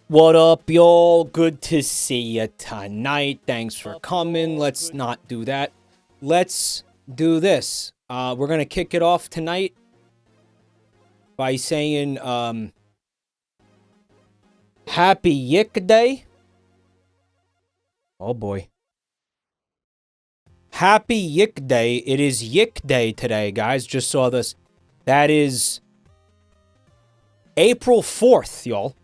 What up, y'all? Good to see you tonight. Thanks for coming. Let's not do that. Let's do this. We're gonna kick it off tonight by saying, Happy YIIK Day. Oh boy. Happy YIIK Day. It is YIIK Day today, guys. Just saw this. That is April 4th, y'all.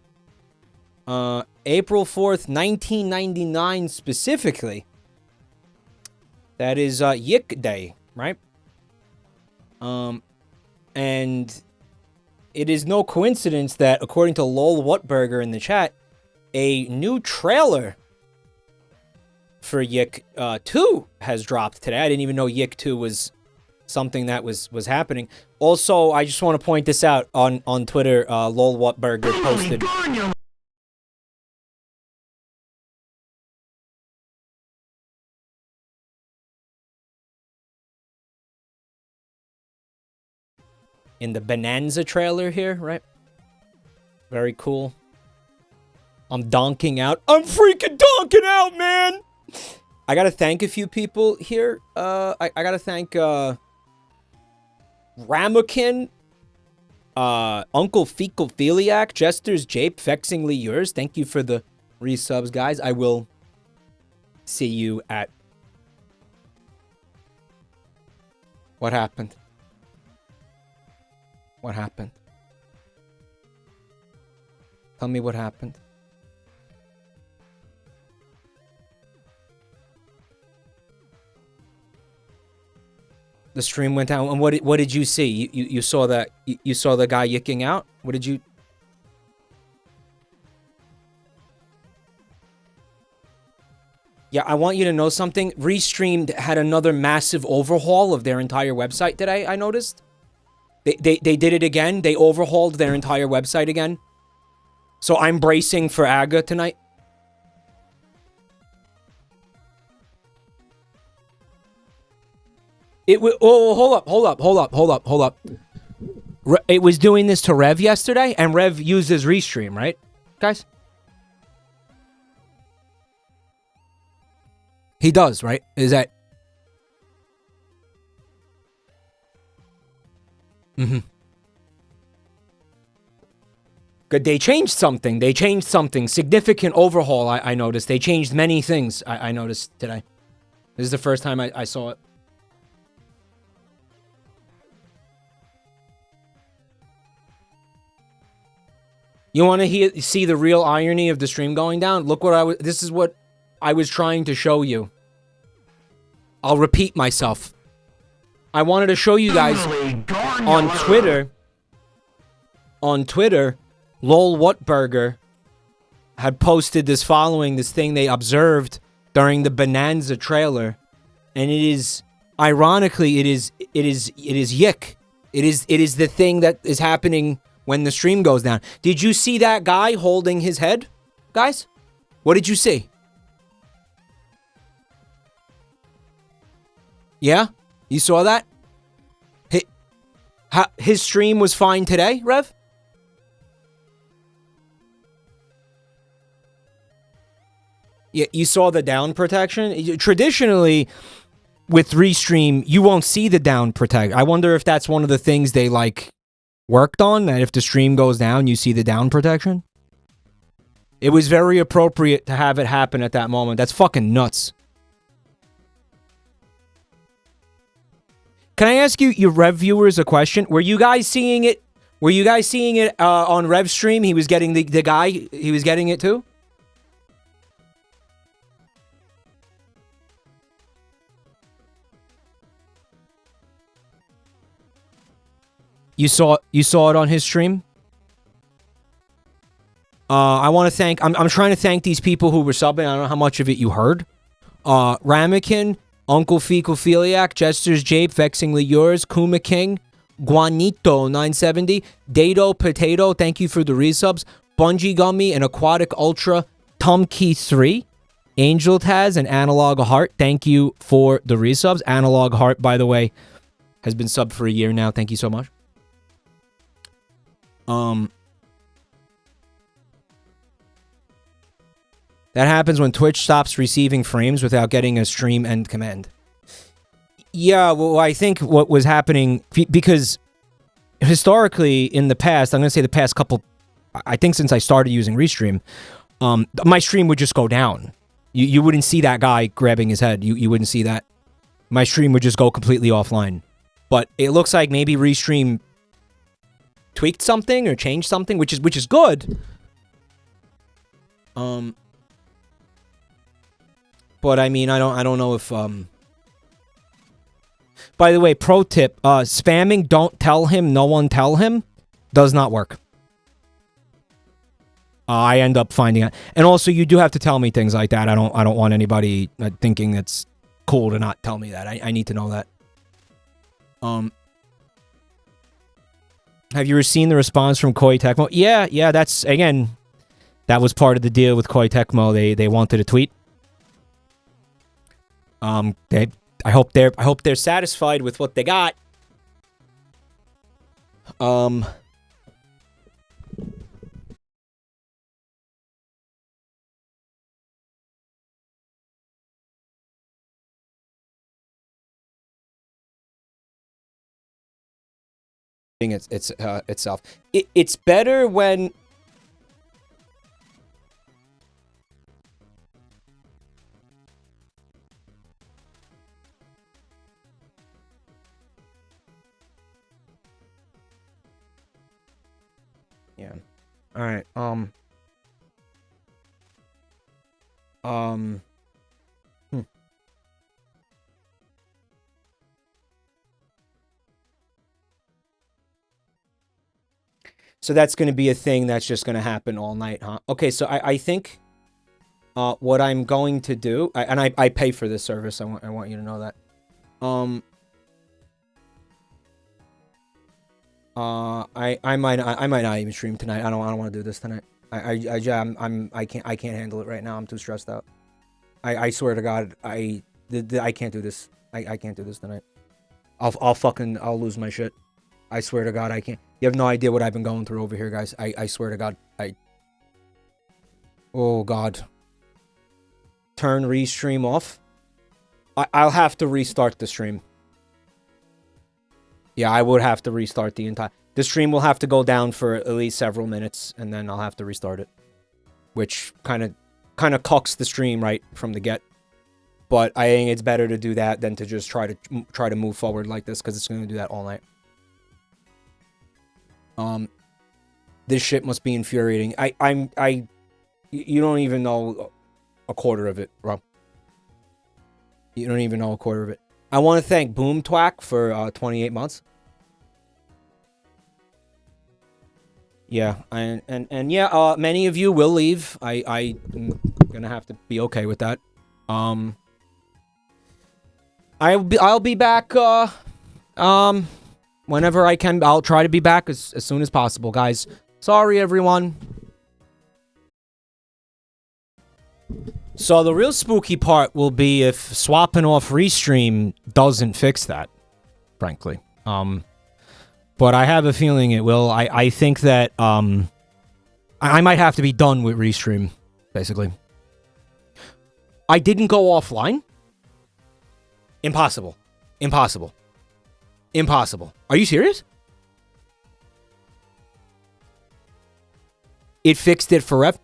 April 4th, 1999 specifically. That is YIIK Day, right? And it is no coincidence that, according to Lol Whatburger in the chat, a new trailer for YIIK 2 has dropped today. I didn't even know YIIK 2 was something that was happening. Also, I just want to point this out on Twitter. Lol Whatburger posted. In the Bonanza trailer here, right? Very cool. I'm donking out. I'm freaking donking out, man! I gotta thank a few people here. I gotta thank, Ramekin, Uncle Fecal Philiac, Jester's Jape, Vexingly Yours. Thank you for the resubs, guys. I will see you at... What happened? What happened? Tell me what happened. The stream went down, and what did you see? You saw that you saw the guy yicking out? What did you? Yeah, I want you to know something. Restreamed had another massive overhaul of their entire website today, I noticed. They did it again. They overhauled their entire website again. So I'm bracing for AGA tonight. Hold up. It was doing this to Rev yesterday, and Rev uses Restream, right, guys? He does, right? Is that... Good. They changed something. They changed something. Significant overhaul, I noticed. They changed many things, I noticed today. This is the first time I saw it. You want to see the real irony of the stream going down? Look what this is what I was trying to show you. I'll repeat myself. I wanted to show you guys on Twitter. On Twitter, Lol Whatburger had posted this thing they observed during the Bonanza trailer, and it is, ironically, it is YIIK. It is the thing that is happening when the stream goes down. Did you see that guy holding his head, guys? What did you see? Yeah? You saw that? His stream was fine today, Rev? Yeah, you saw the down protection? Traditionally, with Restream, you won't see the down protection. I wonder if that's one of the things they, like, worked on, that if the stream goes down, you see the down protection? It was very appropriate to have it happen at that moment. That's fucking nuts. Can I ask you Rev viewers a question? Were you guys seeing it? Were you guys seeing it on Rev's stream? He was getting the guy. He was getting it too? You saw it on his stream? I want to thank... I'm trying to thank these people who were subbing. I don't know how much of it you heard. Ramekin, Uncle Fecal Philiac, Jester's Jape, Vexingly Yours, Kuma King, Guanito 970, Dado Potato, thank you for the resubs, Bungee Gummy, and Aquatic Ultra, Tumkey 3, Angel Taz, and Analog Heart, thank you for the resubs. Analog Heart, by the way, has been subbed for a year now. Thank you so much. That happens when Twitch stops receiving frames without getting a stream end command. Yeah, well, I think what was happening, because historically in the past, I'm going to say the past couple, I think since I started using Restream, my stream would just go down. You wouldn't see that guy grabbing his head. You wouldn't see that. My stream would just go completely offline. But it looks like maybe Restream tweaked something or changed something, which is good. But I mean, I don't know if By the way, pro tip, spamming don't tell him, no one tell him does not work. I end up finding out. And also you do have to tell me things like that. I don't want anybody thinking it's cool to not tell me that. I need to know that. Have you seen the response from Koei Tecmo? Yeah, that's, again, that was part of the deal with Koei Tecmo. They wanted a tweet. I hope they're satisfied with what they got. Itself. It's better when yeah. All right. So that's going to be a thing that's just going to happen all night, huh? Okay, so I think what I'm going to do, and I pay for this service. I want you to know that. I might not even stream tonight. I don't want to do this tonight. I can't handle it right now. I'm too stressed out. I swear to God, I can't do this. I can't do this tonight. I'll lose my shit. I swear to God, I can't. You have no idea what I've been going through over here, guys. I swear to God, oh God. Turn restream off. I'll have to restart the stream. Yeah, I would have to restart the entire... The stream will have to go down for at least several minutes, and then I'll have to restart it. Which kind of cucks the stream right from the get. But I think it's better to do that than to just try to move forward like this, because it's going to do that all night. This shit must be infuriating. You don't even know a quarter of it, bro. You don't even know a quarter of it. I want to thank Boom Twack for 28 months. Yeah, and yeah, many of you will leave. I'm gonna have to be okay with that. I'll be back whenever I can. I'll try to be back as soon as possible, guys. Sorry, everyone. So the real spooky part will be if swapping off Restream doesn't fix that, frankly. But I have a feeling it will. I think that I might have to be done with Restream, basically. I didn't go offline. Impossible. Impossible. Impossible. Are you serious? It fixed it for Rev.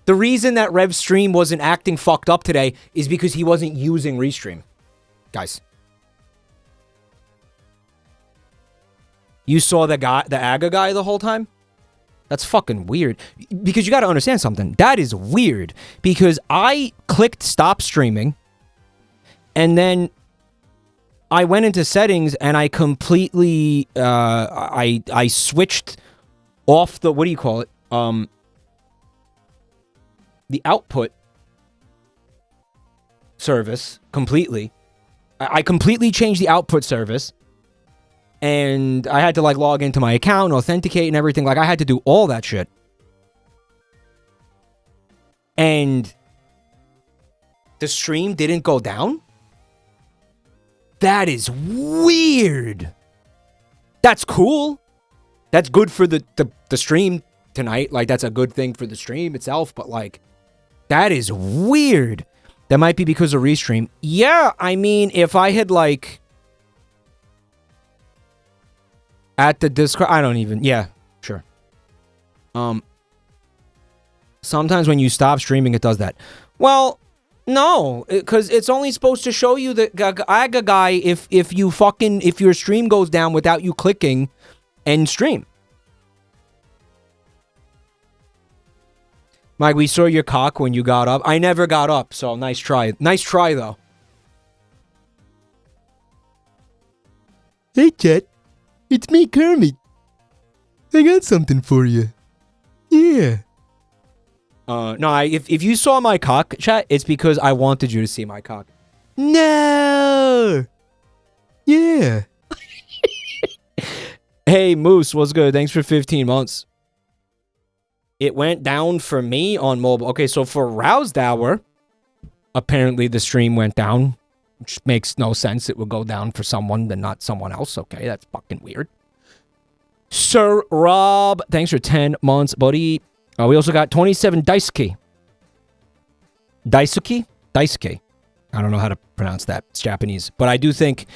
The reason that Rev's stream wasn't acting fucked up today is because he wasn't using Restream. Guys. You saw the AGA guy the whole time? That's fucking weird. Because you gotta understand something. That is weird. Because I clicked stop streaming. And then I went into settings and I completely I switched off the, what do you call it? The output service completely. I completely changed the output service. And I had to like log into my account, authenticate and everything. Like I had to do all that shit. And the stream didn't go down? That is weird. That's cool. That's good for the stream tonight. Like that's a good thing for the stream itself. But like, That is weird. That might be because of restream. Yeah, I mean, if I had, like... At the Discord... I don't even... Yeah, sure. Sometimes when you stop streaming, it does that. Well, no, because it's only supposed to show you the AGA guy if your stream goes down without you clicking end stream. Mike, we saw your cock when you got up. I never got up, so nice try. Nice try, though. Hey, Chet. It's me, Kermit. I got something for you. Yeah. No, if you saw my cock, chat, it's because I wanted you to see my cock. No. Yeah. Hey, Moose, what's good? Thanks for 15 months. It went down for me on mobile. Okay, so for Roused Hour, apparently the stream went down, which makes no sense. It would go down for someone and not someone else. Okay, that's fucking weird. Sir Rob, thanks for 10 months, buddy. We also got 27 Daisuke. Daisuke? Daisuke. I don't know how to pronounce that. It's Japanese. But I do think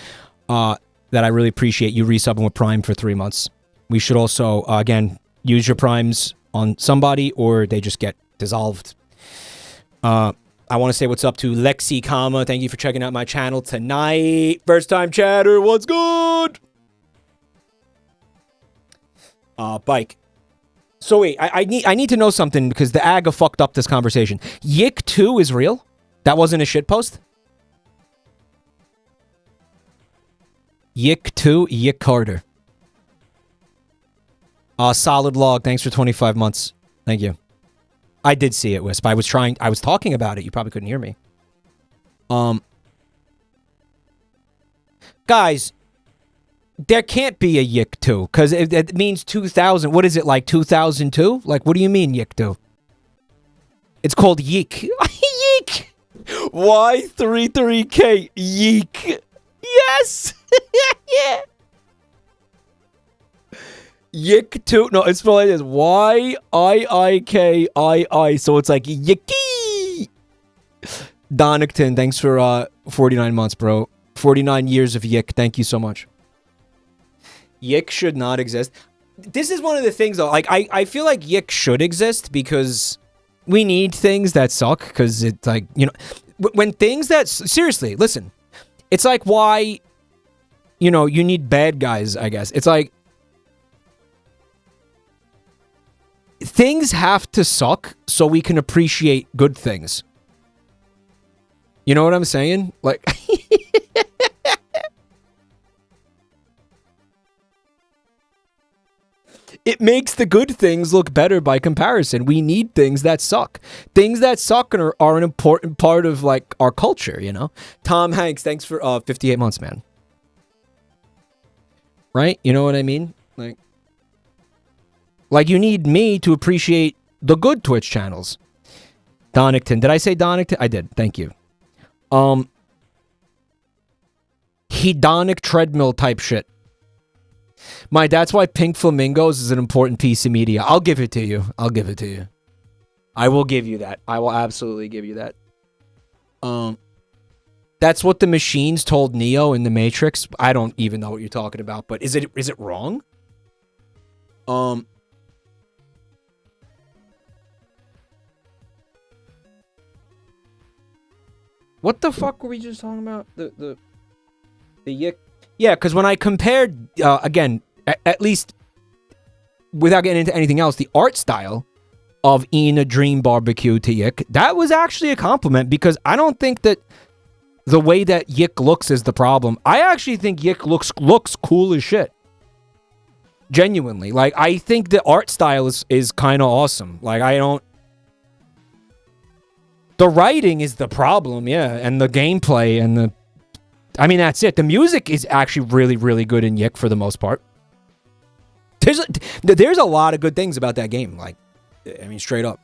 that I really appreciate you resubbing with Prime for 3 months. We should also, again, use your Primes on somebody or they just get dissolved. I want to say what's up to Lexi Kama. Thank you for checking out my channel tonight. First time chatter, what's good? Bike. So wait, I need to know something because the AGA fucked up this conversation. YIIK 2 is real? That wasn't a shitpost? YIIK 2, YIIK Carter. Solid Log, thanks for 25 months. Thank you. I did see it, Wisp. I was talking about it. You probably couldn't hear me. Guys, there can't be a YIIK 2, because it means 2000. What is it, like 2002? Like, what do you mean, YIIK 2? It's called YIIK. YIIK! Y33K. YIIK. Yes! Yeah! YIIK 2. No, it's spelled like this. YIIKII. So it's like YIIKy. Donington, thanks for 49 months, bro. 49 years of YIIK. Thank you so much. YIIK should not exist. This is one of the things, though. Like, I feel like YIIK should exist because we need things that suck. Because it's like, you know, when things that... Seriously, listen. It's like why, you know, you need bad guys, I guess. It's like... Things have to suck so we can appreciate good things. You know what I'm saying? Like... It makes the good things look better by comparison. We need things that suck. Things that suck are an important part of, like, our culture, you know? Tom Hanks, thanks for 58 months, man. Right? You know what I mean? Like, you need me to appreciate the good Twitch channels. Donington. Did I say Donington? I did. Thank you. Hedonic treadmill type shit. That's why Pink Flamingos is an important piece of media. I'll give it to you. I'll give it to you. I will give you that. I will absolutely give you that. That's what the machines told Neo in the Matrix. I don't even know what you're talking about, but is it wrong? What the fuck were we just talking about? The YIIK. Yeah, because when I compared, again, at least without getting into anything else, the art style of In a Dream Barbecue to YIIK, that was actually a compliment because I don't think that the way that YIIK looks is the problem. I actually think YIIK looks cool as shit. Genuinely. Like, I think the art style is kind of awesome. Like, I don't... The writing is the problem, yeah, and the gameplay and the... I mean, that's it. The music is actually really, really good in YIIK for the most part. There's a lot of good things about that game. Like, I mean, straight up.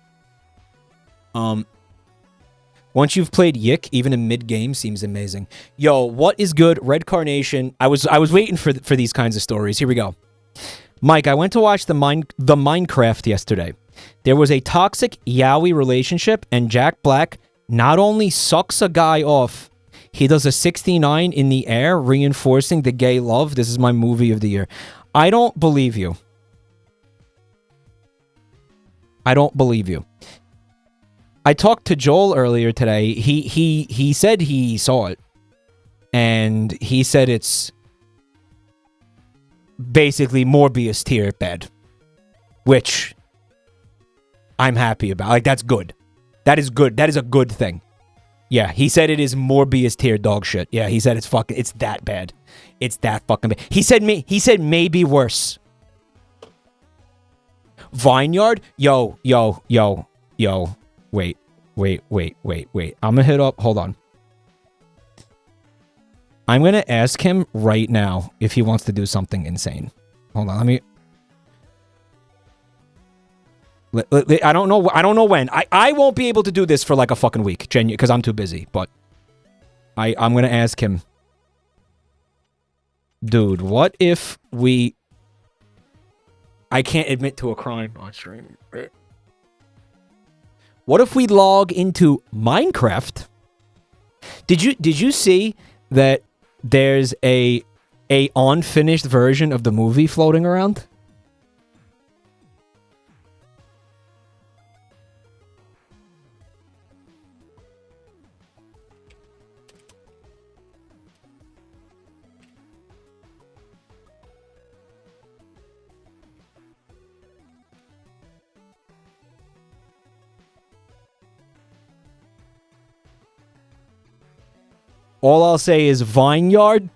Once you've played YIIK, even a mid-game seems amazing. Yo, what is good? Red Carnation. I was waiting for these kinds of stories. Here we go. Mike, I went to watch the Minecraft yesterday. There was a toxic yaoi relationship, and Jack Black not only sucks a guy off, he does a 69 in the air, reinforcing the gay love. This is my movie of the year. I don't believe you. I don't believe you. I talked to Joel earlier today. He said he saw it. And he said it's basically Morbius tier bad. Which I'm happy about. Like, that's good. That is good. That is a good thing. Yeah, he said it is Morbius tier dog shit. Yeah, he said it's that bad. It's that fucking bad. He said maybe worse. Vineyard? Yo. Wait. I'm gonna hit up. Hold on. I'm gonna ask him right now if he wants to do something insane. Hold on, let me. I don't know when. I won't be able to do this for like a fucking week, genuinely, because I'm too busy. But I'm gonna ask him, dude. What if we? I can't admit to a crime on stream. What if we log into Minecraft? Did you see that there's a unfinished version of the movie floating around? All I'll say is Vineyard,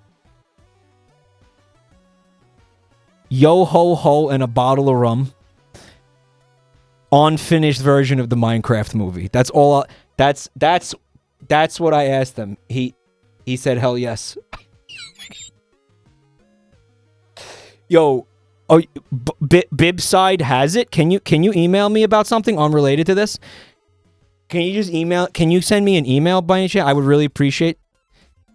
yo ho ho, and a bottle of rum. Unfinished version of the Minecraft movie. That's all. That's what I asked him. He said, "Hell yes." Yo, oh, Bibside has it. Can you email me about something unrelated to this? Can you just email? Can you send me an email by any chance? I would really appreciate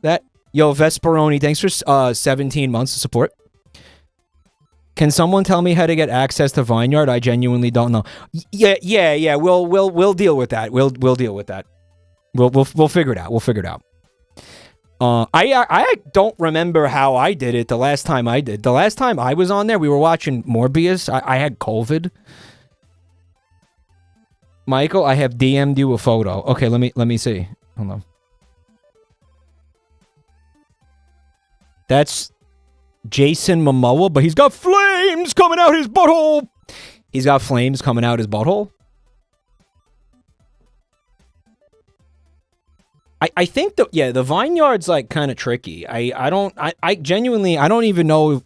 that. Yo, Vesperoni, thanks for 17 months of support. Can someone tell me how to get access to Vineyard? I genuinely don't know. Yeah. We'll deal with that. We'll deal with that. We'll figure it out. We'll figure it out. I don't remember how I did it the last time I did. The last time I was on there, we were watching Morbius. I had COVID. Michael, I have DM'd you a photo. Okay, let me see. Hold on. That's Jason Momoa, but he's got flames coming out his butthole. He's got flames coming out his butthole. I think the Vineyard's like kind of tricky. I genuinely don't even know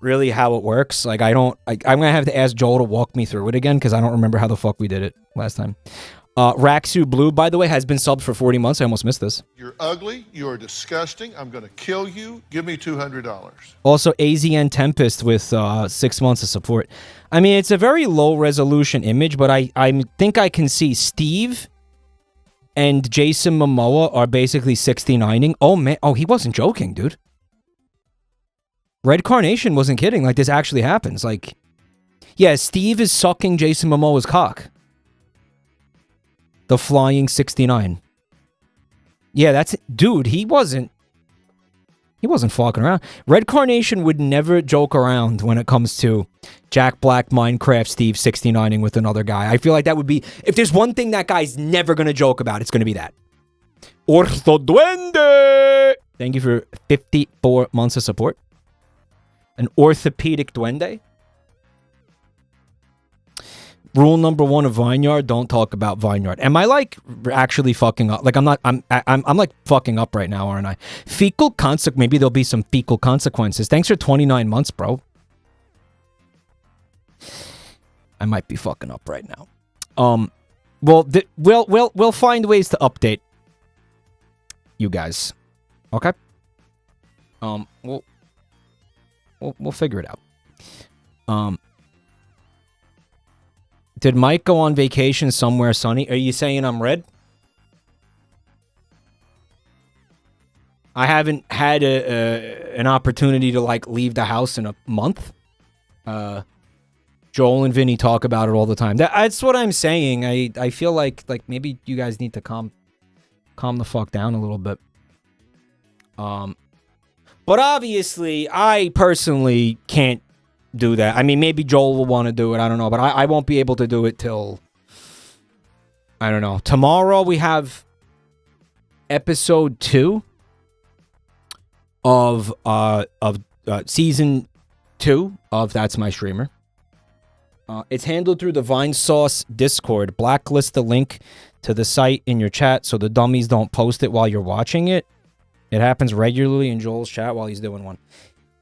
really how it works. Like I'm gonna have to ask Joel to walk me through it again because I don't remember how the fuck we did it last time. Raksu Blue, by the way, has been subbed for 40 months. I almost missed this. You're ugly. You're disgusting. I'm going to kill you. Give me $200. Also, AZN Tempest with 6 months of support. I mean, it's a very low resolution image, but I think I can see Steve and Jason Momoa are basically 69ing. Oh, man. Oh, he wasn't joking, dude. Red Carnation wasn't kidding. Like, this actually happens. Like, yeah, Steve is sucking Jason Momoa's cock. The flying 69. Yeah, that's it. Dude, he wasn't fucking around. Red Carnation would never joke around when it comes to Jack Black, Minecraft, Steve 69ing with another guy. I feel like that would be, if there's one thing that guy's never gonna joke about, it's gonna be that. Ortho Duende! Thank you for 54 months of support. An orthopedic duende. Rule number 1 of Vineyard: don't talk about Vineyard. Am I like actually fucking up? Like I'm like fucking up right now, aren't I? Fecal consequences. Maybe there'll be some fecal consequences. Thanks for 29 months, bro. I might be fucking up right now. Well, we'll find ways to update you guys. Okay. We'll figure it out. Did Mike go on vacation somewhere sunny? Are you saying I'm red? I haven't had an opportunity to like leave the house in a month. Joel and Vinny talk about it all the time. That's what I'm saying. I feel like maybe you guys need to calm the fuck down a little bit. But obviously, I personally can't do that. I mean, maybe Joel will want to do it. I don't know, but I won't be able to do it till, I don't know. Tomorrow we have episode 2 of season 2 of That's My Streamer. It's handled through the Vine Sauce Discord. Blacklist the link to the site in your chat so the dummies don't post it while you're watching it. It happens regularly in Joel's chat while he's doing one.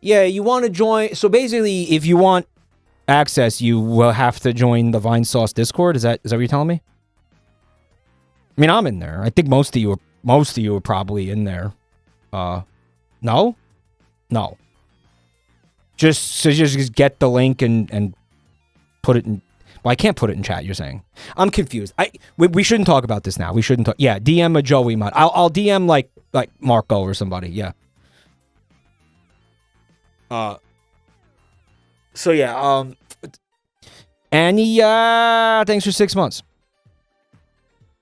Yeah, you want to join. So basically, if you want access, you will have to join the Vine Sauce Discord. Is that what you're telling me? I mean, I'm in there. I think most of you are probably in there. No? Just get the link and put it in. Well, I can't put it in chat, you're saying. I'm confused. We shouldn't talk about this now. We shouldn't talk. Yeah, DM a Joey mod. I'll DM like Marco or somebody. Yeah. So yeah, Annie, thanks for 6 months.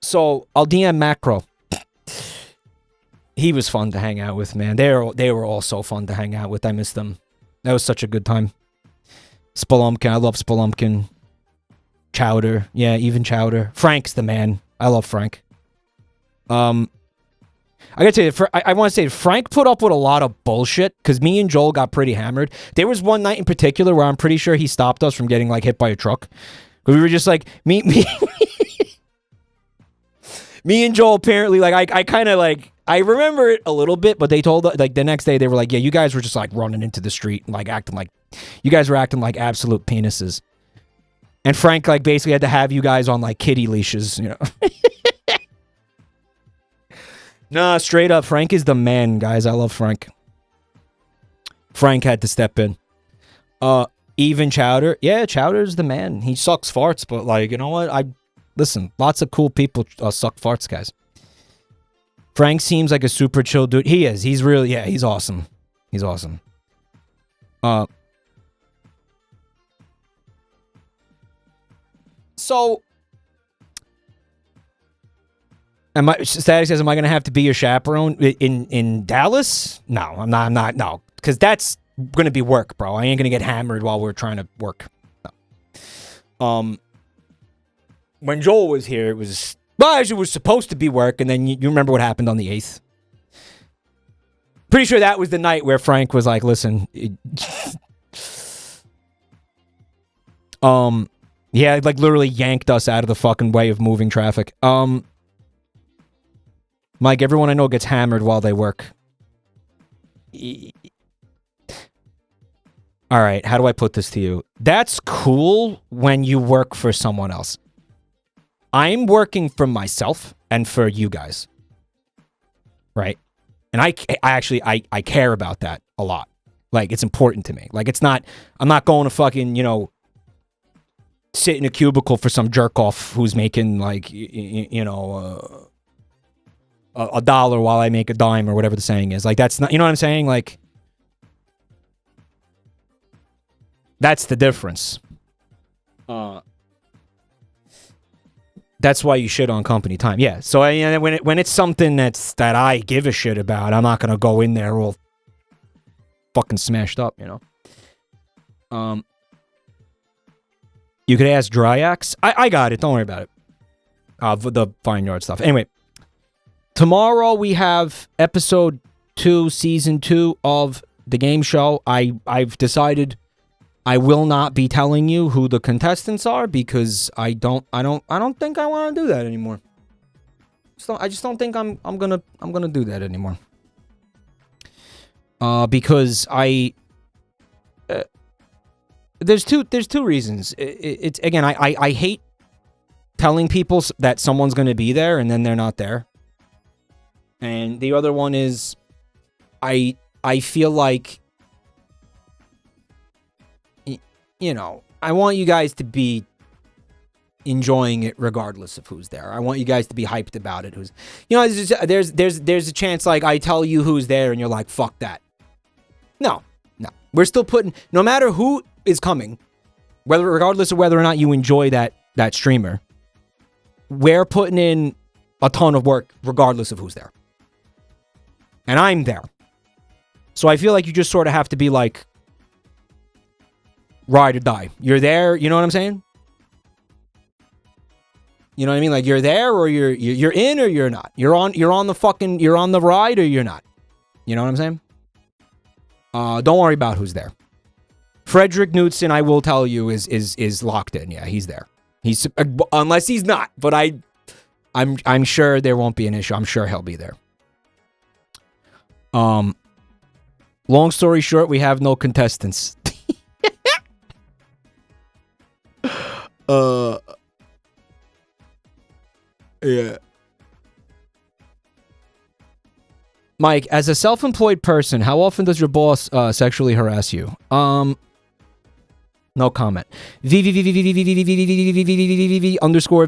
So I'll DM Macro. He was fun to hang out with, man. They were all so fun to hang out with. I missed them. That was such a good time. Spelunkin, I love Spelunkin. Chowder, yeah, even Chowder. Frank's the man. I love Frank. I gotta tell you, I want to say Frank put up with a lot of bullshit because me and Joel got pretty hammered. There was one night in particular where I'm pretty sure he stopped us from getting like hit by a truck. Because we were just like me and Joel apparently like I kind of like I remember it a little bit, but they told like the next day they were like, yeah, you guys were just like running into the street and like acting like you guys were acting like absolute penises. And Frank like basically had to have you guys on like kitty leashes, you know. Nah, straight up, Frank is the man, guys. I love Frank. Frank had to step in. Even Chowder. Yeah, Chowder's the man. He sucks farts, but like, you know what? Listen, lots of cool people suck farts, guys. Frank seems like a super chill dude. He is. He's really, yeah, he's awesome. He's awesome. So, Static says, am I going to have to be your chaperone in Dallas? No, I'm not, no. Because that's going to be work, bro. I ain't going to get hammered while we're trying to work. No. When Joel was here, it was supposed to be work, and then you remember what happened on the 8th? Pretty sure that was the night where Frank was like, listen. Yeah, like literally yanked us out of the fucking way of moving traffic. Mike, everyone I know gets hammered while they work. All right, how do I put this to you? That's cool when you work for someone else. I'm working for myself and for you guys. Right? And I actually care about that a lot. Like, it's important to me. Like, I'm not going to fucking, you know, sit in a cubicle for some jerk off who's making like you know $1 while I make a dime or whatever the saying is. Like that's not, you know what I'm saying? Like that's the difference. That's why you shit on company time. Yeah. So when it's something that I give a shit about, I'm not gonna go in there all fucking smashed up, you know. You could ask Dryax. I got it. Don't worry about it. The Fine Yard stuff. Anyway, tomorrow we have episode 2, season 2 of the game show. I've decided I will not be telling you who the contestants are because I don't think I want to do that anymore. I just don't think I'm gonna do that anymore. Because There's two reasons. It's again, I hate telling people that someone's going to be there and then they're not there. And the other one is I feel like, you know, I want you guys to be enjoying it regardless of who's there. I want you guys to be hyped about it. Who's, you know, there's a chance like I tell you who's there and you're like, fuck that. No. We're still putting, no matter who is coming, regardless of whether or not you enjoy that streamer, we're putting in a ton of work regardless of who's there. And I'm there. So I feel like you just sort of have to be like ride or die. You're there, you know what I'm saying? You know what I mean? Like you're there or you're in or you're not. You're on the ride or you're not. You know what I'm saying? Don't worry about who's there. Frederick Knudsen, I will tell you, is locked in. Yeah, he's there. He's unless he's not, but I'm sure there won't be an issue. I'm sure he'll be there. Long story short, we have no contestants. Yeah. Mike, as a self-employed person, how often does your boss sexually harass you? No comment. Underscore.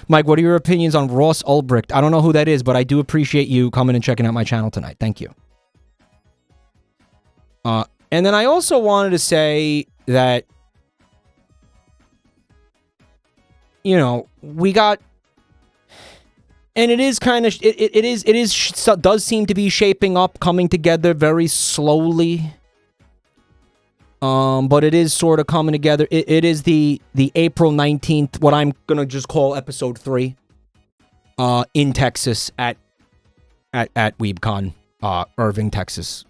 Mike, what are your opinions on Ross Ulbricht? I don't know who that is, but I do appreciate you coming and checking out my channel tonight. Thank you. And then I also wanted to say that, you know, we got, and it is kind of, it does seem to be shaping up, coming together very slowly. But it is sort of coming together. It is the April 19th, what I'm gonna just call episode 3, in Texas at WeebCon, Irving, Texas,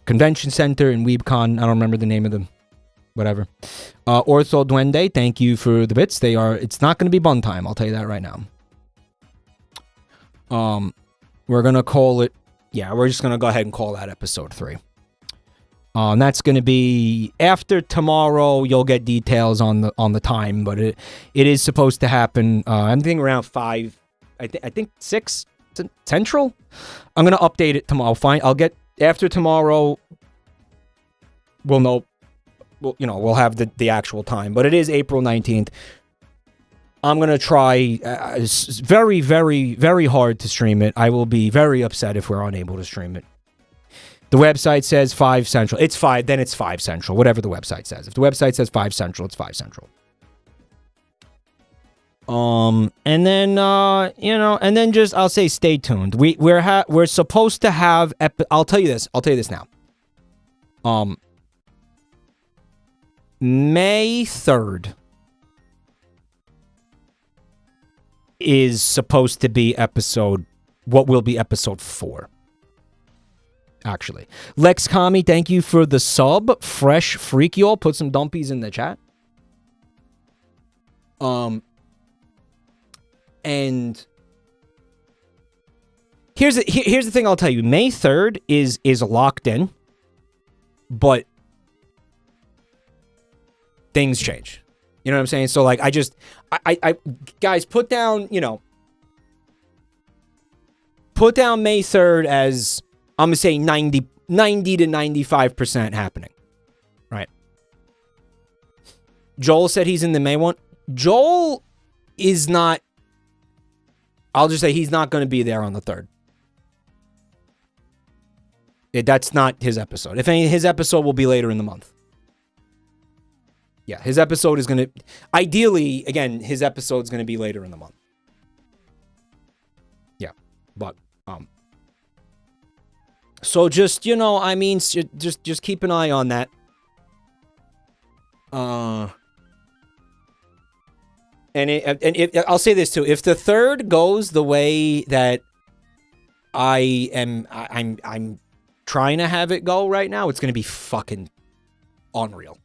Convention Center in WeebCon. I don't remember the name of them. Whatever. Ortho Duende, thank you for the bits. It's not going to be bun time, I'll tell you that right now. We're going to call it, we're just going to go ahead and call that episode 3. And that's going to be after tomorrow. You'll get details on the time, but it is supposed to happen. I'm thinking around 5, I think 6 Central. I'm going to update it tomorrow. I'll get after tomorrow. We'll know. We'll have the actual time, but it is April 19th. I'm going to try very, very, very hard to stream it. I will be very upset if we're unable to stream it. The website says 5 Central. It's 5, then it's 5 Central, whatever the website says. If the website says 5 Central, it's 5 Central. And then, and then just, I'll say stay tuned. We're supposed to have, I'll tell you this now. May 3rd is supposed to be what will be episode 4. Actually. Lex Kami, thank you for the sub. Fresh Freak y'all. Put some dumpies in the chat. And here's the thing I'll tell you. May 3rd is locked in, but things change. You know what I'm saying? So like I guys, put down May 3rd as, I'm going to say 90 to 95% happening. Right. Joel said he's in the May one. Joel is not, I'll just say he's not going to be there on the 3rd. That's not his episode. If any, his episode will be later in the month. Yeah, his episode is going to, ideally, again, his episode is going to be later in the month. Yeah, but, so just, just keep an eye on that. I'll say this too. If the 3rd goes the way that I'm trying to have it go right now, it's going to be fucking unreal.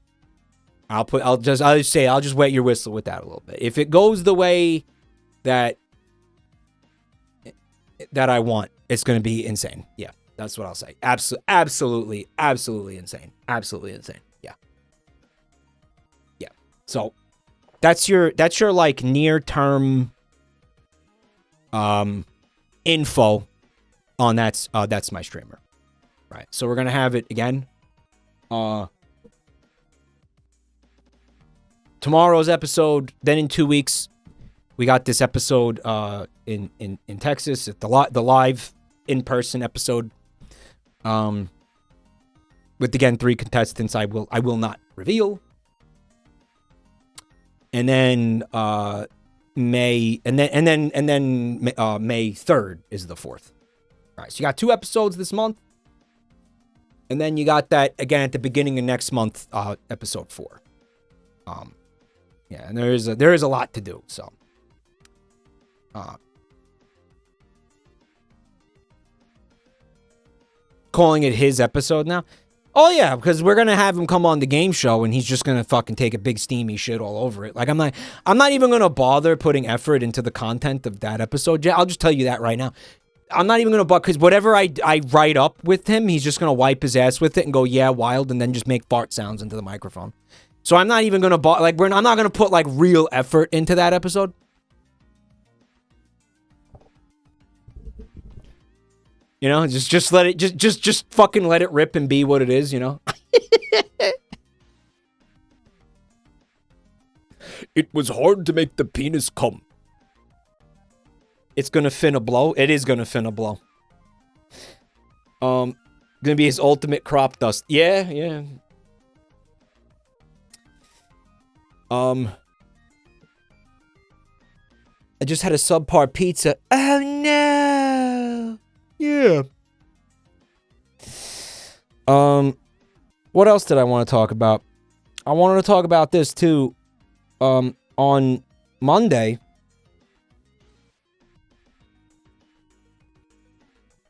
I'll just wet your whistle with that a little bit. If it goes the way that I want, it's going to be insane. Yeah, that's what I'll say. Absolutely insane. Absolutely insane. Yeah. Yeah. So that's your like near term info on that's my streamer. Right. So we're going to have it again. Tomorrow's episode, then in 2 weeks, we got this episode in Texas, the live in-person episode. And with again 3 contestants I will not reveal. And then May 3rd is the 4th. All right, so you got 2 episodes this month. And then you got that again at the beginning of next month, episode 4. Yeah, and there is a lot to do, so calling it his episode now. Oh yeah, because we're gonna have him come on the game show and he's just gonna fucking take a big steamy shit all over it. Like I'm not even gonna bother putting effort into the content of that episode. I'll just tell you that right now. I'm not even gonna bother because whatever I write up with him, he's just gonna wipe his ass with it and go, yeah, wild, and then just make fart sounds into the microphone. So I'm not even gonna I'm not gonna put like real effort into that episode. You know, just let it just fucking let it rip and be what it is, you know? It was hard to make the penis come. It's gonna finna blow. It is gonna finna blow. Gonna be his ultimate crop dust. Yeah. I just had a subpar pizza. Oh no. Yeah. What else did I want to talk about? I wanted to talk about this too. On Monday,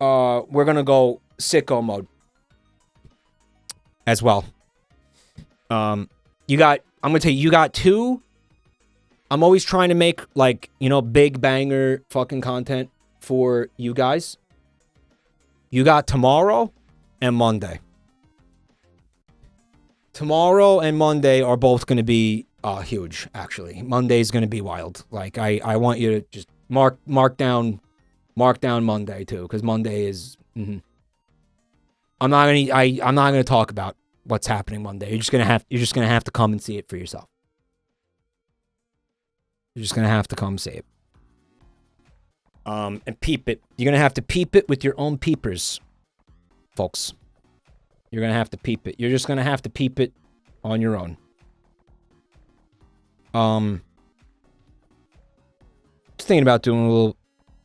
we're gonna go sicko mode as well. I'm gonna tell you, you got 2. I'm always trying to make, like, you know, big banger fucking content for you guys. You got tomorrow and Monday. Tomorrow and Monday are both going to be huge, actually. Monday's going to be wild. Like, I want you to just mark down Monday, too, because Monday is... I'm not gonna talk about what's happening Monday. You're just gonna have to come and see it for yourself. You're just gonna have to come see it. And peep it. You're gonna have to peep it with your own peepers, folks. You're gonna have to peep it. You're just gonna have to peep it on your own. Just thinking about doing a little,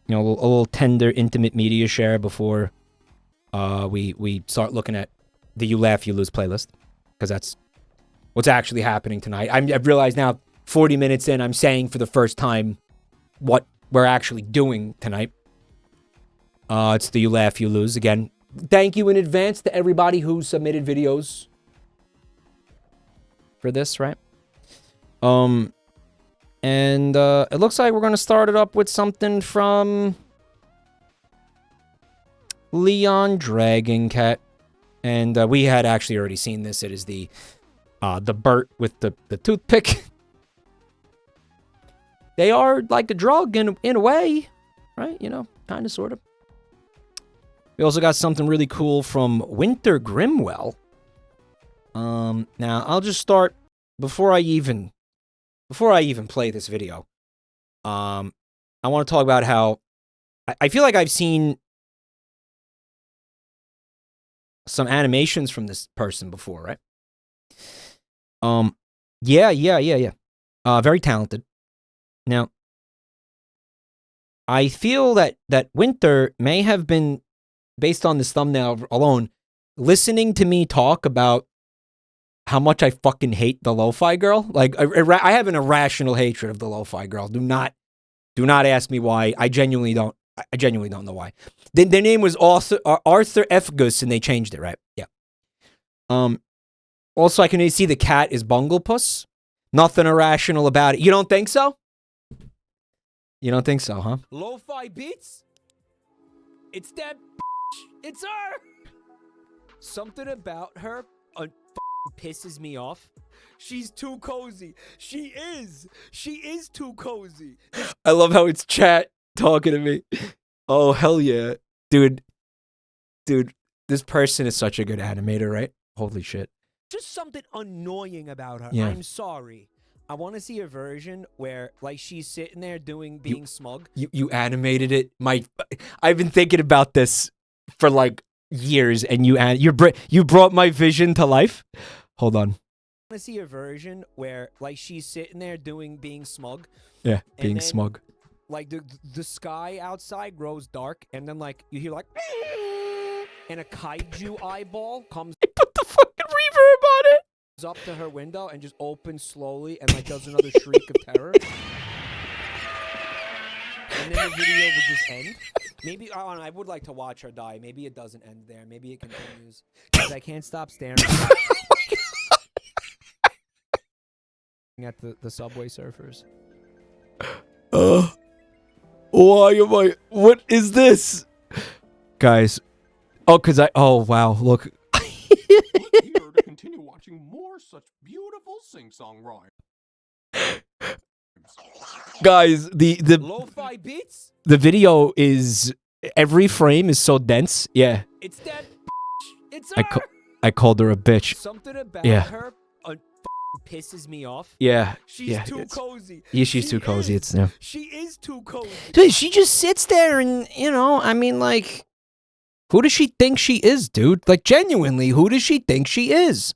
you know, a little tender, intimate media share before we start looking at the You Laugh, You Lose playlist, because that's what's actually happening tonight. I've realized now, 40 minutes in, I'm saying for the first time what we're actually doing tonight. It's the You Laugh, You Lose. Again, thank you in advance to everybody who submitted videos for this, right? And it looks like we're going to start it up with something from Leon Dragon Cat. And we had actually already seen this. It is the Bert with the toothpick. They are like a drug in a way, right? You know, kind of, sort of. We also got something really cool from Winter Grimwell. Now I'll just start before I even play this video. I want to talk about how I feel like I've seen some animations from this person before, right? Yeah. Very talented. Now, I feel that Winter may have been, based on this thumbnail alone, listening to me talk about how much I fucking hate the lo-fi girl. Like, I have an irrational hatred of the lo-fi girl. Do not ask me why. I genuinely don't know why. Their name was Arthur F. Gus, and they changed it, right? Yeah. Also, I can see the cat is Bunglepuss. Nothing irrational about it. You don't think so? You don't think so, huh? Lo-fi beats? It's that bitch. It's her. Something about her pisses me off. She's too cozy. She is too cozy. I love how it's chat talking to me. Oh, hell yeah. Dude, this person is such a good animator, right? Holy shit. Just something annoying about her. Yeah. I'm sorry. I want to see a version where, like, she's sitting there being smug. You animated it. I've been thinking about this for, like, years, and you brought my vision to life. Hold on. I want to see a version where like she's sitting there being smug. Yeah, being smug. Like the sky outside grows dark, and then like you hear like, and a kaiju eyeball comes. I put the fucking reverb on it. Up to her window and just opens slowly and like does another shriek of terror. And then the video will just end. Maybe I would like to watch her die. Maybe it doesn't end there. Maybe it continues. Because I can't stop staring at the subway surfers. Why am I? What is this, guys? Oh, wow! Look. Click here to continue watching more such beautiful sing-song rhymes. Guys, the lo-fi beats. The video is every frame is so dense. Yeah. It's that. It's her. I called her a bitch. Something about her pisses me off. Yeah. She's too cozy. Yeah, she's too cozy. She is too cozy. Dude, she just sits there and I mean, like, who does she think she is, dude? Like, genuinely, who does she think she is?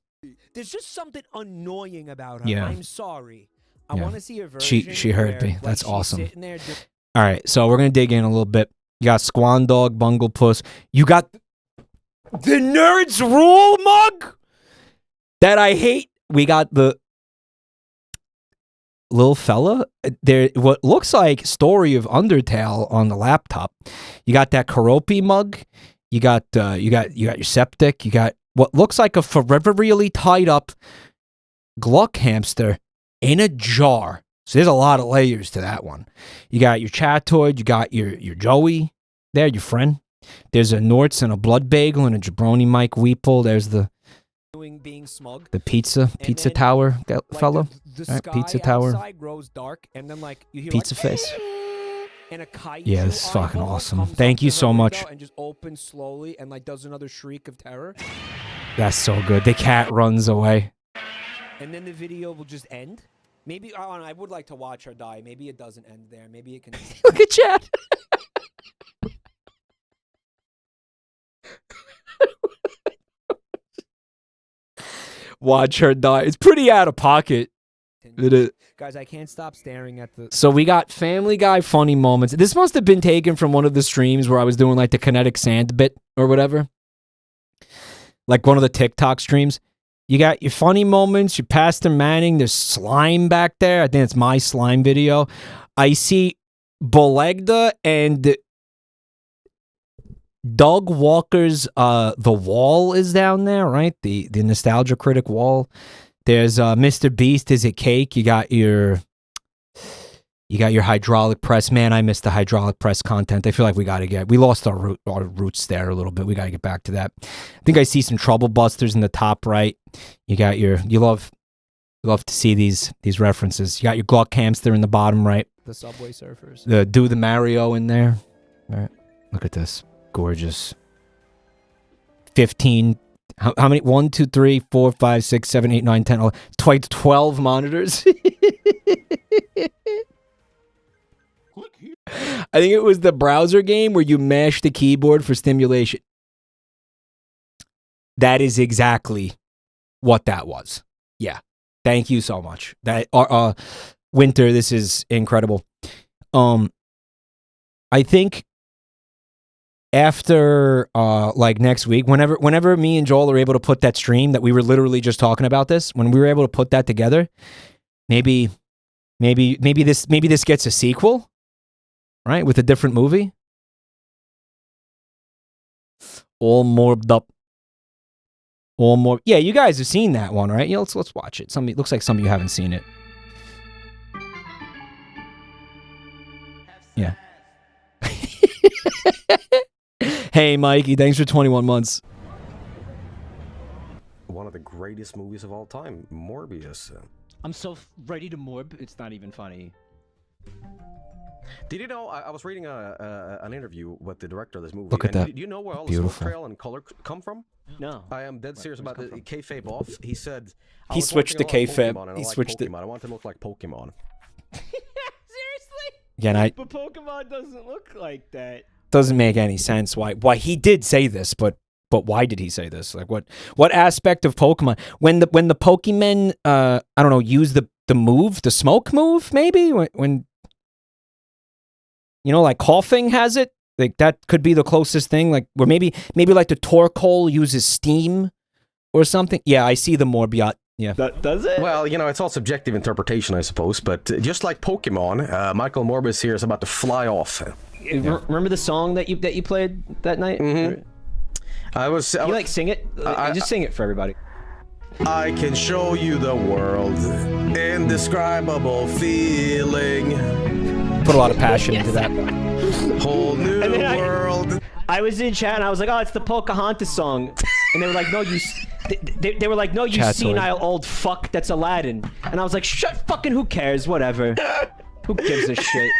There's just something annoying about her. Yeah. I'm sorry. I want to see a version. She heard me. That's like, awesome. All right, so we're gonna dig in a little bit. You got Squan Dog, Bungle Puss. You got the Nerds Rule mug that I hate. We got the little fella there. What looks like Story of Undertale on the laptop. You got that Karopi mug. You got your septic. You got what looks like a forever really tied up Gluck hamster in a jar. So there's a lot of layers to that one. You got your Chatoid, you got your Joey there, your friend. There's a Nortz and a Blood Bagel and a JabroniMike Weeple. There's the being smug. The pizza tower fellow. The right, sky pizza tower. Outside grows dark, and then like you hear pizza like, face. And a kaiju yeah, this is fucking eyeball awesome. comes Thank up you to so her much. window and just opens slowly and like does another shriek of terror. That's so good. The cat runs away. And then the video will just end. Maybe I would like to watch her die. Maybe it doesn't end there. Maybe it can. Look at Chad. Watch her die. It's pretty out of pocket. It is. Guys, I can't stop staring at the. So we got Family Guy funny moments. This must have been taken from one of the streams where I was doing like the kinetic sand bit or whatever. Like one of the TikTok streams. You got your funny moments, your Pastor Manning, there's slime back there. I think it's my slime video. I see Bolegda and Doug Walker's The Wall is down there, right? The Nostalgia Critic wall. There's Mr. Beast is a cake. You got your hydraulic press. Man, I missed the hydraulic press content. I feel like we lost our roots there a little bit. We got to get back to that. I think I see some Trouble Busters in the top right. You got you love to see these references. You got your Gluck hamster in the bottom right. The Subway Surfers. The Mario in there. All right. Look at this. Gorgeous. 15. How many? 1, 2, 3, 4, 5, 6, 7, 8, 9, 10, 11, 12 monitors. I think it was the browser game where you mash the keyboard for stimulation. That is exactly what that was. Yeah. Thank you so much. That Winter, this is incredible. I think after like next week, whenever me and Joel are able to put that stream that we were literally just talking about this, when we were able to put that together, maybe this gets a sequel. Right, with a different movie, all morbed up, all more. Yeah, you guys have seen that one, right? Yeah, let's watch it. It looks like some of you haven't seen it. Yeah. Hey, Mikey, thanks for 21 months. One of the greatest movies of all time, Morbius. I'm so ready to morb. It's not even funny. Did you know, I was reading an interview with the director of this movie. Look at that. Do you know where all the Beautiful. smoke trail and color come from? No. I am dead serious about the kayfabe off. He said... He switched to kayfabe. He switched it. I want to look like Pokemon. Seriously? Again, But Pokemon doesn't look like that. Doesn't make any sense why he did say this, but But why did he say this? Like, what aspect of Pokemon? When the Pokemon, I don't know, use the move, the smoke move, maybe when you know, like Coughing has it. Like that could be the closest thing. Like, or maybe like the Torkoal uses steam or something. Yeah, I see the Morbiot. Yeah. Does it? Well, you know, it's all subjective interpretation, I suppose. But just like Pokemon, Michael Morbius here is about to fly off. Remember the song that you played that night? Mm-hmm. You like sing it? Just sing it for everybody. I can show you the world, indescribable feeling. Put a lot of passion into that. Whole new world. I was in chat and I was like, oh, it's the Pocahontas song. And they were like, no, they were like, no, you senile old fuck, that's Aladdin. And I was like, shut fucking, who cares, whatever. Who gives a shit?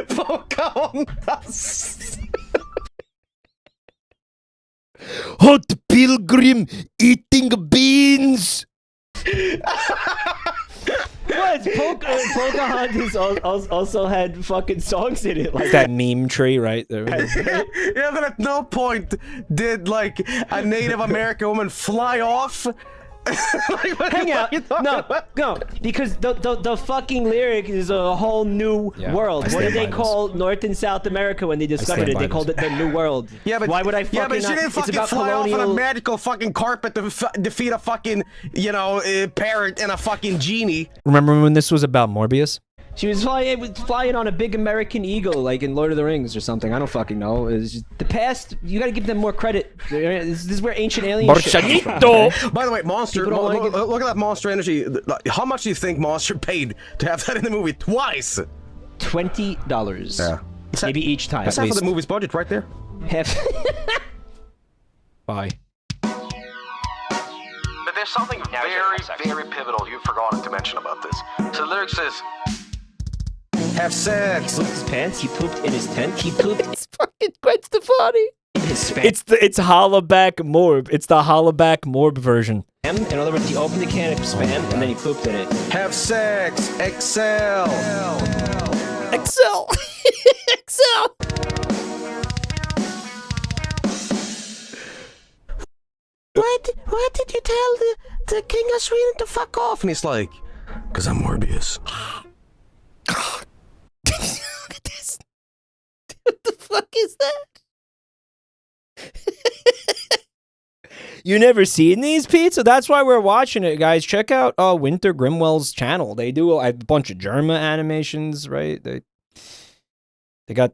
Pocahontas. Hot pilgrim eating beans. What? Pocahontas also had fucking songs in it. Like that meme tree, right? There. Yeah, but at no point did, like, a Native American woman fly off. Like, hang out. No, because the fucking lyric is a whole new world. What did they call North and South America when they discovered it? They called it the New World. Yeah, but why would I fucking? Yeah, but she didn't fucking fly off on a magical fucking carpet to defeat a fucking, you know, parrot and a fucking genie. Remember when this was about Morbius? She was flying on a big American eagle, like in Lord of the Rings or something. I don't fucking know. It's just, the past, you gotta give them more credit. This is where ancient aliens shit comes from, okay? By the way, Monster, look at that Monster Energy. How much do you think Monster paid to have that in the movie twice? $20. Yeah. Maybe each time. That's half of the movie's budget right there. Half. Bye. But there's something very pivotal you've forgotten to mention about this. So the lyric says, have sex. He pooped his pants. He pooped in his tent. He pooped. It's fucking Gwen Stefani. In his pants. It's Hollaback Morb. It's the Hollaback Morb version. In other words, he opened the can of spam and then he pooped in it. Have sex. Excel. Excel. Excel. Why did you tell the King of Sweden to fuck off? And he's like, because I'm Morbius. Look at this. What the fuck is that? You never seen these, Pete? So that's why we're watching it, guys. Check out Winter Grimwell's channel. They do a bunch of Germa animations, right? They got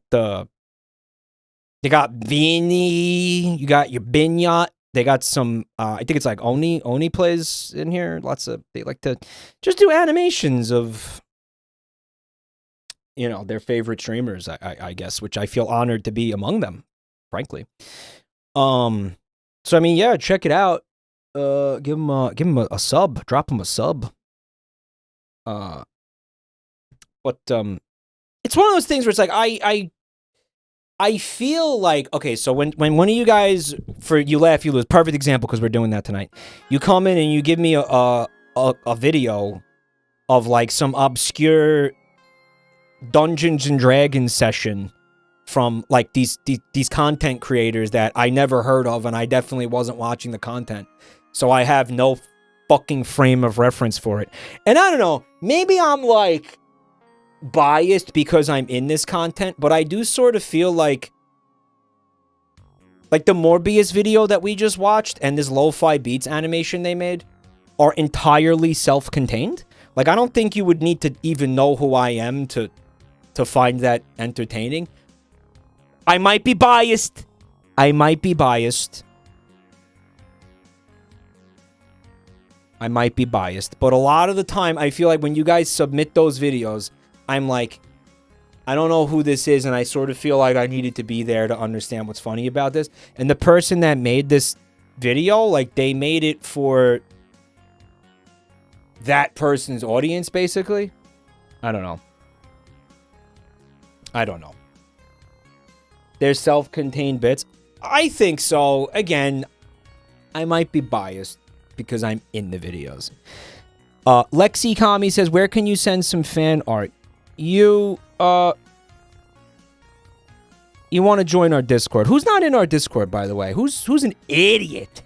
Vini. You got your Binyot. They got some, I think it's like Oni plays in here. They like to just do animations of, you know, their favorite streamers, I guess, which I feel honored to be among them, frankly. So I mean, yeah, check it out. Give him a sub, drop him a sub. But it's one of those things where it's like I feel like, okay, so when one of you guys, for You Laugh, You Lose, perfect example because we're doing that tonight. You come in and you give me a video of like some obscure Dungeons and Dragons session from like these content creators that I never heard of, and I definitely wasn't watching the content. So I have no fucking frame of reference for it. And I don't know, maybe I'm like biased because I'm in this content, but I do sort of feel like the Morbius video that we just watched and this lo-fi beats animation they made are entirely self-contained. Like, I don't think you would need to even know who I am to find that entertaining. I might be biased. I might be biased. But a lot of the time, I feel like when you guys submit those videos, I'm like, I don't know who this is, and I sort of feel like I needed to be there to understand what's funny about this. And the person that made this video, like, they made it for that person's audience, basically. I don't know. There's self-contained bits. I think so. Again, I might be biased because I'm in the videos. Lexi Kami says, where can you send some fan art? You, You want to join our Discord. Who's not in our Discord, by the way? Who's an idiot?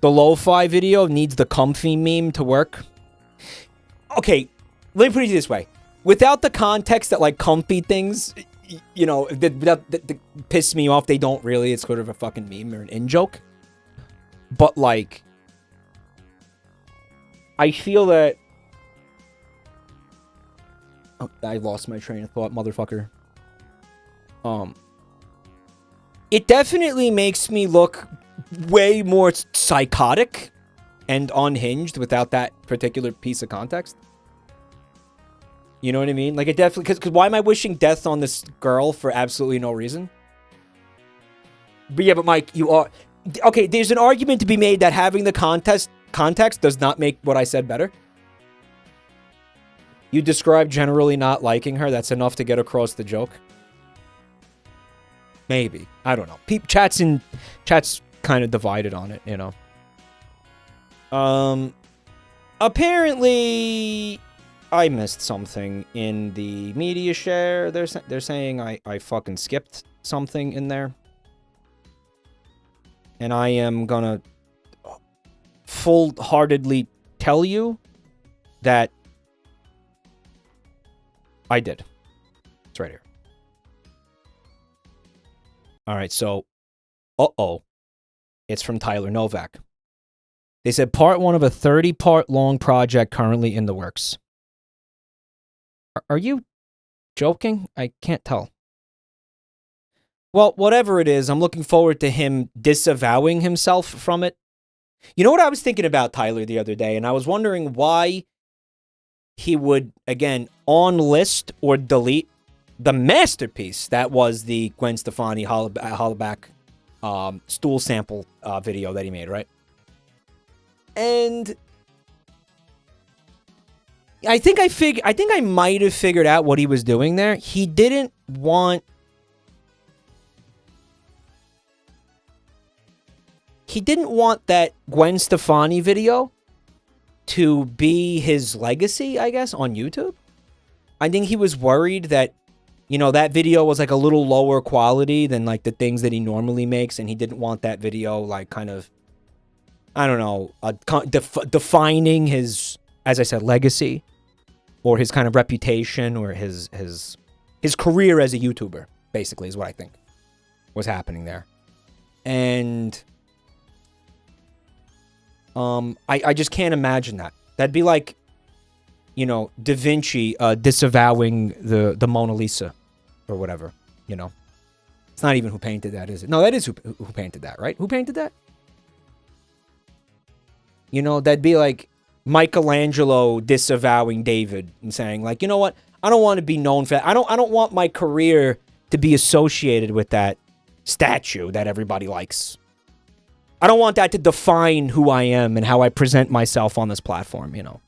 The lo-fi video needs the comfy meme to work. Okay, let me put it this way. Without the context that, like, comfy things, you know, that piss me off, they don't really. It's sort of a fucking meme or an in-joke. But, like, I feel that... Oh, I lost my train of thought, motherfucker. It definitely makes me look way more psychotic and unhinged without that particular piece of context. You know what I mean? Like, it definitely... Because why am I wishing death on this girl for absolutely no reason? But yeah, but Mike, you are... Okay, there's an argument to be made that having the context does not make what I said better. You described generally not liking her. That's enough to get across the joke. Maybe. I don't know. Chat's kind of divided on it, you know. Apparently, I missed something in the media share. They're saying I fucking skipped something in there. And I am gonna full-heartedly tell you that I did. It's right here. All right, so, it's from Tyler Novak. They said part 1 of a 30-part long project currently in the works. Are you joking? I can't tell. Well, whatever it is, I'm looking forward to him disavowing himself from it. You know what I was thinking about, Tyler, the other day? And I was wondering why he would, again, on-list or delete the masterpiece that was the Gwen Stefani Hollaback stool sample video that he made, right? And I think I might have figured out what he was doing there. He didn't want that Gwen Stefani video to be his legacy, I guess, on YouTube. I think he was worried that, you know, that video was like a little lower quality than like the things that he normally makes, and he didn't want that video like kind of, I don't know, defining his, as I said, legacy or his kind of reputation or his career as a YouTuber, basically, is what I think was happening there. And I just can't imagine that. That'd be like, you know, Da Vinci disavowing the Mona Lisa or whatever, you know. It's not even who painted that, is it? No, that is who painted that, right? Who painted that? You know, that'd be like Michelangelo disavowing David and saying, like, you know what? I don't want to be known for that. I don't want my career to be associated with that statue that everybody likes. I don't want that to define who I am and how I present myself on this platform, you know.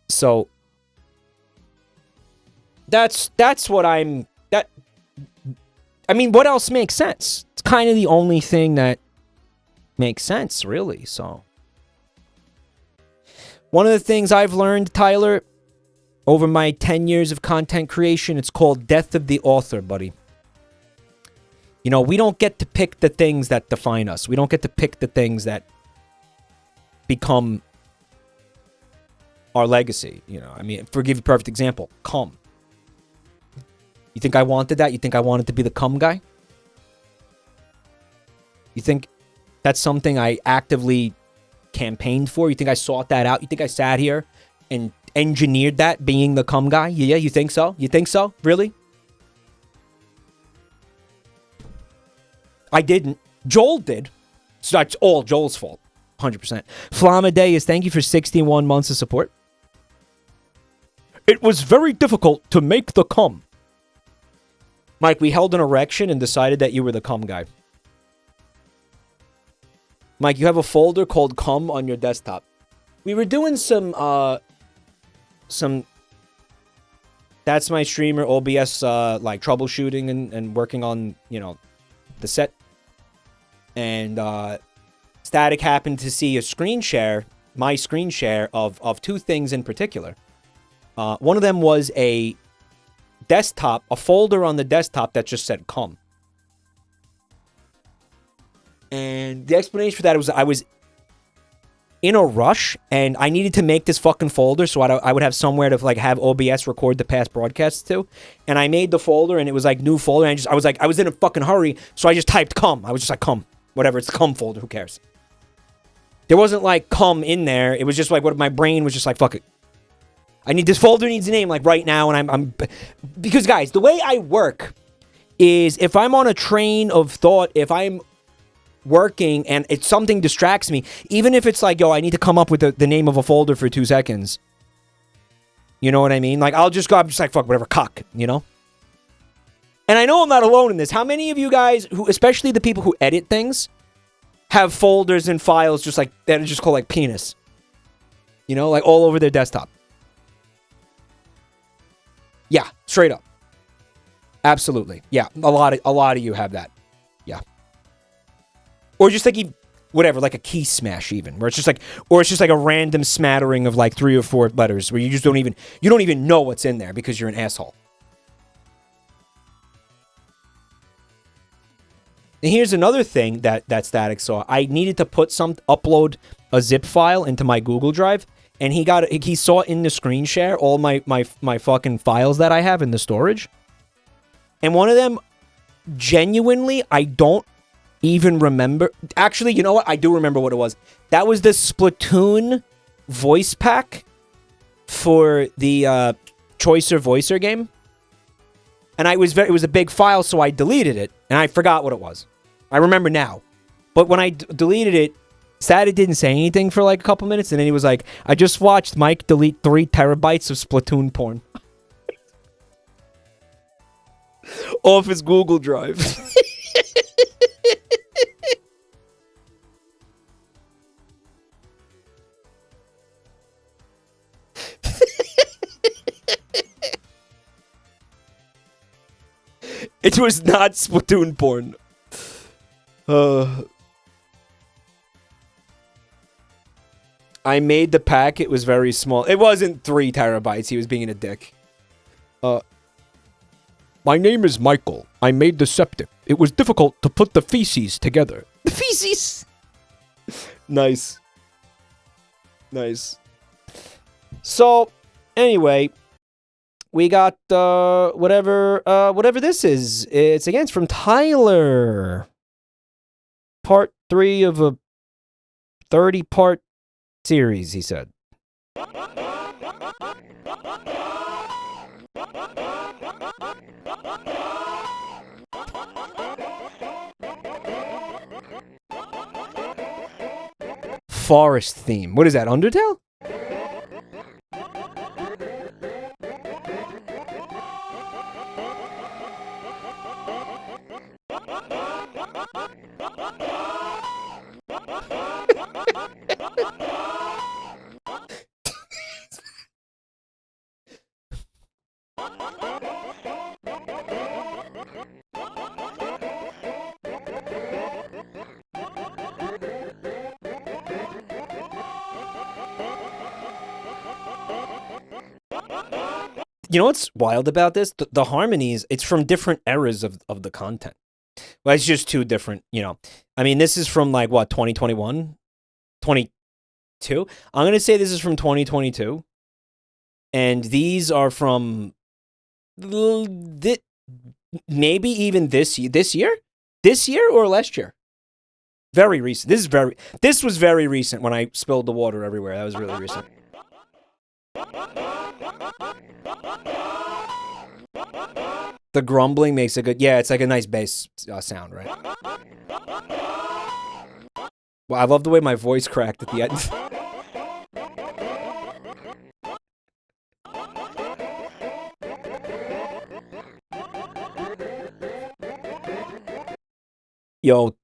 So that's what I mean, what else makes sense? It's kind of the only thing that makes sense, really. So one of the things I've learned, Tyler, over my 10 years of content creation, it's called death of the author, buddy. You know, we don't get to pick the things that define us. We don't get to pick the things that become our legacy. You know, I mean, for give you a perfect example, cum. You think I wanted that? You think I wanted to be the cum guy? You think that's something I actively campaigned for? You think I sought that out? You think I sat here and engineered that, being the cum guy? Yeah, you think so? You think so? Really? I didn't. Joel did. So that's all Joel's fault. 100%. Flamadeus, thank you for 61 months of support. It was very difficult to make the cum. Mike, we held an erection and decided that you were the cum guy. Mike, you have a folder called cum on your desktop. We were doing some That's My Streamer OBS like troubleshooting and working on, you know, the set. And Static happened to see a screen share, my screen share of two things in particular. One of them was a desktop, a folder on the desktop that just said "cum." And the explanation for that was I was in a rush and I needed to make this fucking folder so I would have somewhere to like have OBS record the past broadcasts to. And I made the folder and it was like new folder. And I was in a fucking hurry, so I just typed "cum." I was just like "cum," whatever. It's the "cum" folder. Who cares? There wasn't like "cum" in there. It was just like what my brain was just like, fuck it. I need this folder needs a name like right now, and I'm because guys, the way I work is if I'm on a train of thought, if I'm working and something distracts me, even if it's like, yo, I need to come up with the name of a folder for 2 seconds. You know what I mean? Like I'm just like, fuck, whatever, cock, you know? And I know I'm not alone in this. How many of you guys, who, especially the people who edit things, have folders and files just like, that are just called like penis? You know, like all over their desktop. Yeah, straight up. Absolutely. Yeah, a lot of you have that. Yeah. Or just like whatever, like a key smash even, where it's just like, or it's just like a random smattering of like 3 or 4 letters where you just don't even know what's in there because you're an asshole. And here's another thing that Static saw. I needed to upload a zip file into my Google Drive. And he saw in the screen share all my fucking files that I have in the storage. And one of them, genuinely, I don't even remember. Actually, you know what? I do remember what it was. That was the Splatoon voice pack for the Choicer Voicer game. And it was a big file, so I deleted it. And I forgot what it was. I remember now. But when I deleted it, Static didn't say anything for like a couple minutes, and then he was like, I just watched Mike delete 3 terabytes of Splatoon porn. Off his Google Drive. It was not Splatoon porn. I made the pack. It was very small. It wasn't 3 terabytes. He was being a dick. My name is Michael. I made the septic. It was difficult to put the feces together. The feces! Nice. Nice. So, anyway, we got whatever this is. It's again, it's from Tyler. Part 3 of a 30-part series, he said. Forest theme. What is that, Undertale? You know what's wild about this? The harmonies, it's from different eras of the content. Well, it's just 2 different, you know. I mean, this is from like, what, 2021? 22? I'm going to say this is from 2022. And these are from maybe even this year? This year or last year? Very recent. This was very recent when I spilled the water everywhere. That was really recent. The grumbling makes a good... Yeah, it's like a nice bass sound, right? Well, I love the way my voice cracked at the end. Yo,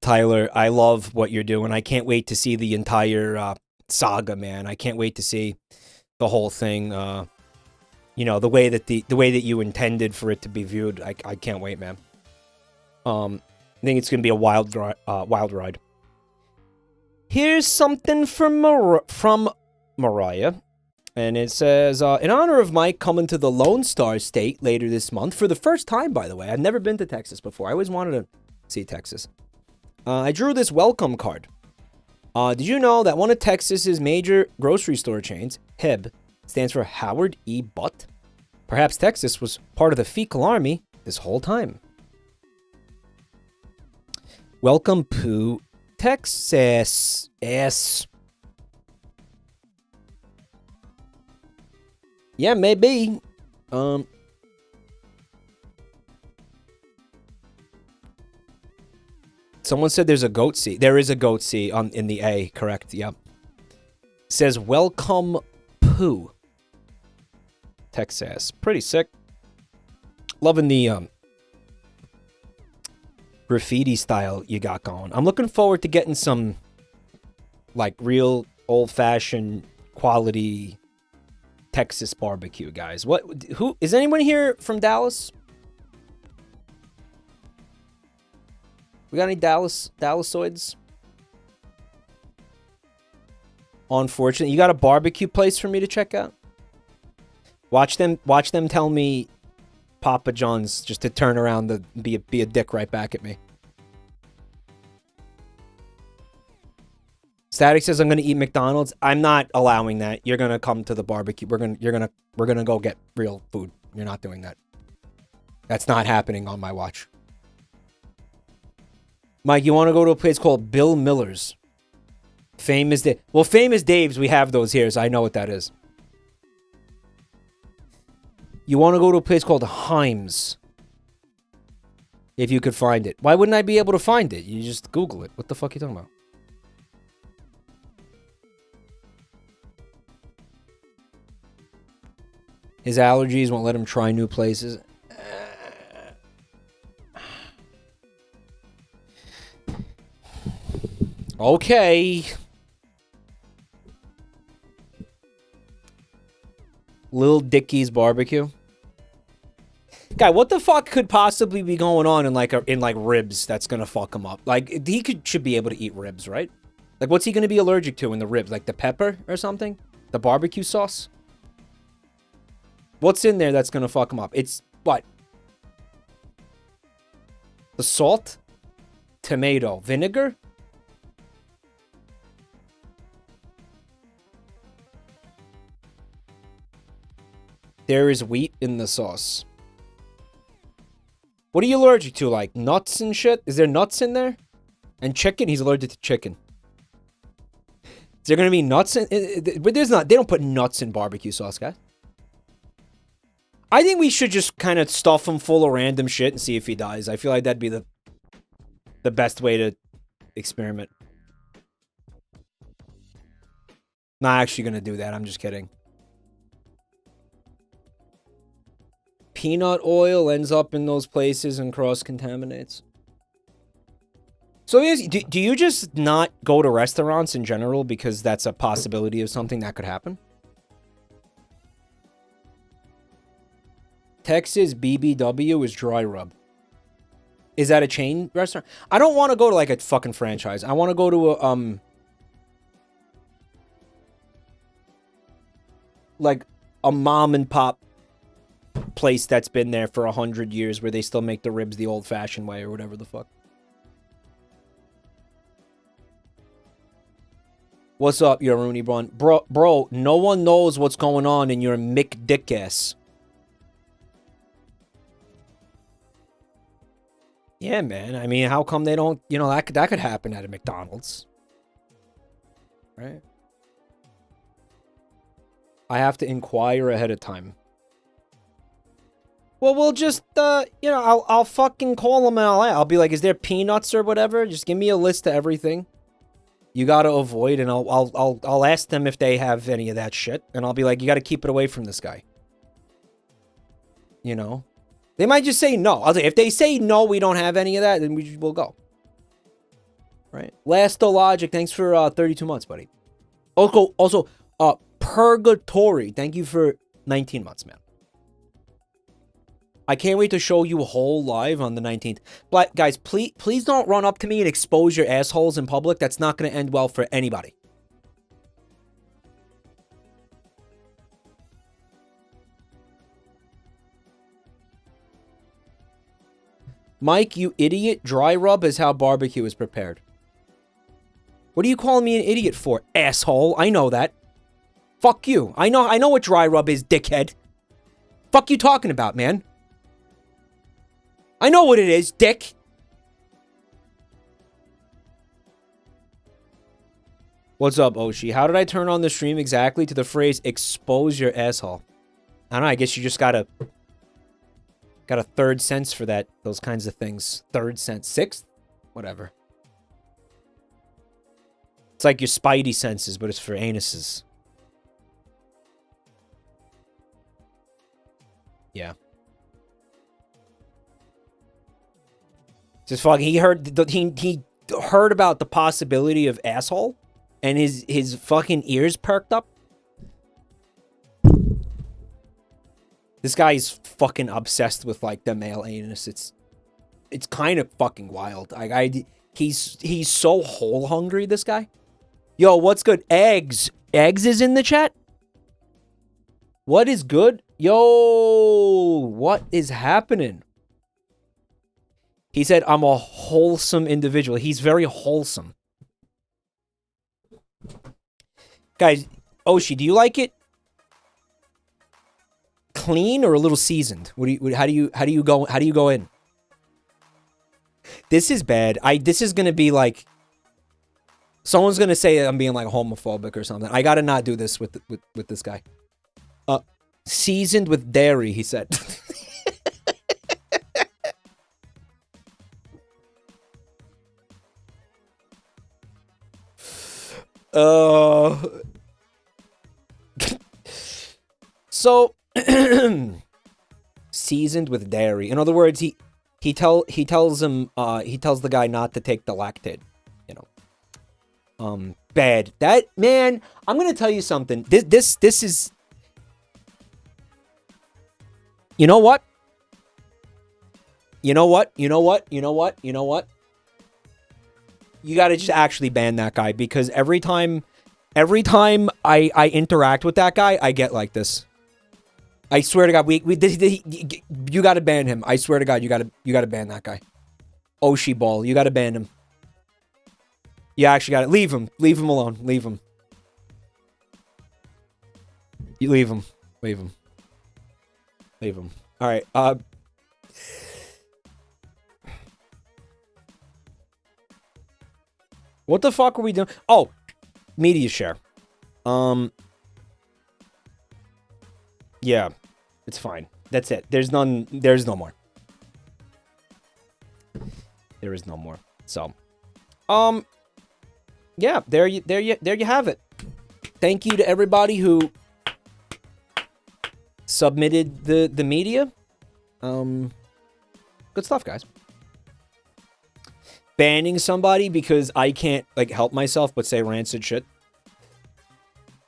Tyler, I love what you're doing. I can't wait to see the entire saga, man. I can't wait to see the whole thing. You know, the way that you intended for it to be viewed. I can't wait, man. I think it's gonna be a wild ride. Here's something from Mariah, And it says, in honor of Mike coming to the Lone Star State later this month, for the first time, by the way. I've never been to Texas before. I always wanted to see Texas. I drew this welcome card. Did you know that one of Texas's major grocery store chains, HEB, stands for Howard E. Butt? Perhaps Texas was part of the fecal army this whole time. Welcome to Texas. Yes. Yeah, maybe. Someone said there's a goat C. There is a goat C in the A, correct, yep. Says welcome poo. Texas. Pretty sick. Loving the graffiti style you got going. I'm looking forward to getting some like real old-fashioned quality Texas barbecue, guys. Who is anyone here from Dallas? We got any Dallasoids? Unfortunately, you got a barbecue place for me to check out? Watch them tell me Papa John's just to turn around and be a dick right back at me. Static says I'm gonna eat McDonald's. I'm not allowing that. You're gonna come to the barbecue. We're gonna go get real food. You're not doing that. That's not happening on my watch. Mike, you want to go to a place called Bill Miller's? Famous Dave's, we have those here, so I know what that is. You want to go to a place called Himes. If you could find it. Why wouldn't I be able to find it? You just Google it. What the fuck are you talking about? His allergies won't let him try new places. Okay. Lil Dickie's barbecue. Guy, what the fuck could possibly be going on in like ribs that's gonna fuck him up? Like should be able to eat ribs, right? Like what's he gonna be allergic to in the ribs? Like the pepper or something? The barbecue sauce? What's in there that's gonna fuck him up? It's what? The salt? Tomato. Vinegar? There is wheat in the sauce. What are you allergic to? Like nuts and shit? Is there nuts in there? And chicken? He's allergic to chicken. Is there gonna be nuts in? But there's not. They don't put nuts in barbecue sauce, guys. I think we should just kind of stuff him full of random shit and see if he dies. I feel like that'd be the best way to experiment. Not actually gonna do that. I'm just kidding. Peanut oil ends up in those places and cross-contaminates. So do you just not go to restaurants in general because that's a possibility of something that could happen? Texas BBW is dry rub. Is that a chain restaurant? I don't want to go to like a fucking franchise. I want to go to a like a mom and pop place that's been there for 100 years where they still make the ribs the old-fashioned way or whatever the fuck. What's up, your Rooney Brun? Bro, no one knows what's going on in your Mick Dick ass. Yeah, man. I mean, how come they don't, you know, that could happen at a McDonald's. Right? I have to inquire ahead of time. Well, we'll just, you know, I'll fucking call them and I'll be like, is there peanuts or whatever? Just give me a list of everything you gotta avoid, and I'll ask them if they have any of that shit, and I'll be like, you gotta keep it away from this guy. You know? They might just say no. I'll say, if they say no, we don't have any of that, then we'll go. Right? Logic, thanks for 32 months, buddy. Also, Purgatory, thank you for 19 months, man. I can't wait to show you a whole live on the 19th. But guys, please don't run up to me and expose your assholes in public. That's not going to end well for anybody. Mike, you idiot. Dry rub is how barbecue is prepared. What are you calling me an idiot for, asshole? I know that. Fuck you. I know what dry rub is, dickhead. Fuck you talking about, man? I know what it is, dick. What's up, Oshi? How did I turn on the stream exactly to the phrase expose your asshole? I don't know, I guess you just got a third sense for that, those kinds of things. Third sense, sixth? Whatever. It's like your spidey senses, but it's for anuses. Yeah. Just fucking, he heard about the possibility of asshole, and his fucking ears perked up. This guy's fucking obsessed with like the male anus. It's kind of fucking wild. He's so hole hungry, this guy. Yo, what's good? Eggs is in the chat. What is good? Yo, what is happening? He said, I'm a wholesome individual. He's very wholesome. Guys, Oshi, do you like it clean or a little seasoned? How do you go in? This is bad. This is gonna be like, someone's gonna say I'm being like homophobic or something. I gotta not do this with this guy. Seasoned with dairy, he said. So seasoned with dairy. In other words, he tells the guy not to take the lactate, you know. Bad. That, man, I'm going to tell you something. This is, you know what? You got to just actually ban that guy, because every time I interact with that guy, I get like this. I swear to God, you got to ban him. I swear to God, you got to ban that guy. Oshi Ball, you got to ban him. You actually got to leave him alone. Leave him. You leave him. All right. What the fuck are we doing? Oh, media share. Yeah, it's fine. That's it. There's no more. There is no more. So, yeah, there you have it. Thank you to everybody who submitted the media. Good stuff, guys. Banning somebody because I can't like help myself but say rancid shit.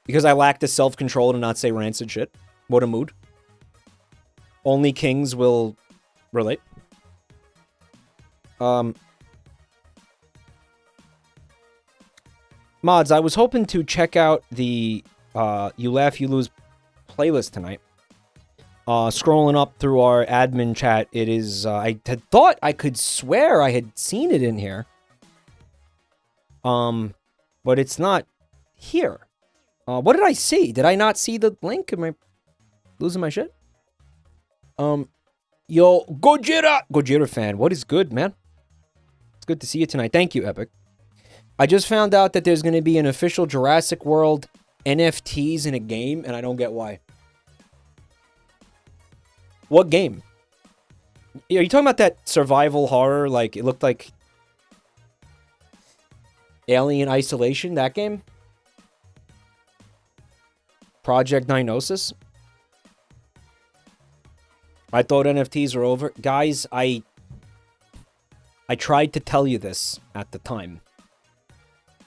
Because I lack the self-control to not say rancid shit. What a mood. Only kings will relate. Mods, I was hoping to check out the You Laugh, You Lose playlist tonight. Scrolling up through our admin chat, it is, I had thought, I could swear I had seen it in here. But it's not here. What did I see? Did I not see the link? Am I losing my shit? Yo, Gojira fan, what is good, man? It's good to see you tonight. Thank you, Epic. I just found out that there's going to be an official Jurassic World NFTs in a game, and I don't get why. What game? Are you talking about that survival horror? Like, it looked like Alien Isolation, that game? Project Diagnosis? I thought NFTs were over. Guys, I tried to tell you this at the time.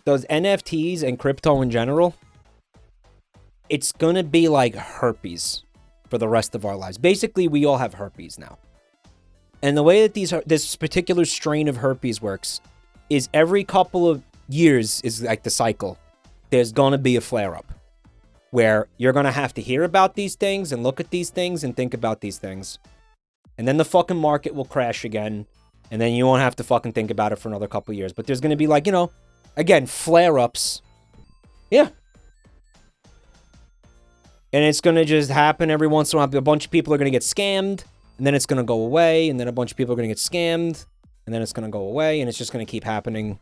Those NFTs and crypto in general, it's gonna be like herpes for the rest of our lives. Basically, we all have herpes now. And the way that this particular strain of herpes works is every couple of years is like the cycle. There's gonna be a flare-up where you're gonna have to hear about these things and look at these things and think about these things. And then the fucking market will crash again. And then you won't have to fucking think about it for another couple years. But there's going to be like, you know, again, flare-ups. Yeah. And it's going to just happen every once in a while. A bunch of people are going to get scammed. And then it's going to go away. And then a bunch of people are going to get scammed. And then it's going to go away. And it's just going to keep happening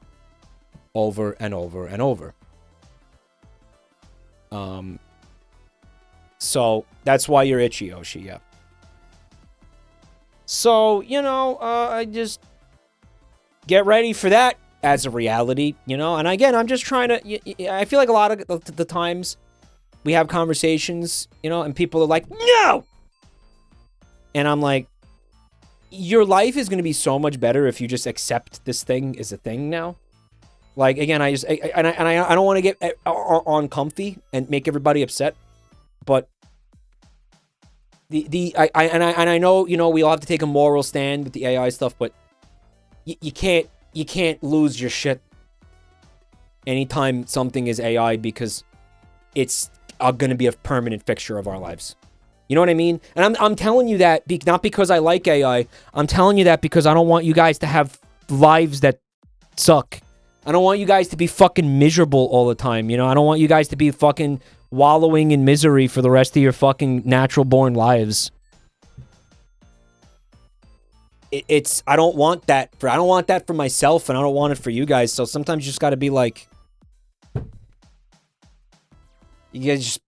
over and over and over. So that's why you're itchy, Yoshi, yeah. So, you know, I just get ready for that as a reality, you know? And again, I'm just trying to, I feel like a lot of the times we have conversations, you know, and people are like, no! And I'm like, your life is going to be so much better if you just accept this thing as a thing now. Like, again, I don't want to get on comfy and make everybody upset, but I know, you know, we all have to take a moral stand with the AI stuff, but you can't lose your shit anytime something is AI, because it's going to be a permanent fixture of our lives. You know what I mean? And I'm telling you that not because I like AI. I'm telling you that because I don't want you guys to have lives that suck. I don't want you guys to be fucking miserable all the time, you know? I don't want you guys to be fucking wallowing in misery for the rest of your fucking natural-born lives. I don't want that for myself, and I don't want it for you guys. So sometimes you just got to be like, you guys just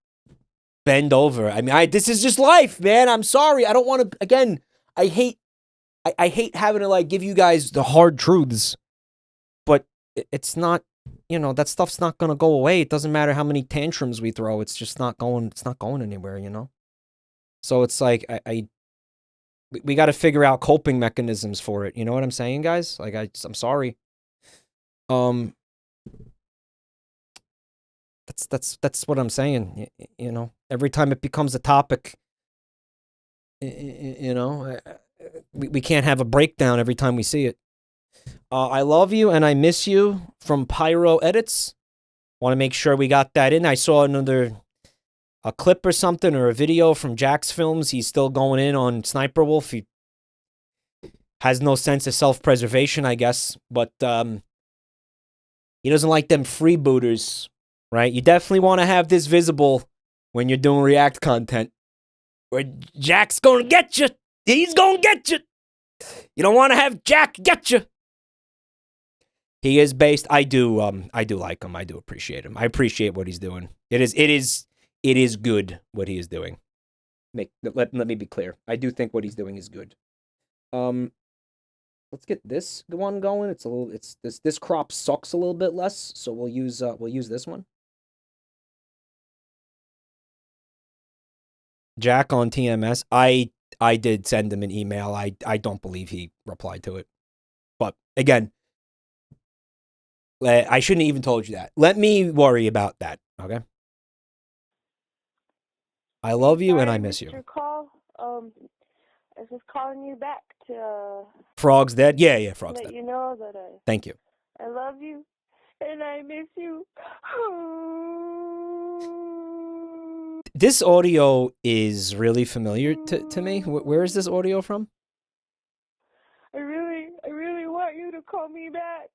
bend over. I mean, this is just life, man. I'm sorry. I don't want to. Again, I hate having to like give you guys the hard truths, but it's not. You know, that stuff's not gonna go away. It doesn't matter how many tantrums we throw. It's just not going. It's not going anywhere. You know. So it's like we got to figure out coping mechanisms for it. You know what I'm saying, guys? Like I'm sorry. That's what I'm saying. You know, every time it becomes a topic, you know, we can't have a breakdown every time we see it. I love you and I miss you from Pyro Edits. Want to make sure we got that in. I saw a clip or something, or a video from Jack's Films. He's still going in on Sniper Wolf. He has no sense of self-preservation, I guess. But he doesn't like them freebooters, right? You definitely want to have this visible when you're doing React content. Where Jack's going to get you. He's going to get you. You don't want to have Jack get you. He is based. I do like him. I do appreciate him. I appreciate what he's doing. It is good what he is doing. Let me be clear. I do think what he's doing is good. Let's get this one going. This crop sucks a little bit less, so we'll use this one. Jack on TMS. I did send him an email. I don't believe he replied to it. But again, I shouldn't have even told you that. Let me worry about that, okay? I love you and I miss you. Call. I was just calling you back to Frog's dead? Yeah, Frog's dead. let you know that Thank you. I love you and I miss you. This audio is really familiar to me. Where is this audio from? I really want you to call me back.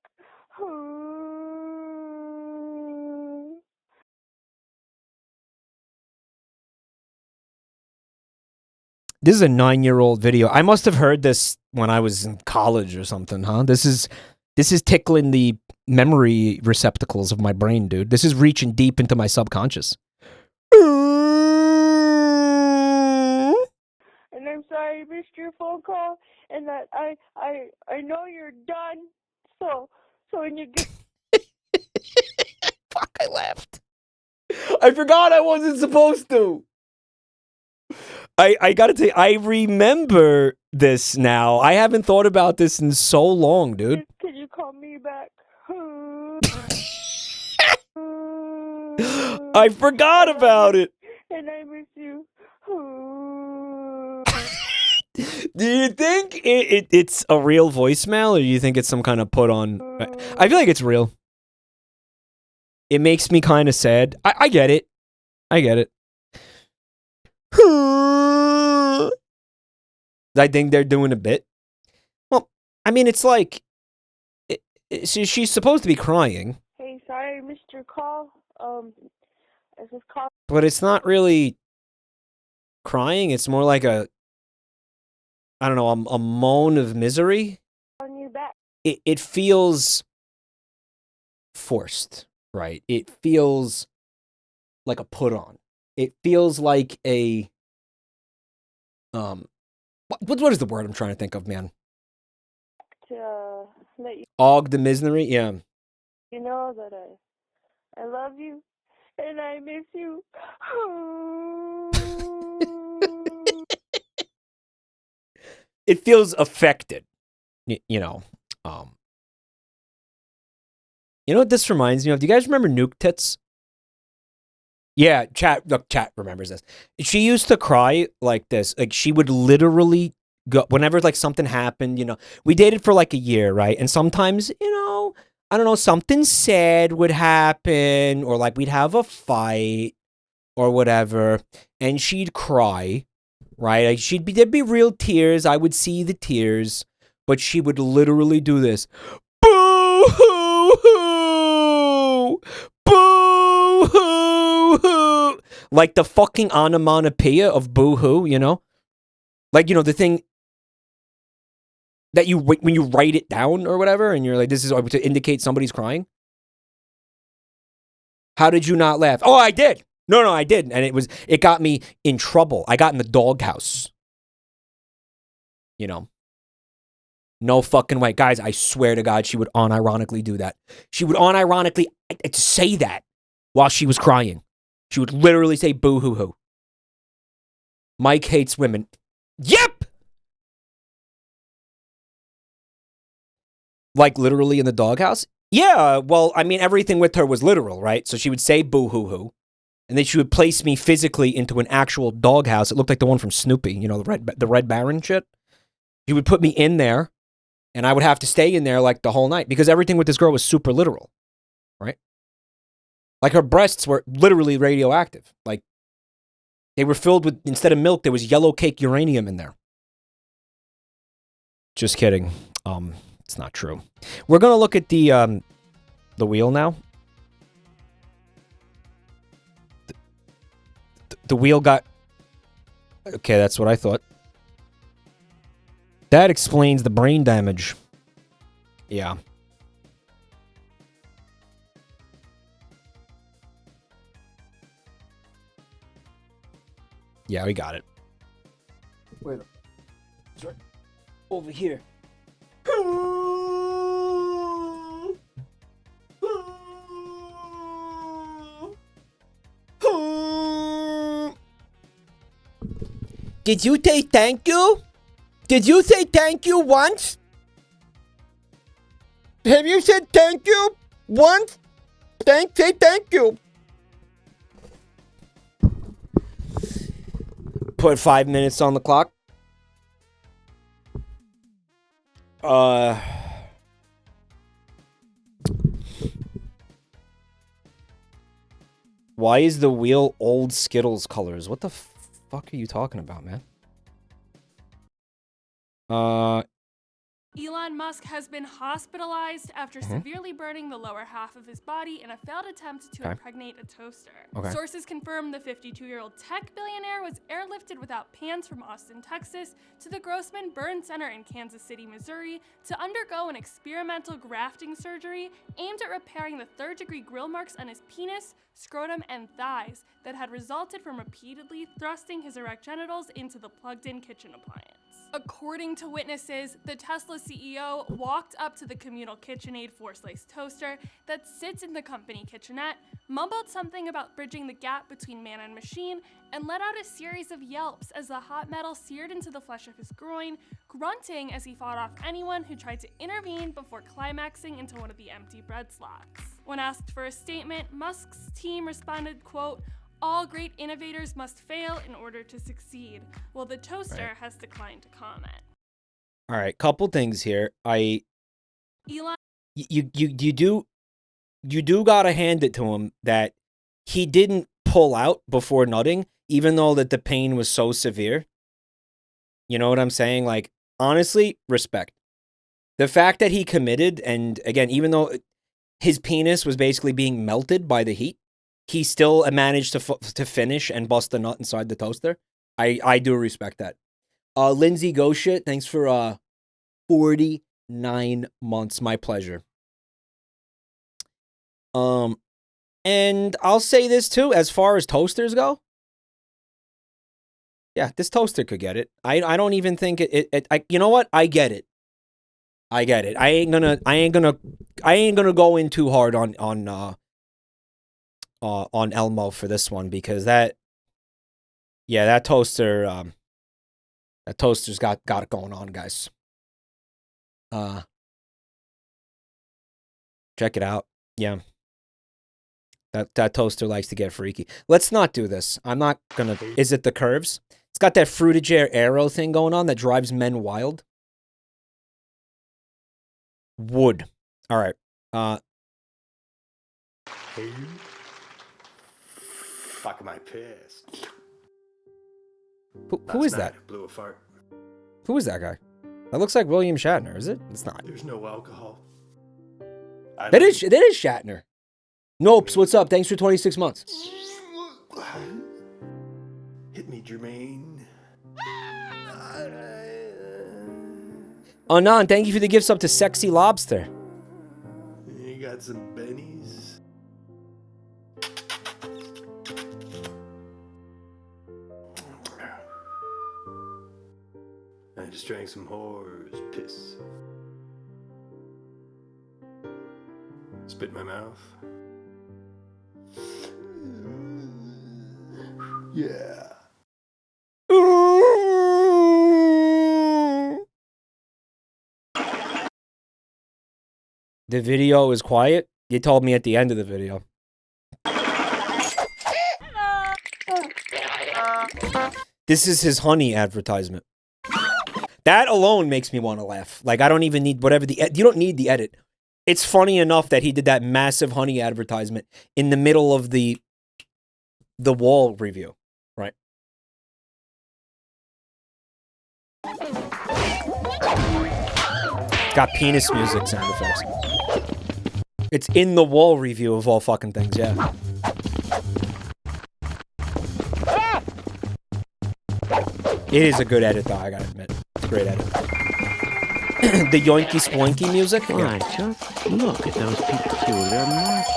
This is a 9-year-old video. I must have heard this when I was in college or something, huh? This is tickling the memory receptacles of my brain, dude. This is reaching deep into my subconscious. And I'm sorry I missed your phone call, and that I know you're done. So when you get Fuck, I laughed. I forgot I wasn't supposed to. I gotta tell you, I remember this now. I haven't thought about this in so long, dude. Can you call me back? I forgot about it. And I miss you. Do you think it's a real voicemail, or do you think it's some kind of put on? I feel like it's real. It makes me kind of sad. I get it. I get it. I think they're doing a bit. Well, I mean, it's like she's supposed to be crying, Hey, sorry I missed your call. I just called but it's not really crying. It's more like I don't know, a moan of misery. on you back. It feels forced, right? It feels like a put on. It feels like a what is the word I'm trying to think of, man? To let Og the misery, yeah. you know that I love you and I miss you. It feels affected, you know. You know what this reminds me of? Do you guys remember Nuke Tits? Yeah, chat remembers this. She used to cry like this. Like, she would literally go, whenever like something happened, you know, we dated for like a year, right? And sometimes, you know, I don't know, something sad would happen, or like we'd have a fight or whatever, and she'd cry, right? Like, there'd be real tears. I would see the tears, but she would literally do this. Boo-hoo-hoo! Boo-hoo-hoo! Like the fucking onomatopoeia of boo-hoo, you know? Like, you know, the thing that you, when you write it down or whatever, and you're like, this is to indicate somebody's crying. How did you not laugh? Oh, I did. No, I didn't. And it got me in trouble. I got in the doghouse. You know? No fucking way. Guys, I swear to God, she would unironically do that. She would unironically say that while she was crying. She would literally say boo-hoo-hoo. Mike hates women. Yep! Like literally in the doghouse? Yeah, well, I mean, everything with her was literal, right? So she would say boo-hoo-hoo. And then she would place me physically into an actual doghouse. It looked like the one from Snoopy, you know, the Red Baron shit. She would put me in there. And I would have to stay in there like the whole night because everything with this girl was super literal, right? Like her breasts were literally radioactive. Like they were filled with, instead of milk, there was yellow cake uranium in there. Just kidding. It's not true. We're gonna look at the wheel now. The wheel got. Okay, that's what I thought. That explains the brain damage. Yeah. Yeah, we got it. Wait. Sorry. Over here. Did you say thank you? Did you say thank you once? Have you said thank you once? Say thank you. Put 5 minutes on the clock. Why is the wheel old Skittles colors? What the fuck are you talking about, man? Elon Musk has been hospitalized after severely burning the lower half of his body in a failed attempt to impregnate a toaster. Sources confirm the 52-year-old tech billionaire was airlifted without pants from Austin, Texas to the Grossman Burn Center in Kansas City, Missouri to undergo an experimental grafting surgery aimed at repairing the third-degree grill marks on his penis, scrotum, and thighs that had resulted from repeatedly thrusting his erect genitals into the plugged-in kitchen appliance. According to witnesses, the Tesla CEO walked up to the communal KitchenAid four-slice toaster that sits in the company kitchenette, mumbled something about bridging the gap between man and machine, and let out a series of yelps as the hot metal seared into the flesh of his groin, grunting as he fought off anyone who tried to intervene before climaxing into one of the empty bread slots. When asked for a statement, Musk's team responded, quote, "All great innovators must fail in order to succeed," while the toaster has declined to comment. All right, couple things here. Elon, you do gotta hand it to him that he didn't pull out before nutting, even though that the pain was so severe. You know what I'm saying? Like, honestly, respect. The fact that he committed, and again, even though his penis was basically being melted by the heat, he still managed to finish and bust the nut inside the toaster. I do respect that. Lindsay Go Shit, thanks for 49 months. My pleasure. And I'll say this too, as far as toasters go. Yeah, this toaster could get it. I don't even think you know what? I get it. I get it. I ain't gonna go in too hard on Elmo for this one, because that toaster's got it going on, guys. Check it out. Yeah. That toaster likes to get freaky. Let's not do this. I'm not gonna. Is it the curves? It's got that Frutiger arrow thing going on that drives men wild. Wood. All right. Fuck, am I pissed? Who is that? Blew a fart. Who is that guy? That looks like William Shatner, is it? It's not. There's no alcohol. That is Shatner. Nopes, what's up? Thanks for 26 months. Hit me, Jermaine. Anon, thank you for the gifts up to Sexy Lobster. You got some bennies? I just drank some whore's piss. Spit in my mouth. Yeah. The video is quiet? You told me at the end of the video. This is his honey advertisement. That alone makes me want to laugh. Like, I don't even need whatever you don't need the edit. It's funny enough that he did that massive honey advertisement in the middle of the wall review, right? It's got penis music sound effects. It's in the wall review of all fucking things, yeah. It is a good edit, though, I gotta admit. It's a great edit. The yoinky spoinky music? Why, just look at those peculiar markings.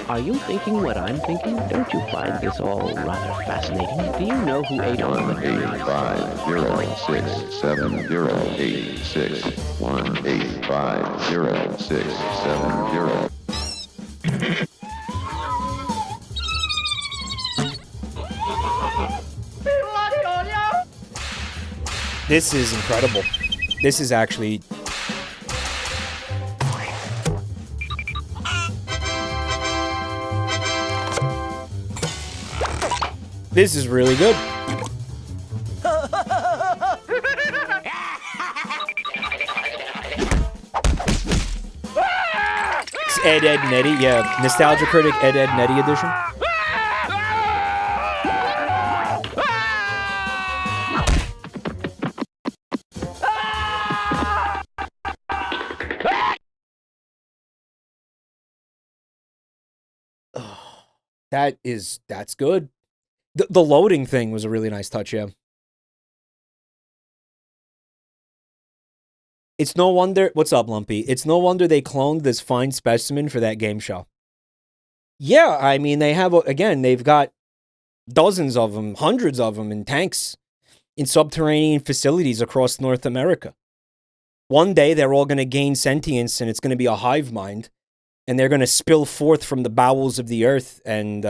Are you thinking what I'm thinking? Don't you find this all rather fascinating? Do you know who ate all the 1-850-670-86. 1-850-670. This is incredible. This is actually... This is really good. It's Ed, and Eddie. Yeah, Nostalgia Critic Ed, and Eddie edition. That's good. The loading thing was a really nice touch, yeah. It's no wonder... What's up, Lumpy? It's no wonder they cloned this fine specimen for that game show. Yeah, I mean, they have... Again, they've got dozens of them, hundreds of them in tanks in subterranean facilities across North America. One day, they're all going to gain sentience, and it's going to be a hive mind, and they're going to spill forth from the bowels of the earth, and...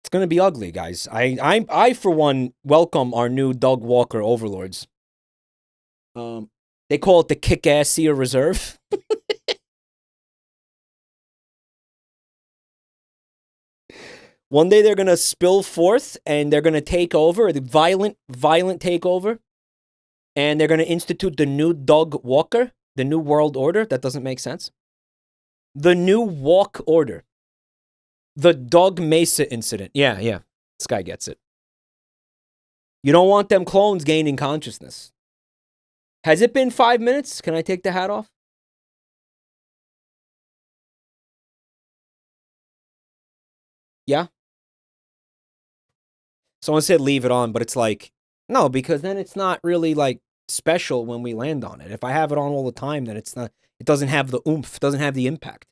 It's going to be ugly, guys. I, for one, welcome our new Doug Walker overlords. They call it the Kick-Assier Reserve. One day they're going to spill forth, and they're going to take over, the violent takeover, and they're going to institute the new Doug Walker, the new world order. That doesn't make sense. The new walk order. The Doug Mesa incident. Yeah. This guy gets it. You don't want them clones gaining consciousness. Has it been 5 minutes? Can I take the hat off? Yeah? Someone said leave it on, but it's like, no, because then it's not really like special when we land on it. If I have it on all the time, then it's not, it doesn't have the oomph, it doesn't have the impact.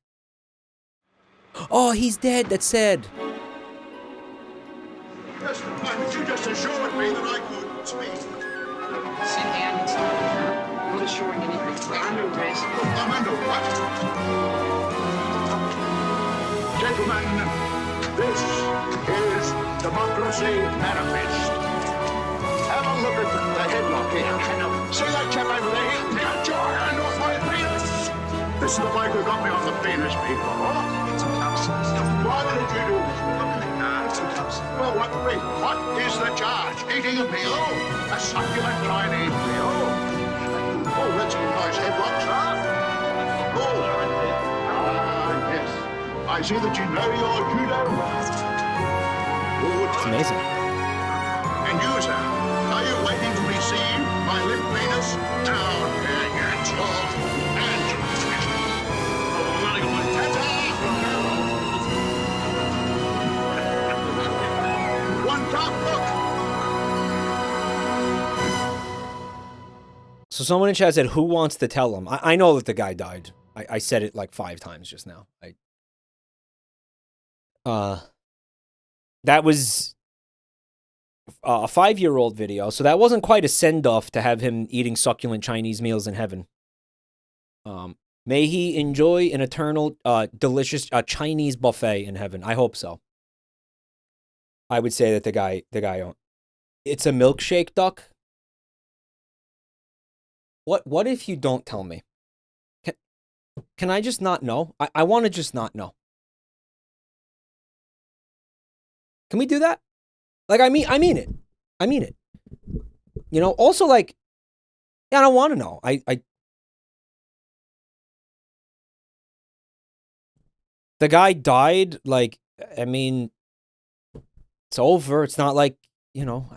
Oh, he's dead, that's sad. Yes, but you just assured me that I couldn't speak. Sit down and talk. Not assuring anything. We're under arrest. I'm under what? Gentlemen, this is Democracy Manifest. Have a look at the headlock here. See that chap over there? Get your hand off my penis! This is the bloke who got me on the penis, people. Why did you do this? Well, what is the charge? Eating a meal? A succulent Chinese meal? Oh, that's a nice headlock, sir. Oh, yes. I see that you know your judo. It's amazing. And you, sir, are you waiting to receive my limp penis? Down here, you talk and twist. One top look. So someone in chat said, who wants to tell him? I know that the guy died. I said it like 5 times just now. That was a 5-year-old video, so that wasn't quite a send-off to have him eating succulent Chinese meals in heaven. May he enjoy an eternal, delicious Chinese buffet in heaven. I hope so. I would say that the guy, it's a milkshake duck. What if you don't tell me? Can I just not know? I want to just not know. Can we do that? Like, I mean it. I mean it. You know, also, like, yeah, I don't want to know. The guy died, like, I mean, it's over. It's not like, you know,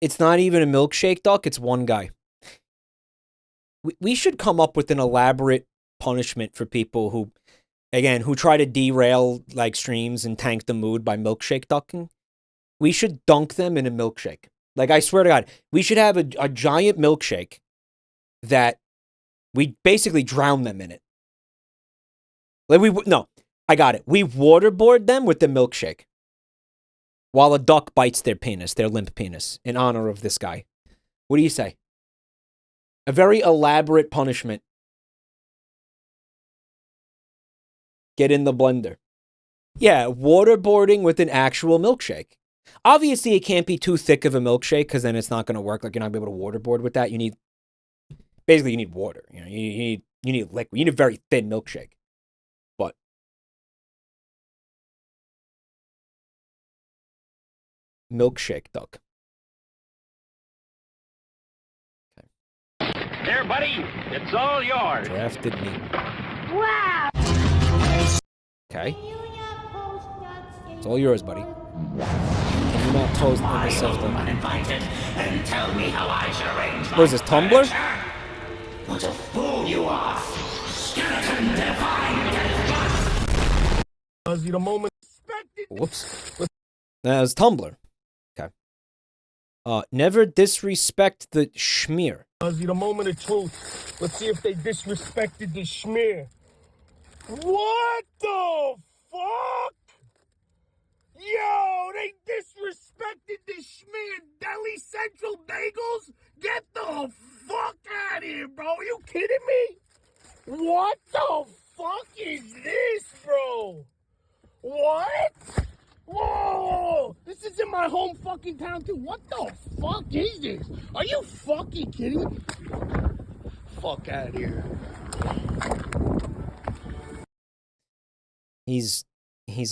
it's not even a milkshake duck. It's one guy. We should come up with an elaborate punishment for people who, again, who try to derail, like, streams and tank the mood by milkshake ducking. We should dunk them in a milkshake. Like, I swear to God, we should have a giant milkshake that we basically drown them in it. Like, no, I got it. We waterboard them with the milkshake while a duck bites their penis, their limp penis, in honor of this guy. What do you say? A very elaborate punishment. Get in the blender. Yeah, waterboarding with an actual milkshake. Obviously, it can't be too thick of a milkshake because then it's not going to work. Like, you're not going to be able to waterboard with that. You need, basically, you need water. You know, you need liquid. You need a very thin milkshake. But milkshake duck. There, buddy. It's all yours. Drafted meat. Wow. Okay. It's all yours, buddy. Can you not toast on the system? Uninvited and tell me how I should arrange. What is this, Tumblr? What a fool you are. Skeleton divine. The moment. Whoops. That was Tumblr. Okay. Never disrespect the schmear. The moment of truth. Let's see if they disrespected the schmear. What the fuck? Yo, they disrespected the schmear. Deli Central Bagels? Get the fuck out of here, bro. Are you kidding me? What the fuck is this, bro? What? Whoa! This is in my home fucking town, too. What the fuck is this? Are you fucking kidding me? Fuck out of here. He's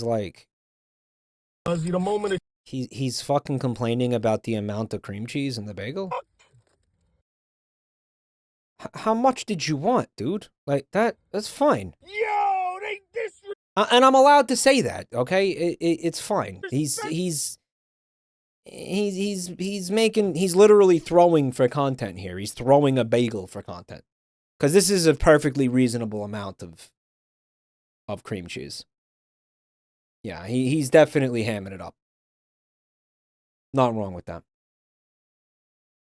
like... The moment he's fucking complaining about the amount of cream cheese in the bagel? How much did you want, dude? Like, that's fine. Yo, they and I'm allowed to say that, okay? It's fine. He's he's literally throwing for content here. He's throwing a bagel for content. Because this is a perfectly reasonable amount of cream cheese. Yeah, he's definitely hamming it up. Not wrong with that.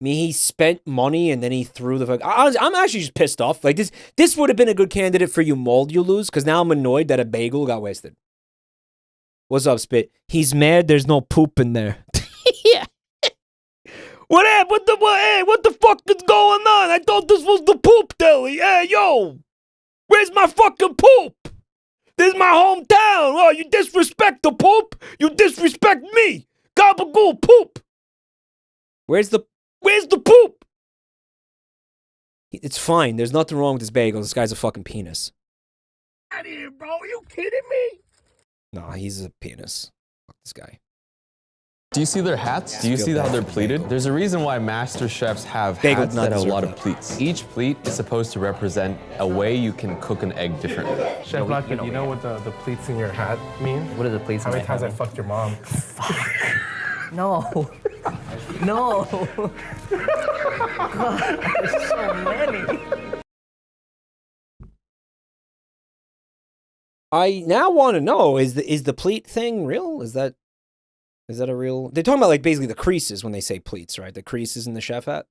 I mean, he spent money and then he threw the fuck. I'm actually just pissed off. Like this would have been a good candidate for you mold you lose, because now I'm annoyed that a bagel got wasted. What's up, Spit? He's mad there's no poop in there. Yeah. What the fuck is going on? I thought this was the poop deli. Hey, yo. Where's my fucking poop? This is my hometown. Oh, you disrespect the poop? You disrespect me. Gabagool poop. Where's the poop? It's fine. There's nothing wrong with this bagel. This guy's a fucking penis. Out here, bro. Are you kidding me? Nah, he's a penis. Fuck this guy. Do you see their hats? Do you see how they're pleated? There's a reason why master chefs have hats that have a lot of pleats. Each pleat is supposed to represent a way you can cook an egg differently. Chef Lucky, you know what the pleats in your hat mean? What are the pleats in my hat? How many times I fucked your mom? No. No. God, there's so many. I now want to know, is the pleat thing real? Is that a real... They're talking about, like, basically the creases when they say pleats, right? The creases in the chef hat.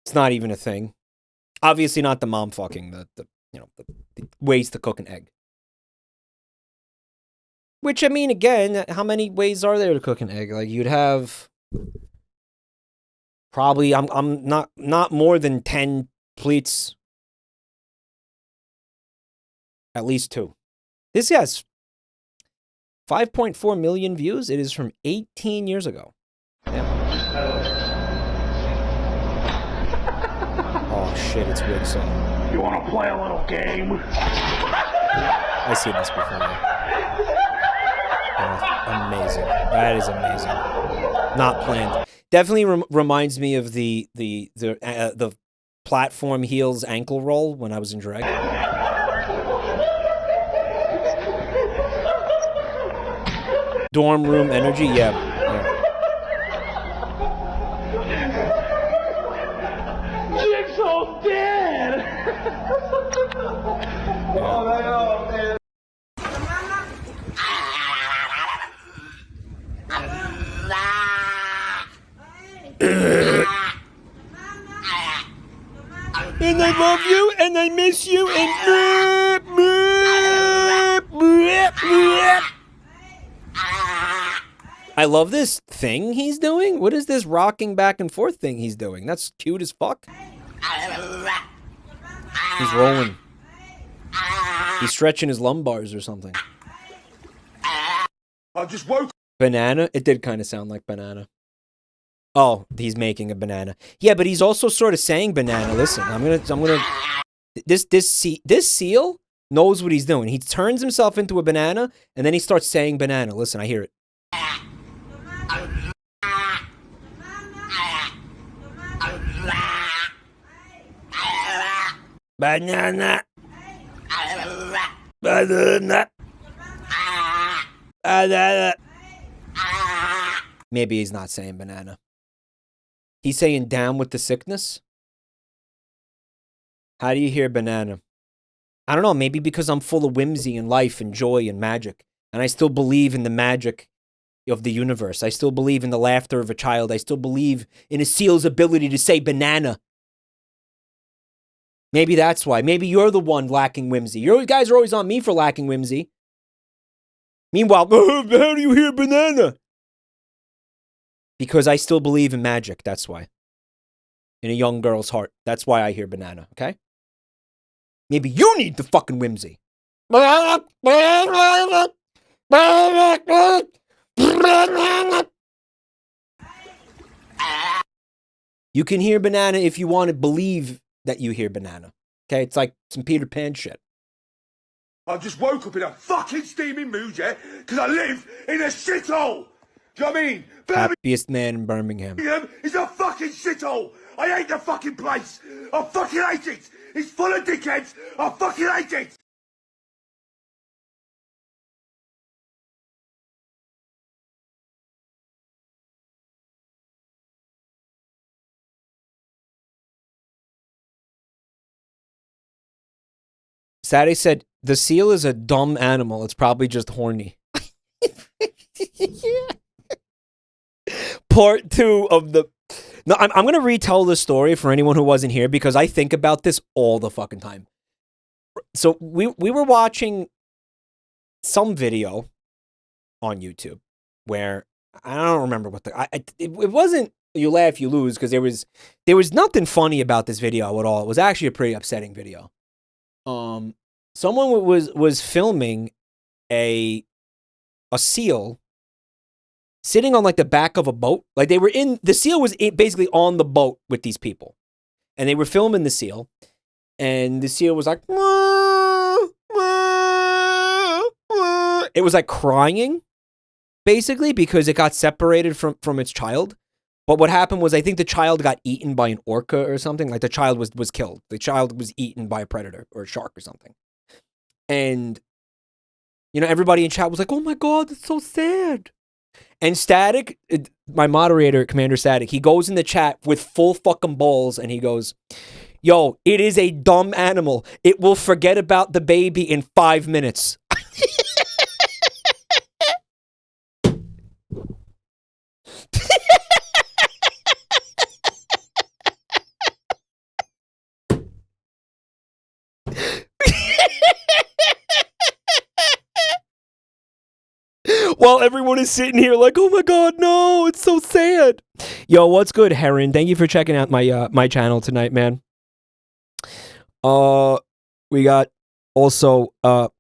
It's not even a thing. Obviously not the mom fucking, the ways to cook an egg. Which, I mean, again, how many ways are there to cook an egg? Like, you'd have... Probably, I'm not more than 10 pleats. At least 2. This has 5.4 million views. It is from 18 years ago. Yeah. Oh shit, it's weird song. You want to play a little game? I seen this before. Amazing. That is amazing. Not planned. Definitely reminds me of the platform heels ankle roll when I was in drag. Dorm room energy, yeah. Jigsaw's dead! Oh, man. And I love you, and I miss you, and... I love this thing he's doing. What is this rocking back and forth thing he's doing? That's cute as fuck. He's rolling. He's stretching his lumbars or something. I just woke. Banana? It did kind of sound like banana. Oh, he's making a banana. Yeah, but he's also sort of saying banana. Listen, I'm gonna. This seal knows what he's doing. He turns himself into a banana, and then he starts saying banana. Listen, I hear it. Banana. Banana. Banana. Maybe he's not saying banana. He's saying down with the sickness. How do you hear banana? I don't know, maybe because I'm full of whimsy and life and joy and magic. And I still believe in the magic of the universe. I still believe in the laughter of a child. I still believe in a seal's ability to say banana. Maybe that's why. Maybe you're the one lacking whimsy. You guys are always on me for lacking whimsy. Meanwhile, how do you hear banana? Because I still believe in magic, that's why. In a young girl's heart. That's why I hear banana, okay? Maybe you need the fucking whimsy. You can hear banana if you want to believe that you hear banana. Okay? It's like some Peter Pan shit. I just woke up in a fucking steaming mood, yeah? Because I live in a shithole! Do you know what I mean? Happiest man in Birmingham. It's a fucking shithole! I hate the fucking place! I fucking hate it! It's full of dickheads! I fucking hate it! Static said, the seal is a dumb animal. It's probably just horny. Part 2 of the... No, I'm going to retell the story for anyone who wasn't here because I think about this all the fucking time. So we were watching some video on YouTube where I don't remember what it wasn't You Laugh, You Lose, because there was nothing funny about this video at all. It was actually a pretty upsetting video. Someone was filming a seal sitting on like the back of a boat. Like the seal was basically on the boat with these people. And they were filming the seal. And the seal was like, it was like crying, basically, because it got separated from its child. But what happened was I think the child got eaten by an orca or something. Like the child was killed. The child was eaten by a predator or a shark or something. And, everybody in chat was like, oh my God, it's so sad. And Static, my moderator, Commander Static, he goes in the chat with full fucking balls and he goes, yo, it is a dumb animal. It will forget about the baby in 5 minutes. While everyone is sitting here like, oh my God, no, it's so sad. Yo, what's good, Heron? Thank you for checking out my channel tonight, man. We got also all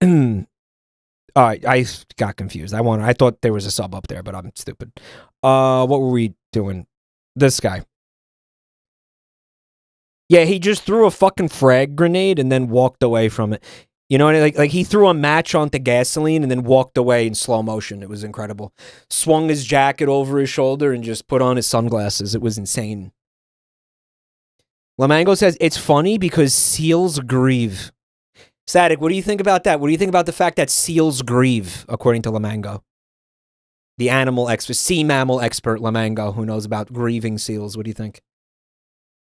right, I got confused. I thought there was a sub up there, but I'm stupid. What were we doing? This guy. Yeah, he just threw a fucking frag grenade and then walked away from it. You know, like he threw a match onto gasoline and then walked away in slow motion. It was incredible. Swung his jacket over his shoulder and just put on his sunglasses. It was insane. Lamango says, it's funny because seals grieve. Static, what do you think about that? What do you think about the fact that seals grieve, according to Lamango? The animal expert, sea mammal expert Lamango, who knows about grieving seals. What do you think?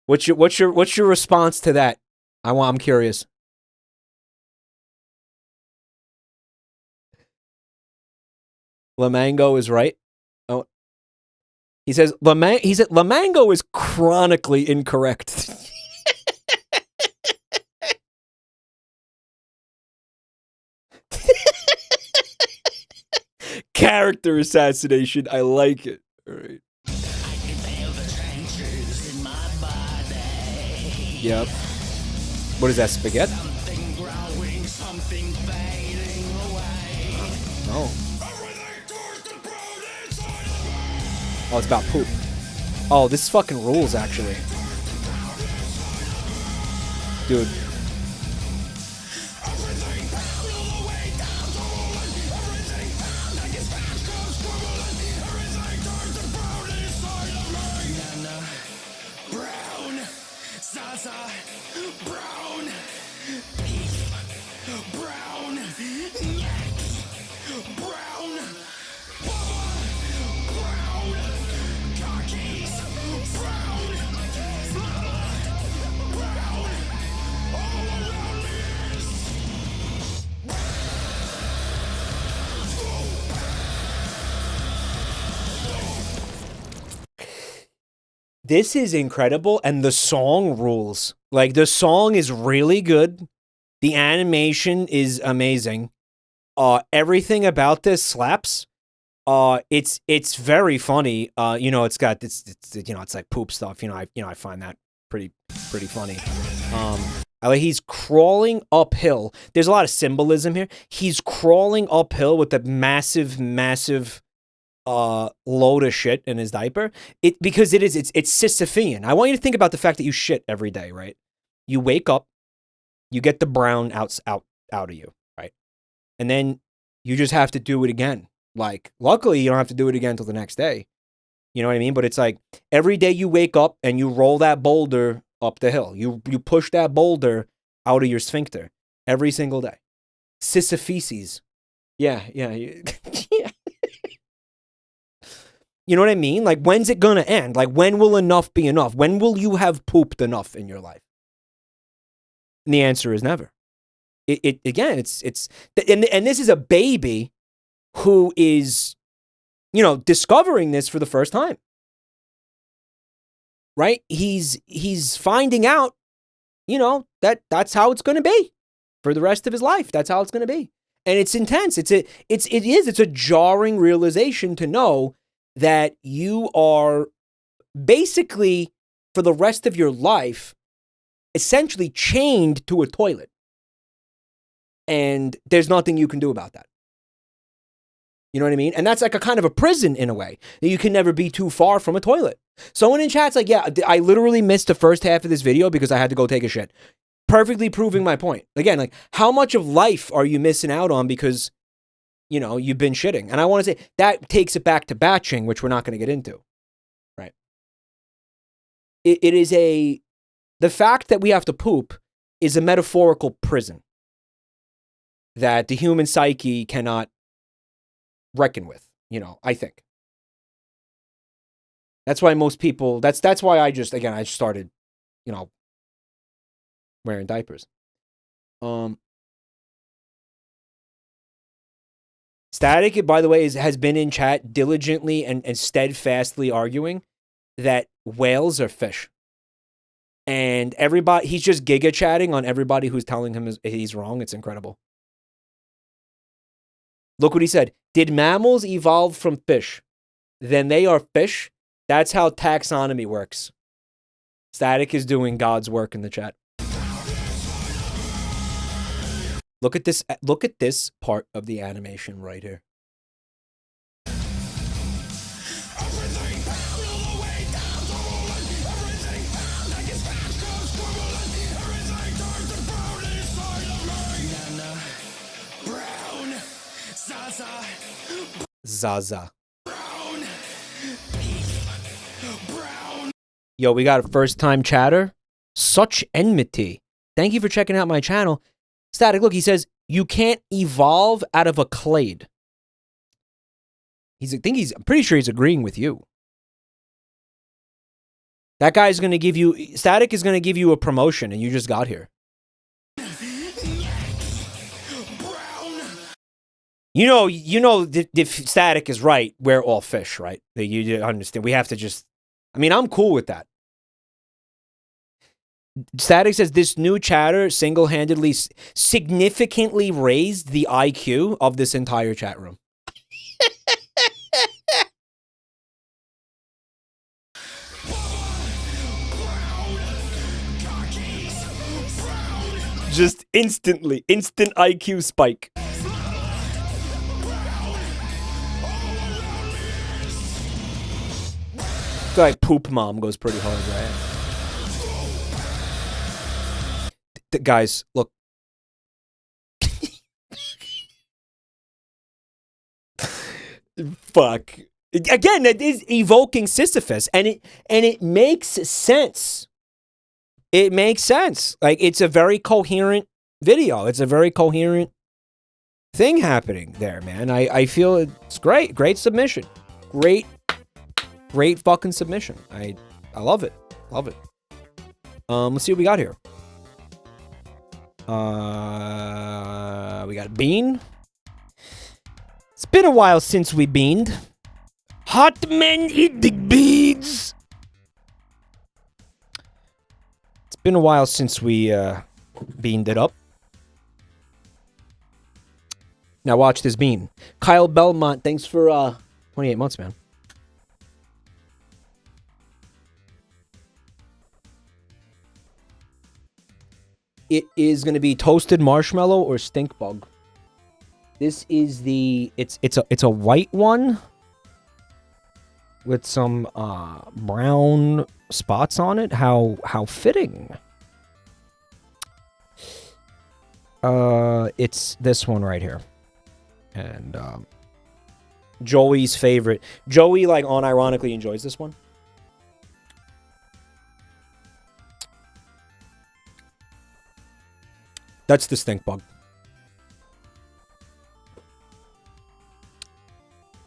What's your response to that? I'm curious. Lamango is right. Oh, he said Lamango is chronically incorrect. Character assassination. I like it. All right. Yep. What is that, spaghetti? Oh. Oh, it's about poop. Oh, this fucking rules, actually. Dude. This is incredible, and the song rules. Like, the song is really good. The animation is amazing. Everything about this slaps. It's very funny. It's got it's like poop stuff. I find that pretty funny. He's crawling uphill. There's a lot of symbolism here. He's crawling uphill with a massive load of shit in his diaper. Because it's Sisyphean. I want you to think about the fact that you shit every day, right? You wake up, you get the brown out of you, right? And then you just have to do it again. Like, luckily you don't have to do it again until the next day. You know what I mean? But it's like every day you wake up and you roll that boulder up the hill. You push that boulder out of your sphincter every single day. Sisypheses. Yeah. Yeah. You know what I mean? Like, when's it gonna end? Like, when will enough be enough? When will you have pooped enough in your life? And the answer is never. Again, and this is a baby who is, you know, discovering this for the first time. Right? He's finding out, you know, that's how it's going to be for the rest of his life. That's how it's going to be. And it's intense. It's a jarring realization to know that you are basically for the rest of your life essentially chained to a toilet. And there's nothing you can do about that. You know what I mean? And that's like a kind of a prison in a way. You can never be too far from a toilet. Someone in chat's like, yeah, I literally missed the first half of this video because I had to go take a shit. Perfectly proving my point. Again, like, how much of life are you missing out on because, you know, you've been shitting? And I want to say that takes it back to batching, which we're not going to get into. Right? It is the fact that we have to poop is a metaphorical prison that the human psyche cannot reckon with, you know, I think. That's why most people, that's why I started, you know, wearing diapers. Static, by the way, has been in chat diligently and steadfastly arguing that whales are fish. And everybody, he's just giga chatting on everybody who's telling him he's wrong. It's incredible. Look what he said. Did mammals evolve from fish? Then they are fish. That's how taxonomy works. Static is doing God's work in the chat. Look at this. Look at this part of the animation right here. Zaza. Yo, we got a first-time chatter. Such enmity. Thank you for checking out my channel. Static, look, he says, you can't evolve out of a clade. I'm pretty sure he's agreeing with you. That guy's going to give you, Static is going to give you a promotion and you just got here. You know, if Static is right, we're all fish, right? You understand. We have to just, I mean, I'm cool with that. Static says this new chatter single-handedly significantly raised the IQ of this entire chat room. Just instant IQ spike. So like Poop Mom goes pretty hard, right? Guys, look. Fuck. Again, it is evoking Sisyphus, and it makes sense. It makes sense. Like, it's a very coherent video. It's a very coherent thing happening there, man. I feel it's great. Great submission. Great fucking submission. I love it. Love it. Let's see what we got here. We got a bean. It's been a while since we beaned. Hot men eat the beans. It's been a while since we beaned it up. Now watch this bean. Kyle Belmont, thanks for 28 months, man. It is going to be toasted marshmallow or stink bug. This is it's a white one with some brown spots on it. How fitting. It's this one right here. And Joey's favorite. Joey like unironically enjoys this one. That's the stink bug.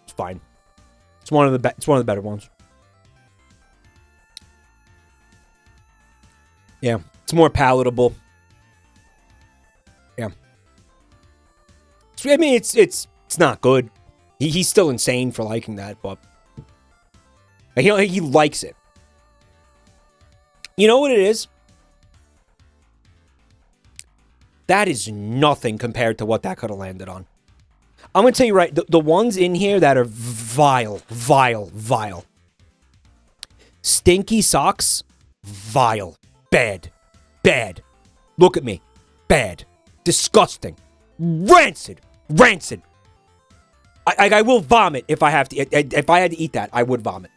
It's fine. It's one of the better ones. Yeah, it's more palatable. Yeah, I mean, it's not good. He's still insane for liking that, but he likes it. You know what it is? That is nothing compared to what that could have landed on. I'm going to tell you right, the ones in here that are vile. Stinky socks, vile. Bad. Look at me. Bad. Disgusting. Rancid. I will vomit if I have to. If I had to eat that, I would vomit.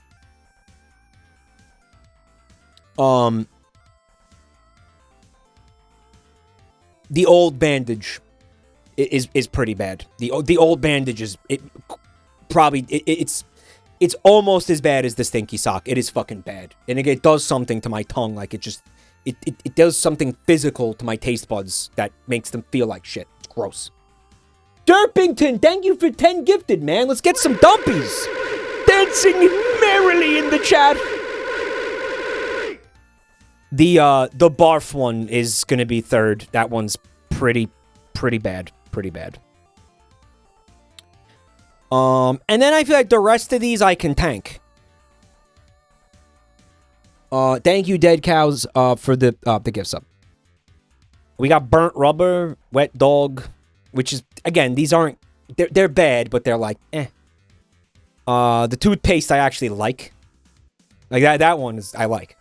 The old bandage is pretty bad. The old bandage is it's almost as bad as the stinky sock. It is fucking bad, and it does something to my tongue. Like it does something physical to my taste buds that makes them feel like shit. It's gross. Derpington, thank you for 10 gifted, man. Let's get some dumpies. Dancing merrily in the chat. The barf one is gonna be third. That one's pretty bad. And then I feel like the rest of these I can tank. Thank you, Dead Cows, for the gift sub. We got burnt rubber, wet dog, which is, again, these aren't, they're bad, but they're like, eh. The toothpaste I actually like. Like that one is, I like.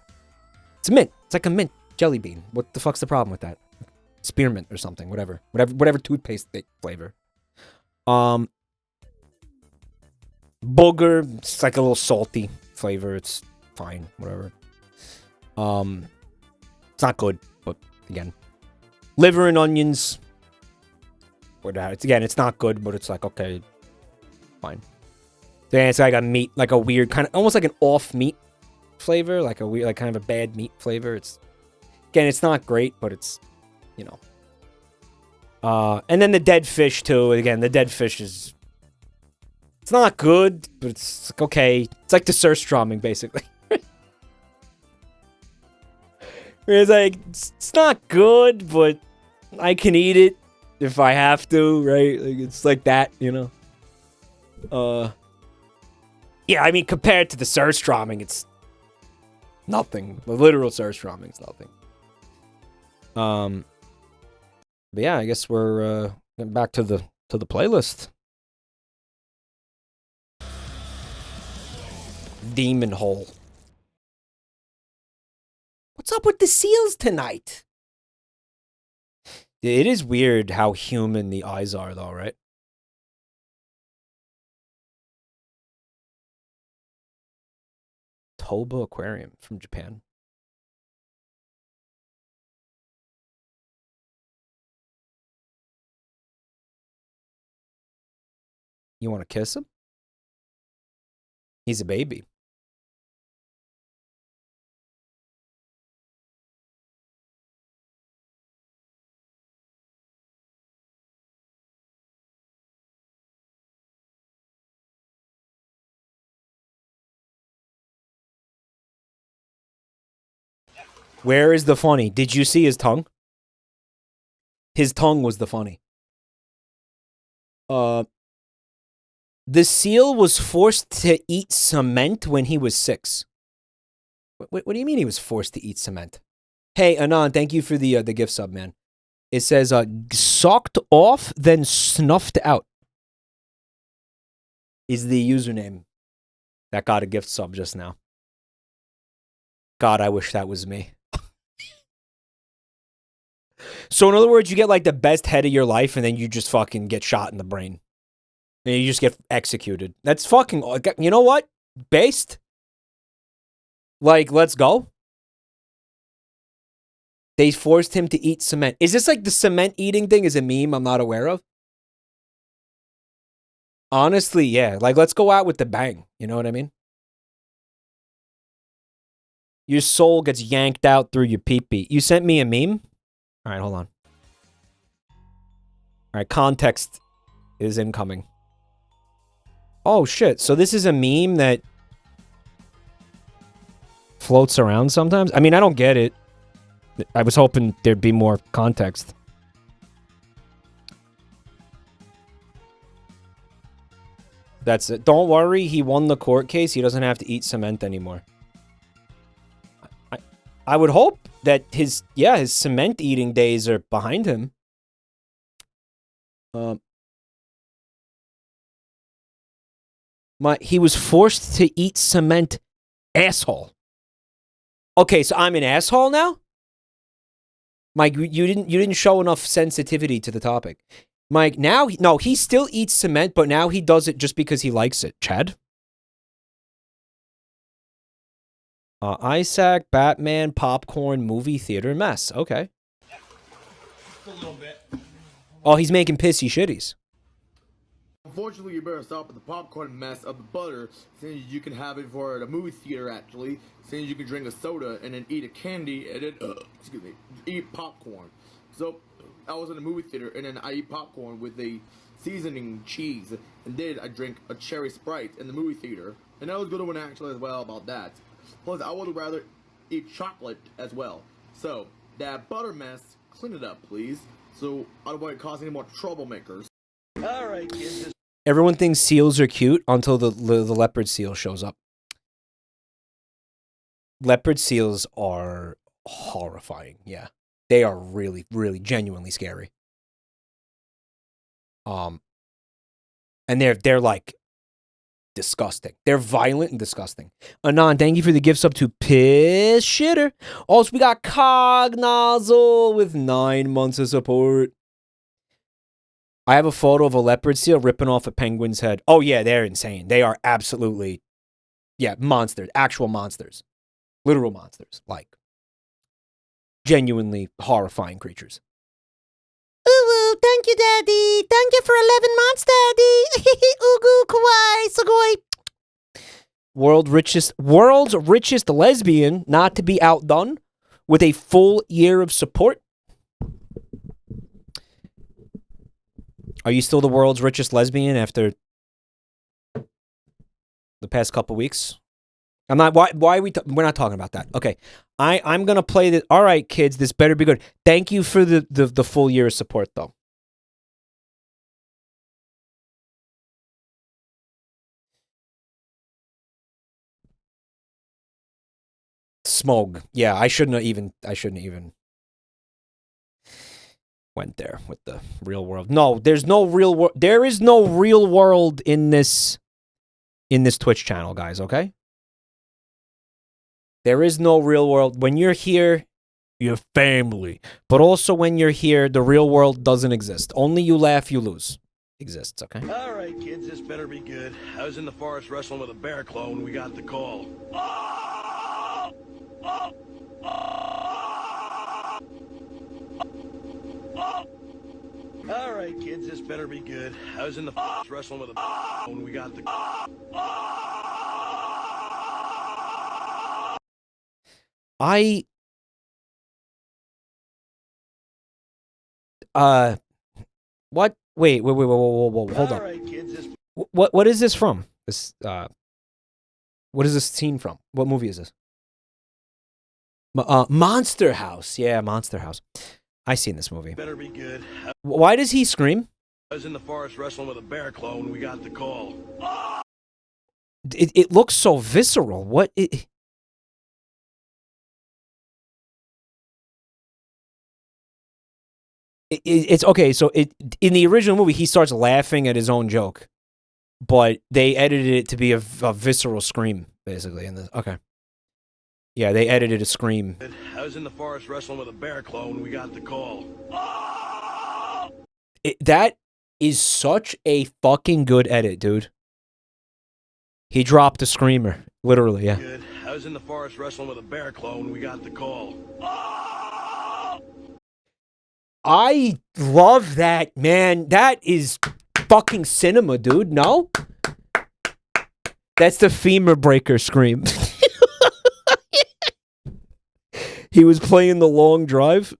It's mint. It's like a mint jelly bean. What the fuck's the problem with that? Spearmint or something, whatever toothpaste flavor. Booger, it's like a little salty flavor. It's fine, whatever. It's not good, but again, liver and onions. It's not good, but it's like, okay, fine. Then it's like a meat, like a weird kind of, almost like an off meat flavor, like a weird, like kind of a bad meat flavor. It's, again, it's not great, but it's, you know. And then the dead fish too. Again, the dead fish is, it's not good, but it's like, okay. It's like the surströmming, basically. It's like, it's not good, but I can eat it if I have to, right? Like, it's like that, you know? Yeah, I mean, compared to the surströmming, it's nothing. The literal surströmming is nothing. But yeah, I guess we're getting back to the playlist. Demon Hole. What's up with the seals tonight? It is weird how human the eyes are, though, right? Toba Aquarium from Japan. You want to kiss him? He's a baby. Where is the funny? Did you see his tongue? His tongue was the funny. The seal was forced to eat cement when he was 6. What do you mean he was forced to eat cement? Hey, Anon, thank you for the gift sub, man. It says, socked off, then snuffed out. Is the username that got a gift sub just now. God, I wish that was me. So in other words, you get like the best head of your life and then you just fucking get shot in the brain. And you just get executed. That's fucking, you know what? Based? Like, let's go. They forced him to eat cement. Is this like the cement eating thing is a meme I'm not aware of? Honestly, yeah. Like, let's go out with the bang. You know what I mean? Your soul gets yanked out through your pee-pee. You sent me a meme? All right, hold on. All right, context is incoming. Oh, shit. So this is a meme that floats around sometimes? I mean, I don't get it. I was hoping there'd be more context. That's it. Don't worry, he won the court case. He doesn't have to eat cement anymore. I would hope that his cement eating days are behind him. He was forced to eat cement, asshole. Okay, so I'm an asshole now? Mike, you didn't show enough sensitivity to the topic. Mike, now he still eats cement, but now he does it just because he likes it. Chad? Isaac, Batman, popcorn, movie theater mess. Okay. A little bit. Oh, he's making pissy shitties. Unfortunately, you better stop with the popcorn mess of the butter, since you can have it for the movie theater, actually, since you can drink a soda and then eat a candy and then, eat popcorn. So, I was in the movie theater and then I eat popcorn with the seasoning cheese, and then I drink a cherry Sprite in the movie theater, and that was a good one actually as well about that. Plus, I would rather eat chocolate as well. So, that butter mess, clean it up, please, so I don't want to cause any more troublemakers. Alright, kids. Everyone thinks seals are cute until the leopard seal shows up. Leopard seals are horrifying, yeah. They are really, really, genuinely scary. And they're like disgusting. They're violent and disgusting. Anon, thank you for the gifts up to Piss Shitter. Also, we got Cognozzle with 9 months of support. I have a photo of a leopard seal ripping off a penguin's head. Oh, yeah, they're insane. They are absolutely, monsters. Actual monsters. Literal monsters. Like, genuinely horrifying creatures. Ooh, thank you, Daddy. Thank you for 11 months, Daddy. Ooh, kawaii, sugoi. World's richest lesbian, not to be outdone, with a full year of support. Are you still the world's richest lesbian after the past couple weeks? I'm not. Why are we? We're not talking about that. Okay, I'm gonna play this. All right, kids, this better be good. Thank you for the full year of support, though. Smog. Yeah, I shouldn't have even went there with the real world. No, there's no real world. There is no real world in this Twitch channel, guys, okay? There is no real world. When you're here, you're family. But also when you're here, the real world doesn't exist. Only you laugh, you lose. Exists, okay? All right, kids, this better be good. I was in the forest wrestling with a bear claw when we got the call. All right, kids, this better be good. I was in the forest wrestling with a bear when we got the call. What? Wait, whoa, hold on. Right, kids, what is this from? This, what is this scene from? What movie is this? Monster House. Yeah, Monster House. I seen this movie. Better be good. Why does he scream? I was in the forest wrestling with a bear claw when we got the call. It looks so visceral. What? It's okay. So in the original movie, he starts laughing at his own joke, but they edited it to be a visceral scream, basically. Okay, yeah, they edited a scream. I was in the forest wrestling with a bear claw when we got the call. That is such a fucking good edit, dude. He dropped a screamer, literally. Yeah. Good. I was in the forest wrestling with a bear claw when we got the call. I love that, man. That is fucking cinema, dude. No? That's the femur breaker scream. He was playing the long drive.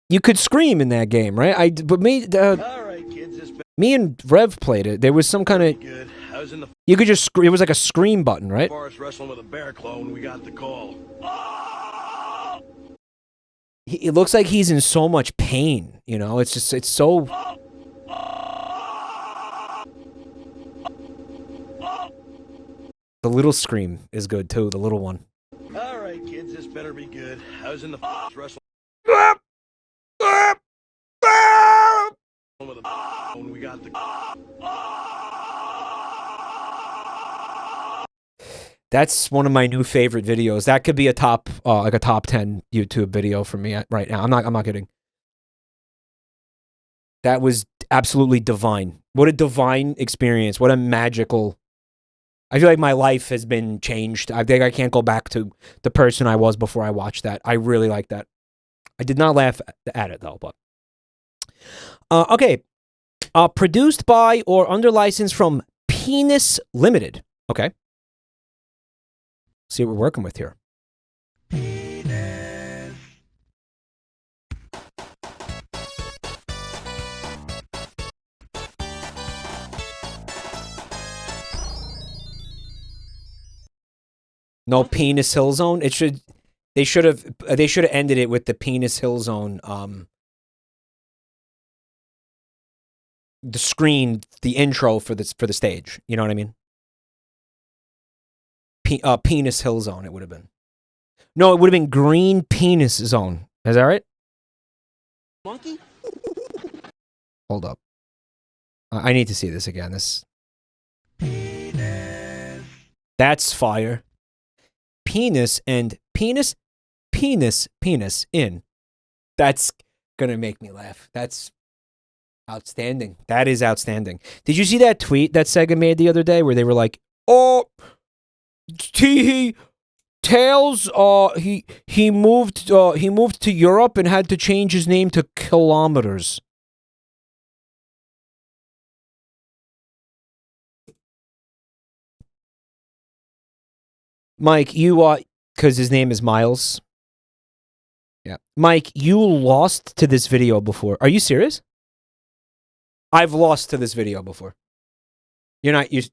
You could scream in that game, right? Me and Rev played it. There was some kind of... You could just scream. It was like a scream button, right? Forest wrestling with a bear claw when we got the call. It looks like he's in so much pain, you know? It's so... The little scream is good too. The little one. All right, kids, this better be good. I was in the wrestling with when we got the. That's one of my new favorite videos. That could be a top, like a top 10 YouTube video for me right now. I'm not kidding. That was absolutely divine. What a divine experience. What a magical. I feel like my life has been changed. I think I can't go back to the person I was before I watched that. I really like that. I did not laugh at it though, but. Okay. Produced by or under license from Penis Limited. Okay. See what we're working with here. No Penis Hill Zone. They should have ended it with the Penis Hill Zone. The screen, the intro for the stage. You know what I mean? Penis Hill Zone. It would have been. No, it would have been Green Penis Zone. Is that right? Monkey. Hold up. I need to see this again. That's fire. Penis and penis in. That's gonna make me laugh. That's outstanding. That is outstanding. Did you see that tweet that Sega made the other day where they were like, "Oh, Tails, he moved to Europe and had to change his name to Kilometers." Mike, you because his name is Miles. Yeah, Mike, you lost to this video before. Are you serious? I've lost to this video before. You're not. Did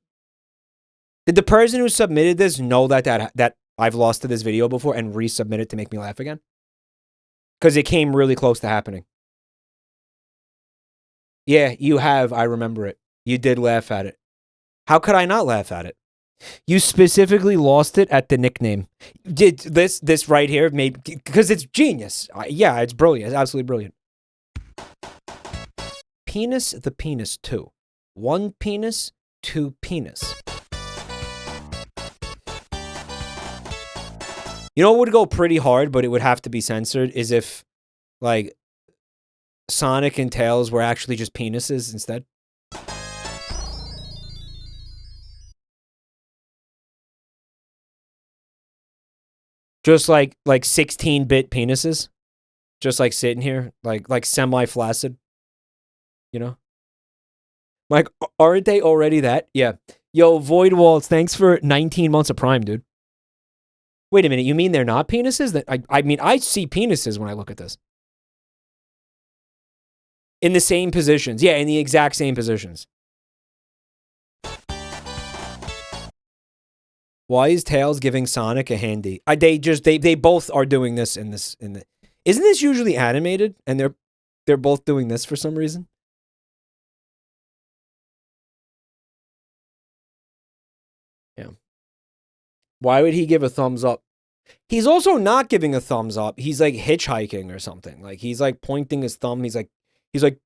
the person who submitted this know that I've lost to this video before and resubmit it to make me laugh again? Because it came really close to happening. Yeah, you have. I remember it. You did laugh at it. How could I not laugh at it? You specifically lost it at the nickname. Did this right here made because it's genius. Yeah, it's brilliant. It's absolutely brilliant. Penis the penis 2. 1 penis, 2 penis. You know what would go pretty hard, but it would have to be censored, is if, like, Sonic and Tails were actually just penises instead. Just like 16-bit penises. Just like sitting here, like semi-flaccid. You know? Like, aren't they already that? Yeah. Yo, Void Waltz, thanks for 19 months of Prime, dude. Wait a minute, you mean they're not penises? I mean, I see penises when I look at this. In the same positions. Yeah, in the exact same positions. Why is Tails giving Sonic a handy? They both are doing this in the. Isn't this usually animated? And they're both doing this for some reason? Yeah. Why would he give a thumbs up? He's also not giving a thumbs up. He's like hitchhiking or something. Like he's like pointing his thumb. He's like,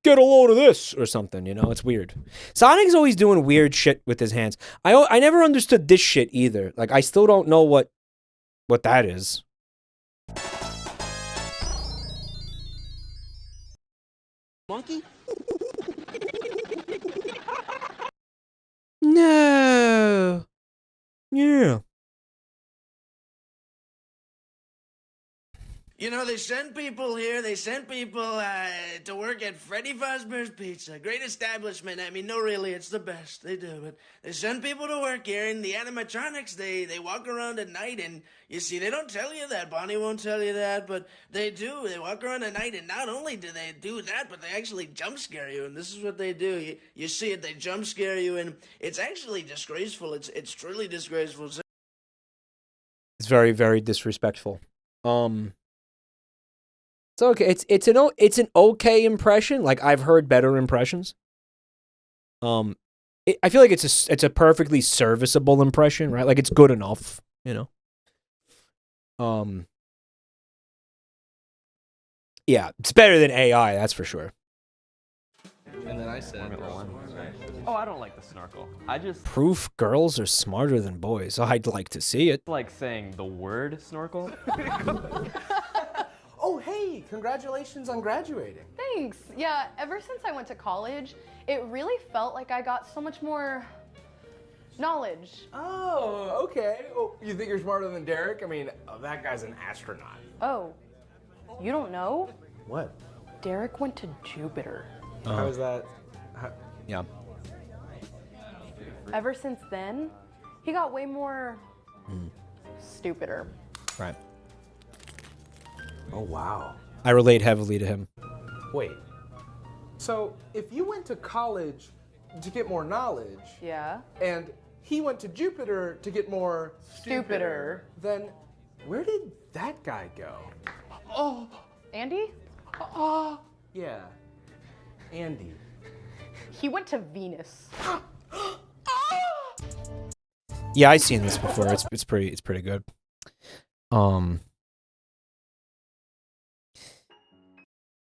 get a load of this or something, you know? It's weird. Sonic's always doing weird shit with his hands. I never understood this shit either. Like, I still don't know what that is. Monkey? No. Yeah. You know, they send people here, they send people to work at Freddy Fazbear's Pizza. Great establishment. I mean, no, really, it's the best. They do. But they send people to work here, and the animatronics, they walk around at night, and you see, they don't tell you that. Bonnie won't tell you that, but they do. They walk around at night, and not only do they do that, but they actually jump scare you, and this is what they do. You see it, they jump scare you, and it's actually disgraceful. It's truly disgraceful. It's very, very disrespectful. It's okay. It's an okay impression. Like, I've heard better impressions. I feel like it's a perfectly serviceable impression, right? Like it's good enough, you know. Yeah, it's better than AI, that's for sure. And then I said, oh, I don't like the snorkel. I just Proof girls are smarter than boys. I'd like to see it. like saying the word snorkel. Oh, hey, congratulations on graduating. Thanks. Yeah, ever since I went to college, it really felt like I got so much more knowledge. Oh, okay. Oh, you think you're smarter than Derek? I mean, that guy's an astronaut. Oh, you don't know? What? Derek went to Jupiter. How is that? Yeah. Ever since then, he got way more stupider. Right. Oh, wow. I relate heavily to him. Wait. So, if you went to college to get more knowledge, Yeah. and he went to Jupiter to get more Stupider. then where did that guy go? Oh, Andy? yeah. Andy. He went to Venus. Yeah, I've seen this before. It's pretty good.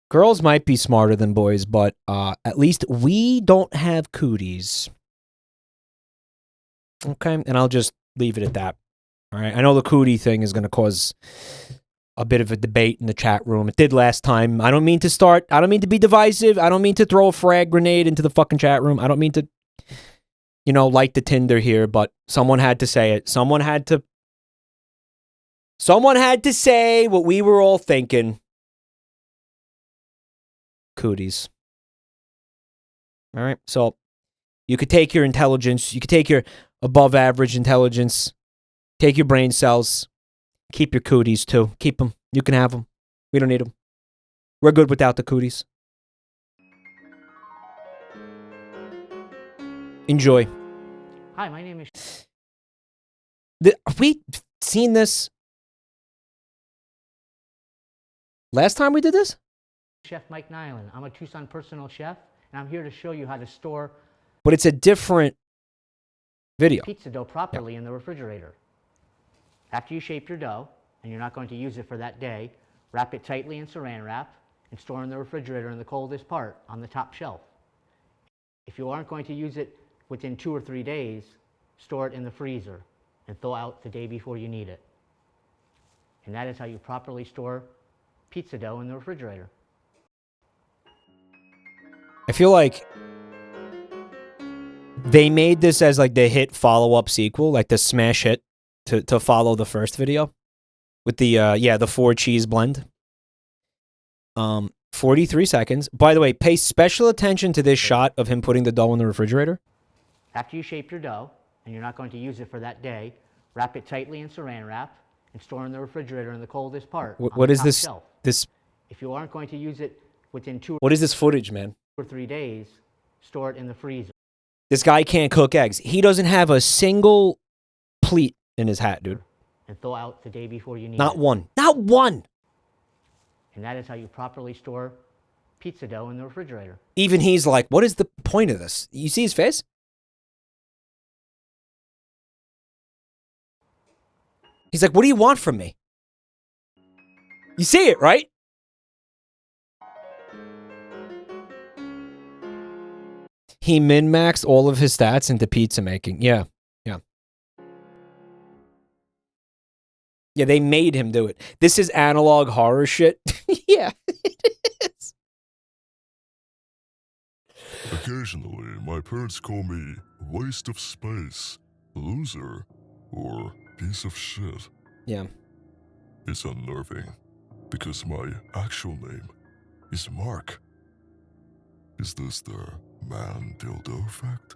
Girls might be smarter than boys, but at least we don't have cooties. Okay, and I'll just leave it at that. All right, I know the cootie thing is going to cause a bit of a debate in the chat room. It did last time. I don't mean to be divisive. I don't mean to throw a frag grenade into the fucking chat room. I don't mean to, light the tinder here, but someone had to say it. Someone had to say what we were all thinking. Cooties. All right, so you could take your intelligence, you could take your above average intelligence, take your brain cells, keep your cooties too. Keep them. You can have them. We don't need them. We're good without the cooties. Enjoy. Hi, my name is... Have we seen this last time we did this? Chef Mike Nyland. I'm a Tucson personal chef, and I'm here to show you how to store But it's a different video. pizza dough properly in the refrigerator. After you shape your dough, and you're not going to use it for that day, wrap it tightly in saran wrap and store in the refrigerator in the coldest part on the top shelf. If you aren't going to use it within 2 or 3 days, store it in the freezer and thaw out the day before you need it. And that is how you properly store pizza dough in the refrigerator. I feel like they made this as like the hit follow-up sequel, like the smash hit to follow the first video with the the 4 cheese blend. 43 seconds. By the way, pay special attention to this shot of him putting the dough in the refrigerator. After you shape your dough, and you're not going to use it for that day, wrap it tightly in saran wrap and store in the refrigerator in the coldest part on What the is top this? shelf. If you aren't going to use it within 2 What is this footage, man? or 3 days, store it in the freezer. This guy can't cook eggs. He doesn't have a single pleat in his hat, dude. And thaw out the day before you need Not it. one. Not one. And that is how you properly store pizza dough in the refrigerator. Even he's like, what is the point of this? You see his face? He's like, what do you want from me? You see it, right? He min-maxed all of his stats into pizza making. Yeah. Yeah, they made him do it. This is analog horror shit. Yeah, it is. Occasionally, my parents call me waste of space, loser, or piece of shit. Yeah. It's unnerving, because my actual name is Mark. Is this the man dildo effect?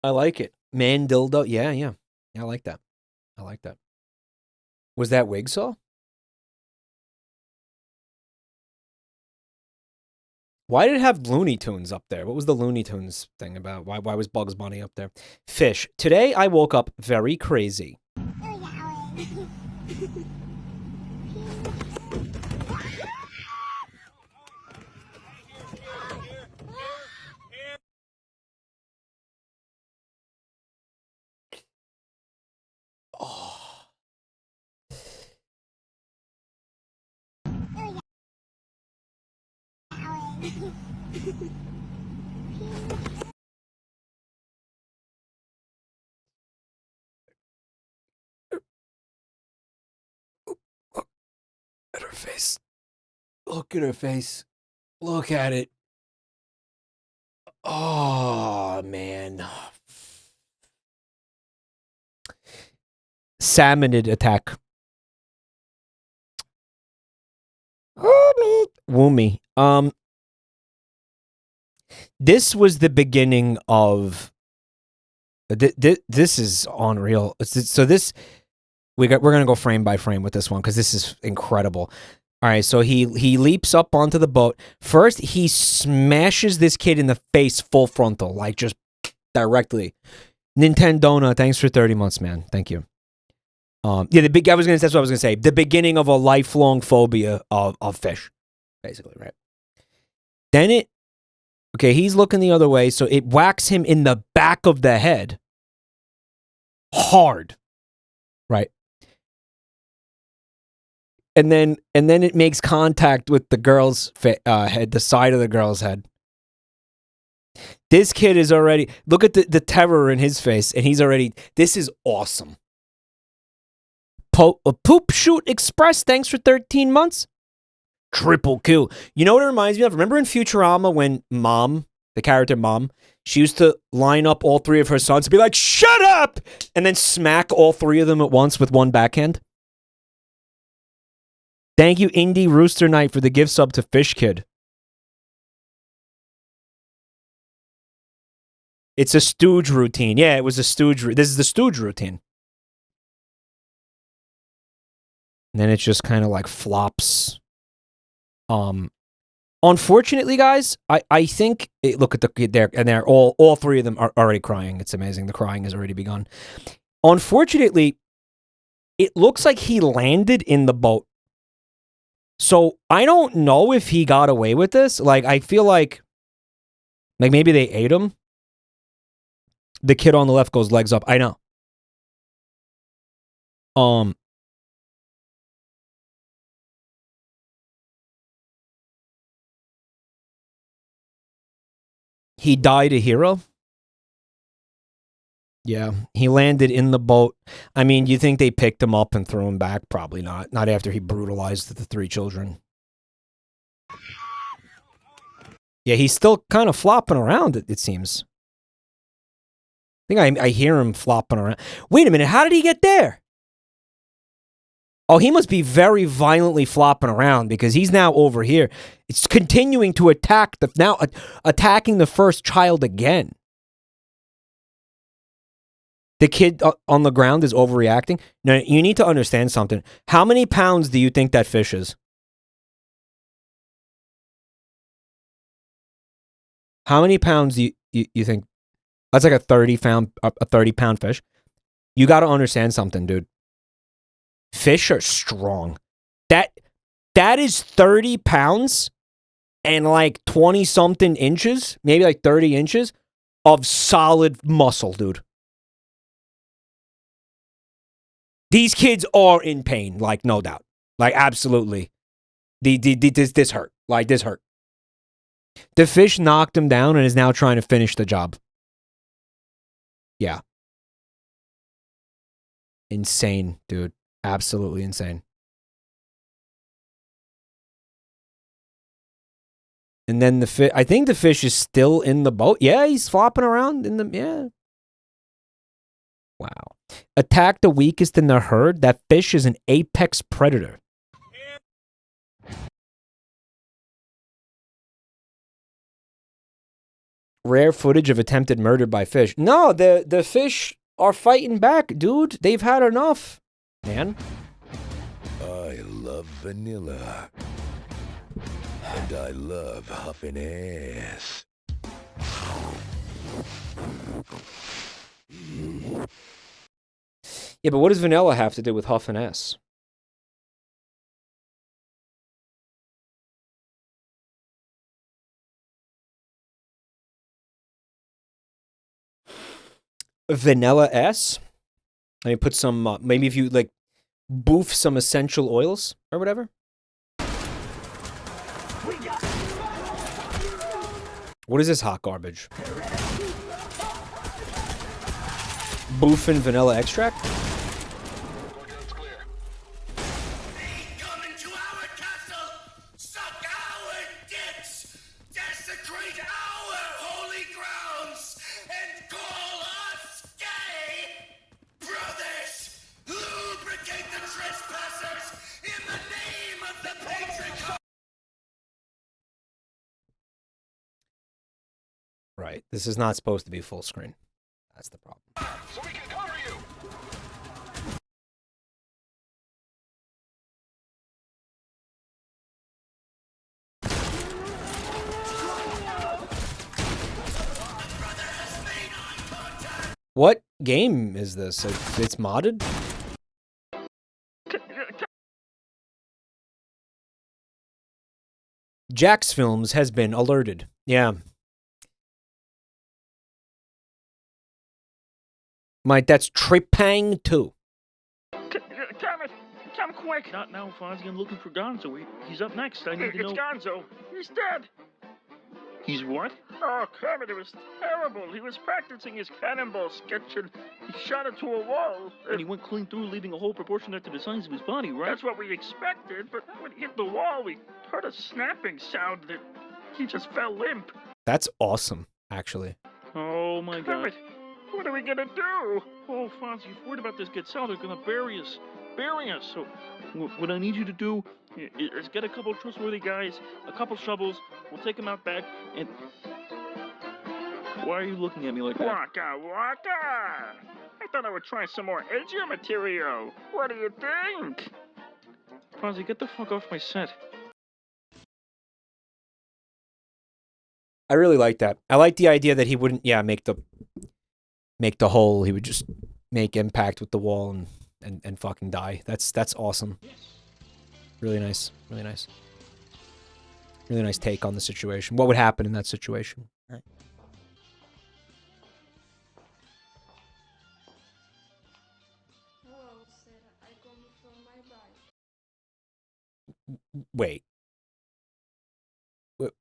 I like it. Man dildo. Yeah. Yeah, I like that. Was that Wigsaw? Why did it have Looney Tunes up there? What was the Looney Tunes thing about? Why was Bugs Bunny up there? Fish. Today I woke up very crazy. At her face. Look at her face. Look at it. Oh, man. Salmonid attack. Woomy. This was the beginning of. This is unreal. So this, we're gonna go frame by frame with this one because this is incredible. All right, so he leaps up onto the boat. First, he smashes this kid in the face full frontal, like just directly. Nintendona, thanks for 30 months, man. Thank you. Yeah, that's what I was gonna say. The beginning of a lifelong phobia of fish, basically, right? Then okay, he's looking the other way, so it whacks him in the back of the head. Hard. Right. And then it makes contact with the girl's head, the side of the girl's head. This kid is already, look at the terror in his face, and he's already, this is awesome. Poop Shoot Express, thanks for 13 months. Triple kill. You know what it reminds me of? Remember in Futurama when Mom, the character Mom, she used to line up all three of her sons and be like, shut up! And then smack all three of them at once with one backhand? Thank you, Indie Rooster Knight, for the gift sub to Fish Kid. It's a stooge routine. Yeah, it was a stooge. This is the stooge routine. And then it just kind of like flops. Unfortunately, guys, I think look at they're all three of them are already crying. It's amazing. The crying has already begun. Unfortunately, it looks like he landed in the boat. So I don't know if he got away with this. Like, I feel like maybe they ate him. The kid on the left goes legs up. I know. He died a hero. Yeah, he landed in the boat. I mean, you think they picked him up and threw him back? Probably not. Not after he brutalized the three children. Yeah, he's still kind of flopping around, it seems. I think I hear him flopping around. Wait a minute, how did he get there? Oh, he must be very violently flopping around because he's now over here. It's continuing to attack attacking the first child again. The kid on the ground is overreacting. Now, you need to understand something. How many pounds do you think that fish is? How many pounds do you think? That's like a 30-pound fish. You got to understand something, dude. Fish are strong. That is 30 pounds and like 20-something inches, maybe like 30 inches of solid muscle, dude. These kids are in pain, like no doubt. Like absolutely. This hurt. Like this hurt. The fish knocked him down and is now trying to finish the job. Yeah. Insane, dude. Absolutely insane. And then I think the fish is still in the boat. Yeah, he's flopping around in the, yeah. Wow. Attack the weakest in the herd. That fish is an apex predator. Rare footage of attempted murder by fish. No, the fish are fighting back, dude. They've had enough, man. I love vanilla. And I love huffing ass. Yeah, but what does vanilla have to do with huffing ass? Vanilla S. I mean, put some, maybe if you like boof some essential oils or whatever. What is this hot garbage? Boof and vanilla extract? Desecrate our holy grounds and call us gay! Brothers, lubricate the trespassers in the name of the patriarch! Right. This is not supposed to be full screen. That's the problem. So we can cover you! What game is this? It's modded? Jax Films has been alerted. Yeah. Mike, that's Tripang 2. Come quick! Not now, Fonzie. I'm looking for Gonzo. He's up next. I need to know. It's Gonzo. He's dead. He's what? Oh, Kermit, it was terrible. He was practicing his cannonball sketch and he shot it to a wall. And he went clean through, leaving a hole proportionate to the size of his body, right? That's what we expected, but when he hit the wall, we heard a snapping sound that he just fell limp. That's awesome, actually. Oh my God. What are we gonna do? Oh, Fonzie, if word about this gets out, they're gonna bury us. So, what I need you to do is get a couple of trustworthy guys, a couple shovels, we'll take them out back, and... Why are you looking at me like that? Waka waka! I thought I would try some more edgier material. What do you think? Fonzie, get the fuck off my set. I really like that. I like the idea that he wouldn't, make the hole. He would just make impact with the wall and fucking die. That's awesome. Really nice. Really nice. Really nice take on the situation. What would happen in that situation? Right. Wait.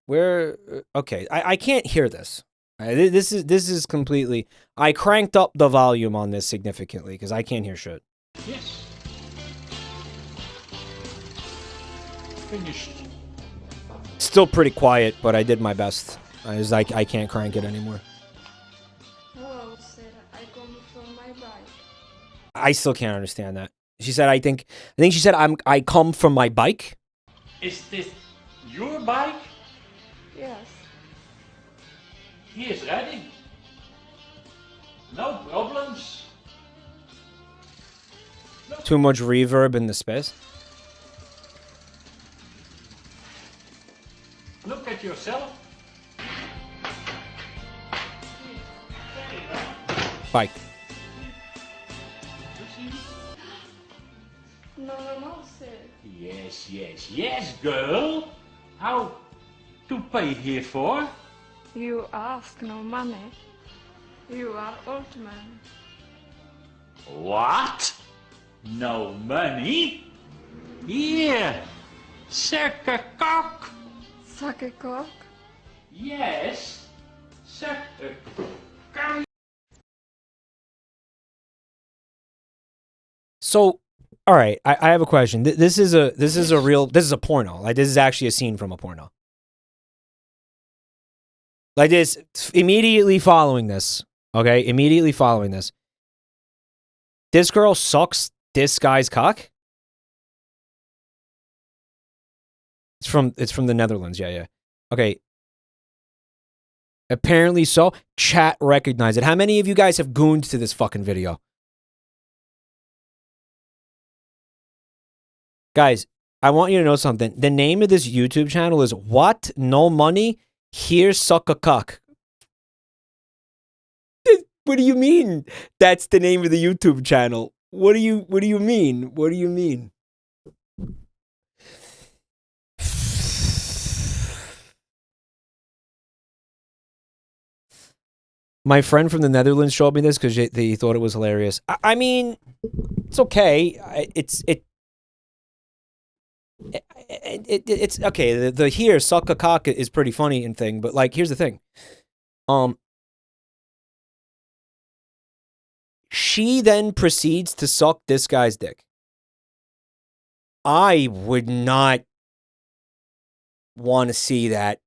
Where? Okay, I can't hear this. This is completely. I cranked up the volume on this significantly because I can't hear shit. Yes. Finished. Still pretty quiet, but I did my best. I can't crank it anymore. Hello, sir. I come from my bike. I still can't understand that. She said, I think she said, I come from my bike. Is this your bike? Yes. He is ready. No problems. Too much reverb in the space. Look at yourself. Bike. No, sir. Yes, girl. How to pay here for? You ask no money. You are old man. What? No money? Here. Suck a cock. Suck a cock? Yes. Suck a cock. So, all right, I have a question. This is a porno. Like, this is actually a scene from a porno. Like this, immediately following this, okay? Immediately following this, this girl sucks this guy's cock. It's from the Netherlands, yeah. Okay. Apparently so. Chat recognized it. How many of you guys have gooned to this fucking video? Guys, I want you to know something. The name of this YouTube channel is What? No Money? Here Suck a Cock. What do you mean? That's the name of the YouTube channel. What do you mean? What do you mean? My friend from the Netherlands showed me this because they thought it was hilarious. I mean, it's okay. It's okay. The here suck a cock is pretty funny and thing, but like here's the thing. She then proceeds to suck this guy's dick. I would not want to see that.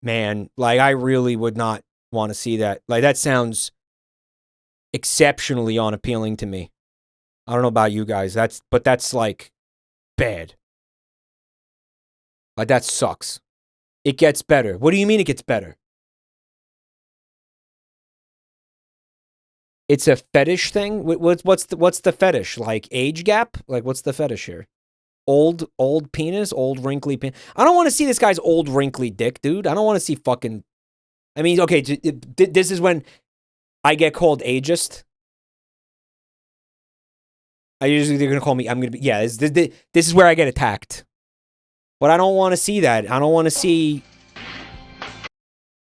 Man, like I really would not want to see that. Like that sounds exceptionally unappealing to me. I don't know about you guys. But that's like bad. Like that sucks. It gets better. What do you mean it gets better? It's a fetish thing? What's the fetish? Like age gap? Like what's the fetish here? Old penis, old wrinkly penis. I don't want to see this guy's old wrinkly dick, dude. I don't want to see fucking. I mean, okay, this is when I get called ageist. I usually they're gonna call me. I'm gonna be this is where I get attacked. But I don't want to see that. I don't want to see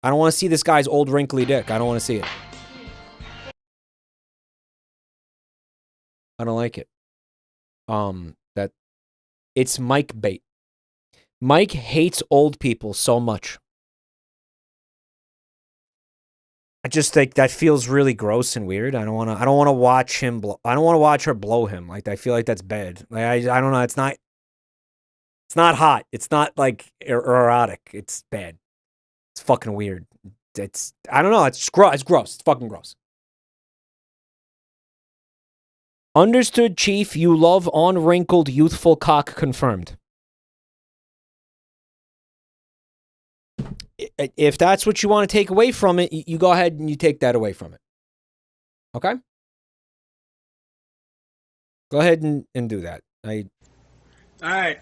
this guy's old wrinkly dick. I don't want to see it. I don't like it. That it's Mike bait. Mike hates old people so much. I just think that feels really gross and weird. I don't want to watch him I don't want to watch her blow him. Like I feel like that's bad. Like I don't know, it's not hot. It's not like erotic. It's bad. It's fucking weird. I don't know, it's gross. It's gross. It's fucking gross. Understood, Chief. You love unwrinkled, youthful cock confirmed. If that's what you want to take away from it, you go ahead and you take that away from it. Okay? Go ahead and do that. All right.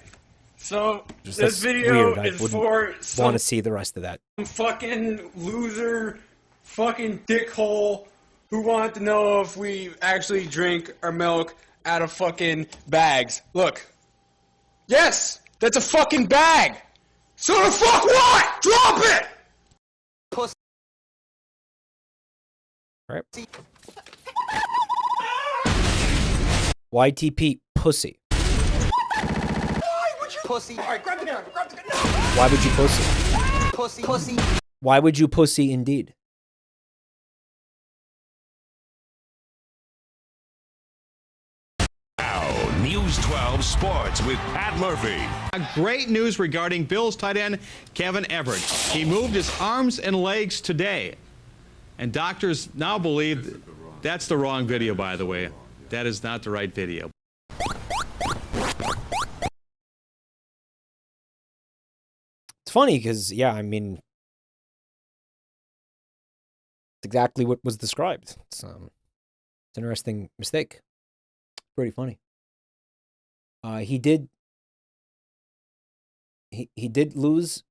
So Just, this video weird. is for want to see the rest of that. some fucking loser, fucking dickhole who wanted to know if we actually drink our milk out of fucking bags. Look. Yes, that's a fucking bag. So the fuck what? Drop it! All right. YTP pussy. Pussy. All right, grab the gun. Grab the gun. No. Why would you pussy? Pussy. Pussy. Why would you pussy indeed? Now, News 12 Sports with Pat Murphy. Great news regarding Bills tight end Kevin Everett. He moved his arms and legs today. And doctors now believe that's the wrong video, by the way. That is not the right video. It's funny because, yeah, I mean, it's exactly what was described. It's an interesting mistake. Pretty funny. He did lose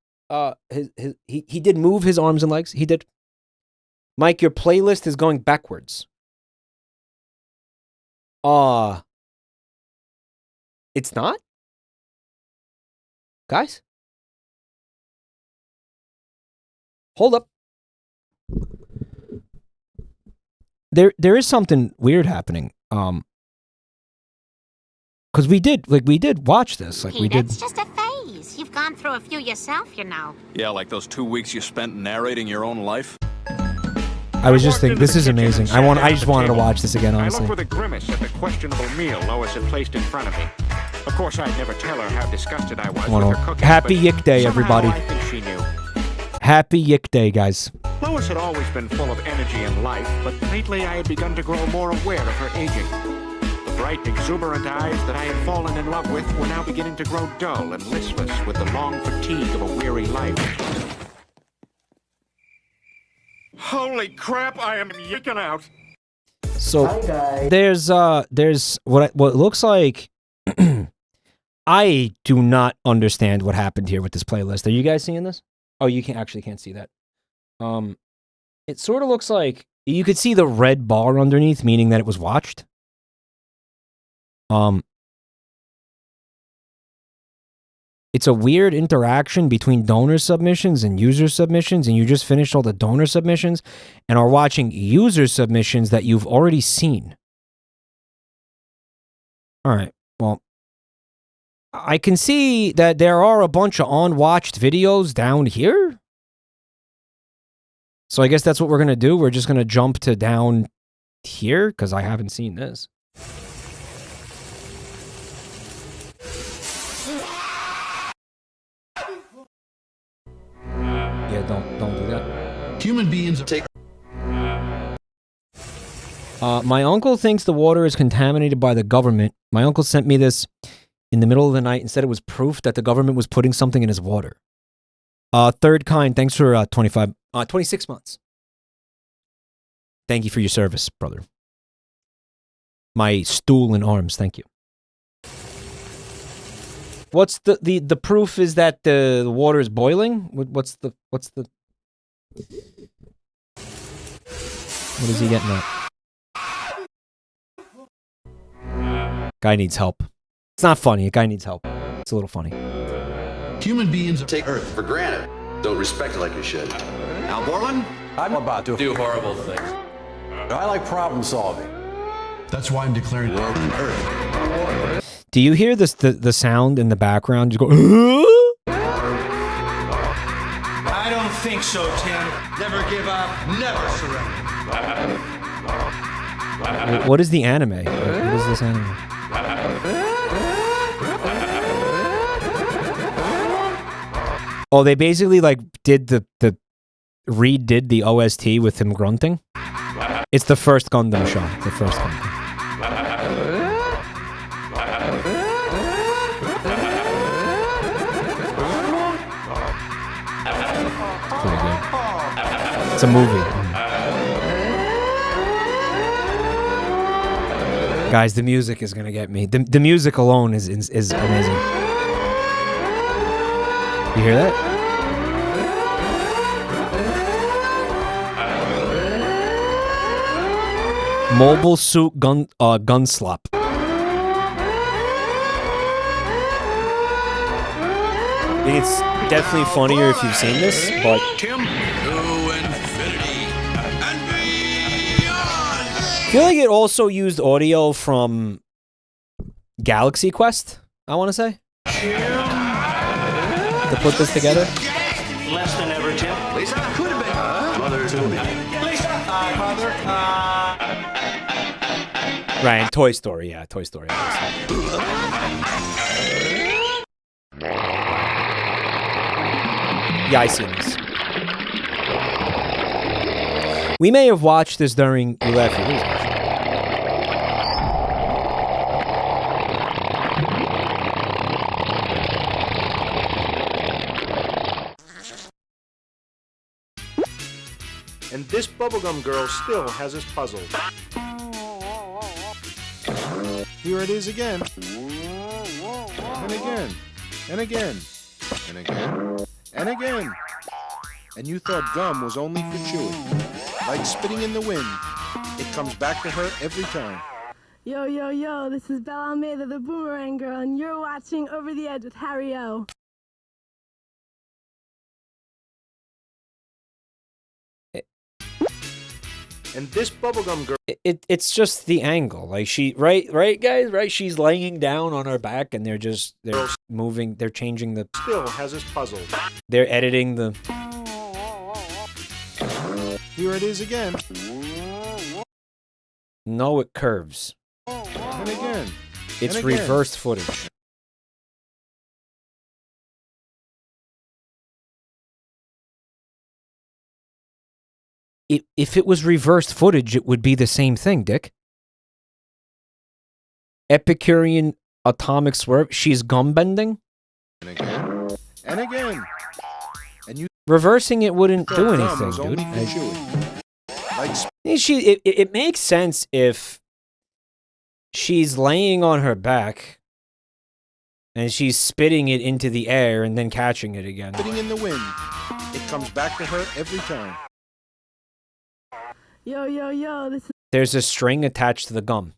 he did move his arms and legs. He did. Mike, your playlist is going backwards. It's not? Guys? Hold up. There is something weird happening. Because we did watch this. Like we did. It's just a phase. You've gone through a few yourself, you know. Yeah, like those 2 weeks you spent narrating your own life. I was just thinking, this is amazing. I just wanted to watch this again, I honestly. looked with a grimace at the questionable meal Lois had placed in front of me. Of course, I'd never tell her how disgusted I was with her cooking. Happy but YIIK Day, somehow everybody. I think she knew. Happy YIIK Day, guys. Lois had always been full of energy and life, but lately I had begun to grow more aware of her aging. The bright, exuberant eyes that I had fallen in love with were now beginning to grow dull and listless with the long fatigue of a weary life. Holy crap, I am yiking out. So there's what looks like I do not understand what happened here with this playlist. Are you guys seeing this? Oh, you can't see that. It sort of looks like you could see the red bar underneath, meaning that it was watched. It's a weird interaction between donor submissions and user submissions, and you just finished all the donor submissions and are watching user submissions that you've already seen. All right. Well, I can see that there are a bunch of unwatched videos down here. So I guess that's what we're going to do. We're just going to jump to down here because I haven't seen this. Yeah, don't do that. Human beings take. My uncle thinks the water is contaminated by the government. My uncle sent me this in the middle of the night and said it was proof that the government was putting something in his water. Third kind, thanks for 26 months. Thank you for your service, brother. My stool and arms, thank you. What's the proof is that the water is boiling? What is he getting at? Guy needs help. It's not funny. A guy needs help. It's a little funny. Human beings take Earth for granted. Don't respect it like you should. Al Borland? I'm about to do horrible things. I like problem solving. That's why I'm declaring war on Earth. Do you hear this? The sound in the background? You go. I don't think so, Tim. Never give up. Never surrender. What is the anime? What is this anime? Oh, they basically like did redid the OST with him grunting. It's the first Gundam show. The first Gundam. Pretty good. It's a movie. Guys, the music is gonna get me. The music alone is amazing. You hear that? Mobile Suit Gunslap. I think it's definitely funnier if you've seen this, but Tim, to infinity and beyond. I feel like it also used audio from Galaxy Quest, I want to say, to put this together. Less than ever, Tim. Lisa, could have been. Mother to me. Lisa, Father, Right, and Toy Story, yeah, Toy Story. Yeah, I seen this. We may have watched this during You Laugh, You Lose, actually. And this bubblegum girl still has us puzzled. Here it is again. And again. And again. And again. And again. And you thought gum was only for chewing. Like spitting in the wind. It comes back to her every time. Yo, yo, yo, this is Bella Almeida, the Boomerang Girl, and you're watching Over the Edge with Harry O. And this bubblegum girl... It's just the angle. Like right, guys? Right? She's laying down on her back and they're moving, they're changing the... Still has us puzzled. They're editing the... Here it is again. No, it curves. And again. It's and again. reversed footage. If it was reversed footage, it would be the same thing, Dick. Epicurean atomic swerve. She's gum bending. And again. And again. And you... Reversing it wouldn't do anything, dude. It makes sense if she's laying on her back and she's spitting it into the air and then catching it again. Spitting in the wind. It comes back to her every time. Yo, yo, yo, this is... There's a string attached to the gum.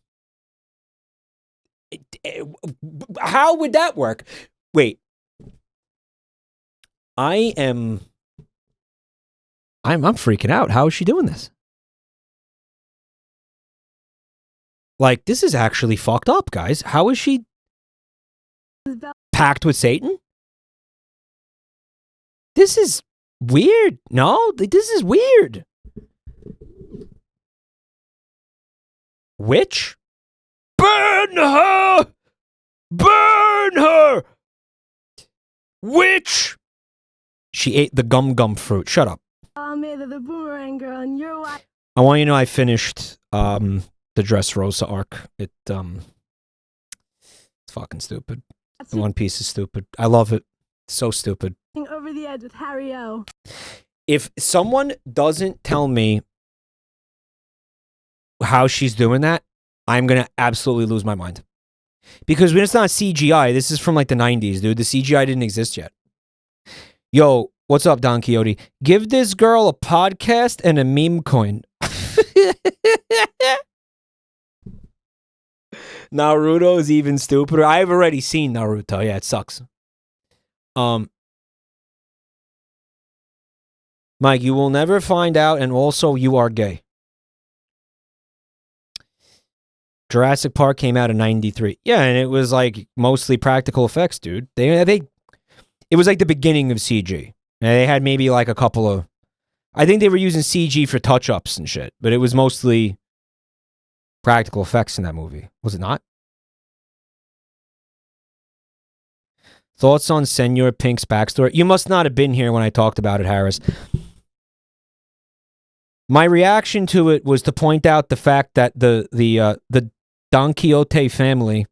How would that work? Wait. I'm freaking out. How is she doing this? Like, this is actually fucked up, guys. How is she packed with Satan? This is weird. No, this is weird. Witch? Burn her! Burn her! Witch! She ate the gum fruit. Shut up. The boomerang girl, and you're what? I want you to know I finished the Dressrosa arc. It's fucking stupid. The One Piece is stupid. I love it. It's so stupid. Over the edge with Harry O. If someone doesn't tell me how she's doing that, I'm going to absolutely lose my mind. Because when it's not CGI, this is from like the 90s, dude. The CGI didn't exist yet. Yo, what's up, Don Quixote? Give this girl a podcast and a meme coin. Naruto is even stupider. I've already seen Naruto. Yeah, it sucks. Mike, you will never find out, and also you are gay. Jurassic Park came out in 93. Yeah, and it was like mostly practical effects, dude. It was like the beginning of CG. And they had maybe like a couple of, I think they were using CG for touch-ups and shit, but it was mostly practical effects in that movie. Was it not? Thoughts on Senor Pink's backstory? You must not have been here when I talked about it, Harris. My reaction to it was to point out the fact that the Don Quixote family,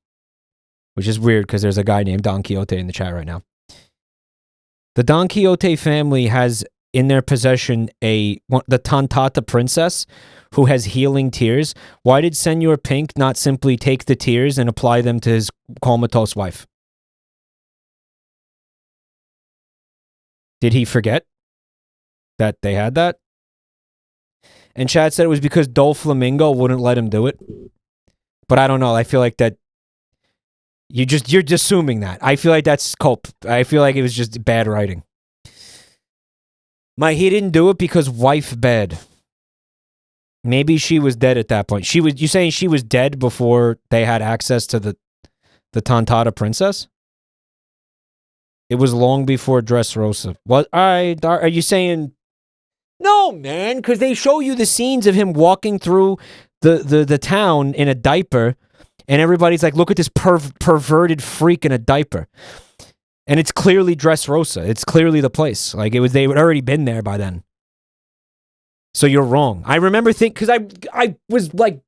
which is weird because there's a guy named Don Quixote in the chat right now. The Don Quixote family has in their possession the Tantata princess who has healing tears. Why did Senor Pink not simply take the tears and apply them to his comatose wife? Did he forget that they had that? And Chad said it was because Doflamingo wouldn't let him do it. But I don't know. I feel like that you're just assuming that. I feel like that's cope. I feel like it was just bad writing. He didn't do it because wife bed. Maybe she was dead at that point. You saying she was dead before they had access to the Tantata princess? It was long before Dressrosa. What? Are you saying? No, man, because they show you the scenes of him walking through the town in a diaper, and everybody's like, look at this perverted freak in a diaper. And it's clearly Dressrosa. It's clearly the place. Like, they had already been there by then. So you're wrong. I remember because I was like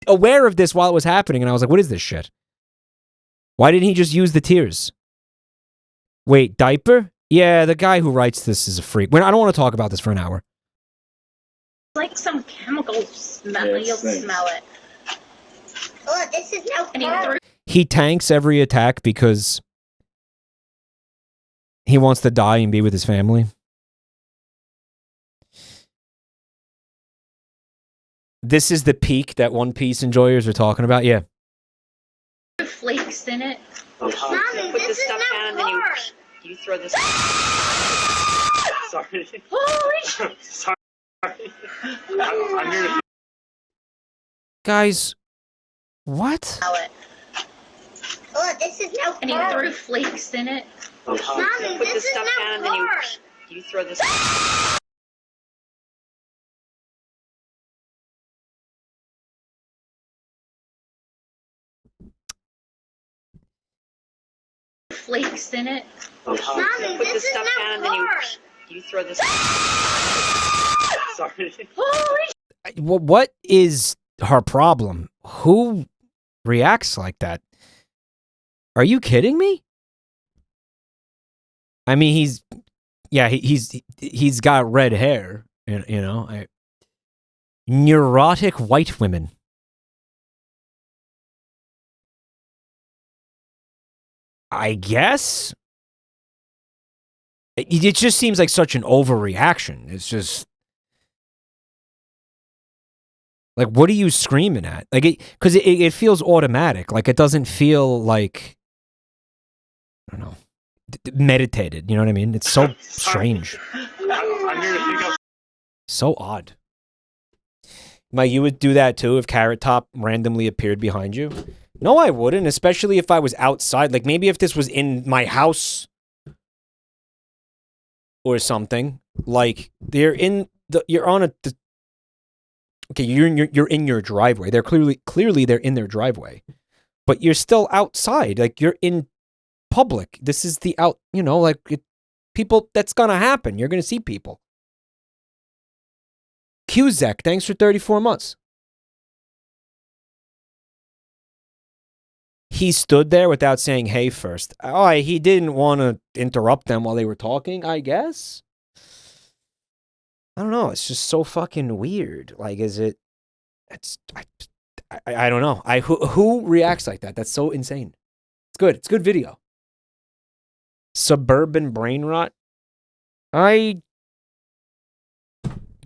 aware of this while it was happening, and I was like, what is this shit? Why didn't he just use the tears? Wait, diaper? Yeah, the guy who writes this is a freak. I don't want to talk about this for an hour. Like some chemical smell. You'll smell it. Oh, this is no. He tanks every attack because he wants to die and be with his family. This is the peak that One Piece enjoyers are talking about. Yeah. Flakes in it. Mommy, put the stuff down and then you throw this. Sorry. Holy shit. Sorry. I'm here to. Guys, what? Smell it. Oh, this is no. And he threw flakes in it. Mommy, put the stuff down and then you throw this. Flakes in it. Mommy, put the stuff down and then you throw this. Sorry. Holy. What is her problem? Who reacts like that? Are you kidding me? I mean, he's got red hair, you know. Neurotic white women. I guess. It just seems like such an overreaction. It's just like, what are you screaming at? Like, because it feels automatic. Like, it doesn't feel like, I don't know, meditated. You know what I mean? It's so strange. I'm here to pick up. So odd. Mike, you would do that too if Carrot Top randomly appeared behind you? No, I wouldn't, especially if I was outside. Like, maybe if this was in my house or something. Like, you're on a... Okay, you're in your driveway. They're clearly they're in their driveway. But you're still outside. Like, you're in public. This is the out... You know, like, people... That's gonna happen. You're gonna see people. Cusack, thanks for 34 months. He stood there without saying hey first. Oh, he didn't want to interrupt them while they were talking, I guess. I don't know. It's just so fucking weird. Like, is it... I don't know. Who reacts like that? That's so insane. It's good. It's good video. Suburban brain rot. I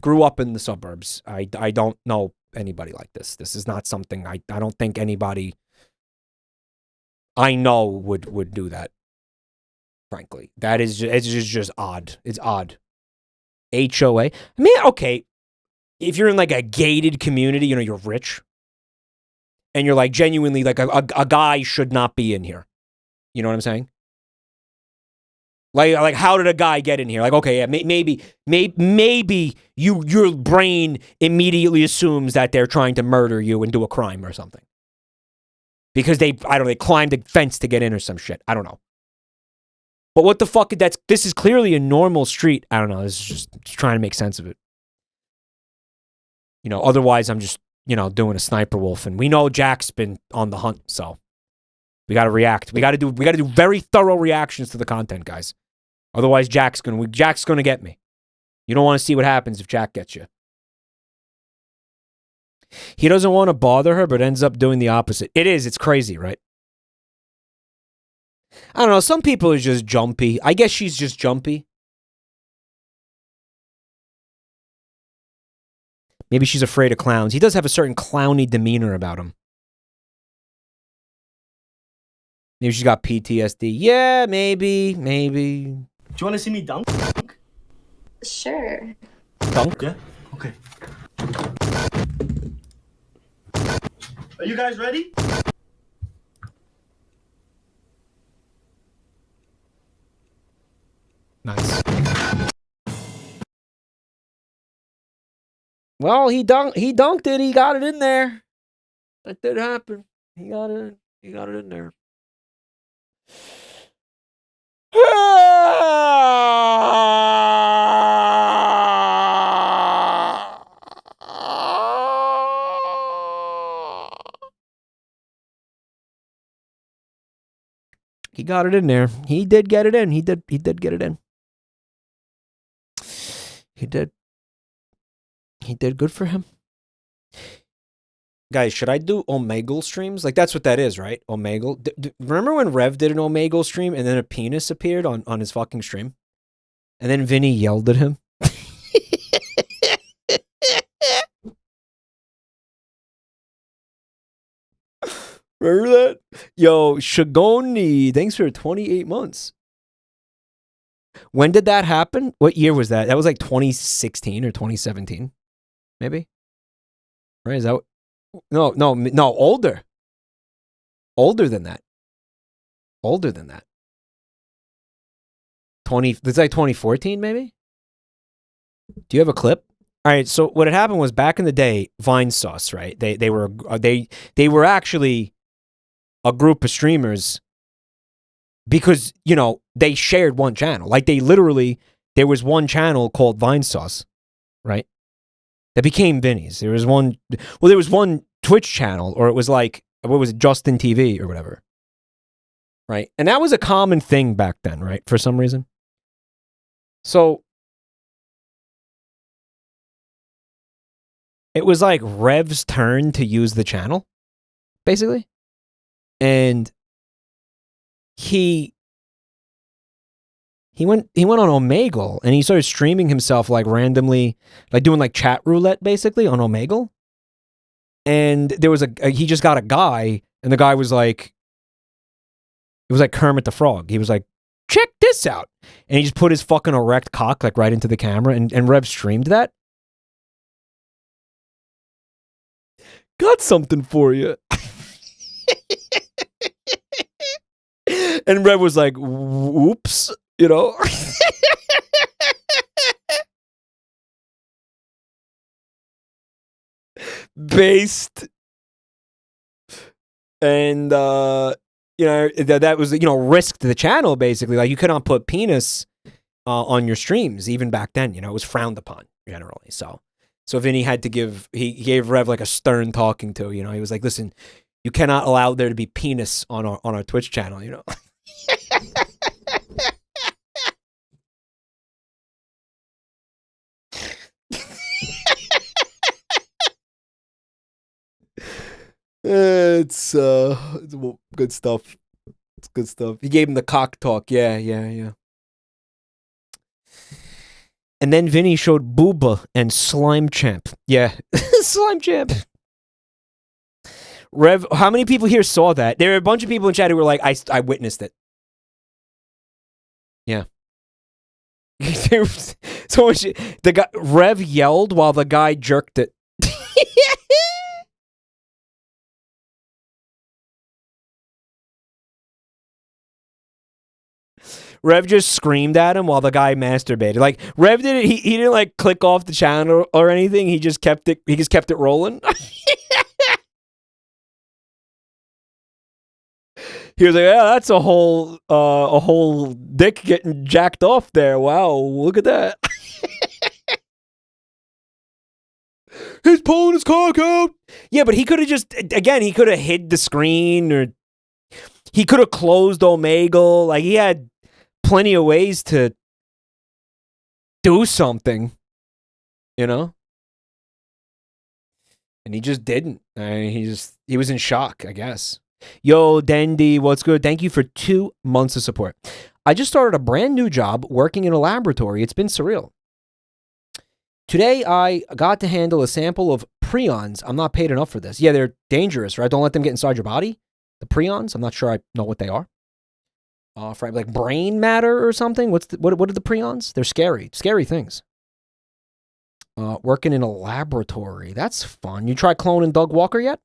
grew up in the suburbs. I don't know anybody like this. This is not something I don't think anybody I know would do that. Frankly, that is it's just odd. It's odd. HOA. I mean, okay, if you're in like a gated community, you know, you're rich, and you're like genuinely like a guy should not be in here. You know what I'm saying? Like how did a guy get in here? Like, okay, yeah, maybe your brain immediately assumes that they're trying to murder you and do a crime or something. Because they climbed a fence to get in or some shit. I don't know. But what the fuck? This is clearly a normal street. I don't know. This is just trying to make sense of it. You know, otherwise I'm just, you know, doing a sniper wolf. And we know Jack's been on the hunt, so we got to react. We got to do very thorough reactions to the content, guys. Otherwise, Jack's gonna get me. You don't want to see what happens if Jack gets you. He doesn't want to bother her, but ends up doing the opposite. It's crazy, right? I don't know. Some people are just jumpy. I guess she's just jumpy. Maybe she's afraid of clowns. He does have a certain clowny demeanor about him. Maybe she's got PTSD. Yeah, maybe. Do you want to see me dunk? Sure. Dunk? Yeah. Okay. Are you guys ready? Nice. Well, he dunked it. He got it in there. That did happen. He got it in there. He got it in there. He did get it in. He did get it in. He did. Good for him. Guys, should I do Omegle streams? Like, that's what that is, right? Omegle. Remember when Rev did an Omegle stream and then a penis appeared on his fucking stream? And then Vinny yelled at him? Remember that? Yo, Shagoni, thanks for 28 months. When did that happen? What year was that? That was like 2016 or 2017, maybe? Right? Is that what? No, older. Older than that. 20, it's like 2014, maybe? Do you have a clip? All right, so what had happened was back in the day, Vine Sauce, right? They were actually a group of streamers because, you know, they shared one channel. Like, there was one channel called Vine Sauce, right? That became Vinny's. There was one Twitch channel, or it was like, what was it, Justin TV or whatever, right? And that was a common thing back then, right? For some reason. So it was like Rev's turn to use the channel, basically. And he went on Omegle and he started streaming himself like randomly, like doing like chat roulette basically on Omegle. And there was he just got a guy, and the guy was like, it was like Kermit the Frog. He was like, check this out. And he just put his fucking erect cock like right into the camera, and Rev streamed that. Got something for you. And Rev was like, whoops, you know? Based. And, you know, that was, you know, risk to the channel, basically. Like, you could not put penis on your streams, even back then, you know, it was frowned upon, generally. So Vinny had to he gave Rev like a stern talking to, you know, he was like, listen, you cannot allow there to be penis on our Twitch channel, you know? It's good stuff. It's good stuff. He gave him the cock talk. Yeah. And then Vinny showed Booba and Slime Champ. Yeah, Slime Champ. Rev, how many people here saw that? There were a bunch of people in chat who were like, I witnessed it. Yeah. So much, Rev yelled while the guy jerked it. Rev just screamed at him while the guy masturbated. Like, Rev didn't, he didn't like click off the channel or anything. He just kept it rolling. He was like, yeah, that's a whole dick getting jacked off there. Wow, look at that. He's pulling his cock out. Yeah, but he could have just, again, he could have hid the screen, or he could have closed Omegle. Like, he had plenty of ways to do something, you know? And he just didn't. He was in shock, I guess. Yo, Dandy, what's good? Thank you for 2 months of support. I just started a brand new job working in a laboratory. It's been surreal. Today, I got to handle a sample of prions. I'm not paid enough for this. Yeah, they're dangerous, right? Don't let them get inside your body. The prions, I'm not sure I know what they are. For like brain matter or something. What are the prions? They're scary things. Working in a laboratory. That's fun. You try cloning Doug Walker yet?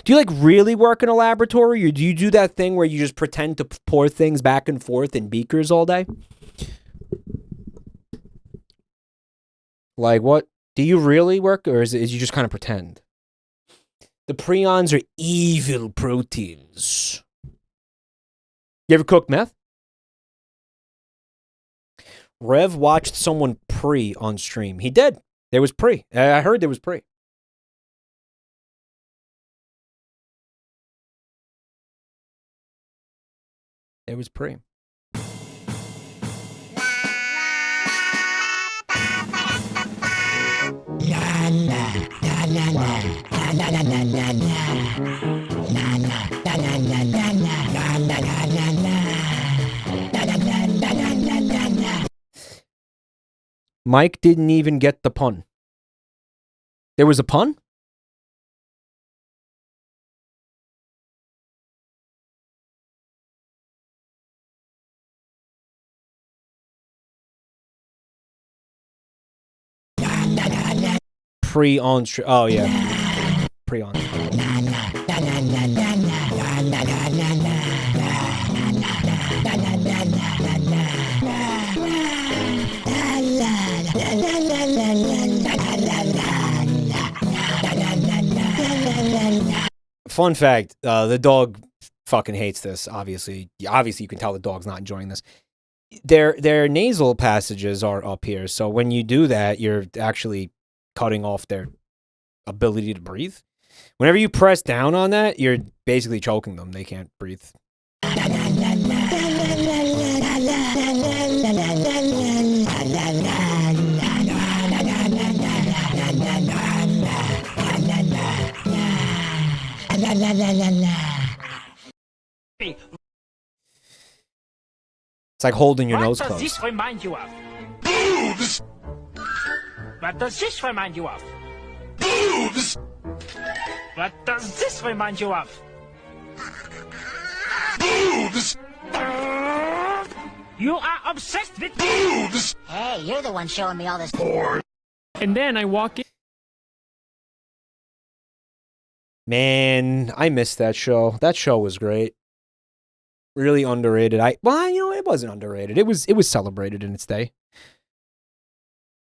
Do you like really work in a laboratory, or do you do that thing where you just pretend to pour things back and forth in beakers all day? Like, what? Do you really work, or is you just kind of pretend? The prions are evil proteins. You ever cook meth? Rev watched someone pre on stream. He did. There was pre. I heard there was pre. It was pre. Mike didn't even get the pun. There was a pun? Pre-on stream. Oh, yeah. Pre-on. Fun fact, the dog fucking hates this, obviously. Obviously, you can tell the dog's not enjoying this. Their nasal passages are up here, so when you do that, you're actually cutting off their ability to breathe. Whenever you press down on that, you're basically choking them. They can't breathe. It's like holding your nose closed. What does this remind you of? Boobs! What does this remind you of? Boobs! What does this remind you of? Boobs! You are obsessed with boobs! Hey, you're the one showing me all this. And then I walk in. Man, I missed that show. That show was great. Really underrated. Well, you know, it wasn't underrated. It was celebrated in its day.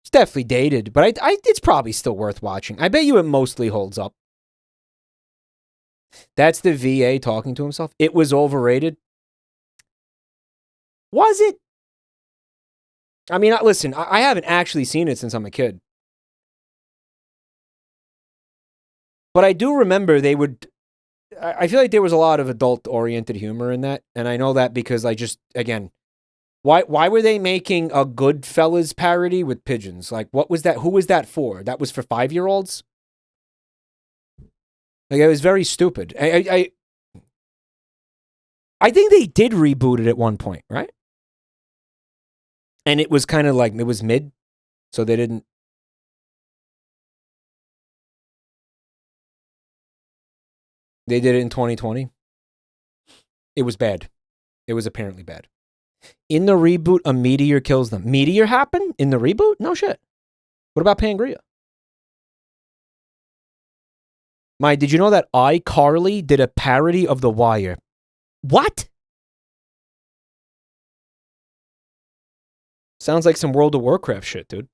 It's definitely dated, but it's probably still worth watching. I bet you it mostly holds up. That's the VA talking to himself. It was overrated. Was it? I mean, listen, I haven't actually seen it since I'm a kid. But I do remember they would... I feel like there was a lot of adult-oriented humor in that, and I know that because I just, again, why were they making a Goodfellas parody with pigeons? Like, what was that? Who was that for? That was for 5-year-olds? Like, it was very stupid. I think they did reboot it at one point, right? And it was kind of like, it was mid, so they didn't... They did it in 2020. It was bad. It was apparently bad. In the reboot, a meteor kills them. Meteor happened in the reboot? No shit. What about Pangria? Did you know that iCarly did a parody of The Wire? What? Sounds like some World of Warcraft shit, dude.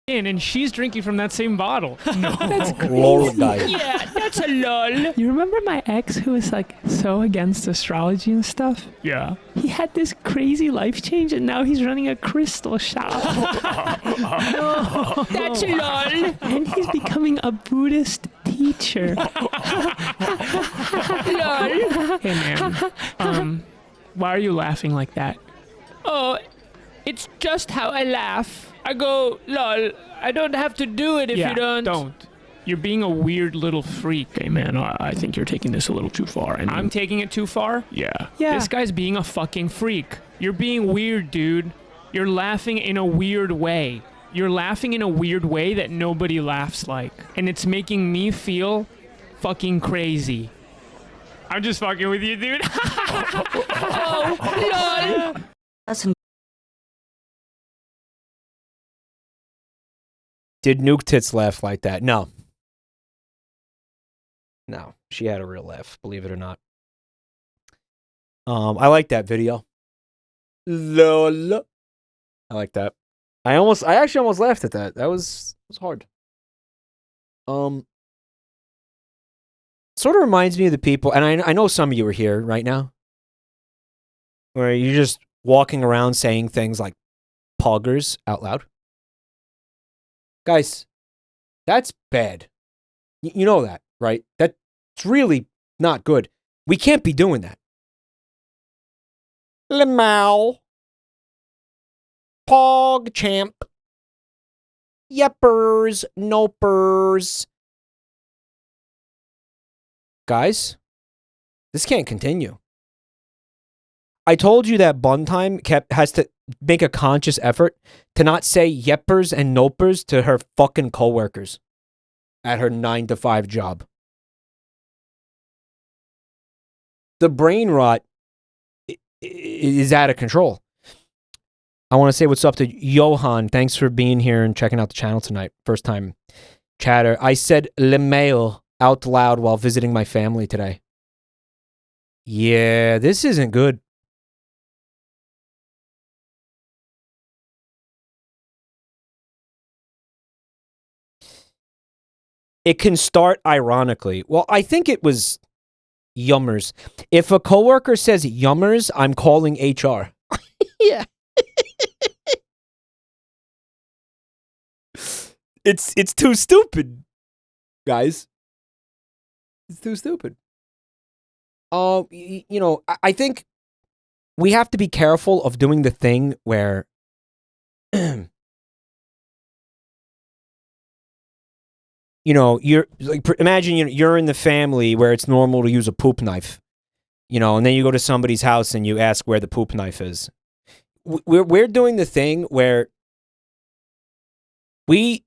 And she's drinking from that same bottle. No. That's crazy. Yeah, that's a lol. You remember my ex who was like so against astrology and stuff? Yeah. He had this crazy life change and now he's running a crystal shop. No, that's a lol. And he's becoming a Buddhist teacher. Lol. Hey man, why are you laughing like that? Oh, it's just how I laugh. I go, lol, I don't have to do it if you don't. You're being a weird little freak. Hey, man, I think you're taking this a little too far. I mean, I'm taking it too far? Yeah. This guy's being a fucking freak. You're being weird, dude. You're laughing in a weird way. You're laughing in a weird way that nobody laughs like. And it's making me feel fucking crazy. I'm just fucking with you, dude. Oh, lol. Listen. Did Nuke Tits laugh like that? No. No, she had a real laugh, believe it or not. I like that video. Lol. I like that. I actually almost laughed at that. That was hard. Sort of reminds me of the people, and I know some of you are here right now, where you're just walking around saying things like poggers out loud. Guys, that's bad. You know that, right? That's really not good. We can't be doing that. Lamau. Pog champ. Yeppers. Nopers. Guys, this can't continue. I told you that Bun Time has to make a conscious effort to not say yeppers and nopers to her fucking coworkers at her 9-to-5 job. The brain rot is out of control. I want to say what's up to Johan. Thanks for being here and checking out the channel tonight. First time chatter. I said le mail out loud while visiting my family today. Yeah, this isn't good. It can start ironically. Well, I think it was yummers. If a coworker says yummers, I'm calling HR. Yeah. It's too stupid, guys. It's too stupid. You know, I think we have to be careful of doing the thing where you know, you're like, imagine you're in the family where it's normal to use a poop knife, you know, and then you go to somebody's house and you ask where the poop knife is. We're doing the thing where we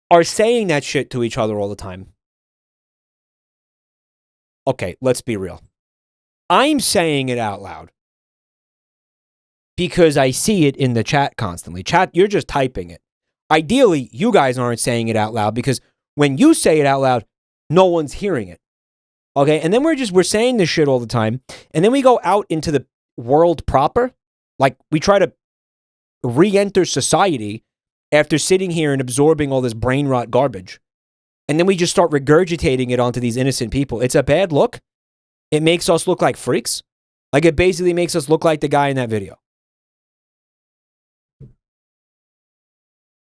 are saying that shit to each other all the time. Okay, let's be real. I'm saying it out loud because I see it in the chat constantly. Chat, you're just typing it. Ideally, you guys aren't saying it out loud because when you say it out loud, no one's hearing it. Okay, and then we're saying this shit all the time, and then we go out into the world proper, like we try to re-enter society after sitting here and absorbing all this brain rot garbage, and then we just start regurgitating it onto these innocent people. It's a bad look. It makes us look like freaks. Like it basically makes us look like the guy in that video.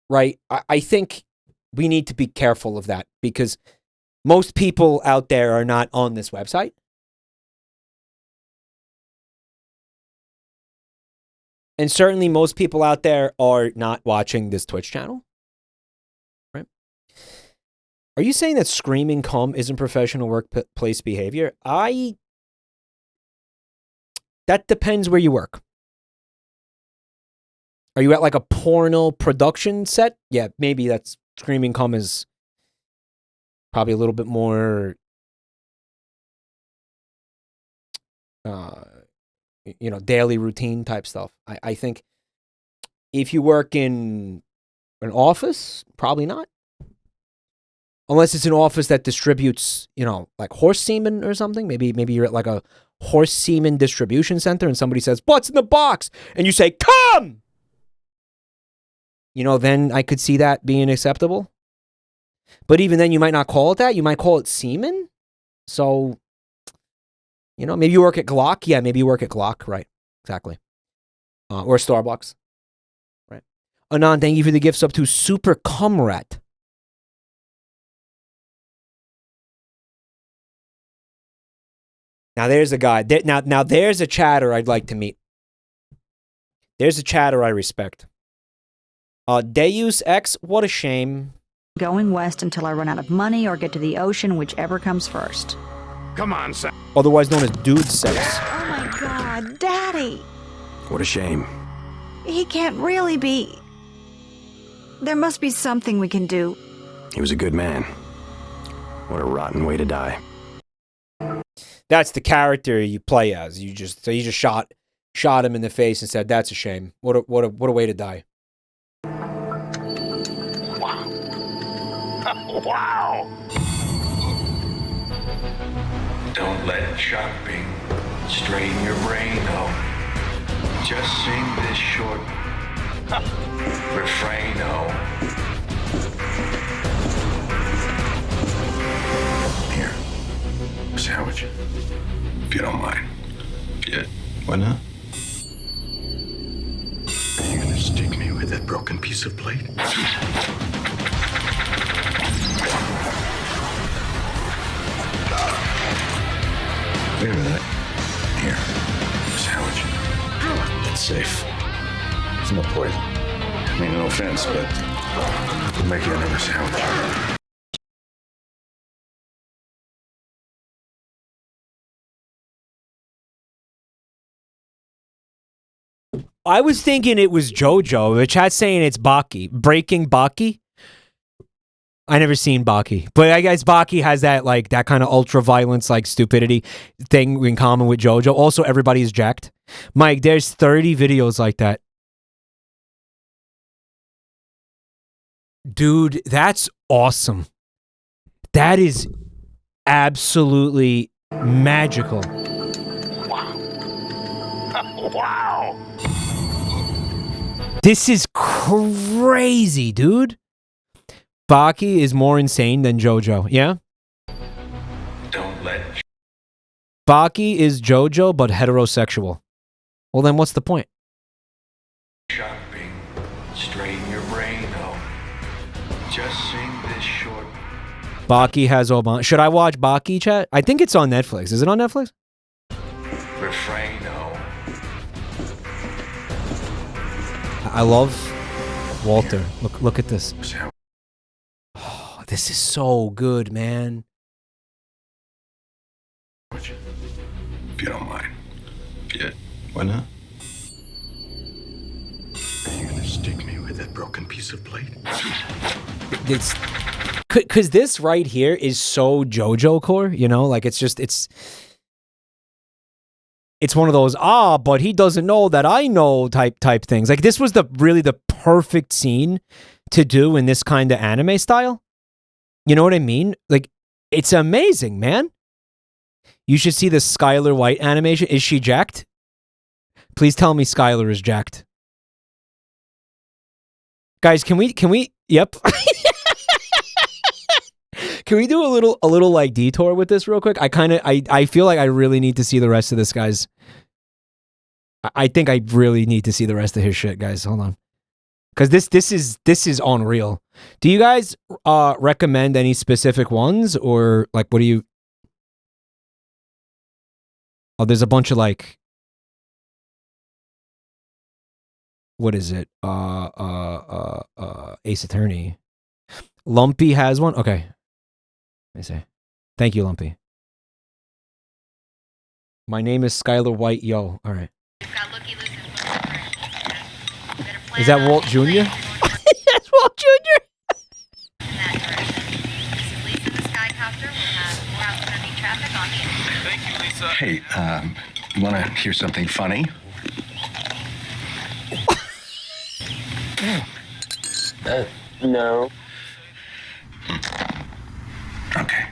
Right? I think we need to be careful of that because most people out there are not on this website. And certainly most people out there are not watching this Twitch channel. Right? Are you saying that screaming cum isn't professional workplace behavior? That depends where you work. Are you at like a porno production set? Yeah, maybe that's screaming cum is probably a little bit more, daily routine type stuff. I think if you work in an office, probably not. Unless it's an office that distributes, like horse semen or something. Maybe you're at like a horse semen distribution center and somebody says, "What's in the box?" And you say, "Come!" Then I could see that being acceptable. But even then, you might not call it that. You might call it semen. So, maybe you work at Glock. Yeah, maybe you work at Glock. Right. Exactly. Or Starbucks. Right. Anon, thank you for the gifts up to Super Comrade. Now, there's a guy. Now, there's a chatter I'd like to meet. There's a chatter I respect. Deus X, what a shame. Going west until I run out of money or get to the ocean, whichever comes first. Come on, Sam. Otherwise known as dude sex. Oh my God, Daddy! What a shame. He can't really be. There must be something we can do. He was a good man. What a rotten way to die. That's the character you play as. You just shot him in the face and said, "That's a shame. What a way to die." Wow! Don't let shopping strain your brain, though. Just sing this short refrain, Here, sandwich, if you don't mind. Yeah. Why not? Are you gonna stick me with that broken piece of plate? Wait a minute. Here, sandwich. It's safe. There's no poison. I mean, no offense, but we'll make you another sandwich. I was thinking it was JoJo. The chat's saying it's Baki. Breaking Baki? I never seen Baki. But I guess Baki has that kind of ultra violence, stupidity thing in common with JoJo. Also, everybody's jacked. Mike, there's 30 videos like that. Dude, that's awesome. That is absolutely magical. Wow! This is crazy, dude. Baki is more insane than JoJo, yeah? Don't let Baki is JoJo, but heterosexual. Well, then what's the point? shopping strain your brain, though. Just sing this short. Baki has Obama. Should I watch Baki, chat? I think it's on Netflix. Is it on Netflix? Refrain, I love Walter. Look at this. Oh, this is so good, man. If you don't mind. Yeah. Why not? Are you gonna stick me with that broken piece of plate? It's because this right here is so JoJo core, it's one of those, but he doesn't know that I know type things. This was really the perfect scene to do in this kind of anime style. You know what I mean? Like, it's amazing, man. You should see the Skylar White animation. Is she jacked? Please tell me Skylar is jacked. Guys, can we yep. Can we do a little like detour with this real quick? I feel like I really need to see the rest of this, guys. I think I really need to see the rest of his shit, guys. Hold on. Cuz this is unreal. Do you guys recommend any specific ones, or like what do you? Oh, there's a bunch of like, what is it? Ace Attorney. Lumpy has one. Okay. Let me say. Thank you, Lumpy. My name is Skylar White. Yo. All right. Is that Walt Jr.? That's Walt Jr. Hey, you want to hear something funny? No. Okay.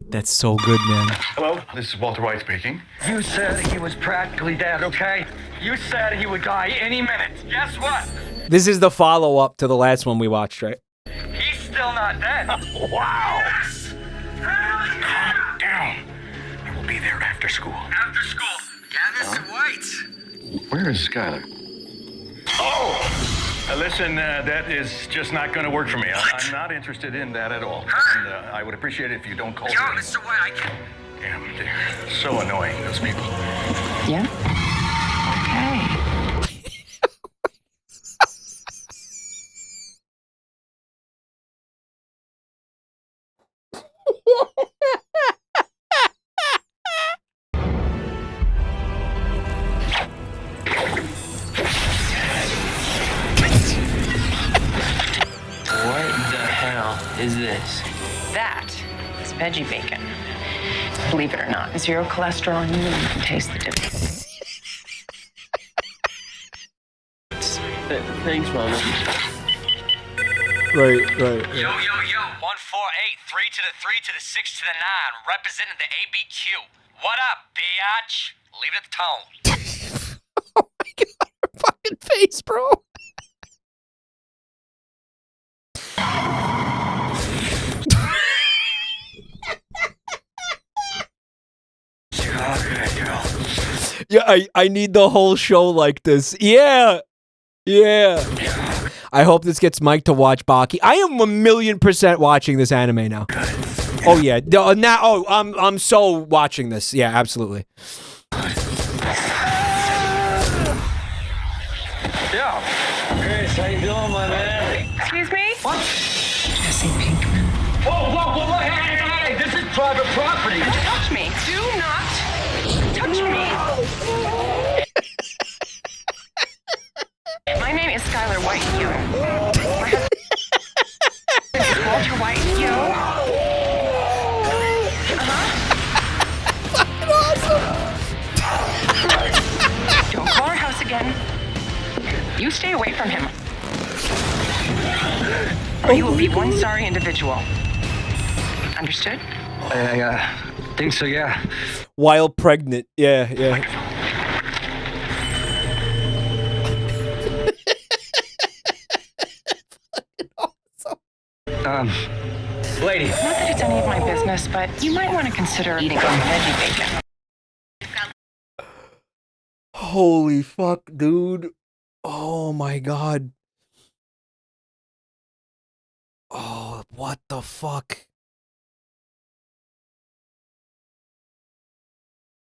That's so good, man. Hello, this is Walter White speaking. You said he was practically dead, okay? You said he would die any minute. Guess what? This is the follow-up to the last one we watched, right? He's still not dead. Wow. Calm down. I will be there after school. After school. Yeah, Mr. White. Where is Skylar? Oh! Listen, that is just not going to work for me. I'm not interested in that at all. And I would appreciate it if you don't call me. Yo, Mr. White, I can... Damn, they're so annoying, those people. Yeah? Okay. Is this? That is veggie bacon. Believe it or not, zero cholesterol, and you can taste the difference. Thanks, Mama. Right. Yo, 148, 3 to the 3 to the 6 to the 9, representing the ABQ. What up, biatch? Leave it at the tone. Oh my god, her fucking face, bro. Yeah, I need the whole show like this. Yeah. I hope this gets Mike to watch Baki. I am 1,000,000% watching this anime now. Oh yeah. Now I'm so watching this. Yeah, absolutely. Yeah. Chris, how you doing, my man? Excuse me? What? Jesse Pinkman. Whoa, hey, this is private property. Don't touch me. Do not touch me. My name is Skylar White, yo. My husband is Walter White, yo. Awesome. Don't call our house again. You stay away from him. Or you will be one sorry individual. Understood? I think so, yeah. While pregnant. Yeah. Lady. Not that it's any of my business, but you might want to consider eating some veggie bacon. Holy fuck, dude. Oh my god. Oh, what the fuck?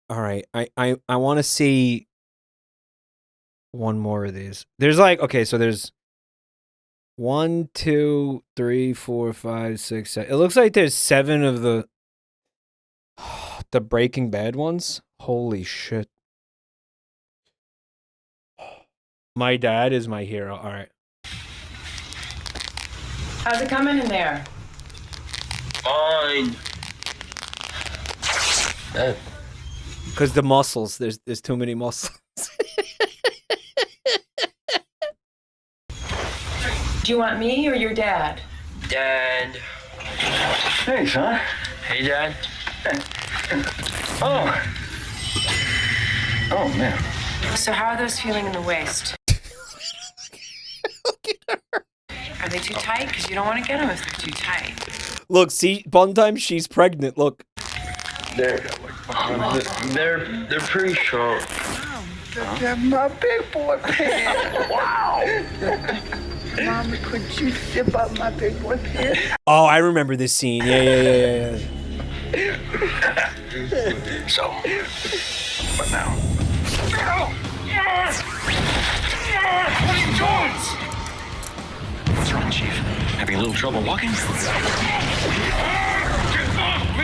All right, I want to see one more of these. There's like, okay, so there's 1, 2, 3, 4, 5, 6, 7. It looks like there's 7 of the Breaking Bad ones. Holy shit. My dad is my hero. All right. How's it coming in there? Fine. Because the muscles, there's too many muscles. Do you want me or your dad? Dad. Hey, son. Hey, Dad. Oh. Oh, man. So how are those feeling in the waist? Are they too tight? Because you don't want to get them if they're too tight. Look, see, one time she's pregnant. Look. They're pretty short. That's my big boy pants. Wow. Mama, could you zip up my big boy pants? Oh, I remember this scene. Yeah. So, what now? What are you doing? What's wrong, Chief? Having a little trouble walking? What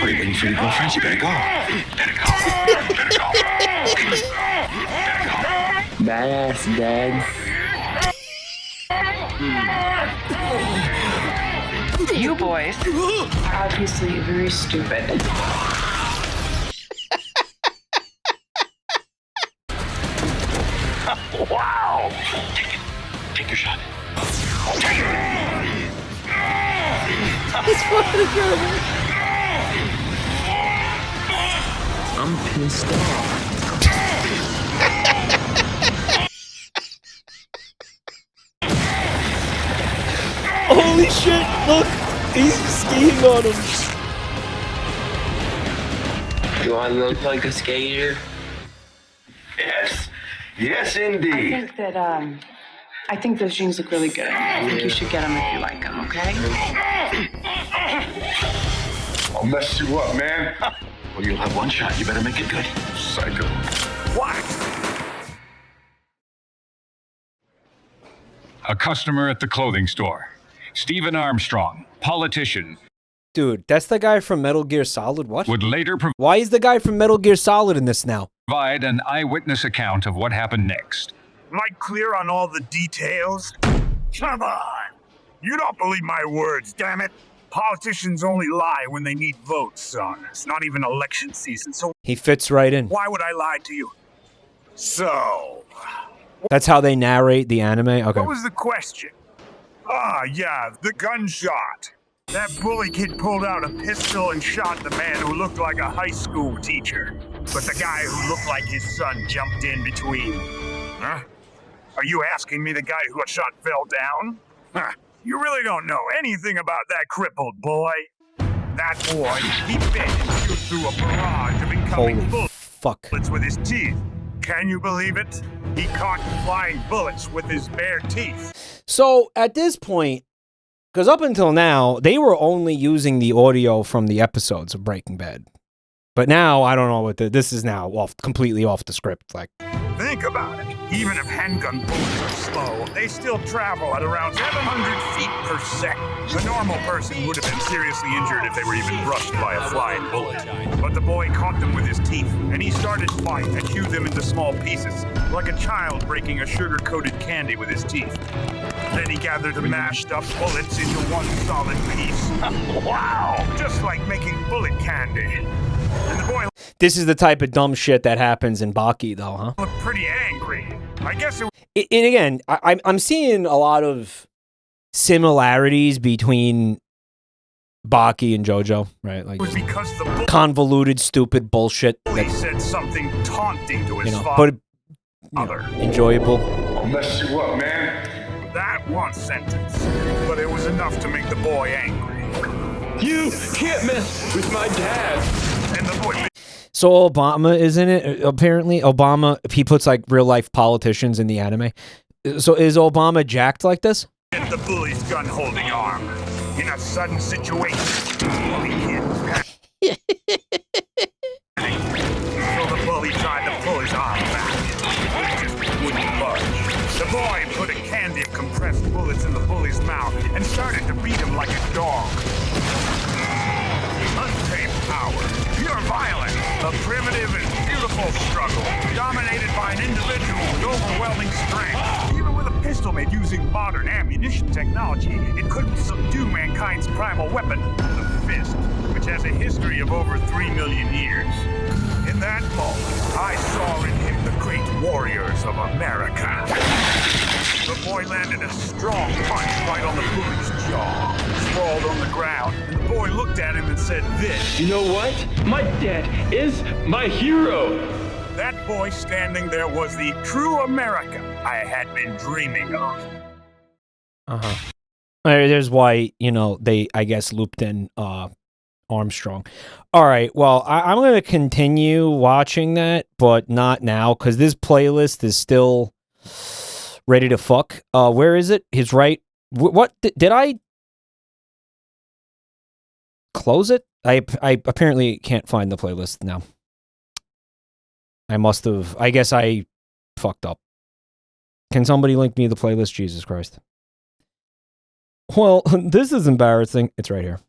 are you waiting for your girlfriends? You better go. Badass, Dad. You boys are obviously very stupid. Wow! Take your shot. It's fucking incredible. I'm pissed off. Holy shit, look! He's skiing on him. Do I look like a skater? Yes. Yes, indeed. I think those jeans look really good. I think you should get them if you like them, okay? I'll mess you up, man. Well, you'll have one shot. You better make it good. Psycho. What? A customer at the clothing store. Stephen Armstrong, politician. Dude, that's the guy from Metal Gear Solid. What? Would later Why is the guy from Metal Gear Solid in this now? provide an eyewitness account of what happened next. Am I clear on all the details? Come on! You don't believe my words, damn it! Politicians only lie when they need votes, son. It's not even election season, so He fits right in. why would I lie to you? So, That's how they narrate the anime? Okay. what was the question? Ah, yeah, the gunshot. That bully kid pulled out a pistol and shot the man who looked like a high school teacher. But the guy who looked like his son jumped in between. Huh? Are you asking me the guy who got shot fell down? Huh. You really don't know anything about that crippled boy. That boy, he bit and shoot through a barrage of incoming bullets with his teeth. Can you believe it? He caught flying bullets with his bare teeth. So at this point, because up until now, they were only using the audio from the episodes of Breaking Bad. But now, I don't know what this is now completely off the script. Like, think about it. Even if handgun bullets are slow, they still travel at around 700 feet per second. A normal person would have been seriously injured if they were even brushed by a flying bullet. But the boy caught them with his teeth, and he started to bite and chew them into small pieces, like a child breaking a sugar-coated candy with his teeth. Then he gathered the mashed up bullets into one solid piece. Wow! Just like making bullet candy. And the boy this is the type of dumb shit that happens in Baki, though, huh? looked pretty angry. I guess it And again, I'm seeing a lot of similarities between Baki and JoJo, right? Like was because the convoluted, stupid bullshit. bully said something taunting to his father. But enjoyable. I'll mess you up, man. That one sentence, but it was enough to make the boy angry. You can't mess with my dad. And the boy So Obama is in it. Apparently, Obama, he puts like real life politicians in the anime. So is Obama jacked like this? hit the bully's gun-holding arm. In a sudden situation, the bully kid was so the bully tried to pull his arm back. It just wouldn't budge. The boy put a candy of compressed bullets in the bully's mouth and started to beat him like a dog. Untamed power, pure violence, a primitive and beautiful struggle, dominated by an individual with overwhelming strength. Even with a pistol made using modern ammunition technology, it couldn't subdue mankind's primal weapon, the fist, which has a history of over 3 million years. In that moment, I saw in him the great warriors of America. The boy landed a strong punch right on the bully's jaw. He sprawled on the ground, and the boy looked at him and said this. You know what? My dad is my hero. That boy standing there was the true America I had been dreaming of. Uh-huh. There's why, you know, they, I guess, looped in Armstrong. All right, well, I'm going to continue watching that, but not now, because this playlist is still ready to fuck. Where is it? His right... What? Did I close it? I apparently can't find the playlist now. I must have... I guess I fucked up. Can somebody link me the playlist? Jesus Christ. Well, this is embarrassing. It's right here.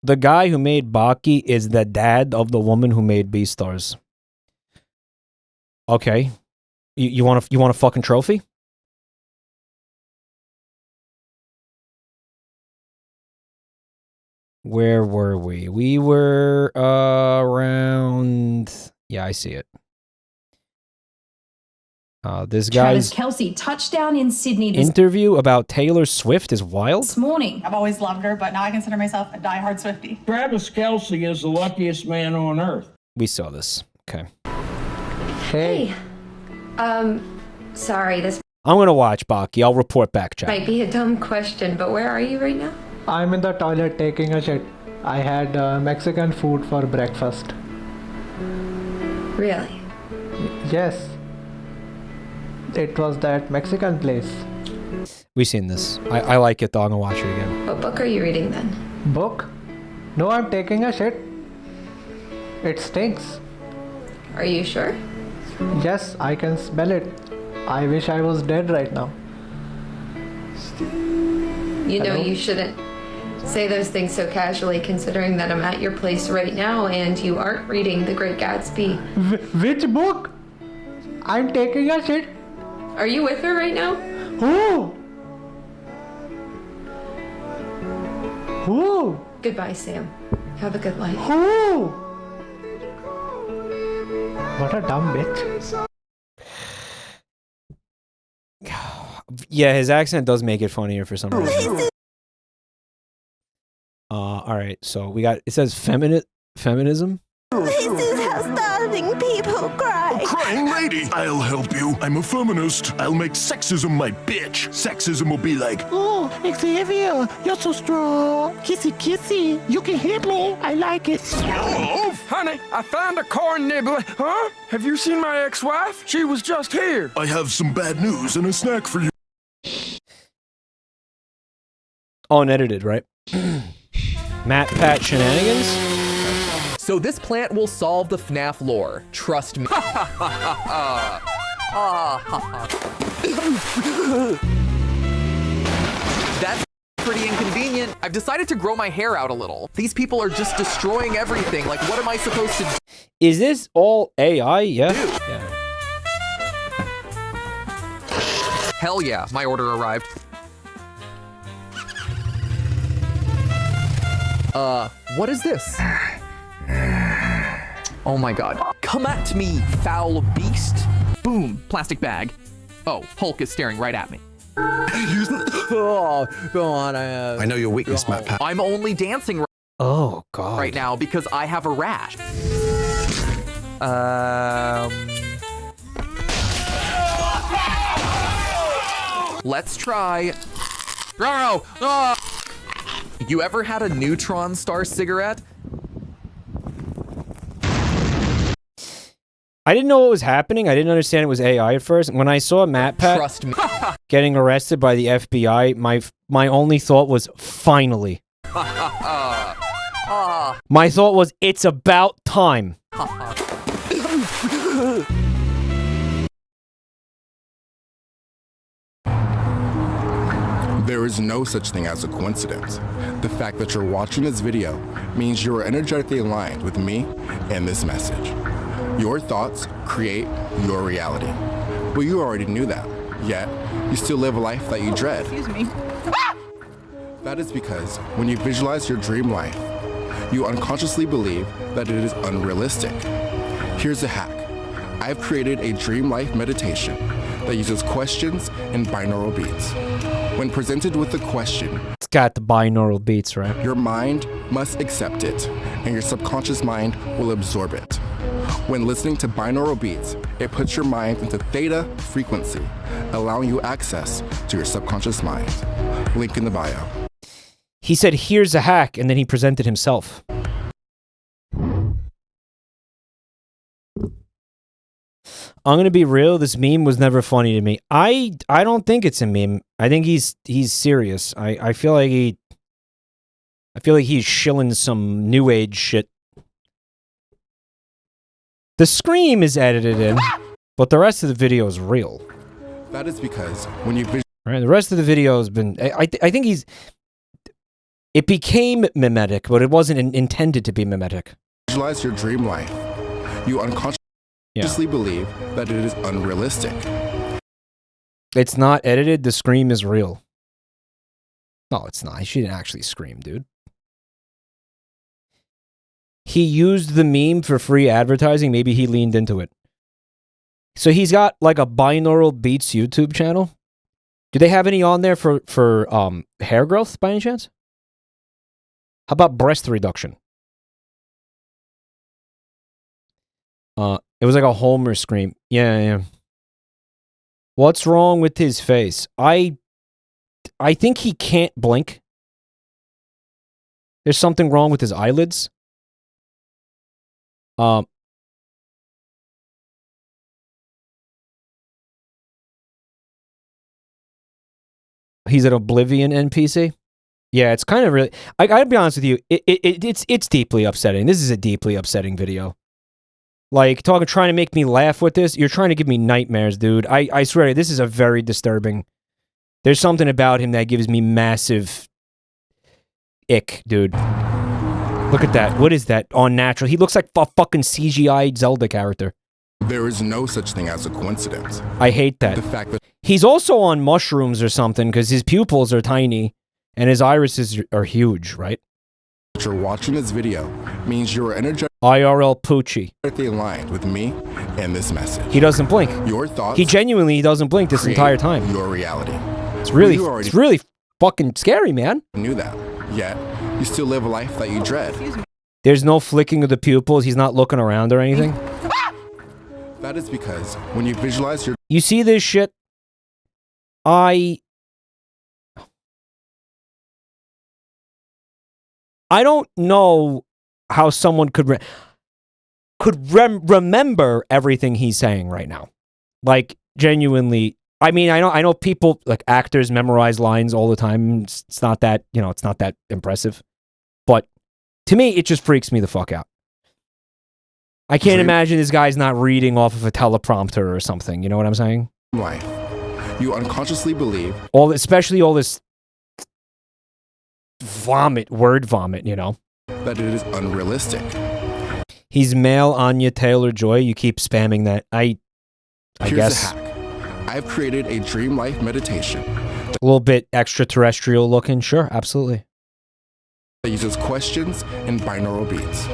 The guy who made Baki is the dad of the woman who made Beastars. Okay. You want a fucking trophy? Where were we? We were around... Yeah, I see it. This guy's Travis Kelce touchdown in Sydney this interview about Taylor Swift is wild. morning. I've always loved her, but now I consider myself a diehard Swiftie. Travis Kelce is the luckiest man on earth. We saw this. Okay. Hey. Sorry, this I'm gonna watch Baki. I'll report back, chat. might be a dumb question, but where are you right now? I'm in the toilet taking a shit. I had Mexican food for breakfast. Really? Yes. It was that Mexican place. We've seen this. I like it though. I'm gonna watch it again. What book are you reading then? Book? No, I'm taking a shit. It stinks. Are you sure? Yes, I can smell it. I wish I was dead right now. You know Hello? you shouldn't say those things so casually, considering that I'm at your place right now and you aren't reading The Great Gatsby. Which book? I'm taking a shit. Are you with her right now? Who? Who? Goodbye, Sam. Have a good life. Who? What a dumb bitch. Yeah, his accent does make it funnier for some reason. All right, so we got, it says feminism. This is how starving people cry. Crying lady, I'll help you. I'm a feminist. I'll make sexism my bitch. Sexism will be like, Oh, Xavier, you're so strong. Kissy, kissy. You can hit me. I like it. Honey, I found a corn nibbler. Huh? Have you seen my ex-wife? She was just here. I have some bad news and a snack for you. Oh, unedited, right? Matt Pat shenanigans? So this plant will solve the FNAF lore. Trust me. That's pretty inconvenient. I've decided to grow my hair out a little. These people are just destroying everything. Like, what am I supposed to do? Is this all AI? Yeah. Yeah. Hell yeah, my order arrived. What is this? Oh my god. Come at me, foul beast. Boom, plastic bag. Oh, Hulk is staring right at me. Oh, go on. I know your weakness, Matt Pat. I'm only dancing Oh, God. right now because I have a rash. Let's try. Oh! You ever had a neutron star cigarette? I didn't know what was happening. I didn't understand it was AI at first. When I saw Matt Pat Trust me. getting arrested by the FBI, my only thought was, finally. My thought was, it's about time. There is no such thing as a coincidence. The fact that you're watching this video means you are energetically aligned with me and this message. Your thoughts create your reality. But you already knew that, yet you still live a life that you dread. Excuse me. That is because when you visualize your dream life, you unconsciously believe that it is unrealistic. Here's a hack. I've created a dream life meditation that uses questions and binaural beats. When presented with a question, it's got the binaural beats, right? Your mind must accept it, and your subconscious mind will absorb it. When listening to binaural beats, it puts your mind into theta frequency, allowing you access to your subconscious mind. Link in the bio. He said, here's a hack, and then he presented himself. I'm gonna be real, this meme was never funny to me. I don't think it's a meme. I think he's serious. I feel like he's shilling some new age shit. The scream is edited in, but the rest of the video is real. That is because when you right, the rest of the video has been I think it became mimetic, but it wasn't intended to be mimetic. Visualize your dream life. You unconsciously believe that it is unrealistic. It's not edited, the scream is real. No, it's not. She didn't actually scream, dude. He used the meme for free advertising. Maybe he leaned into it. So he's got like a binaural beats YouTube channel. Do they have any on there for hair growth by any chance? How about breast reduction? It was like a Homer scream. Yeah. What's wrong with his face? I think he can't blink. There's something wrong with his eyelids. He's an Oblivion NPC. Yeah, it's kind of really. I gotta be honest with you. It's deeply upsetting. This is a deeply upsetting video. Like trying to make me laugh with this. You're trying to give me nightmares, dude. I swear to you, this is a very disturbing. There's something about him that gives me massive ick, dude. Look at that. What is that? Unnatural. He looks like a fucking CGI Zelda character. There is no such thing as a coincidence. I hate that. The fact that he's also on mushrooms or something because his pupils are tiny and his irises are huge, right? You're watching this video means you're energetically IRL Poochie. aligned with me and this message. He doesn't blink. Your thoughts. He genuinely doesn't blink this entire time. Your reality. It's really fucking scary, man. Knew that. Yet you still live a life that you dread. There's no flicking of the pupils. He's not looking around or anything. That is because when you visualize your... You see this shit? I don't know how someone could remember everything he's saying right now. Like, genuinely. I mean, I know people, like actors, memorize lines all the time. It's not that, it's not that impressive. But to me, it just freaks me the fuck out. I can't imagine this guy's not reading off of a teleprompter or something. You know what I'm saying? Life. You unconsciously believe... especially all this word vomit, that it is unrealistic. He's male Anya Taylor-Joy. You keep spamming that. I Here's guess. A hack. I've created a dream life meditation. A little bit extraterrestrial looking. Sure, absolutely. That uses questions and binaural beats.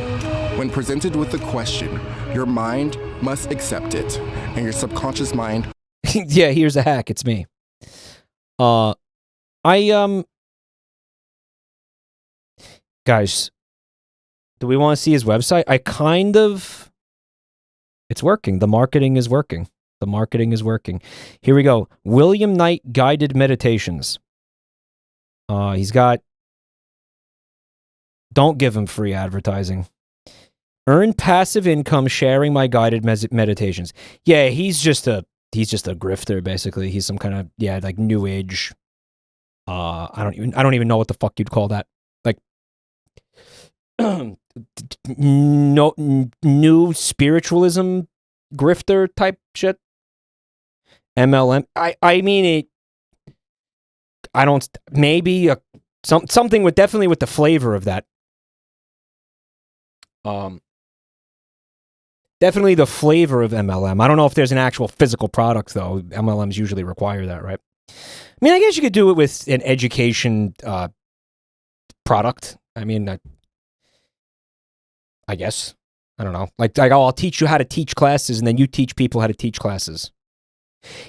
When presented with a question, your mind must accept it, and your subconscious mind... Yeah, here's a hack. It's me. Guys, do we want to see his website? It's working. The marketing is working. The marketing is working. Here we go. William Knight Guided Meditations. He's got... Don't give him free advertising. Earn passive income sharing my guided meditations. Yeah, he's just a grifter, basically. He's some kind of, like new age. I don't even know what the fuck you'd call that. Like new spiritualism grifter type shit. MLM. I mean it. I don't. Maybe something with definitely with the flavor of that. Definitely the flavor of MLM. I don't know if there's an actual physical product though. MLMs usually require that, right? I mean, I guess you could do it with an education product. I mean, I guess. I don't know. Like, oh, I'll teach you how to teach classes, and then you teach people how to teach classes.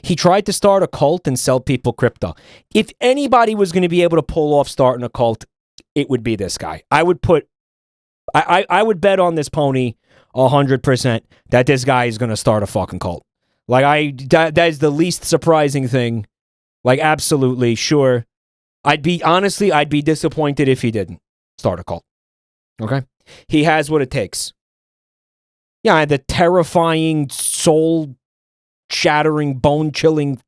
He tried to start a cult and sell people crypto. If anybody was going to be able to pull off starting a cult, it would be this guy. I would bet on this pony 100% that this guy is going to start a fucking cult. Like, that is the least surprising thing. Like, absolutely, sure. I'd be disappointed if he didn't start a cult. Okay? He has what it takes. Yeah, the terrifying, soul-shattering, bone-chilling,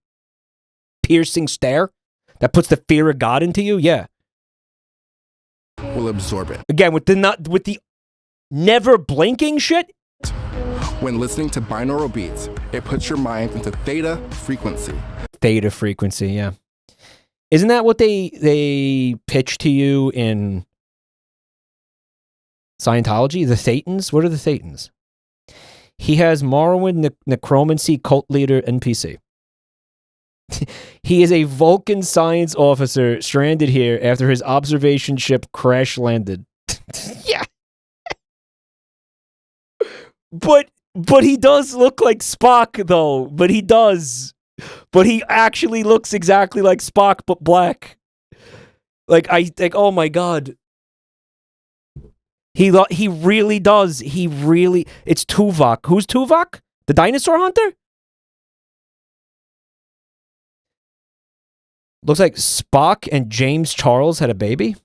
piercing stare that puts the fear of God into you, yeah. Will absorb it. Again, with the never blinking shit. When listening to binaural beats, it puts your mind into theta frequency. Theta frequency, yeah. Isn't that what they pitch to you in Scientology? The Thetans? What are the Thetans? He has Morrowind necromancy cult leader NPC. He is a Vulcan science officer stranded here after his observation ship crash landed. Yeah. But he does look like Spock, though. But he does. But he actually looks exactly like Spock, but black. Oh my God. He really does. It's Tuvok. Who's Tuvok? The dinosaur hunter? Looks like Spock and James Charles had a baby.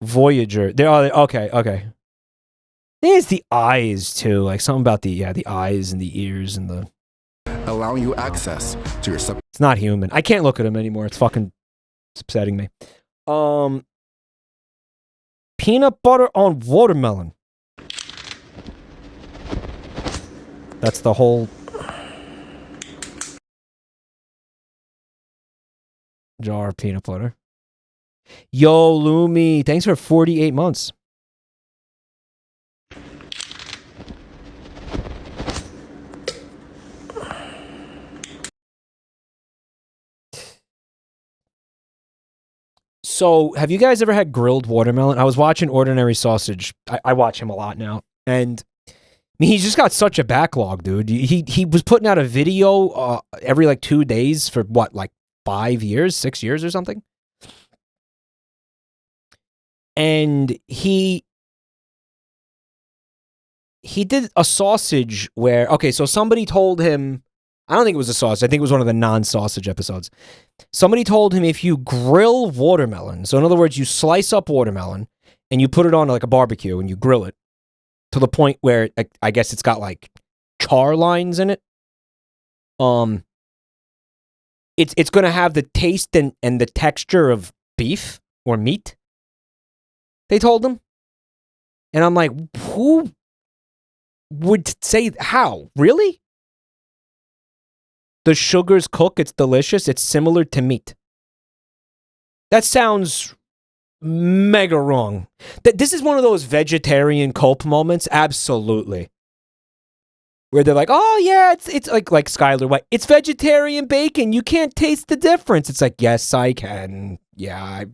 Voyager. Okay. There's the eyes too. Like something about the eyes and the ears and the allowing you access to your sub. It's not human. I can't look at him anymore. It's upsetting me. Peanut butter on watermelon. That's the whole jar of peanut butter. Yo, Lumi, thanks for 48 months. So, have you guys ever had grilled watermelon? I was watching Ordinary Sausage. I watch him a lot now. And I mean, he's just got such a backlog, dude. He was putting out a video every like 2 days for what, like 5 years, 6 years or something? And he did a sausage where, okay, so somebody told him, I don't think it was a sausage, I think it was one of the non-sausage episodes. Somebody told him if you grill watermelon, so in other words, you slice up watermelon and you put it on like a barbecue and you grill it to the point where I guess it's got like char lines in it. It's going to have the taste and the texture of beef or meat. They told him. And I'm like, who would say how? Really? The sugars cook, it's delicious, it's similar to meat. That sounds mega wrong. This is one of those vegetarian cult moments, absolutely. Where they're like, oh yeah, it's like Skylar White. It's vegetarian bacon, you can't taste the difference. It's like, yes, I can. Yeah,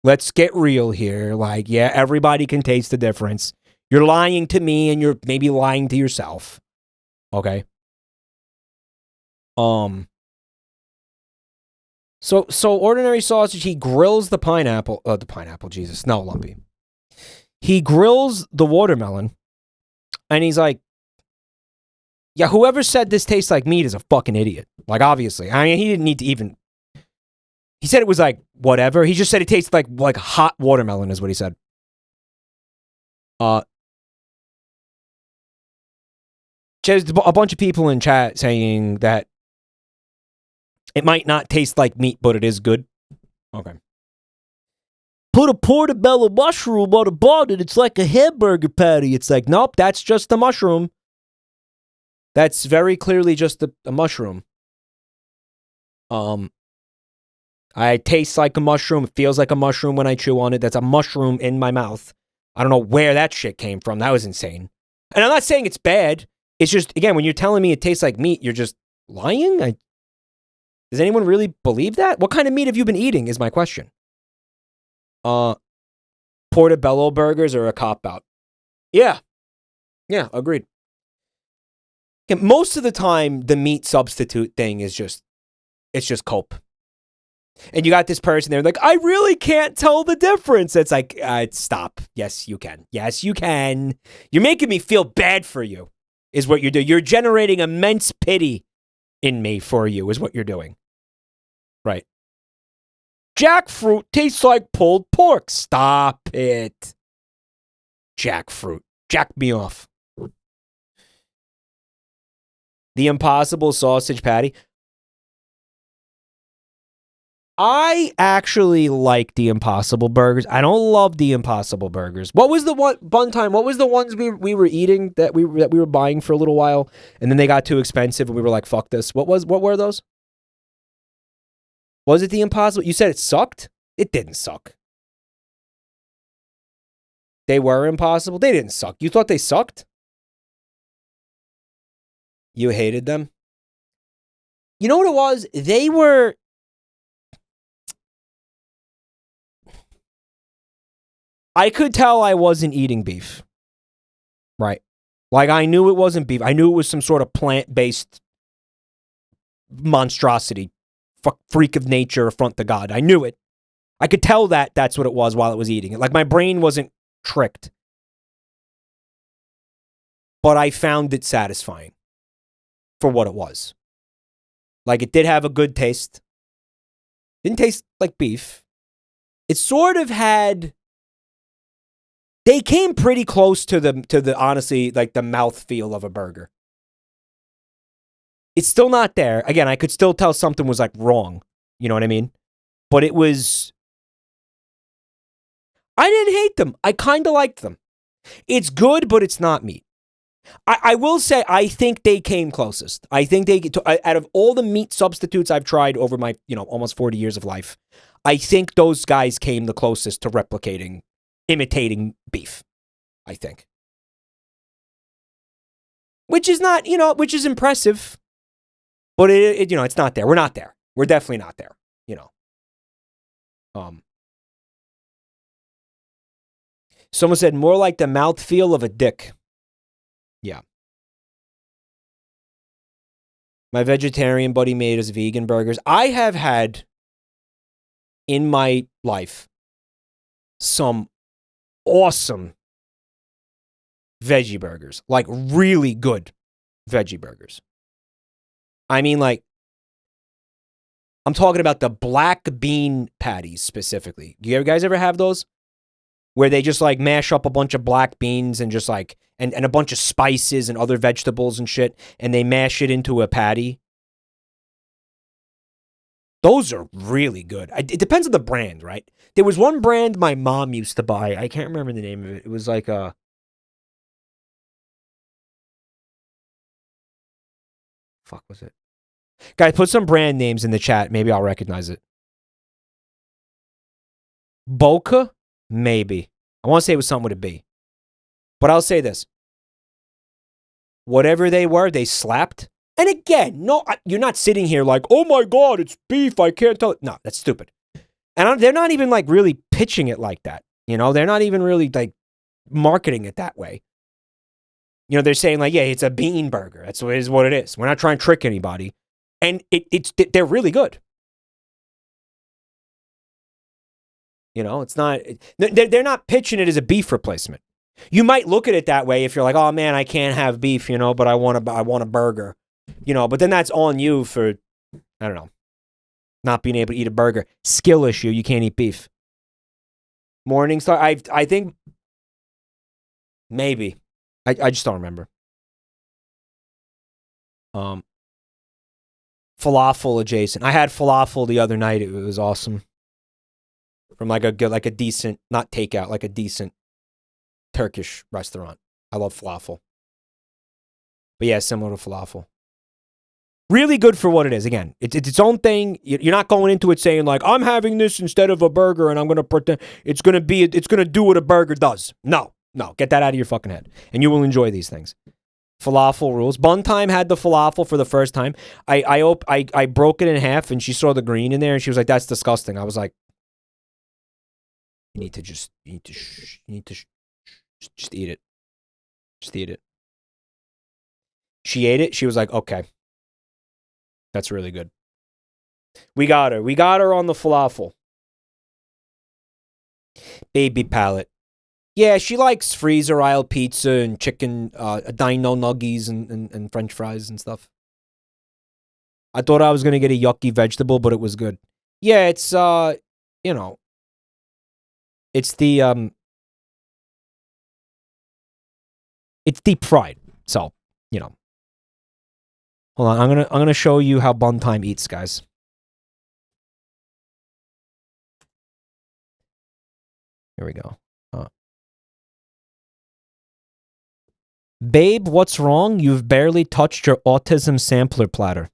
let's get real here. Like, yeah, everybody can taste the difference. You're lying to me and you're maybe lying to yourself. Okay? So Ordinary Sausage, he grills the pineapple, Jesus, no, Lumpy. He grills the watermelon, and he's like, yeah, whoever said this tastes like meat is a fucking idiot. Like, obviously. I mean, he didn't need to even, he said it was like, whatever. He just said it tastes like hot watermelon is what he said. There's a bunch of people in chat saying that it might not taste like meat, but it is good. Okay. Put a portobello mushroom on a bun and it's like a hamburger patty. It's like, nope, that's just a mushroom. That's very clearly just a mushroom. It tastes like a mushroom. It feels like a mushroom when I chew on it. That's a mushroom in my mouth. I don't know where that shit came from. That was insane. And I'm not saying it's bad. It's just, again, when you're telling me it tastes like meat, you're just lying? Does anyone really believe that? What kind of meat have you been eating is my question. Portobello burgers are a cop-out. Yeah. Yeah, agreed. And most of the time, the meat substitute thing is it's just cope. And you got this person there like, I really can't tell the difference. It's like, stop. Yes, you can. Yes, you can. You're making me feel bad for you, is what you're doing. You're generating immense pity in me for you, is what you're doing. Right. Jackfruit tastes like pulled pork. Stop it. Jackfruit. Jack me off. The Impossible Sausage Patty. I actually like the Impossible Burgers. I don't love the Impossible Burgers. What was the one bun time? What was the ones we were eating that we were buying for a little while, and then they got too expensive, and we were like, "Fuck this." What were those? Was it the Impossible? You said it sucked. It didn't suck. They were impossible. They didn't suck. You thought they sucked? You hated them. You know what it was? They were. I could tell I wasn't eating beef. Right. Like, I knew it wasn't beef. I knew it was some sort of plant-based monstrosity. Freak of nature, affront to God. I knew it. I could tell that that's what it was while it was eating it. Like, my brain wasn't tricked. But I found it satisfying for what it was. Like, it did have a good taste. Didn't taste like beef. It sort of had... They came pretty close to the honestly, like, the mouthfeel of a burger. It's still not there. Again, I could still tell something was, like, wrong. You know what I mean? But it was... I didn't hate them. I kind of liked them. It's good, but it's not meat. I will say, I think they came closest. I think out of all the meat substitutes I've tried over my, almost 40 years of life, I think those guys came the closest to imitating beef, I think. Which is not, which is impressive. But it's not there. We're not there. We're definitely not there, Someone said more like the mouthfeel of a dick. Yeah. My vegetarian buddy made us vegan burgers. I have had in my life some awesome veggie burgers, like really good veggie burgers. I mean, like, I'm talking about the black bean patties specifically. Do you guys ever have those? Where they just like mash up a bunch of black beans and just like, and a bunch of spices and other vegetables and shit, and they mash it into a patty. Those are really good. It depends on the brand, right? There was one brand my mom used to buy. I can't remember the name of it. It was like a... Fuck was it? Guys, put some brand names in the chat. Maybe I'll recognize it. Boca? Maybe. I want to say it was something with a B. But I'll say this. Whatever they were, they slapped. And again, no, you're not sitting here like, oh my God, it's beef. I can't tell. No, that's stupid. And they're not even like really pitching it like that. They're not even really like marketing it that way. They're saying like, yeah, it's a bean burger. That's what it is. We're not trying to trick anybody. And they're really good. It's not, they're not pitching it as a beef replacement. You might look at it that way if you're like, oh man, I can't have beef, but I want a burger, but then that's on you for, I don't know, not being able to eat a burger. Skill issue. You can't eat beef. Morningstar. I think maybe, I just don't remember. Falafel adjacent. I had falafel the other night. It was awesome. From like a decent, not takeout, like a decent Turkish restaurant. I love falafel. But yeah, similar to falafel. Really good for what it is. Again, it's its own thing. You're not going into it saying like, I'm having this instead of a burger and I'm going to pretend it's going to do what a burger does. No, get that out of your fucking head. And you will enjoy these things. Falafel rules. Bun Time had the falafel for the first time. I broke it in half and she saw the green in there and she was like, that's disgusting. I was like, You need to just eat it. Just eat it. She ate it. She was like, okay. That's really good. We got her. We got her on the falafel. Baby palate. Yeah, she likes freezer aisle pizza and chicken, dino nuggies and french fries and stuff. I thought I was going to get a yucky vegetable, but it was good. Yeah, it's, you know, it's the, it's deep fried. So, you know. Hold on, I'm gonna show you how Bun Time eats, guys. Here we go. Babe, what's wrong? You've barely touched your autism sampler platter.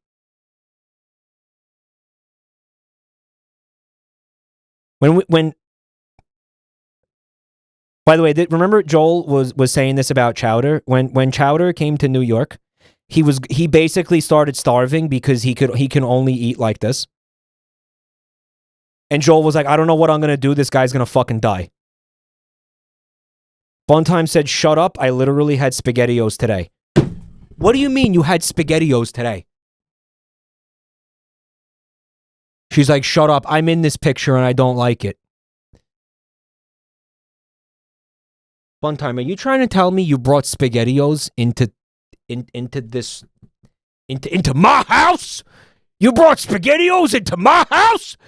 When by the way, remember Joel was saying this about Chowder? When Chowder came to New York, he basically started starving because he can only eat like this. And Joel was like, I don't know what I'm gonna do. This guy's gonna fucking die. Buntime said, shut up. I literally had SpaghettiOs today. What do you mean you had SpaghettiOs today? She's like, shut up. I'm in this picture and I don't like it. Buntime, are you trying to tell me you brought SpaghettiOs into my house? You brought SpaghettiOs into my house?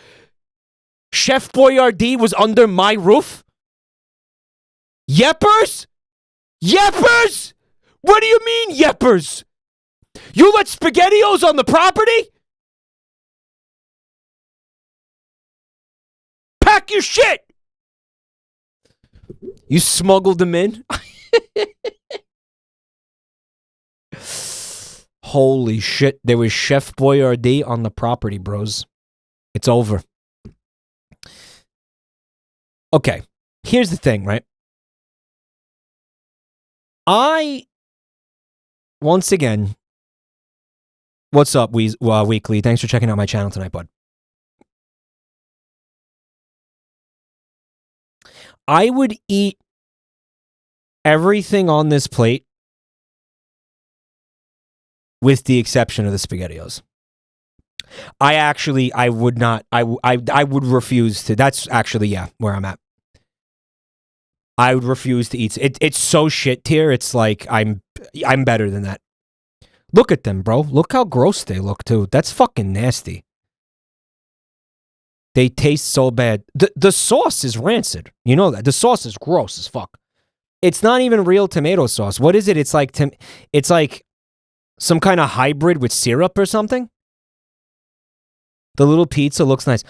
Chef Boyardee was under my roof? Yeppers? Yeppers? What do you mean, yeppers? You let SpaghettiOs on the property? Pack your shit! You smuggled them in? Holy shit, there was Chef Boyardee on the property, bros. It's over. Okay, here's the thing, right? Once again, what's up, Weekly? Thanks for checking out my channel tonight, bud. I would eat everything on this plate with the exception of the SpaghettiOs. I would not, I would refuse to. That's actually, yeah, where I'm at. I would refuse to eat. It's so shit tier. It's like I'm better than that. Look at them, bro. Look how gross they look too. That's fucking nasty. They taste so bad. The sauce is rancid. You know that. The sauce is gross as fuck. It's not even real tomato sauce. What is it? It's like some kind of hybrid with syrup or something. The little pizza looks nice.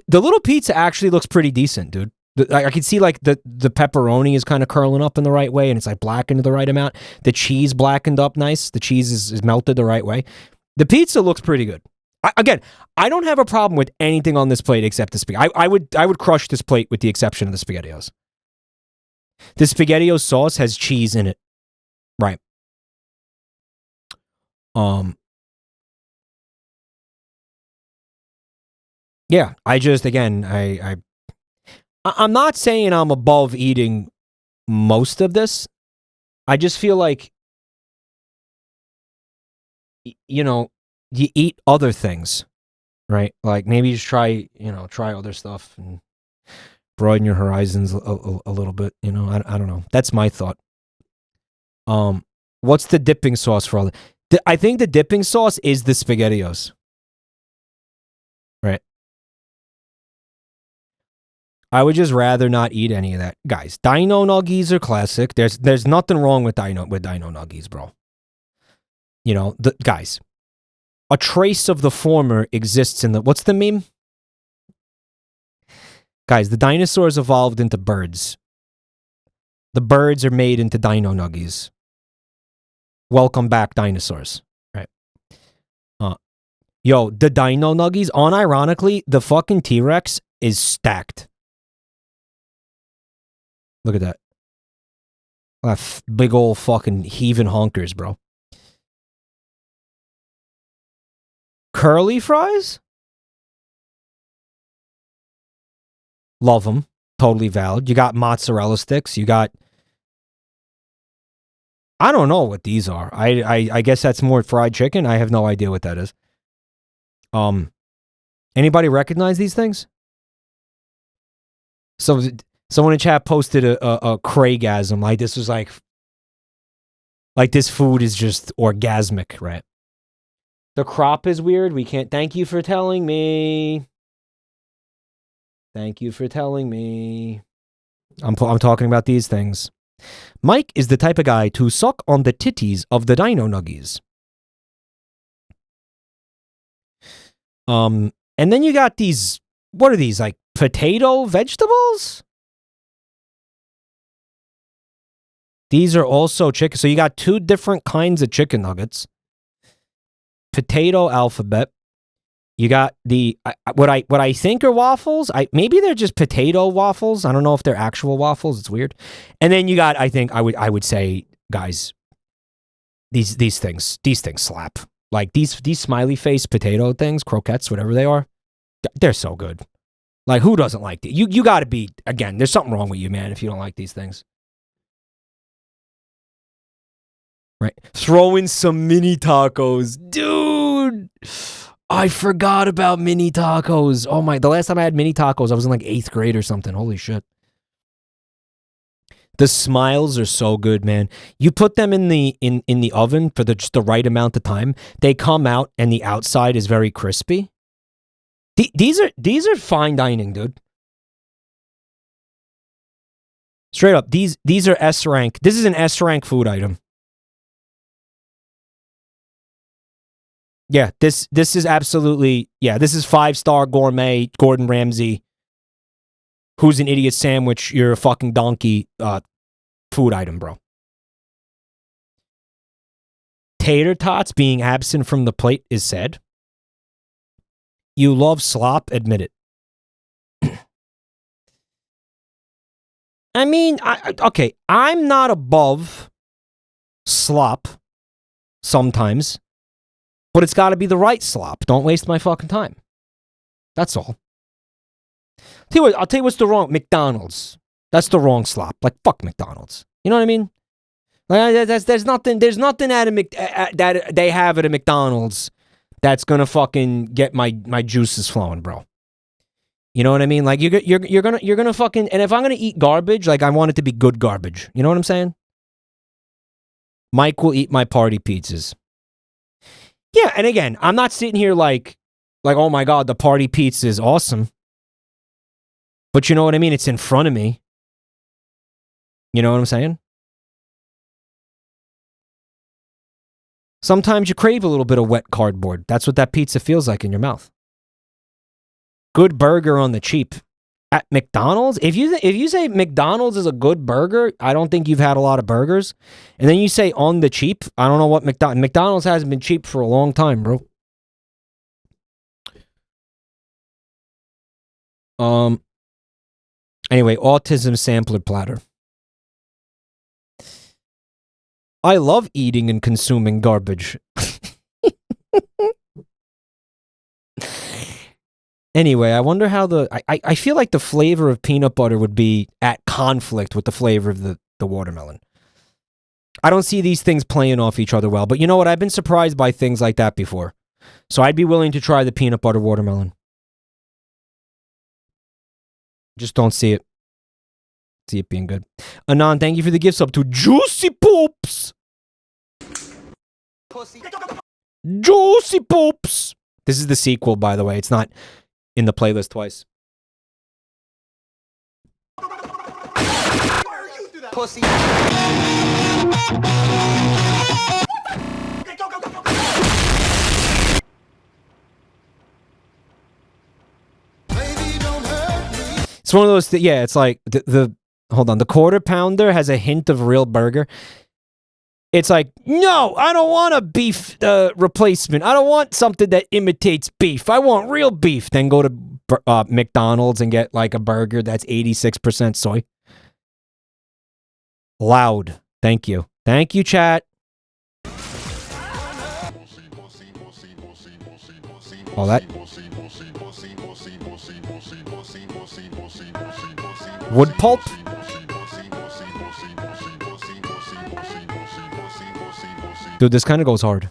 The little pizza actually looks pretty decent, dude. I can see like the pepperoni is kind of curling up in the right way and it's like blackened the right amount. The cheese blackened up nice. The cheese is melted the right way. The pizza looks pretty good. Again, I don't have a problem with anything on this plate except the spaghetti. I would crush this plate with the exception of the SpaghettiOs. The SpaghettiOs sauce has cheese in it. Right. Yeah, I'm not saying I'm above eating most of this. I just feel like, you know, you eat other things, right? Like maybe just try other stuff and broaden your horizons a little bit. You know, I don't know. That's my thought. What's the dipping sauce for all that? I think the dipping sauce is the SpaghettiOs. Right. I would just rather not eat any of that. Guys, Dino Nuggies are classic. There's nothing wrong with Dino Nuggies, bro. You know, guys, a trace of the former exists in the... What's the meme? Guys, the dinosaurs evolved into birds. The birds are made into Dino Nuggies. Welcome back, dinosaurs. Right. Yo, the Dino Nuggies, unironically, the fucking T-Rex is stacked. Look at that. Big old fucking heaving honkers, bro. Curly fries? Love them. totally valid. You got mozzarella sticks. You got... I don't know what these are. I guess that's more fried chicken. I have no idea what that is. Anybody recognize these things? So someone in chat posted a Craigasm. Like this was like this food is just orgasmic, right? The crop is weird. We can't. Thank you for telling me. Thank you for telling me. I'm talking about these things. Mike is the type of guy to suck on the titties of the dino nuggies. And then you got these, what are these, like potato vegetables? These are also chicken. So you got two different kinds of chicken nuggets. Potato alphabet. You got the what I think are waffles. Maybe they're just potato waffles. I don't know if they're actual waffles. It's weird. And then you got, I think I would say, guys, these things slap. Like these smiley face potato things, croquettes, whatever they are, they're so good. Like who doesn't like it? You got to be, again, there's something wrong with you, man, if you don't like these things. Right? Throw in some mini tacos, dude. I forgot about mini tacos. Oh my, the last time I had mini tacos, I was in like 8th grade or something. Holy shit. The smiles are so good, man. You put them in the oven for just the right amount of time. They come out and the outside is very crispy. These are fine dining, dude. Straight up, these are S rank. This is an S rank food item. Yeah, this is absolutely, yeah, this is 5-star gourmet Gordon Ramsay. Who's an idiot sandwich? You're a fucking donkey. Food item, bro. Tater tots being absent from the plate is said. You love slop, admit it. I mean, okay, I'm not above slop sometimes, but it's got to be the right slop. Don't waste my fucking time. That's all. I'll tell you what's the wrong McDonald's. That's the wrong slop. Like fuck McDonald's. You know what I mean? Like there's nothing that they have at a McDonald's that's gonna fucking get my juices flowing, bro. You know what I mean? Like you're gonna fucking, and if I'm gonna eat garbage, like I want it to be good garbage. You know what I'm saying? Mike will eat my party pizzas. Yeah, and again, I'm not sitting here like oh my god, the party pizza is awesome. But you know what I mean? It's in front of me. You know what I'm saying? Sometimes you crave a little bit of wet cardboard. That's what that pizza feels like in your mouth. Good burger on the cheap. At McDonald's? If you say McDonald's is a good burger, I don't think you've had a lot of burgers. And then you say on the cheap, I don't know what McDonald's hasn't been cheap for a long time, bro. Anyway, autism sampler platter. I love eating and consuming garbage. Anyway, I wonder how I feel like the flavor of peanut butter would be at conflict with the flavor of the watermelon. I don't see these things playing off each other well, but you know what? I've been surprised by things like that before. So I'd be willing to try the peanut butter watermelon. Just don't see it. See it being good. Anon, thank you for the gift sub to Juicy Poops. Pussy. Juicy Poops. This is the sequel, by the way. It's not in the playlist twice. Pussy. It's one of those, yeah, it's like hold on, the quarter pounder has a hint of real burger. It's like, no, I don't want a beef replacement. I don't want something that imitates beef. I want real beef. Then go to McDonald's and get like a burger that's 86% soy. Loud. Thank you. Thank you, chat. All that. Wood pulp. Dude, this kind of goes hard.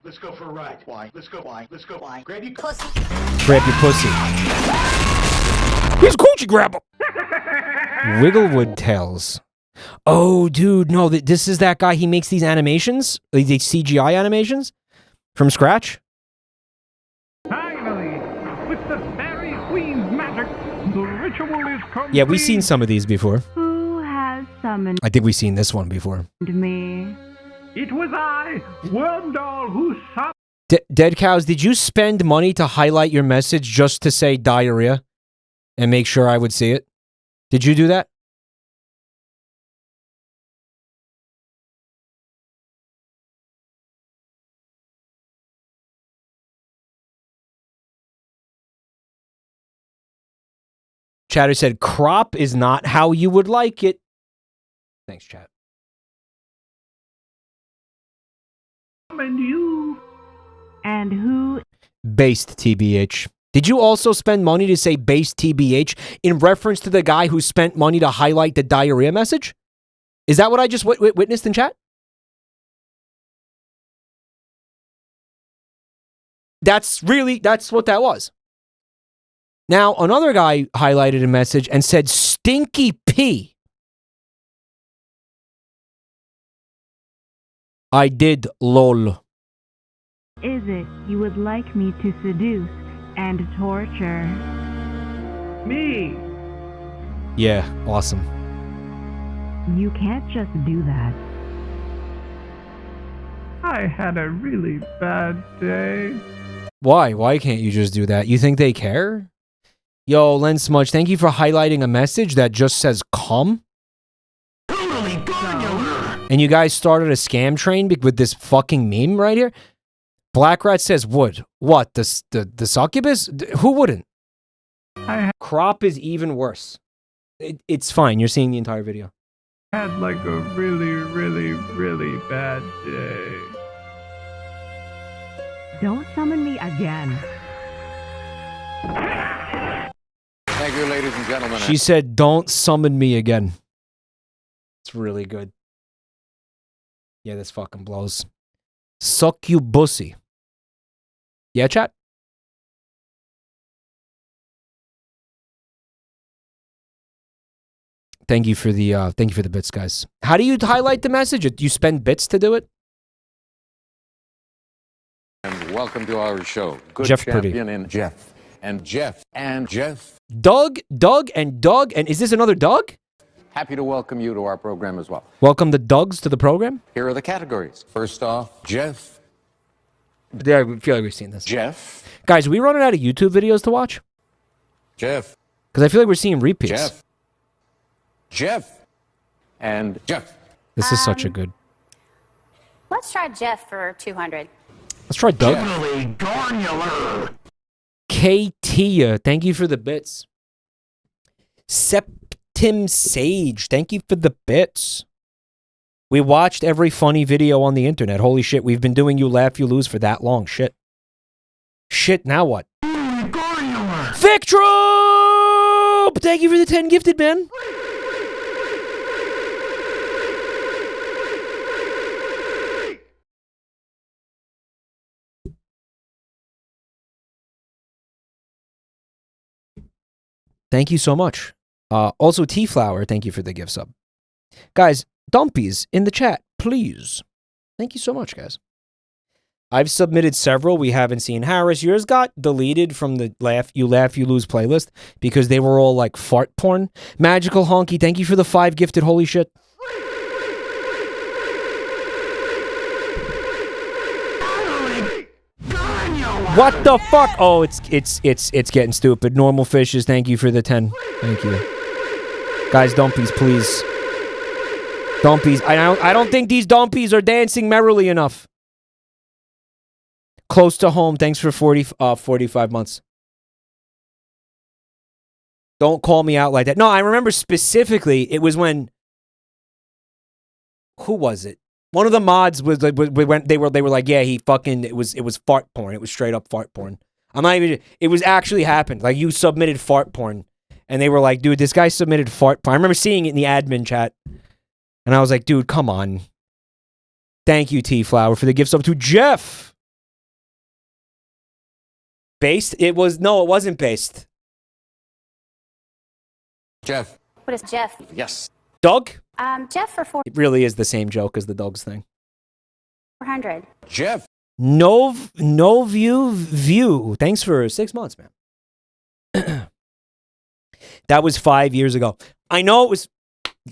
Let's go for a ride. Why? Let's go. Why? Let's go. Why? Grab your pussy. Grab your pussy. He's coochie grabber. Wigglewood Tales. Oh, dude, no, this is that guy. He makes these animations, these CGI animations from scratch. Finally, with the fairy queen's magic, the ritual is complete. Yeah, we've seen some of these before. Who has summoned I think we've seen this one before. me? It was I, Wormdoll, who summoned. Dead Cows, did you spend money to highlight your message just to say diarrhea and make sure I would see it? Did you do that? Chatter said, crop is not how you would like it. Thanks, chat. And you. And who? Based TBH. Did you also spend money to say based TBH in reference to the guy who spent money to highlight the diarrhea message? Is that what I just witnessed in chat? That's what that was. Now, another guy highlighted a message and said, stinky pee. I did, lol. Is it you would like me to seduce and torture? Me. Yeah, awesome. You can't just do that. I had a really bad day. Why? Why can't you just do that? You think they care? Yo, Len Smudge, thank you for highlighting a message that just says come. And you guys started a scam train with this fucking meme right here? Black Rat says would. What? The succubus? Who wouldn't? Crop is even worse. It's fine. You're seeing the entire video. I had like a really, really, really bad day. Don't summon me again. Thank you, ladies and gentlemen. She said, don't summon me again. It's really good. Yeah, this fucking blows. Suck you bussy. Yeah, chat? Thank you for the bits, guys. How do you highlight the message? Do you spend bits to do it? And welcome to our show. Good Jeff champion in Jeff. And Jeff. And Jeff. Doug, and is this another Doug? Happy to welcome you to our program as well. Welcome the Dougs to the program. Here are the categories. First off, Jeff. Yeah, I feel like we've seen this. Jeff. Guys, are we running out of YouTube videos to watch? Jeff. Because I feel like we're seeing repeats. Jeff. Jeff. And Jeff. This is such a good. Let's try Jeff for 200. Let's try Doug. Katia, thank you for the bits. Septim Sage, thank you for the bits. We watched every funny video on the internet. Holy shit, we've been doing You Laugh, You Lose for that long. Shit. Shit, now what? Vic Troop! Thank you for the 10 gifted, man. Thank you so much. Also, T-Flower, thank you for the gift sub. Guys, Dumpies in the chat, please. Thank you so much, guys. I've submitted several we haven't seen. Harris, yours got deleted from the You Laugh, You Lose playlist because they were all like fart porn. Magical Honky, thank you for the 5 gifted. Holy shit. What the fuck? Oh, it's getting stupid. Normal Fishes, thank you for the 10. Thank you. Guys, Dumpies, please. Dumpies. I don't think these Dumpies are dancing merrily enough. Close to home, thanks for 45 months. Don't call me out like that. No, I remember specifically, it was when... Who was it? One of the mods was like, they were like, yeah, he fucking, it was fart porn. It was straight up fart porn. I'm not even, it was actually happened. Like, you submitted fart porn. And they were like, dude, this guy submitted fart porn. I remember seeing it in the admin chat. And I was like, dude, come on. Thank you, T-Flower, for the gift sub to Jeff. Based? It wasn't based. Jeff. What is Jeff? Yes. Doug? Jeff for It really is the same joke as the dogs thing. 400. Jeff. No view. Thanks for 6 months, man. That was 5 years ago. I know it was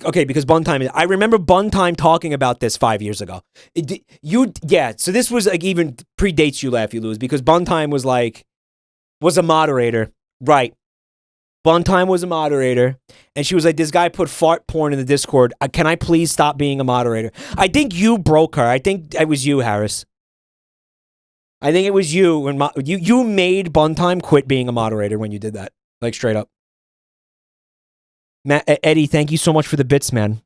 okay because Buntime. I remember Buntime talking about this 5 years ago. So this was like even predates You Laugh You Lose because Buntime was a moderator, right? Buntime was a moderator, and she was like, "This guy put fart porn in the Discord. Can I please stop being a moderator?" I think you broke her. I think it was you, Harris. I think it was you when you made Buntime quit being a moderator when you did that, like straight up. Eddie, thank you so much for the bits, man.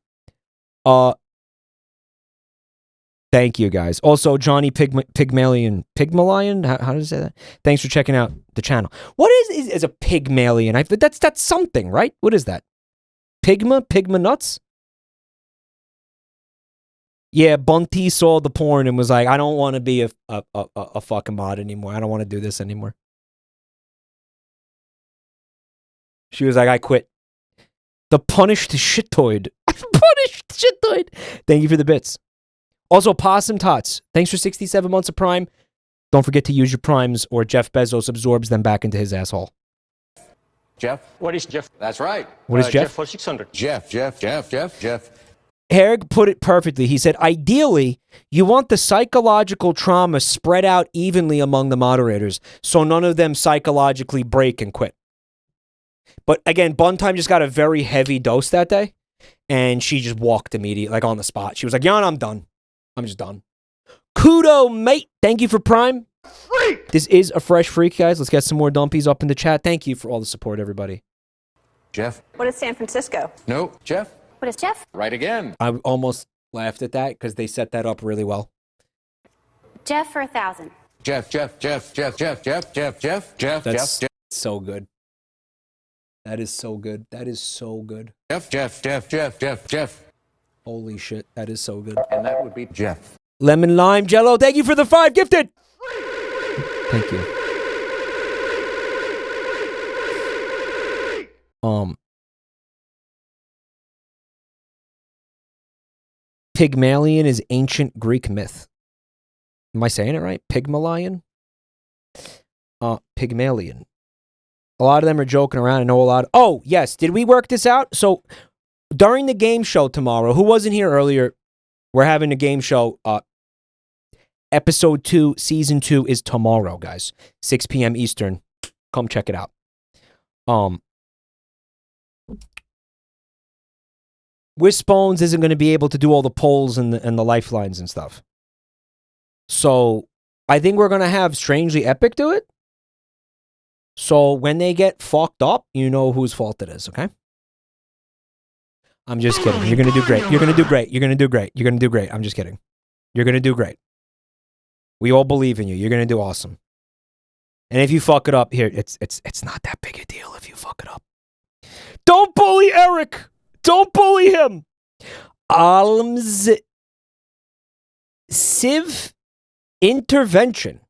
Thank you, guys. Also, Johnny Pygmalion. How does it say that? Thanks for checking out the channel. What is a Pygmalion? That's something, right? What is that? Pygma nuts? Yeah, Bunty saw the porn and was like, I don't want to be a fucking mod anymore. I don't want to do this anymore. She was like, I quit. The punished shitoid. Punished shitoid. Thank you for the bits. Also, Possum Tots. Thanks for 67 months of Prime. Don't forget to use your Primes or Jeff Bezos absorbs them back into his asshole. Jeff? What is Jeff? That's right. What is Jeff? Jeff for 600. Jeff. Herrick put it perfectly. He said, ideally, you want the psychological trauma spread out evenly among the moderators so none of them psychologically break and quit. But again, Buntime just got a very heavy dose that day, and she just walked immediately, like on the spot. She was like, Jan, I'm done. I'm just done. Kudo, mate. Thank you for Prime. Freak! This is a fresh freak, guys. Let's get some more dumpies up in the chat. Thank you for all the support, everybody. Jeff. What is San Francisco? No, Jeff. What is Jeff? Right again. I almost laughed at that because they set that up really well. Jeff for 1,000. Jeff. That's so good. That is so good. That is so good. Jeff. Holy shit, that is so good. And that would be Jeff. Lemon Lime Jello, thank you for the 5 gifted. Thank you. Pygmalion is ancient Greek myth. Am I saying it right? Pygmalion? Pygmalion. A lot of them are joking around. I know a lot. Oh, yes. Did we work this out? So, during the game show tomorrow, who wasn't here earlier, we're having a game show. Episode 2, Season 2 is tomorrow, guys. 6 p.m. Eastern. Come check it out. Wishbones isn't going to be able to do all the polls and the lifelines and stuff. So, I think we're going to have Strangely Epic do it. So, when they get fucked up, you know whose fault it is, okay? I'm just kidding. You're going to do great. You're going to do great. You're going to do great. You're going to do great. I'm just kidding. You're going to do great. We all believe in you. You're going to do awesome. And if you fuck it up, here, it's not that big a deal if you fuck it up. Don't bully Eric. Don't bully him. Alms Civ Intervention,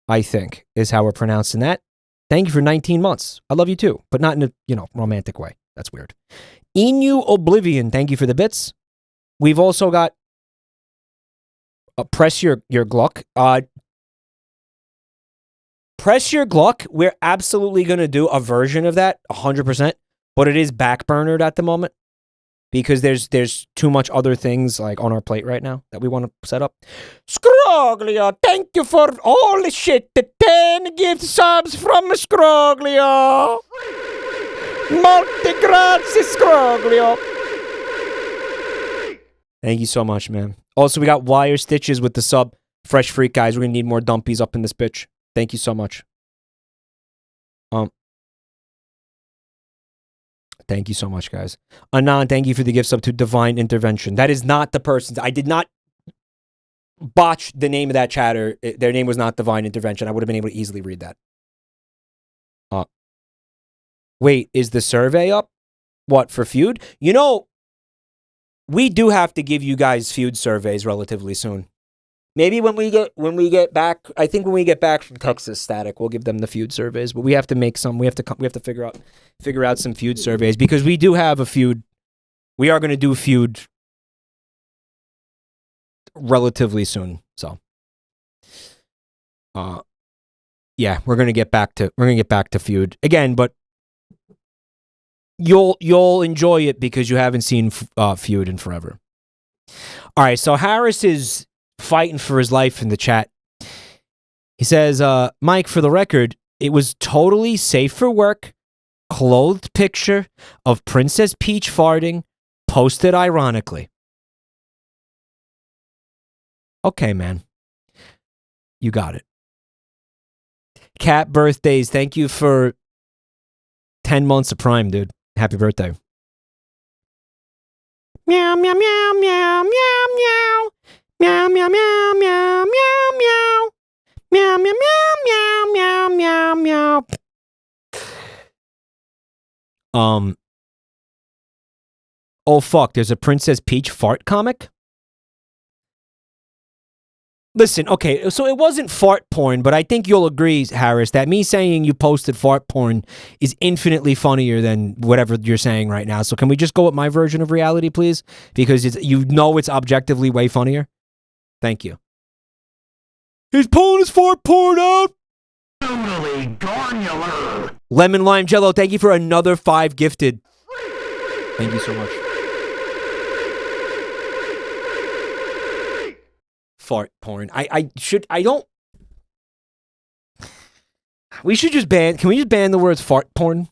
I think, is how we're pronouncing that. Thank you for 19 months. I love you too, but not in a, romantic way. That's weird. Inu Oblivion, thank you for the bits. We've also got Press Your Gluck. Press Your Gluck, we're absolutely going to do a version of that, 100%, but it is backburnered at the moment because there's too much other things like on our plate right now that we want to set up. Scroglia, thank you for all the shit. The 10 gift subs from Scroglia. Molte grazie, Scroglia. Thank you so much, man. Also, we got Wire Stitches with the sub. Fresh Freak, guys. We're going to need more dumpies up in this bitch. Thank you so much. Thank you so much, guys. Anand, thank you for the gift sub to Divine Intervention. That is not the person's. I did not botch the name of that chatter. Their name was not Divine Intervention. I would have been able to easily read that. Wait, is the survey up? What, for feud? You know, we do have to give you guys feud surveys relatively soon. Maybe when we get back, I think when we get back from Texas Static, we'll give them the feud surveys. But we have to make some. We have to figure out some feud surveys because we do have a feud. We are going to do a feud relatively soon. So, yeah, we're going to get back to feud again, but you'll enjoy it because you haven't seen feud in forever. All right, so Harris is fighting for his life in the chat. He says, Mike, for the record, it was totally safe for work, clothed picture of Princess Peach farting, posted ironically. Okay, man. You got it. Cat birthdays, thank you for 10 months of Prime, dude. Happy birthday. Meow, meow, meow, meow, meow, meow. Meow, meow, meow, meow, meow, meow. Meow, meow, meow, meow, meow, meow, meow. Oh, fuck, there's a Princess Peach fart comic? Listen, okay, so it wasn't fart porn, but I think you'll agree, Harris, that me saying you posted fart porn is infinitely funnier than whatever you're saying right now. So can we just go with my version of reality, please? Because it's objectively way funnier. Thank you. He's pulling his fart porn out! Totally granular. Lemon Lime Jello, thank you for another 5 gifted. Thank you so much. Fart porn. We should just ban, can we just ban the words fart porn?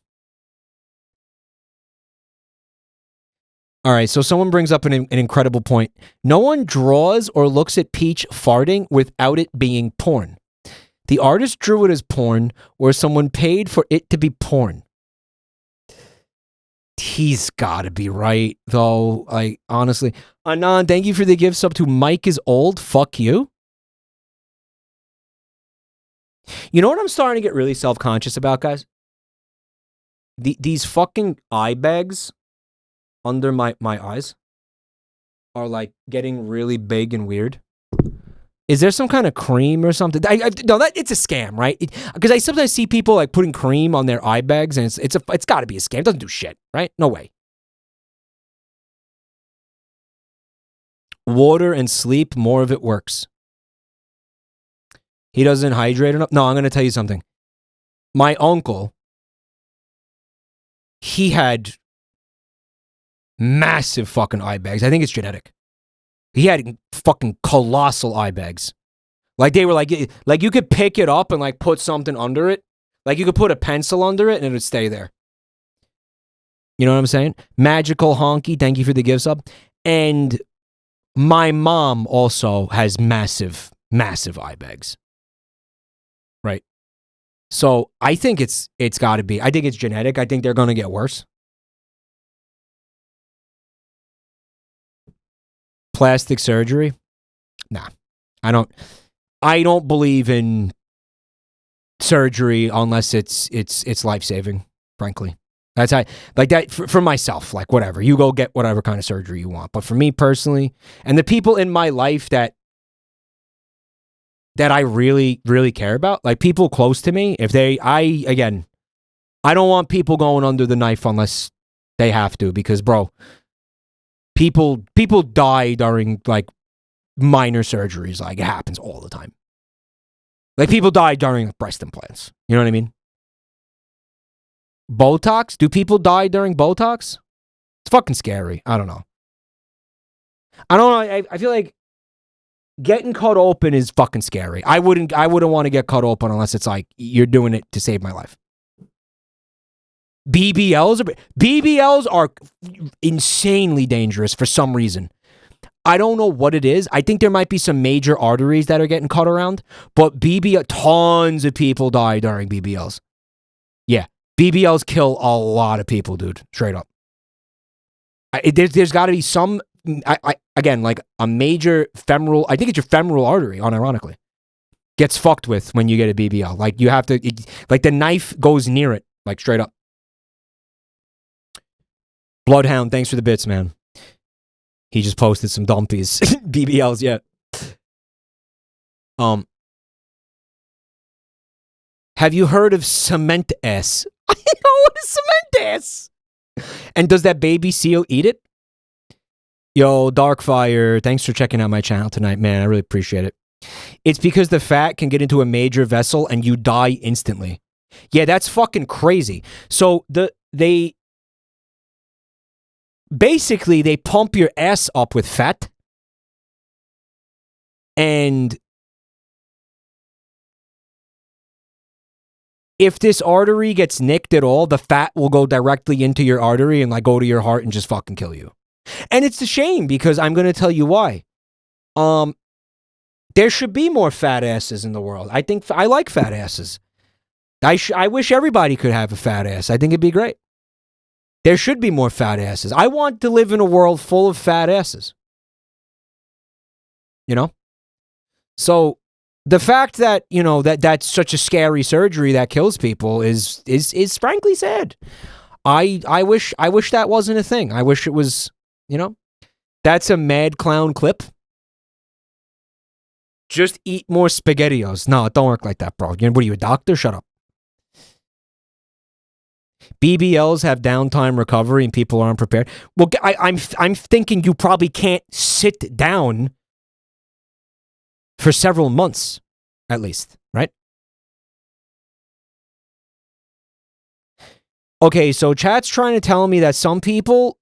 All right, so someone brings up an incredible point. No one draws or looks at Peach farting without it being porn. The artist drew it as porn, or someone paid for it to be porn. He's got to be right, though. Like, honestly. Anand, thank you for the gift sub to Mike is old. Fuck you. You know what I'm starting to get really self-conscious about, guys? These fucking eye bags under my eyes are like getting really big and weird. Is there some kind of cream or something? No, it's a scam, right? Because I sometimes see people like putting cream on their eye bags, and it's got to be a scam. It doesn't do shit, right? No way. Water and sleep, more of it works. He doesn't hydrate enough. No, I'm going to tell you something. My uncle, he had massive fucking eye bags. I think it's genetic. He had fucking colossal eye bags. Like they were like you could pick it up and like put something under it. Like you could put a pencil under it and it would stay there. You know what I'm saying? Magical Honky, thank you for the gift sub. And my mom also has massive, massive eye bags. Right? So I think it's got to be. I think it's genetic. I think they're going to get worse. Plastic surgery? Nah. I don't believe in surgery unless it's life-saving, frankly. That's how, like that for myself, like whatever. You go get whatever kind of surgery you want. But for me personally, and the people in my life that I really, really care about, like people close to me, I don't want people going under the knife unless they have to, because bro, people die during like minor surgeries. Like it happens all the time. Like people die during breast implants. You know what I mean? Botox? Do people die during Botox? It's fucking scary. I don't know. I feel like getting cut open is fucking scary. I wouldn't want to get cut open unless it's like you're doing it to save my life. BBLs are insanely dangerous for some reason. I don't know what it is. I think there might be some major arteries that are getting cut around, but tons of people die during BBLs. Yeah. BBLs kill a lot of people, dude. Straight up. There's got to be some, again, like a major femoral, I think it's your femoral artery, unironically, gets fucked with when you get a BBL. Like you have to, like the knife goes near it, like straight up. Bloodhound, thanks for the bits, man. He just posted some dumpies. BBLs, yeah. Have you heard of cement ass? I know what is cement ass. And does that baby seal eat it? Yo, Darkfire, thanks for checking out my channel tonight, man. I really appreciate it. It's because the fat can get into a major vessel and you die instantly. Yeah, that's fucking crazy. So they pump your ass up with fat, and if this artery gets nicked at all, the fat will go directly into your artery and like go to your heart and just fucking kill you. And it's a shame because I'm going to tell you why. There should be more fat asses in the world. I like fat asses. I wish everybody could have a fat ass. I think it'd be great. There should be more fat asses. I want to live in a world full of fat asses. You know? So the fact that, you know, that's such a scary surgery that kills people is frankly sad. I wish that wasn't a thing. I wish it was, you know. That's a mad clown clip. Just eat more SpaghettiOs. No, it don't work like that, bro. What are you, a doctor? Shut up. BBLs have downtime recovery and people aren't prepared. Well, I'm thinking you probably can't sit down for several months, at least, right? Okay, so chat's trying to tell me that some people,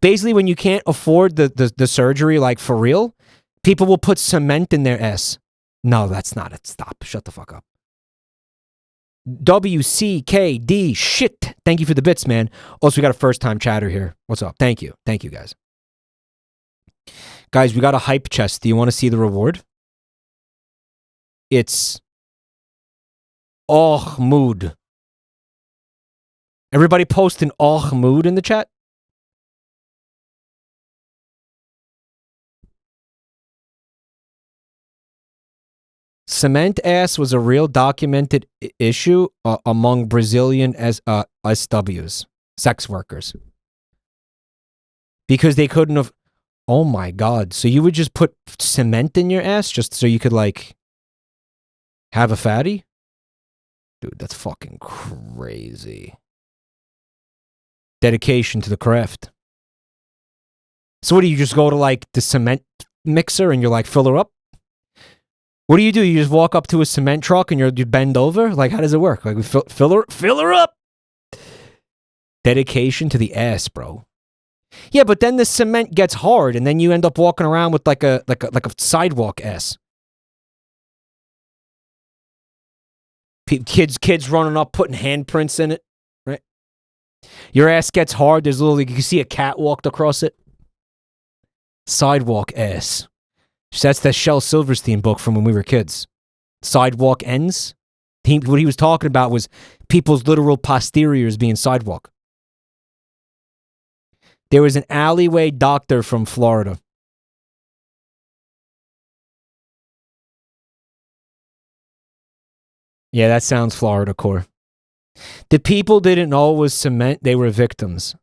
basically when you can't afford the surgery, like for real, people will put cement in their ass. No, that's not it. Stop. Shut the fuck up. WCKD shit. Thank you for the bits, man. Also, we got a first-time chatter here. What's up? Thank you. Thank you, guys. Guys, we got a hype chest. Do you want to see the reward? It's mood. Everybody post an mood in the chat. Cement ass was a real documented issue among Brazilian SWs, sex workers. Because they couldn't have... Oh my God. So you would just put cement in your ass just so you could, like, have a fatty? Dude, that's fucking crazy. Dedication to the craft. So what do you just go to, like, the cement mixer and you're like, fill her up? What do? You just walk up to a cement truck and you bend over? Like, how does it work? Like, we fill her up. Dedication to the ass, bro. Yeah, but then the cement gets hard, and then you end up walking around with like a sidewalk ass. Kids running up, putting handprints in it, right? Your ass gets hard. There's literally, you can see a cat walked across it. Sidewalk ass. That's that Shel Silverstein book from when we were kids. Sidewalk ends. What he was talking about was people's literal posteriors being sidewalk. There was an alleyway doctor from Florida. Yeah, that sounds Florida core. The people didn't know it was cement. They were victims.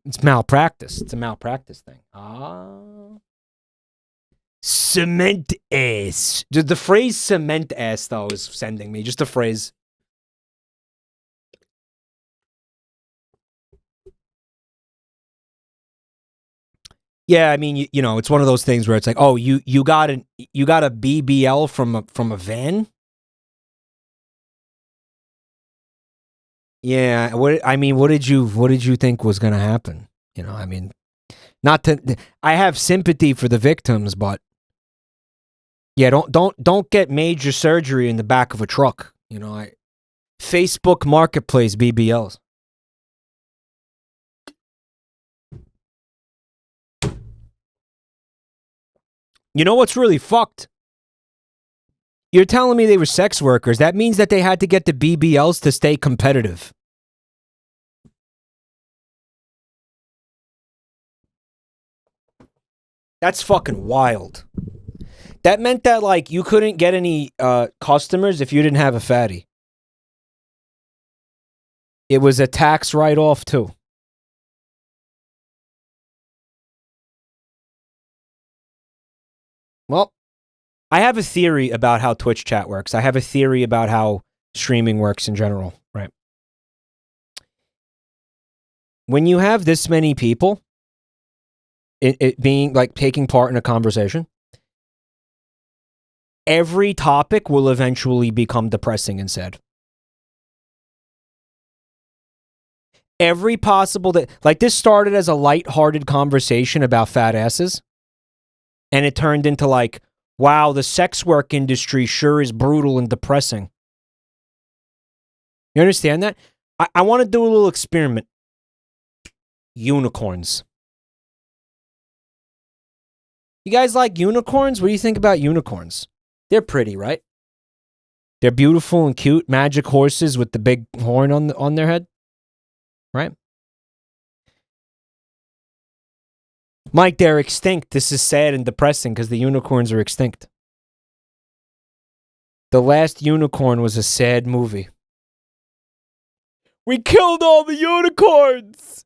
It's malpractice. It's a malpractice thing. Cement ass. Just the phrase cement ass, though, is sending me. Just the phrase. Yeah, I mean, you know, it's one of those things where it's like, oh, you got a BBL from a van? Yeah, what did you think was going to happen? You know, I mean, I have sympathy for the victims, but yeah, don't get major surgery in the back of a truck. You know, Facebook Marketplace BBLs. You know what's really fucked? You're telling me they were sex workers. That means that they had to get the BBLs to stay competitive. That's fucking wild. That meant that, like, you couldn't get any customers if you didn't have a fatty. It was a tax write-off, too. Well, I have a theory about how Twitch chat works. I have a theory about how streaming works in general, right? When you have this many people, it being, like, taking part in a conversation, every topic will eventually become depressing and sad. Every possible like, this started as a light-hearted conversation about fat asses, and it turned into, like, wow, the sex work industry sure is brutal and depressing. You understand that? I want to do a little experiment. Unicorns. You guys like unicorns? What do you think about unicorns? They're pretty, right? They're beautiful and cute. Magic horses with the big horn on their head. Right? Mike, they're extinct. This is sad and depressing because the unicorns are extinct. The Last Unicorn was a sad movie. We killed all the unicorns!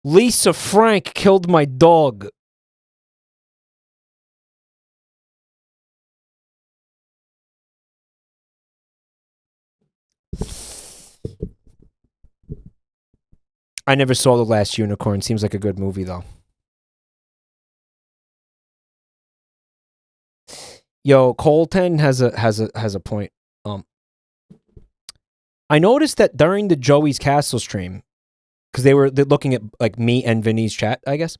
Lisa Frank killed my dog. I never saw The Last Unicorn. Seems like a good movie, though. Yo, Colton has a point. I noticed that during the Joey's Castle stream, because they're looking at, like, me and Vinny's chat, I guess.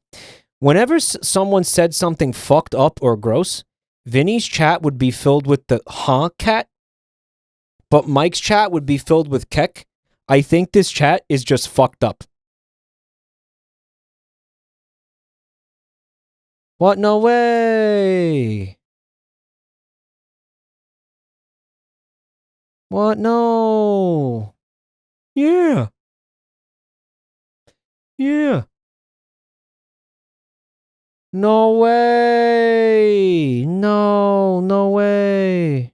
Whenever someone said something fucked up or gross, Vinny's chat would be filled with the huh cat, but Mike's chat would be filled with kek. I think this chat is just fucked up. What? No way. What? No. Yeah. Yeah. No way. No way.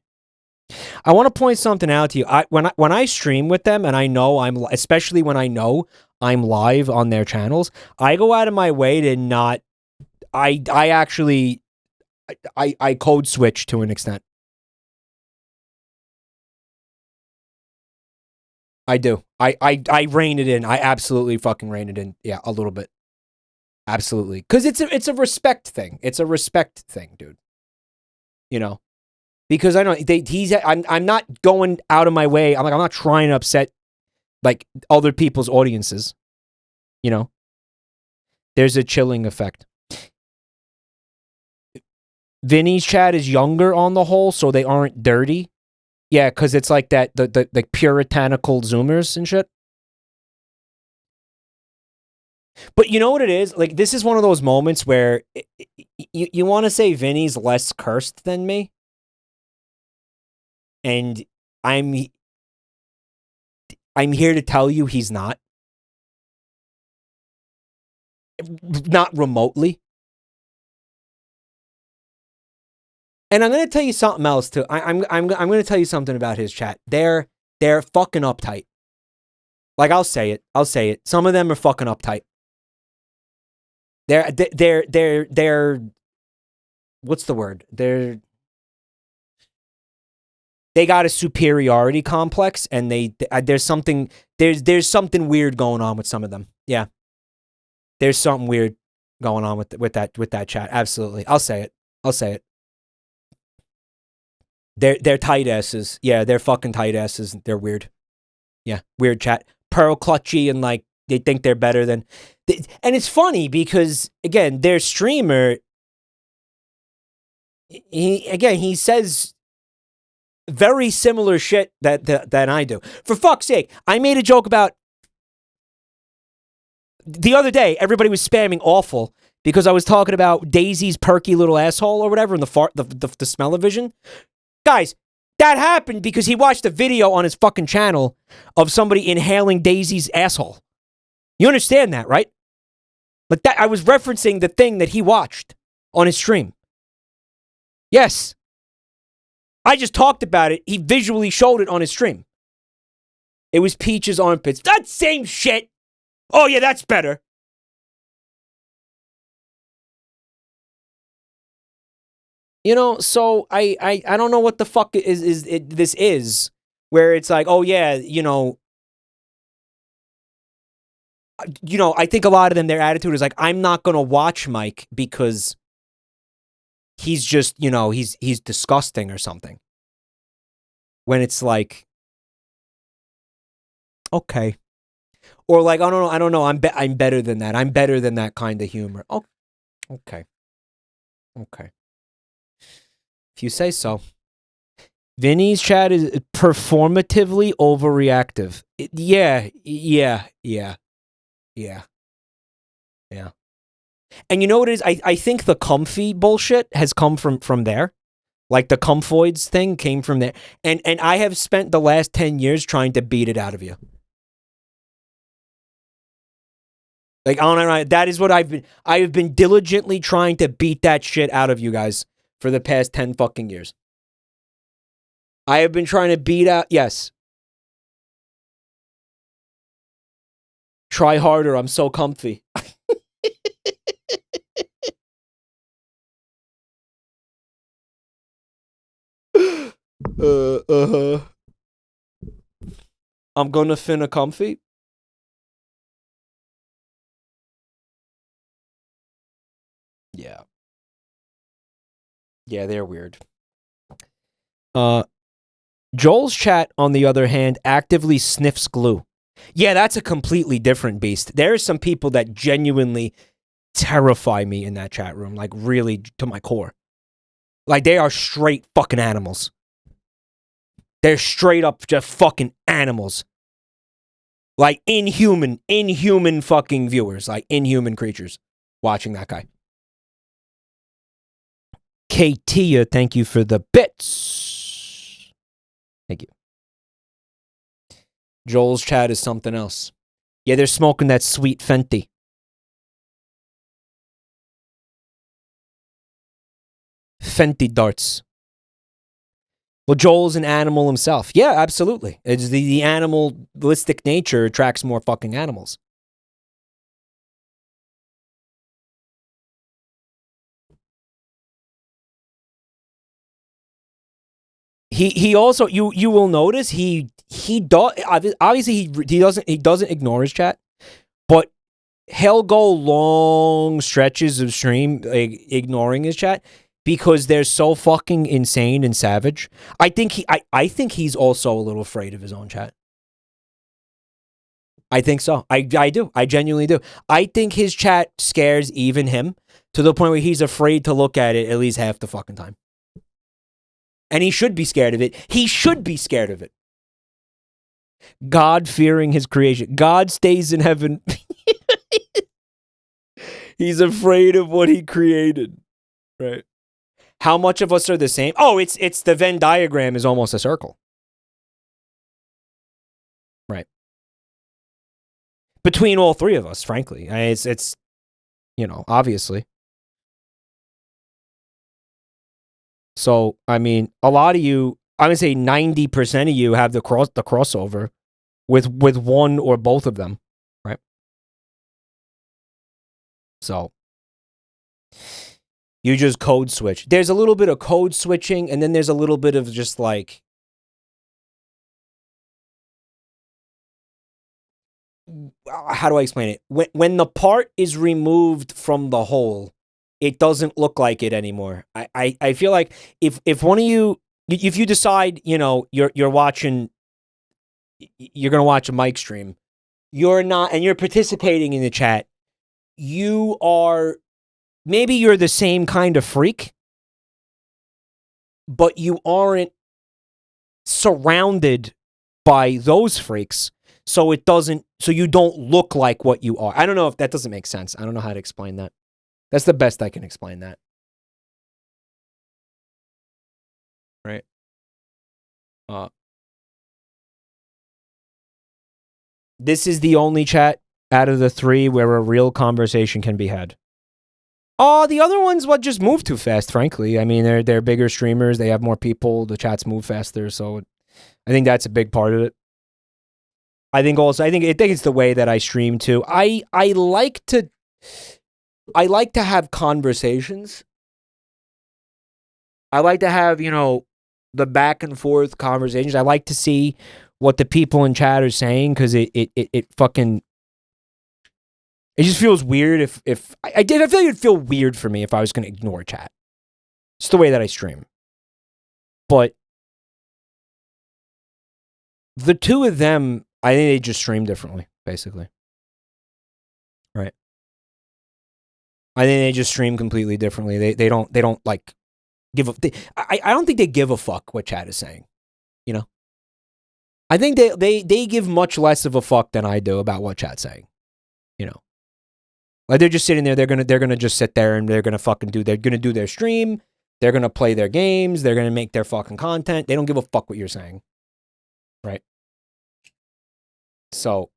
I want to point something out to you. When I stream with them, and I know especially when I know I'm live on their channels, I go out of my way to not. I actually code switch to an extent. I do. I rein it in. I absolutely fucking rein it in. Yeah, a little bit. Absolutely. Because it's a respect thing. It's a respect thing, dude. You know? Because I know I'm not going out of my way. I'm not trying to upset, like, other people's audiences. You know? There's a chilling effect. Vinny's chat is younger on the whole, so they aren't dirty. Yeah, because it's like that, the like puritanical Zoomers and shit. But you know what it is? Like, this is one of those moments where you want to say Vinny's less cursed than me. And I'm here to tell you he's not. Not remotely. And I'm going to tell you something else too. I'm going to tell you something about his chat. They're fucking uptight. Like, I'll say it. Some of them are fucking uptight. They're what's the word? They got a superiority complex, and there's something weird going on with some of them. Yeah. There's something weird going on with that chat. Absolutely. I'll say it. They're tight asses. Yeah, they're fucking tight asses. They're weird. Yeah, weird chat. Pearl clutchy, and, like, they think they're better than. And it's funny because, again, their streamer. He says very similar shit that I do. For fuck's sake, I made a joke about the other day. Everybody was spamming awful because I was talking about Daisy's perky little asshole or whatever, and the smell-o-vision. Guys, that happened because he watched a video on his fucking channel of somebody inhaling Daisy's asshole. You understand that, right? Like that, I was referencing the thing that he watched on his stream. Yes. I just talked about it. He visually showed it on his stream. It was Peach's armpits. That same shit. Oh yeah, that's better. You know, so I don't know what the fuck this is, where it's like, oh yeah, you know, I think a lot of them, their attitude is like, I'm not gonna watch Mike because he's just, he's disgusting or something. When it's like, okay, or like, I don't know, I'm better than that. I'm better than that kind of humor. Oh, okay. If you say so. Vinny's chat is performatively overreactive. Yeah. And you know what it is? I think the comfy bullshit has come from there. Like the comfoids thing came from there. And I have spent the last 10 years trying to beat it out of you. Like, that is what I have been diligently trying to beat that shit out of you guys for the past 10 fucking years. I have been trying to beat out, yes. Try harder, I'm so comfy. I'm gonna finna comfy. Yeah. Yeah, they're weird. Joel's chat, on the other hand, actively sniffs glue. Yeah, that's a completely different beast. There are some people that genuinely terrify me in that chat room, like really to my core. Like they are straight fucking animals. They're straight up just fucking animals. Like inhuman fucking viewers, like inhuman creatures watching that guy. Katia, thank you for the bits. Thank you. Joel's chat is something else. Yeah, they're smoking that sweet Fenty. Fenty darts. Well, Joel's an animal himself. Yeah, absolutely. It's the animalistic nature attracts more fucking animals. He also, you will notice he does, obviously he doesn't ignore his chat, but he'll go long stretches of stream ignoring his chat because they're so fucking insane and savage. I think he's also a little afraid of his own chat. I think so. I do. I genuinely do. I think his chat scares even him to the point where he's afraid to look at it at least half the fucking time. And he should be scared of it. He should be scared of it. God fearing his creation. God stays in heaven. He's afraid of what he created. Right. How much of us are the same? Oh, it's the Venn diagram is almost a circle. Right. Between all three of us, frankly. It's obviously. So, I mean, a lot of you, I would say 90% of you have the crossover with one or both of them, right? So, you just code switch. There's a little bit of code switching, and then there's a little bit of just like, how do I explain it? When the part is removed from the whole, it doesn't look like it anymore. I feel like if one of you, if you decide, you're watching, you're going to watch a Mike stream, you're not, and you're participating in the chat, maybe you're the same kind of freak, but you aren't surrounded by those freaks. So you don't look like what you are. I don't know if that doesn't make sense. I don't know how to explain that. That's the best I can explain that. Right. This is the only chat out of the 3 where a real conversation can be had. Oh, the other ones just move too fast, frankly. I mean, they're bigger streamers, they have more people, the chats move faster, so I think that's a big part of it. I think it's the way that I stream too. I like to have conversations. I like to have, the back and forth conversations. I like to see what the people in chat are saying, because it just feels weird if I feel like it'd feel weird for me if I was going to ignore chat. It's the way that I stream. But the 2 of them, I think they just stream differently, basically. Right. I think they just stream completely differently. They don't like give a. I don't think they give a fuck what chat is saying. I think they give much less of a fuck than I do about what chat's saying. Like they're just sitting there. They're gonna just sit there and they're gonna do their stream. They're gonna play their games. They're gonna make their fucking content. They don't give a fuck what you're saying. Right. So,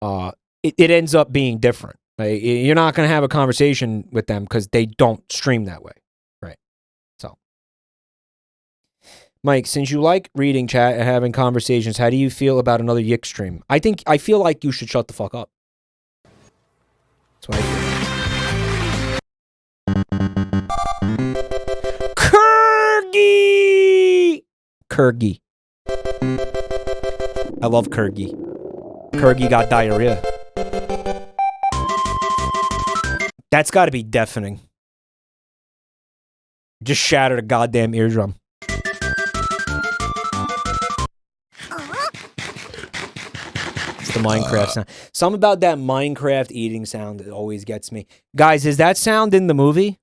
it ends up being different. Like, you're not going to have a conversation with them because they don't stream that way. Right. So, Mike, since you like reading chat and having conversations, how do you feel about another YIIK stream? I feel like you should shut the fuck up. That's what I feel. Kurgi. I love Kurgi. Kurgi got diarrhea. That's got to be deafening. Just shattered a goddamn eardrum. It's the Minecraft sound. Something about that Minecraft eating sound that always gets me. Guys, is that sound in the movie?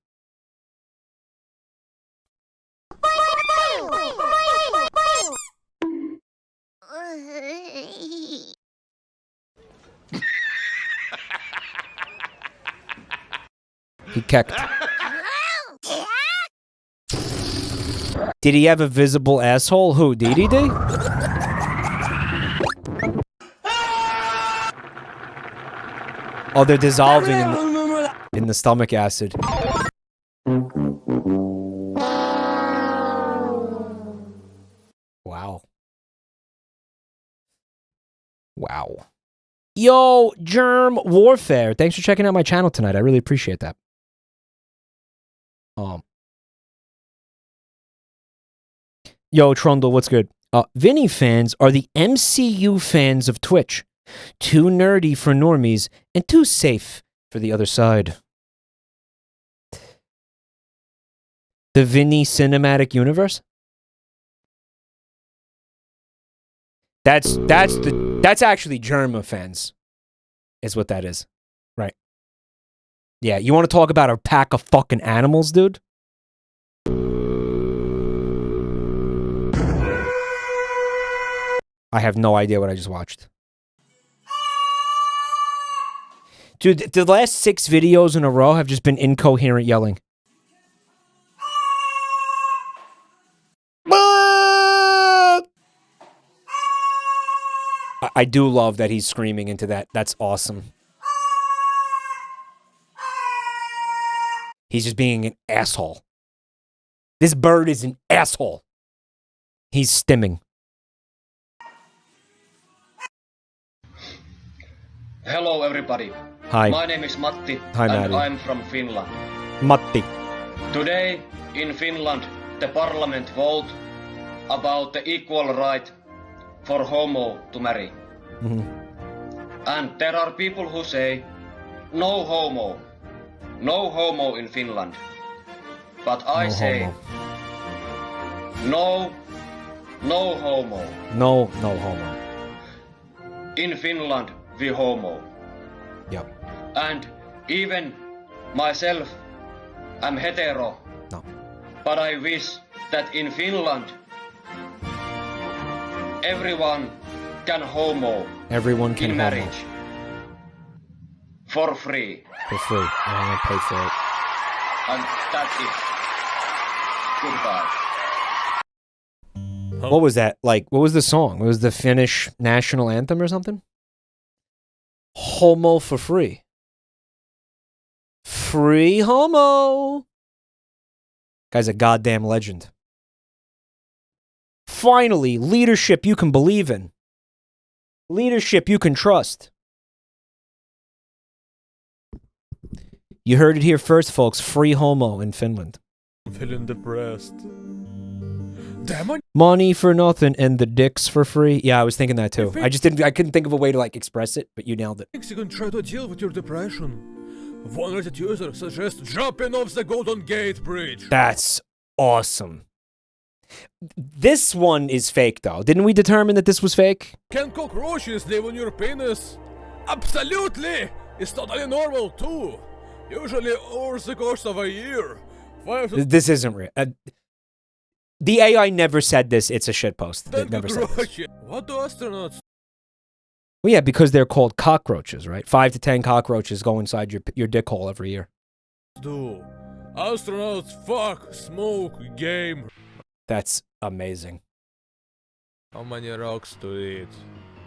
He kecked. Did he have a visible asshole? Who? DDD? Oh, they're dissolving in the stomach acid. Wow. Wow. Yo, Germ Warfare. Thanks for checking out my channel tonight. I really appreciate that. Yo, Trundle, what's good? Vinny fans are the MCU fans of Twitch. Too nerdy for normies and too safe for the other side. The Vinny Cinematic Universe? That's actually Germa fans, is what that is. Right. Yeah, you want to talk about a pack of fucking animals, dude? I have no idea what I just watched. Dude, the last 6 videos in a row have just been incoherent yelling. I do love that he's screaming into that. That's awesome. He's just being an asshole. This bird is an asshole. He's stimming. Hello everybody. Hi. My name is Matti. Hi, and Matti. I'm from Finland. Matti. Today in Finland the parliament vote about the equal right for homo to marry. And there are people who say no homo. No homo in Finland. But I say no homo. No homo. In Finland we homo. Yep. And even myself am hetero. No. But I wish that in Finland everyone can homo Everyone can in homo. marriage. for free. For free. I'm gonna pay for it. And that's it. Goodbye. What was that? Like, what was the song? It was the Finnish national anthem or something? Homo for free. Free homo. Guy's a goddamn legend. Finally, leadership you can believe in. Leadership you can trust. You heard it here first, folks. Free homo in Finland. I'm feeling depressed. Damn it. Money for nothing and the dicks for free. Yeah, I was thinking that too. I couldn't think of a way to like express it, but you nailed it. You can try to deal with your depression. One Reddit user suggests jumping off the Golden Gate Bridge. That's awesome. This one is fake though. Didn't we determine that this was fake? Can cockroaches live on your penis? Absolutely! It's totally normal too. Usually over the course of a year. This isn't real. The AI never said this. It's a shitpost. It never said this. What do astronauts? Well, yeah, because they're called cockroaches, right? 5 to 10 cockroaches go inside your dick hole every year. Do astronauts fuck, smoke, game? That's amazing. How many rocks to eat?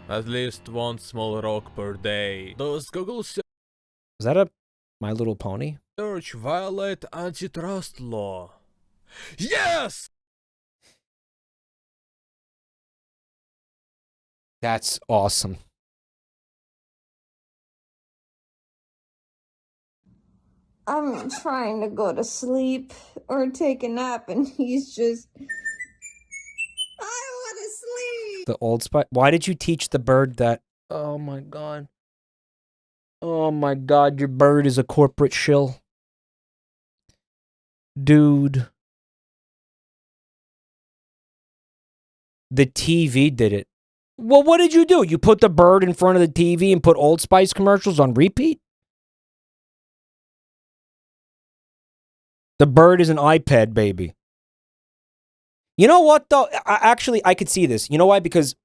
At least one small rock per day. Does Google Is that a My Little Pony? search violate antitrust law? Yes! That's awesome. I'm trying to go to sleep or take a nap, and he's just. I want to sleep! The Old Spice. Why did you teach the bird that? Oh my god. Oh my god, your bird is a corporate shill. Dude. The TV did it. Well, what did you do? You put the bird in front of the TV and put Old Spice commercials on repeat? The bird is an iPad baby. You know what, though? I could see this. You know why? Because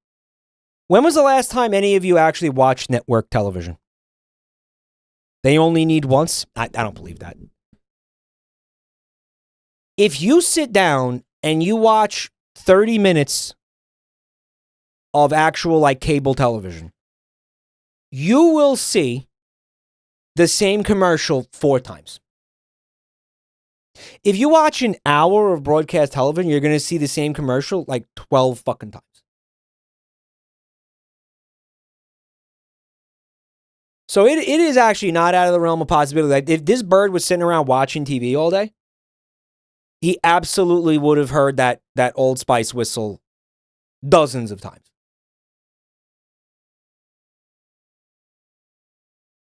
when was the last time any of you actually watched network television? They only need once? I don't believe that. If you sit down and you watch 30 minutes of actual, like, cable television, you will see the same commercial 4 times. If you watch an hour of broadcast television, you're going to see the same commercial like 12 fucking times. So it is actually not out of the realm of possibility. Like, if this bird was sitting around watching TV all day, he absolutely would have heard that Old Spice whistle dozens of times.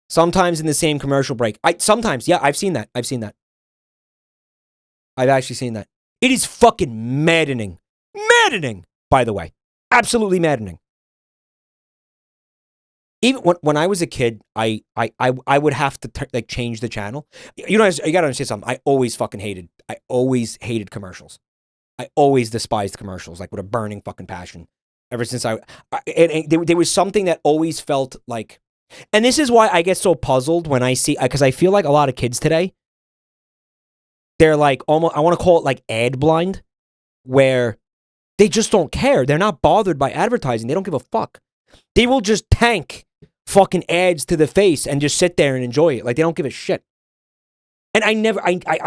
Sometimes in the same commercial break. Sometimes, yeah, I've seen that. I've actually seen that. It is fucking maddening. Maddening, by the way. Absolutely maddening. Even when I was a kid, I would have to like change the channel. You know, you gotta understand something. I always hated commercials. I always despised commercials, like with a burning fucking passion. Ever since there was something that always felt like, and this is why I get so puzzled when I see, because I feel like a lot of kids today, they're like almost, I want to call it like ad blind, where they just don't care. They're not bothered by advertising. They don't give a fuck. They will just tank fucking ads to the face and just sit there and enjoy it. Like they don't give a shit. And I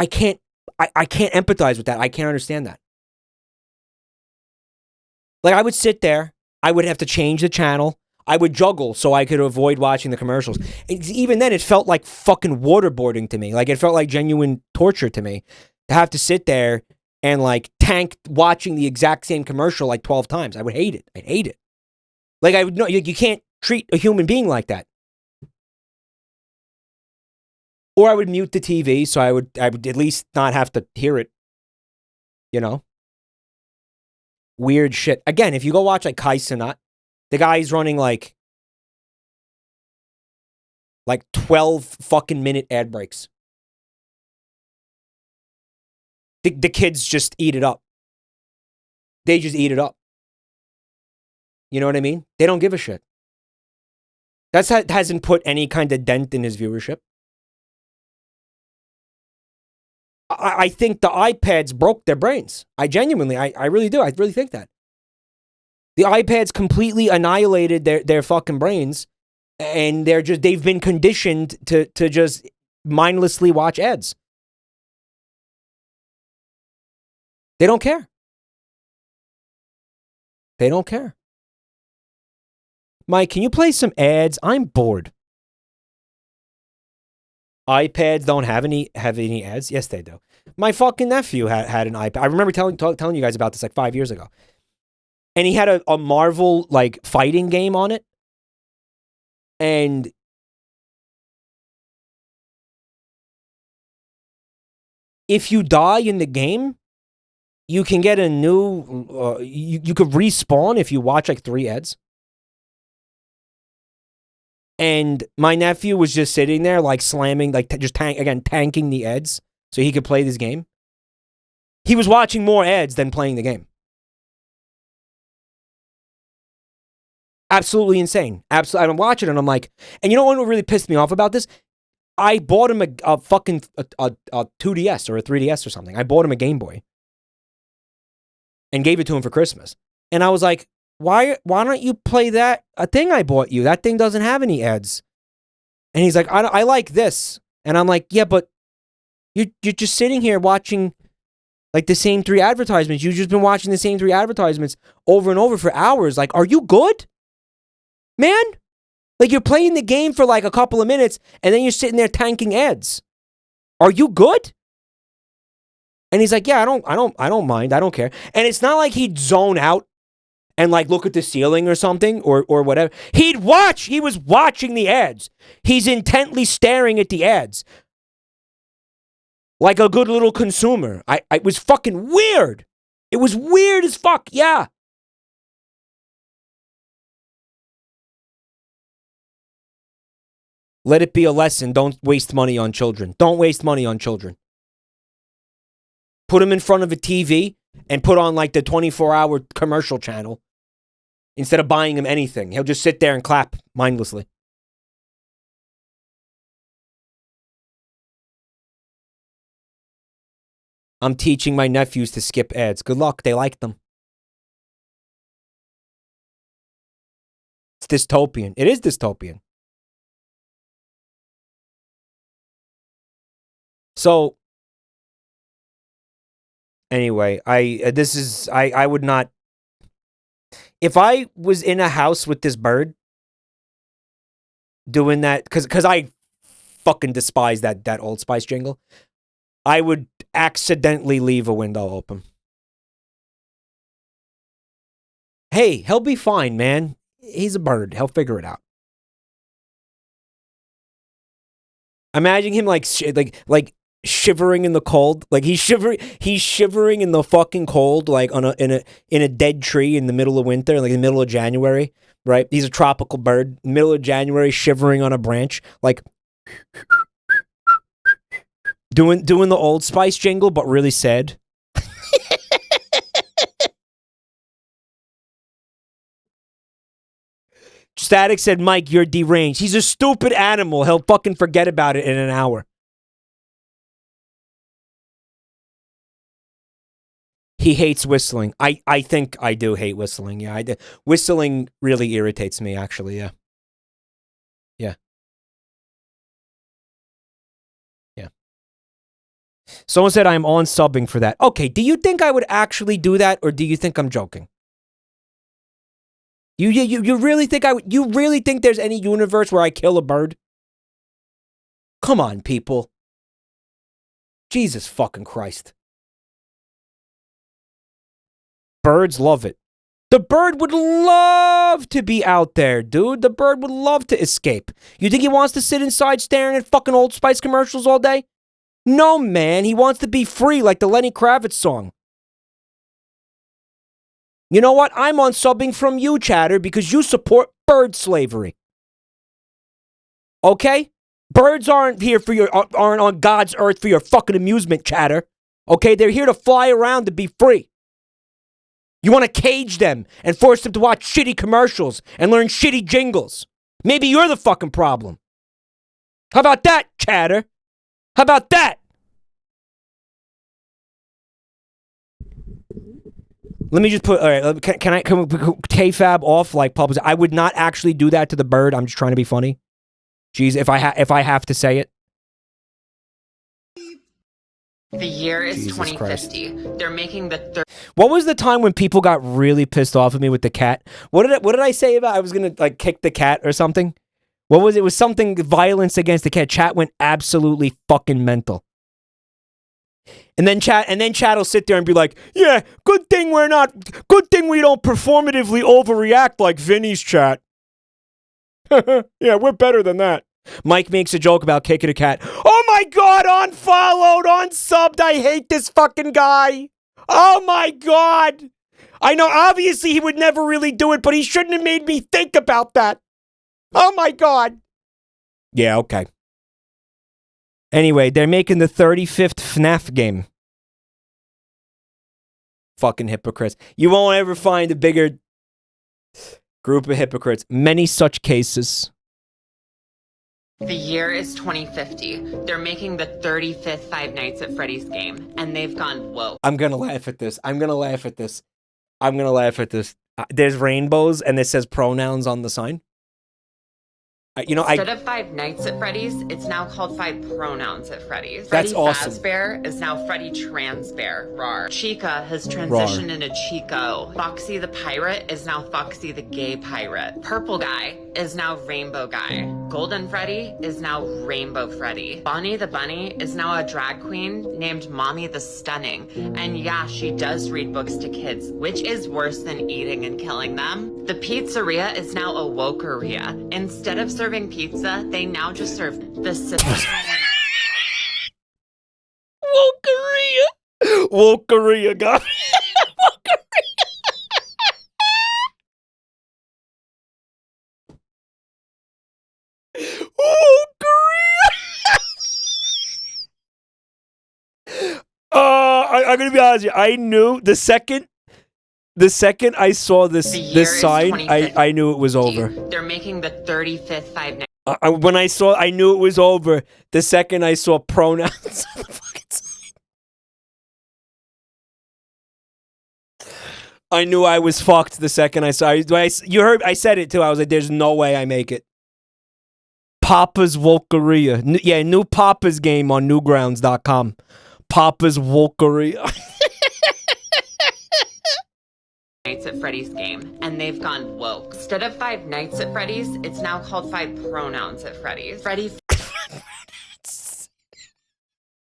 can't empathize with that. I can't understand that. Like I would sit there, I would have to change the channel. I would juggle so I could avoid watching the commercials. Even then, it felt like fucking waterboarding to me. Like, it felt like genuine torture to me to have to sit there and, like, tank watching the exact same commercial, like, 12 times. I would hate it. I'd hate it. Like, I would know, you can't treat a human being like that. Or I would mute the TV so I would at least not have to hear it. You know? Weird shit. Again, if you go watch, like, Kai Cenat, the guy's running like 12 fucking minute ad breaks. The kids just eat it up. They just eat it up. You know what I mean? They don't give a shit. Hasn't put any kind of dent in his viewership. I think the iPads broke their brains. I really do. I really think that. The iPads completely annihilated their fucking brains, and they've been conditioned to just mindlessly watch ads. They don't care. They don't care. Mike, can you play some ads? I'm bored. iPads don't have any ads. Yes, they do. My fucking nephew had an iPad. I remember telling you guys about this like 5 years ago. And he had a Marvel like fighting game on it. And if you die in the game, you can get a new you could respawn if you watch like 3 ads. And my nephew was just sitting there, like slamming, like tanking the ads so he could play this game. He was watching more ads than playing the game. Absolutely insane. Absolutely. I'm watching it and I'm like, and you know what really pissed me off about this? I bought him a fucking 2DS or a 3DS or something. I bought him a Game Boy and gave it to him for Christmas. And I was like, why don't you play that thing I bought you? That thing doesn't have any ads. And he's like, I like this. And I'm like, yeah, but you're just sitting here watching like the same 3 advertisements. You've just been watching the same 3 advertisements over and over for hours. Like, are you good? Man? Like, you're playing the game for like a couple of minutes and then you're sitting there tanking ads. Are you good? And he's like, yeah, I don't mind. I don't care. And it's not like he'd zone out and like look at the ceiling or something or whatever. He was watching the ads. He's intently staring at the ads. Like a good little consumer. It was fucking weird. It was weird as fuck, yeah. Let it be a lesson. Don't waste money on children. Don't waste money on children. Put them in front of a TV and put on like the 24-hour commercial channel. Instead of buying him anything, he'll just sit there and clap mindlessly. I'm teaching my nephews to skip ads. Good luck. They like them. It's dystopian. It is dystopian. So, anyway, I would not. If I was in a house with this bird doing that, because I fucking despise that Old Spice jingle, I would accidentally leave a window open. Hey, he'll be fine, man. He's a bird. He'll figure it out. Imagine him like shivering in the cold, like he's shivering in the fucking cold, like in a dead tree in the middle of winter, like in the middle of January, right? He's a tropical bird, middle of January, shivering on a branch, like doing the Old Spice jingle, but really sad. Static said, Mike, you're deranged. He's a stupid animal. He'll fucking forget about it in an hour. He hates whistling. I think I do hate whistling. Yeah, whistling really irritates me, actually. Yeah. Yeah. Yeah. Someone said I'm on subbing for that. Okay, do you think I would actually do that, or do you think I'm joking? You really think I would? You really think there's any universe where I kill a bird? Come on, people. Jesus fucking Christ. Birds love it. The bird would love to be out there, dude. The bird would love to escape. You think he wants to sit inside staring at fucking Old Spice commercials all day? No, man. He wants to be free like the Lenny Kravitz song. You know what? I'm on subbing from you, Chatter, because you support bird slavery. Okay? Birds aren't on God's earth for your fucking amusement, Chatter. Okay? They're here to fly around to be free. You want to cage them and force them to watch shitty commercials and learn shitty jingles. Maybe you're the fucking problem. How about that, chatter? How about that? Let me just put, all right, can we KFab off like public? I would not actually do that to the bird. I'm just trying to be funny. Jeez, if I have to say it. The year is Jesus 2050. Christ. They're making the What was the time when people got really pissed off at me with the cat? What did I say about I was gonna like kick the cat or something? What was it? It was something violence against the cat. Chat went absolutely fucking mental. And then chat will sit there and be like, yeah, good thing we don't performatively overreact like Vinny's chat. Yeah, we're better than that. Mike makes a joke about kicking a cat. Oh my god, unfollowed, unsubbed, I hate this fucking guy. Oh my god. I know, obviously he would never really do it, but he shouldn't have made me think about that. Oh my god. Yeah, okay. Anyway, they're making the 35th FNAF game. Fucking hypocrites. You won't ever find a bigger group of hypocrites. Many such cases. The year is 2050. They're making the 35th Five Nights at Freddy's game, and they've gone woke. I'm gonna laugh at this. There's rainbows, and it says pronouns on the sign. Instead of Five Nights at Freddy's, it's now called Five Pronouns at Freddy's. That's Freddy awesome. Fazbear is now Freddy Transbear. Rar. Chica has transitioned into Chico. Foxy the Pirate is now Foxy the Gay Pirate. Purple Guy is now Rainbow Guy. Golden Freddy is now Rainbow Freddy. Bonnie the Bunny is now a drag queen named Mommy the Stunning. And yeah, she does read books to kids, which is worse than eating and killing them. The pizzeria is now a wokeria. Instead of serving pizza, they now just serve the Wokeria. Wokeria, God. I'm gonna be honest with you. I knew the second I saw this sign, I knew it was over. They're making the 35th Five Nights. I knew it was over the second I saw pronouns on the fucking sign. I knew I was fucked the second I saw. You heard? I said it too. I was like, "There's no way I make it." Papa's Wokeria. New Papa's game on Newgrounds.com. Papa's Wokeria. Nights at Freddy's game, and they've gone woke. Instead of Five Nights at Freddy's, it's now called Five Pronouns at Freddy's. Freddy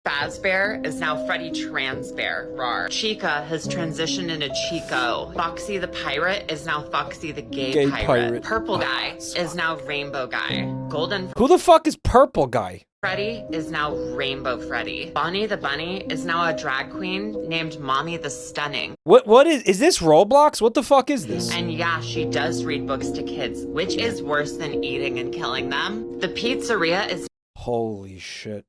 Fazbear is now Freddy Transbear. Rar. Chica has transitioned into Chico. Foxy the Pirate is now Foxy the Gay Pirate. Purple Guy is now Rainbow Guy. Golden Who the fuck is Purple Guy? Freddy is now Rainbow Freddy. Bonnie the Bunny is now a drag queen named Mommy the Stunning. What is this Roblox? What the fuck is this? And yeah, she does read books to kids, which is worse than eating and killing them. The pizzeria is Holy shit.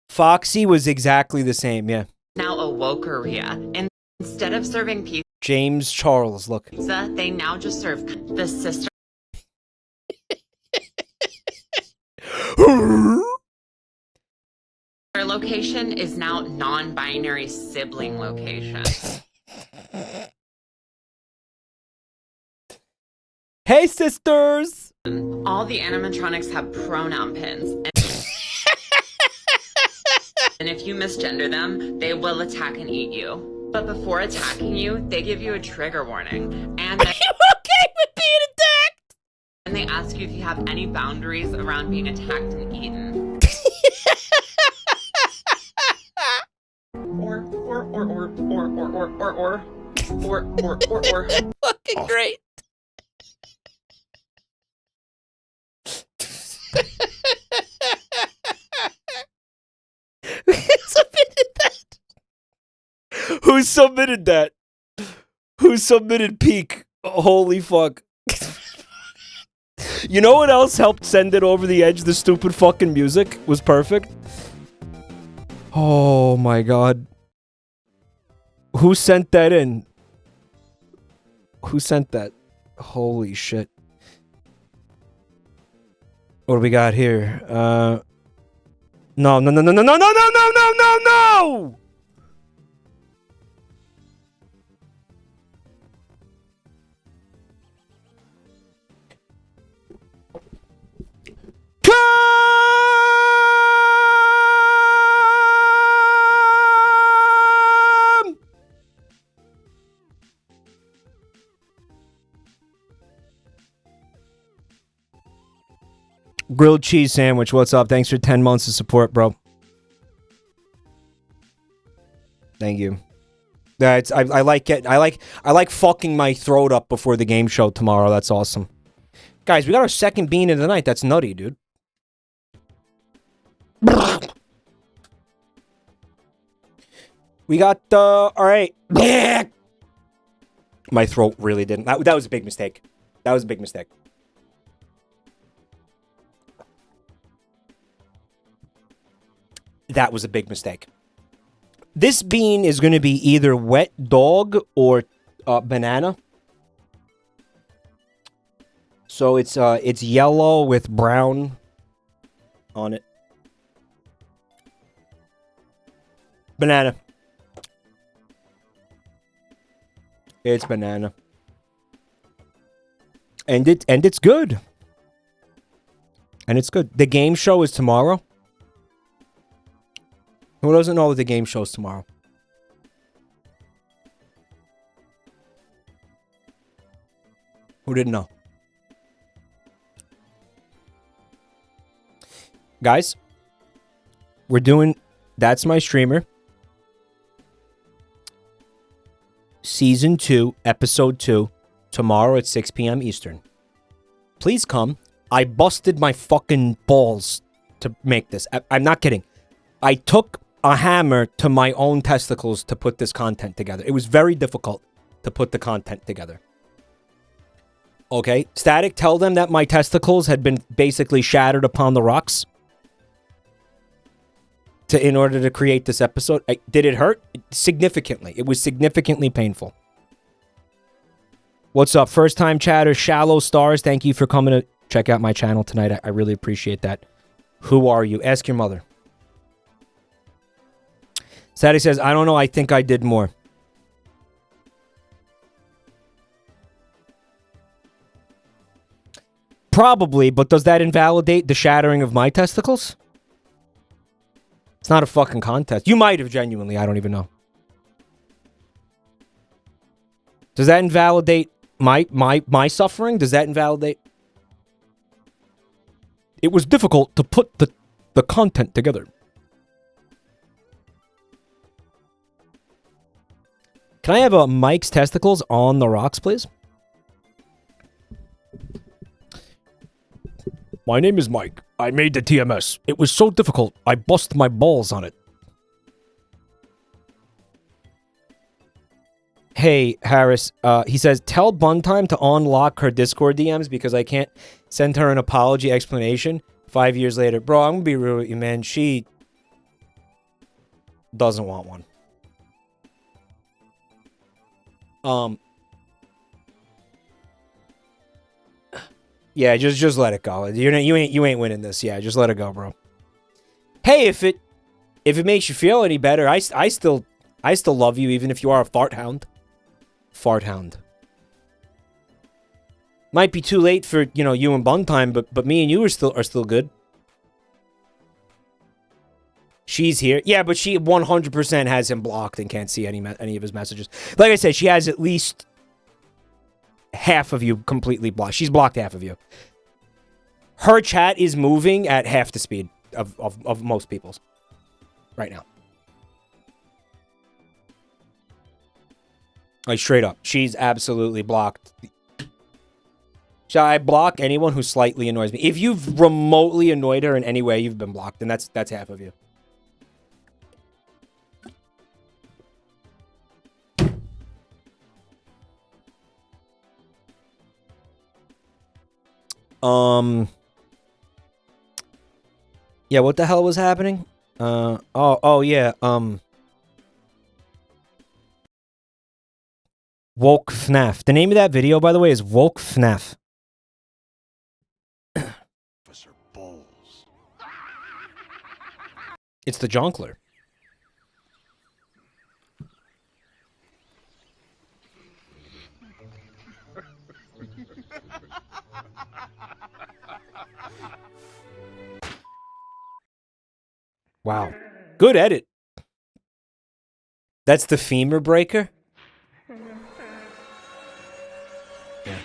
Foxy was exactly the same, yeah. now a wokeria. Instead of serving pizza, James Charles, look. they now just serve the sister. Their location is now non-binary sibling location. Hey, sisters! All the animatronics have pronoun pins. And if you misgender them, they will attack and eat you. But before attacking you, they give you a trigger warning. And Are you okay with being attacked? And they ask you if you have any boundaries around being attacked and eaten. or. Fucking great. Who submitted that? Who submitted peak? Holy fuck. You know what else helped send it over the edge? The stupid fucking music was perfect. Oh my god. Who sent that in? Who sent that? Holy shit. What do we got here? No, no, no, no, no, no, no, no, no, no, no, no, no! Grilled cheese sandwich. What's up? Thanks for 10 months of support, bro. Thank you. That's I like fucking my throat up before the game show tomorrow. That's awesome. Guys, we got our second bean of the night. That's nutty, dude. We got all right. My throat really didn't. That was a big mistake. That was a big mistake. That was a big mistake. This bean is going to be either wet dog or banana. So it's yellow with brown on it. Banana. It's banana. And it's good. And it's good. The game show is tomorrow. Who doesn't know that the game show's tomorrow? Who didn't know? Guys, we're doing That's My Streamer. Season 2, Episode 2, tomorrow at 6 p.m. Eastern. Please come. I busted my fucking balls to make this. I'm not kidding. I took a hammer to my own testicles to put this content together. It was very difficult to put the content together. Okay? Static, tell them that my testicles had been basically shattered upon the rocks in order to create this episode. Did it hurt? Significantly. It was significantly painful. What's up? First time chatter, Shallow Stars. Thank you for coming to check out my channel tonight. I really appreciate that. Who are you? Ask your mother. Static says, I don't know. I think I did more. Probably, but does that invalidate the shattering of my testicles? It's not a fucking contest. You might have genuinely. I don't even know. Does that invalidate my suffering? Does that invalidate? It was difficult to put the content together. Can I have Mike's testicles on the rocks, please? My name is Mike. I made the TMS. It was so difficult. I bust my balls on it. Hey, Harris. He says, tell Buntime to unlock her Discord DMs because I can't send her an apology explanation 5 years later. Bro, I'm going to be real with you, man. She doesn't want one. Yeah, just let it go. You ain't winning this. Yeah, just let it go, bro. Hey, if it makes you feel any better, I still love you even if you are a fart hound. Fart hound. Might be too late for, you and Buntime, but me and you are still good. She's here. Yeah, but she 100% has him blocked and can't see any of his messages. Like I said, she has at least half of you completely blocked. She's blocked half of you. Her chat is moving at half the speed of most people's right now. Like, straight up. She's absolutely blocked. Shall I block anyone who slightly annoys me? If you've remotely annoyed her in any way, you've been blocked, and that's half of you. Yeah, what the hell was happening? Oh yeah, Woke FNAF. The name of that video, by the way, is Woke FNAF. It's the Jonkler. Wow. Good edit. That's the femur breaker? Yeah.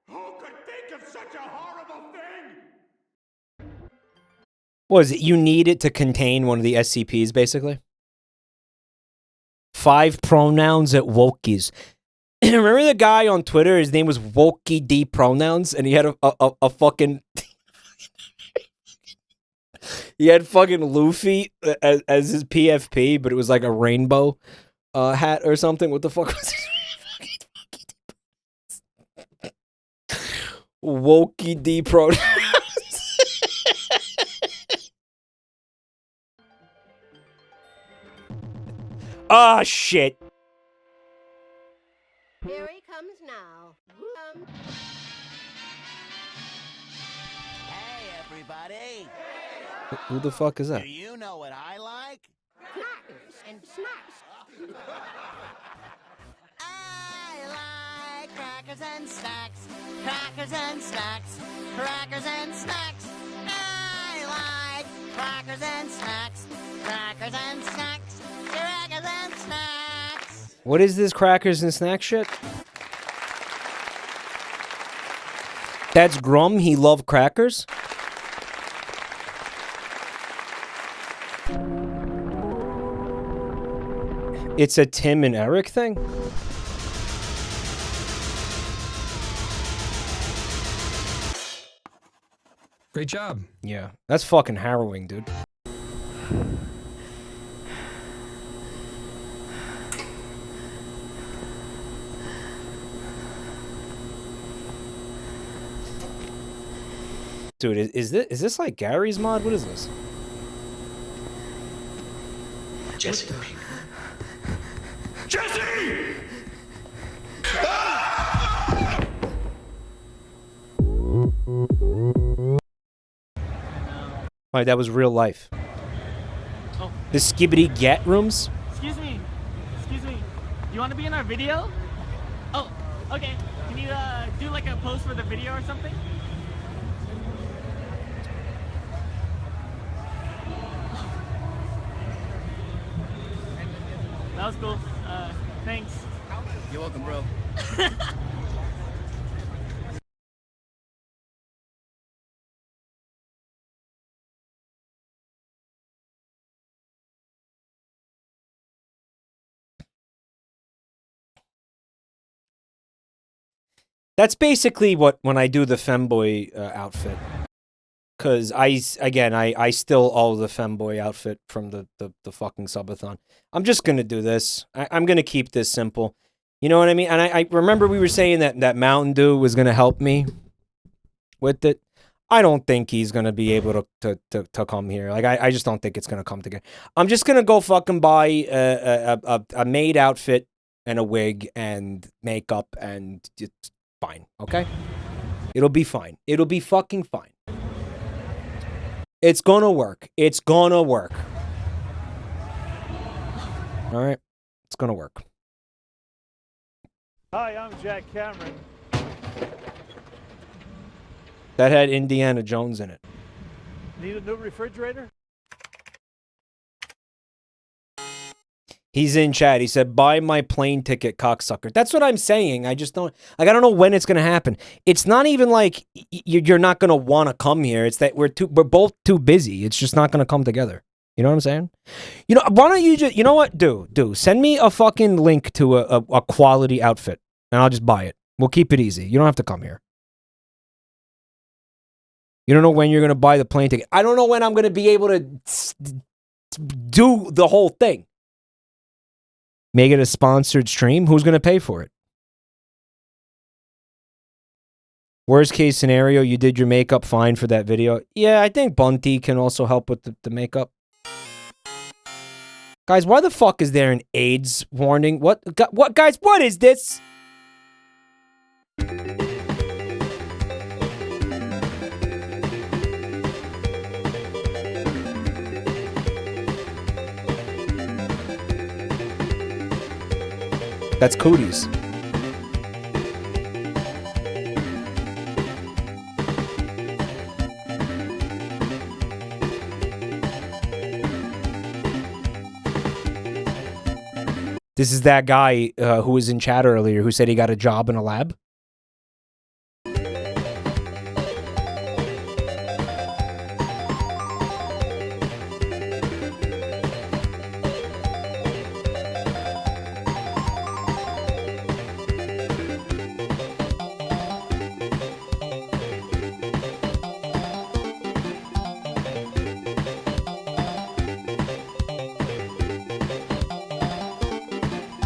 Who could think of such a horrible thing? What is it? You need it to contain one of the SCPs, basically? 5 pronouns at Wokies. Remember the guy on Twitter? His name was Wokey D Pronouns, and he had a fucking... he had fucking Luffy as his PFP, but it was like a rainbow hat or something. What the fuck was it? Wokey D Pronouns. Ah, shit. Here he comes now. Hey, everybody. Who the fuck is that? Do you know what I like? Crackers and snacks. I like crackers and snacks. Crackers and snacks. Crackers and snacks. I like crackers and snacks. Crackers and snacks. Crackers and snacks. What is this crackers and snack shit? That's Grum. He loved crackers. It's a Tim and Eric thing? Great job. Yeah, that's fucking harrowing, dude. Dude, is this like Gary's mod? What is this? Jesse. Jesse! Alright, that was real life. Oh. The skibbity get rooms? Excuse me. Excuse me. You want to be in our video? Oh, okay. Can you do like a post for the video or something? That was cool. Thanks. You're welcome, bro. That's basically what, when I do the femboy outfit. Because I still owe the femboy outfit from the fucking subathon. I'm just going to do this. I'm going to keep this simple. You know what I mean? And I remember we were saying that Mountain Dew was going to help me with it. I don't think he's going to be able to come here. Like, I just don't think it's going to come together. I'm just going to go fucking buy a maid outfit and a wig and makeup and it's fine, okay? It'll be fine. It'll be fucking fine. It's gonna work. It's gonna work. All right. It's gonna work. Hi, I'm Jack Cameron. That had Indiana Jones in it. Need a new refrigerator? He's in chat. He said, buy my plane ticket, cocksucker. That's what I'm saying. I just don't, like, I don't know when it's going to happen. It's not even like you're not going to want to come here. It's that we're both too busy. It's just not going to come together. You know what I'm saying? You know, why don't you just, you know what? Send me a fucking link to a quality outfit and I'll just buy it. We'll keep it easy. You don't have to come here. You don't know when you're going to buy the plane ticket. I don't know when I'm going to be able to do the whole thing. Make it a sponsored stream? Who's going to pay for it? Worst case scenario, you did your makeup fine for that video. Yeah, I think Bunty can also help with the makeup. Guys, why the fuck is there an AIDS warning? What guys, what is this? That's cooties. This is that guy who was in chat earlier who said he got a job in a lab.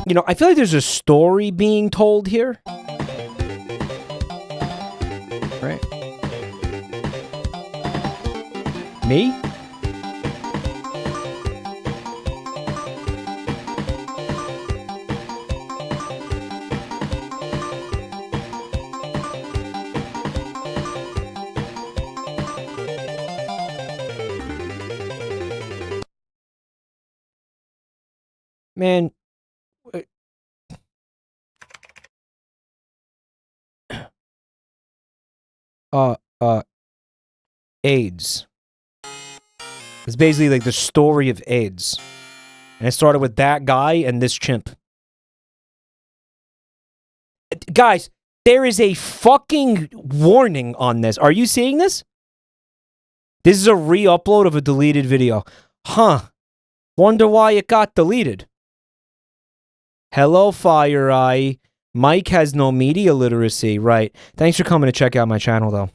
You know, I feel like there's a story being told here. Right. Me? Man. AIDS. It's basically like the story of AIDS. And it started with that guy and this chimp. Guys, there is a fucking warning on this. Are you seeing this? This is a re-upload of a deleted video. Huh. Wonder why it got deleted. Hello, Fire Eye. Mike has no media literacy. Right. Thanks for coming to check out my channel, though.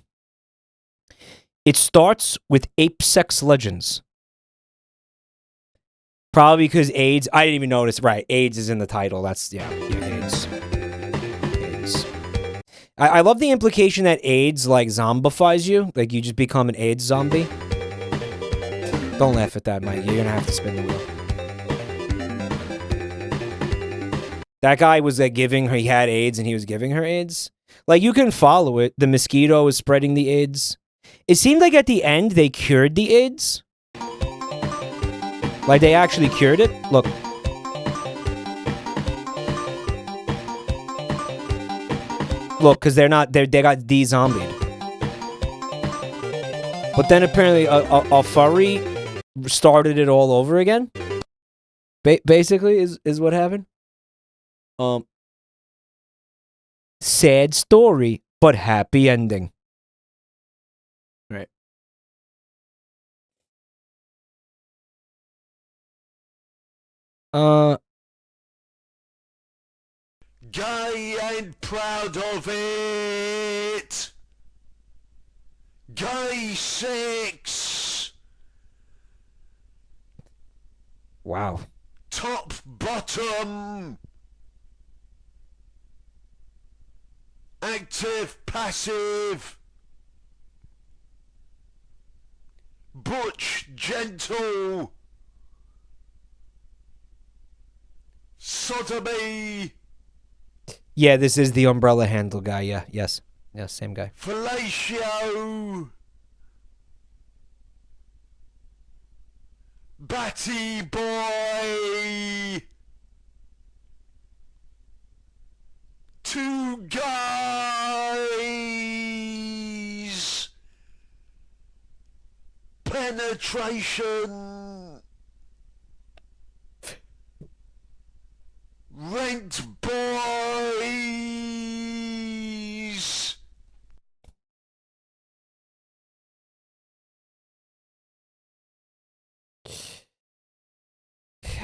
It starts with Ape Sex Legends. Probably because AIDS... I didn't even notice. Right, AIDS is in the title. That's... Yeah, AIDS. AIDS. I love the implication that AIDS, like, zombifies you. Like, you just become an AIDS zombie. Don't laugh at that, Mike. You're gonna have to spin the wheel. That guy was, like, giving her... He had AIDS and he was giving her AIDS. Like, you can follow it. The mosquito is spreading the AIDS. It seemed like at the end they cured the AIDS. Like they actually cured it. Look. Look, because they got de-zombied. But then apparently a furry started it all over again. Basically is what happened. Sad story, but happy ending. Right. Gay ain't proud of it. Gay sex. Wow. Top, bottom. Active, passive. Butch, gentle. Sodomy. Yeah, this is the umbrella handle guy. Yeah, yes. Yes, same guy. Fellatio. Batty boy. Two guys. Penetration. Rent boys.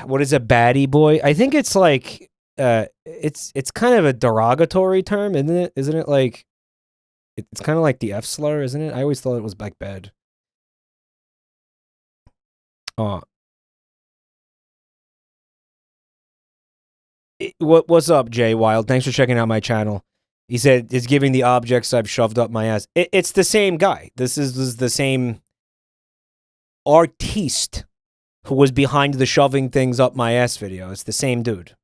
What is a baddie boy? I think it's like it's kind of a derogatory term, isn't it? Isn't it like it's kind of like the F slur, isn't it? I always thought it was like bad. What's up, Jay Wild? Thanks for checking out my channel. He said it's giving the objects I've shoved up my ass. It's the same guy. This is the same artiste. who was behind the shoving things up my ass video. It's the same dude.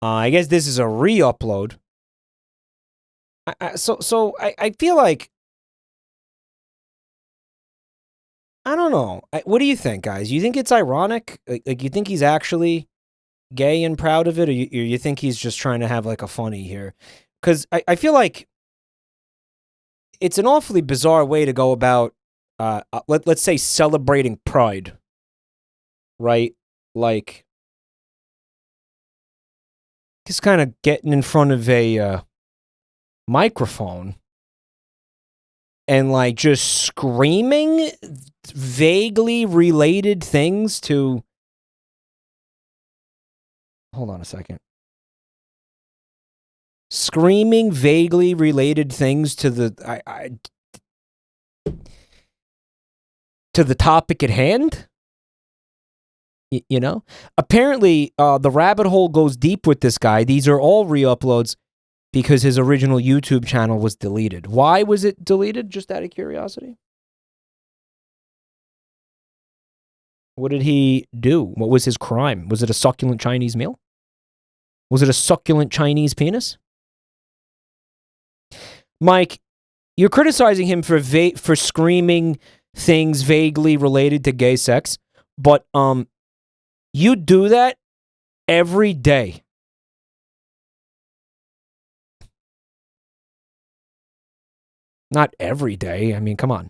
I guess this is a re-upload. So I feel like, I don't know. What do you think, guys? You think it's ironic? Like you think he's actually gay and proud of it, or you think he's just trying to have like a funny here? Because I feel like it's an awfully bizarre way to go about, let's say, celebrating pride, right? Like, just kind of getting in front of a microphone and like just screaming vaguely related things to. Hold on a second. Screaming vaguely related things to the to the topic at hand. You know, apparently the rabbit hole goes deep with this guy. These are all re-uploads because his original YouTube channel was deleted. Why was it deleted? Just out of curiosity. What did he do? What was his crime? Was it a succulent Chinese meal? Was it a succulent Chinese penis? Mike, you're criticizing him for screaming things vaguely related to gay sex, but you do that every day. Not every day. I mean, come on.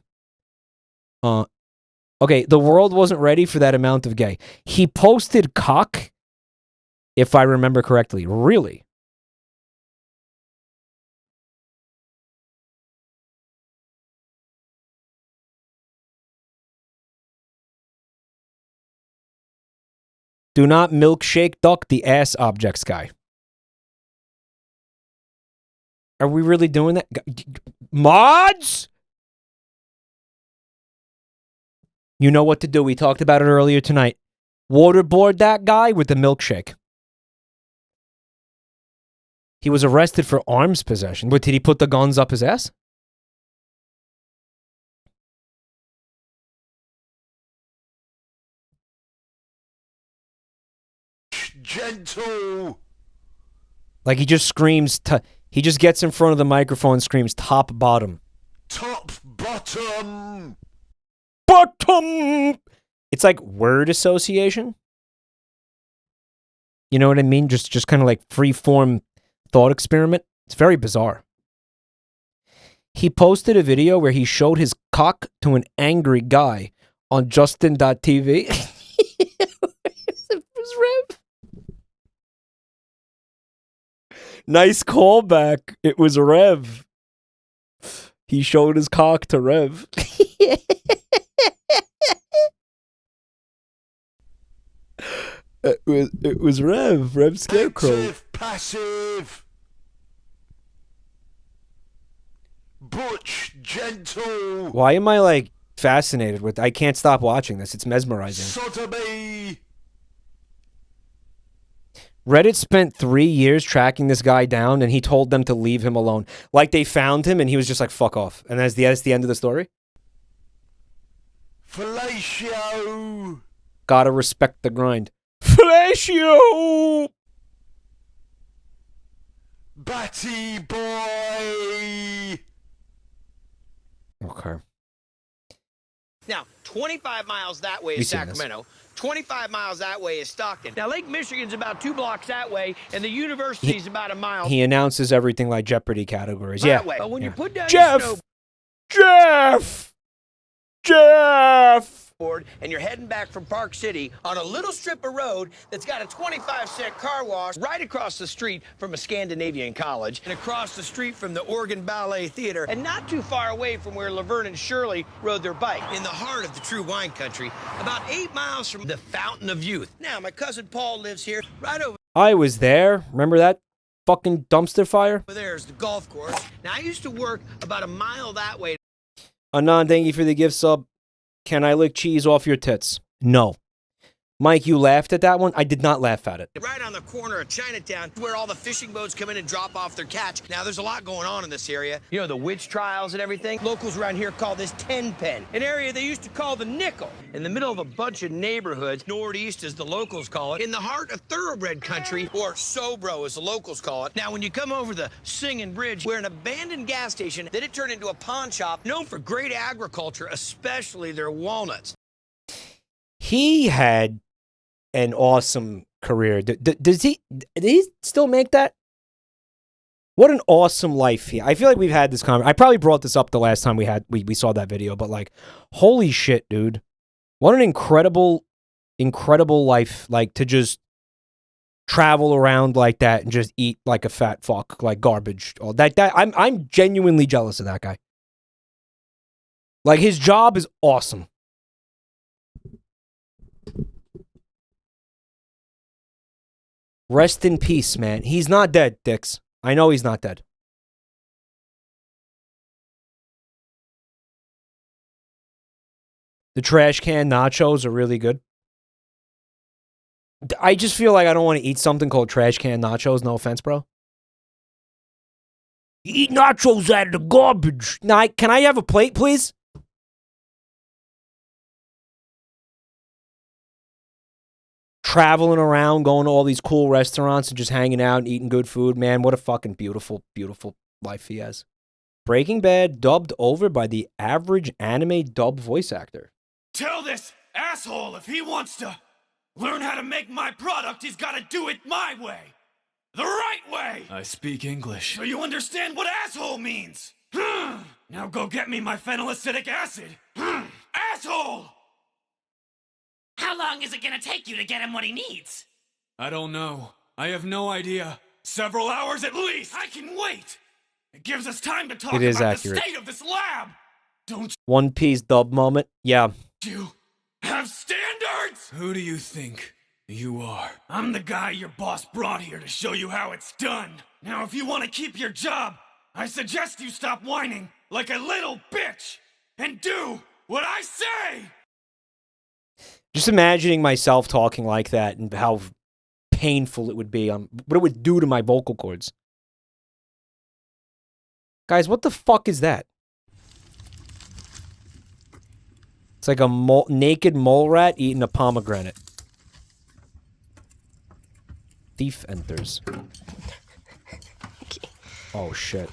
Okay, the world wasn't ready for that amount of gay. He posted cock, if I remember correctly. Really? Do not milkshake duck the ass objects guy. Are we really doing that? Mods? You know what to do. We talked about it earlier tonight. Waterboard that guy with the milkshake. He was arrested for arms possession. But did he put the guns up his ass? Gentle. Like he just screams, he just gets in front of the microphone and screams top, bottom. Top, bottom. Bottom! It's like word association. You know what I mean? Just kind of like free-form thought experiment. It's very bizarre. He posted a video where he showed his cock to an angry guy on Justin.tv. It was Rev. Nice callback. It was Rev. He showed his cock to Rev. It was Rev Scarecrow. Active, passive. Butch, gentle. Why am I like fascinated with? I can't stop watching this. It's mesmerizing. Sodomy. Reddit spent 3 years tracking this guy down, and he told them to leave him alone. Like they found him, and he was just like, "Fuck off." And that's the end of the story. Fellatio. Gotta respect the grind. Fellatio. Batty boy. Okay. Now, 25 miles that way We've is seen Sacramento. 25 miles that way is Stockton. Now, Lake Michigan's about 2 blocks that way, and the university's about a mile. He announces everything like Jeopardy categories. that Yeah. way. But when you put down Jeff! your snowboard and you're heading back from Park City on a little strip of road that's got a 25-cent car wash right across the street from a Scandinavian college and across the street from the Oregon Ballet Theater and not too far away from where Laverne and Shirley rode their bike in the heart of the true wine country, about 8 miles from the Fountain of Youth. Now, my cousin Paul lives here right over I was there. Remember that fucking dumpster fire? there is the golf course. Now, I used to work about a mile that way. Anon, thank you for the gift sub. Can I lick cheese off your tits? No. Mike, you laughed at that one? I did not laugh at it. Right on the corner of Chinatown, where all the fishing boats come in and drop off their catch. Now, there's a lot going on in this area. You know, the witch trials and everything. Locals around here call this 10 Pen, an area they used to call the Nickel. In the middle of a bunch of neighborhoods, northeast as the locals call it, in the heart of thoroughbred country, or Sobro as the locals call it. Now, when you come over the Singing Bridge, we're an abandoned gas station that it turned into a pawn shop known for great agriculture, especially their walnuts. He had an awesome career. Does he still make that? What an awesome life he. I feel like we've had this conversation. I probably brought this up the last time we saw that video, but like, holy shit, dude. What an incredible life, like, to just travel around like that and just eat like a fat fuck, like garbage. All that I'm genuinely jealous of that guy. Like, his job is awesome. Rest in peace, man. He's not dead, Dix. I know he's not dead. The trash can nachos are really good. I just feel like I don't want to eat something called trash can nachos. No offense, bro. You eat nachos out of the garbage. Now, can I have a plate, please? Traveling around, going to all these cool restaurants and just hanging out and eating good food. Man, what a fucking beautiful, beautiful life he has. Breaking Bad dubbed over by the average anime dub voice actor. Tell this asshole if he wants to learn how to make my product, he's got to do it my way. The right way. I speak English. So you understand what asshole means. Now go get me my phenylacetic acid. Asshole! How long is it gonna take you to get him what he needs? I don't know. I have no idea. Several hours at least. I can wait. It gives us time to talk It is about accurate. the state of this lab. Don't One Piece dub moment. Yeah. you have standards? Who do you think you are? I'm the guy your boss brought here to show you how it's done. Now, if you want to keep your job, I suggest you stop whining like a little bitch and do what I say. Just imagining myself talking like that and how painful it would be, what it would do to my vocal cords. Guys, what the fuck is that? It's like a naked mole rat eating a pomegranate. Thief enters. Oh, shit.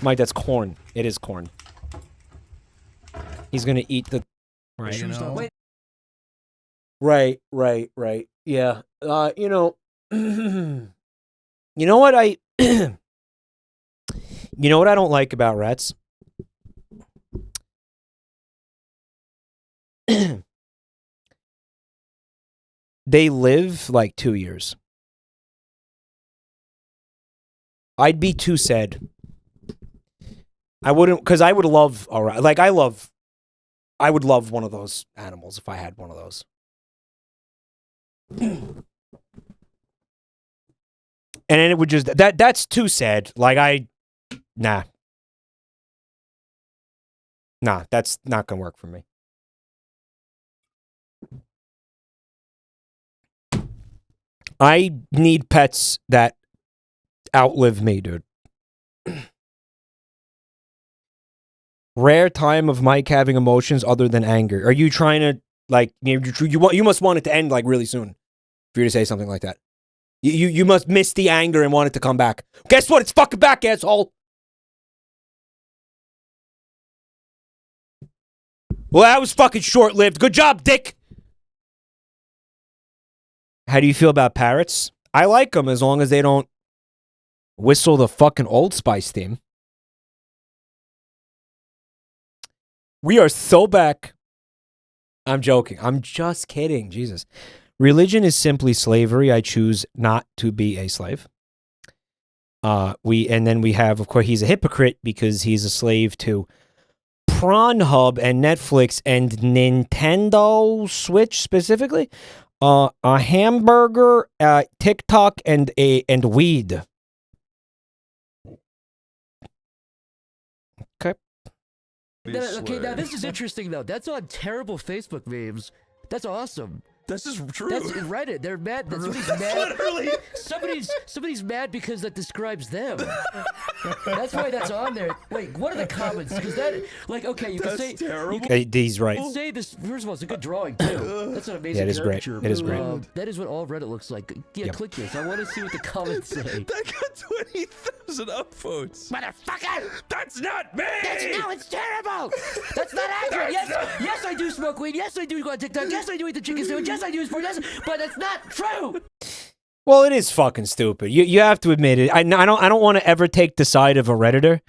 Mike, that's corn. It is corn. He's gonna eat the... Right, right. Yeah. You know... you know what I... you know what I don't like about rats? They live like 2 years. I'd be too sad. I wouldn't, because I would love a rat. Like, I would love one of those animals if I had one of those. And then it would just, that's too sad. Like, nah, that's not gonna work for me. I need pets that outlive me, dude. Rare time of Mike having emotions other than anger. Are you trying to, like, you must want it to end, like, really soon for you to say something like that. You must miss the anger and want it to come back. Guess what? It's fucking back, asshole. Well, that was fucking short-lived. Good job, Dick. How do you feel about parrots? I like them as long as they don't whistle the fucking Old Spice theme. We are so back. I'm joking. I'm just kidding. Jesus. Religion is simply slavery. I choose not to be a slave. And then we have, of course, he's a hypocrite because he's a slave to Pornhub and Netflix and Nintendo Switch specifically. A hamburger, TikTok, and weed. Okay. Okay, now this is interesting though. That's on terrible Facebook memes. That's awesome. This is true. That's Reddit. They're mad. Somebody's mad. Literally. Somebody's mad because that describes them. That's why that's on there. Wait, what are the comments? Because that, like, okay, you can say terrible. He's right. Say this. First of all, it's a good drawing too. That's an amazing. Yeah, it is great. caricature. It is great. That is what all Reddit looks like. Yeah, Yep. click this. I want to see what the comments say. That got 20,000 upvotes. Motherfucker! That's not me! No, it's terrible! That's not accurate! Yes, I do smoke weed. Yes, I do go on TikTok. Yes, I do eat the chicken sandwich. Yes, I do sport. Yes, but it's not true! Well, it is fucking stupid. You have to admit it. I don't want to ever take the side of a Redditor,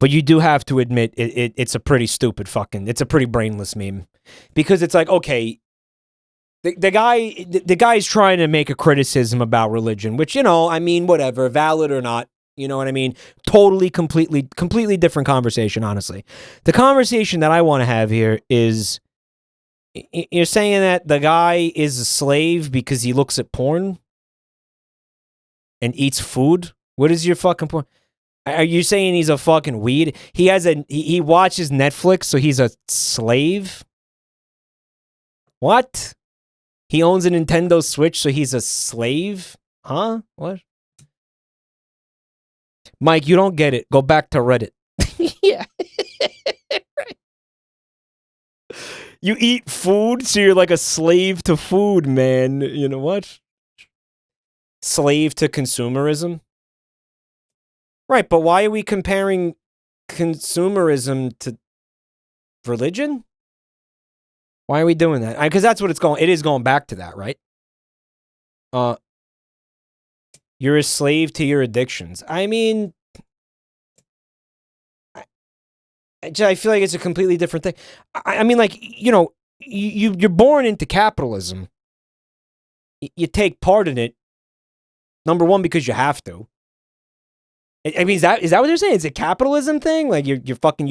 but you do have to admit it's a pretty stupid fucking, it's a pretty brainless meme. Because it's like, okay, the guy's trying to make a criticism about religion, which, you know, I mean, whatever, valid or not, you know what I mean? Totally, completely different conversation, honestly. The conversation that I want to have here is, you're saying that the guy is a slave because he looks at porn and eats food? What is your fucking point? Are you saying he's a fucking weed? He watches Netflix, so he's a slave? What? He owns a Nintendo Switch, so he's a slave? Huh? What? Mike, you don't get it. Go back to Reddit. Yeah. Right. You eat food, so you're like a slave to food, man. You know what? Slave to consumerism? Right, but why are we comparing consumerism to religion? Why are we doing that? Because that's what it is going back to that, right? You're a slave to your addictions. I mean, I feel like it's a completely different thing. I mean, like, you know, you're born into capitalism. You take part in it, number one, because you have to. I mean, is that what they're saying? Is it a capitalism thing? Like you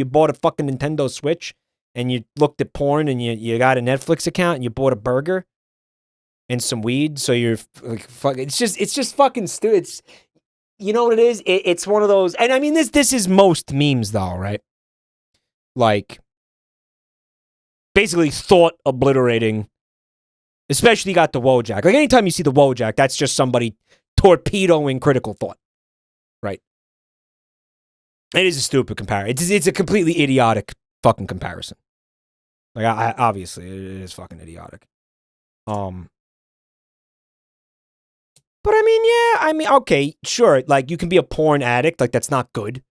bought a fucking Nintendo Switch and you looked at porn and you got a Netflix account and you bought a burger and some weed, so you're like, fuck. It's just fucking stupid. You know what it is? It's one of those, and I mean, this is most memes though, right? Like, basically thought obliterating. Especially got the Wojak. Like anytime you see the Wojak, that's just somebody torpedoing critical thought, right? It is a stupid comparison. It's a completely idiotic fucking comparison. Like, obviously, it is fucking idiotic. But I mean, okay, sure. Like, you can be a porn addict. Like, that's not good.